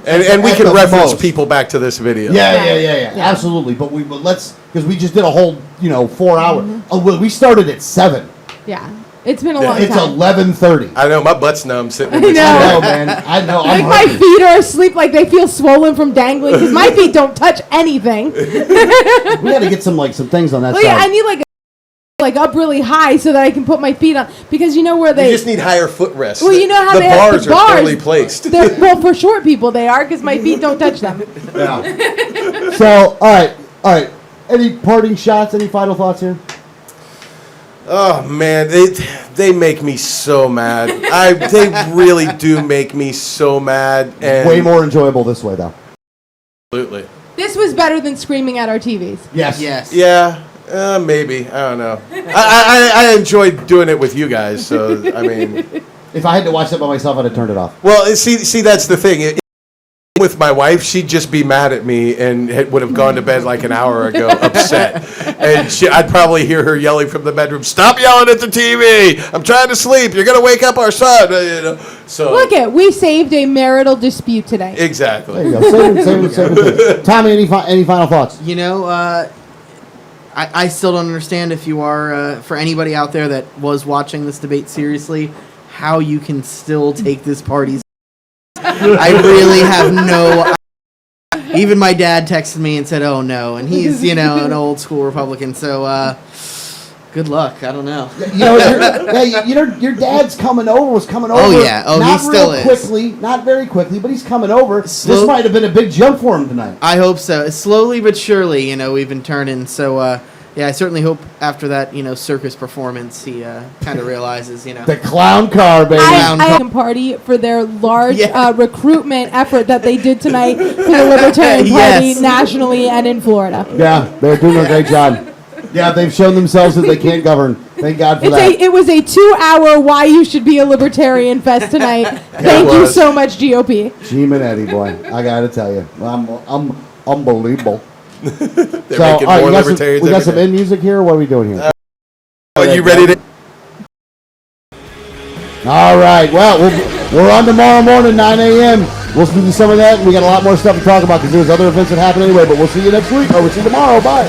And we can reference people back to this video. Yeah. Absolutely. But let's, because we just did a whole, 4 hour. Oh, well, we started at 7. Yeah. It's been a long It's time. 11:30. I know, my butt's numb sitting in I this know. I know, man. I know. Like I'm my hurting. feet are asleep, like they feel swollen from dangling because my feet don't touch anything. We got to get some things on that Well, yeah, side. I need like up really high so that I can put my feet on because you know where they You just need higher footrest. Well, you know how the they have bars the are bars. poorly placed. Well, for short people they are because my feet don't touch them. Yeah. So, all right. Any parting shots? Any final thoughts here? Oh man, they make me so mad. They really do make me so mad. And Way more enjoyable this way, though. Absolutely. This was better than screaming at our TVs. Yes. Yeah. Maybe. I don't know. I enjoyed doing it with you guys. So I mean, if I had to watch that by myself, I'd have turned it off. Well, see, that's the thing. With my wife, she'd just be mad at me and would have gone to bed like an hour ago, upset. And I'd probably hear her yelling from the bedroom, "Stop yelling at the TV! I'm trying to sleep. You're gonna wake up our son." You know. So Look we saved a marital dispute today. Exactly. There you go. Save it. Tommy, any final thoughts? You know, I still don't understand if you are, for anybody out there that was watching this debate seriously, how you can still take this party. I really have no. Even my dad texted me and said, "Oh no," and he's an old school Republican. So good luck. I don't know. Your dad's coming over. Was coming over. Oh yeah. Oh, not he still real is. Quickly, not very quickly, but he's coming over. This might have been a big jump for him tonight. I hope so. Slowly but surely, we've been turning. So yeah, I certainly hope after that circus performance, he kind of realizes the clown car, baby. I party for their large recruitment effort that they did tonight for the Libertarian Party nationally and in Florida. Yeah, they're doing a great job. Yeah, they've shown themselves that they can't govern. Thank God for that. It was a 2-hour why you should be a Libertarian fest tonight. Thank you so much, GOP. Gene and Eddie, boy, I gotta tell you, I'm unbelievable. They're making more libertarians. We got some in music here. What are we doing here? Are you ready to? All right. Well, we're on tomorrow morning, 9 a.m. We'll do some of that. We got a lot more stuff to talk about because there's other events that happen anyway. But we'll see you next week. Or we'll see you tomorrow. Bye.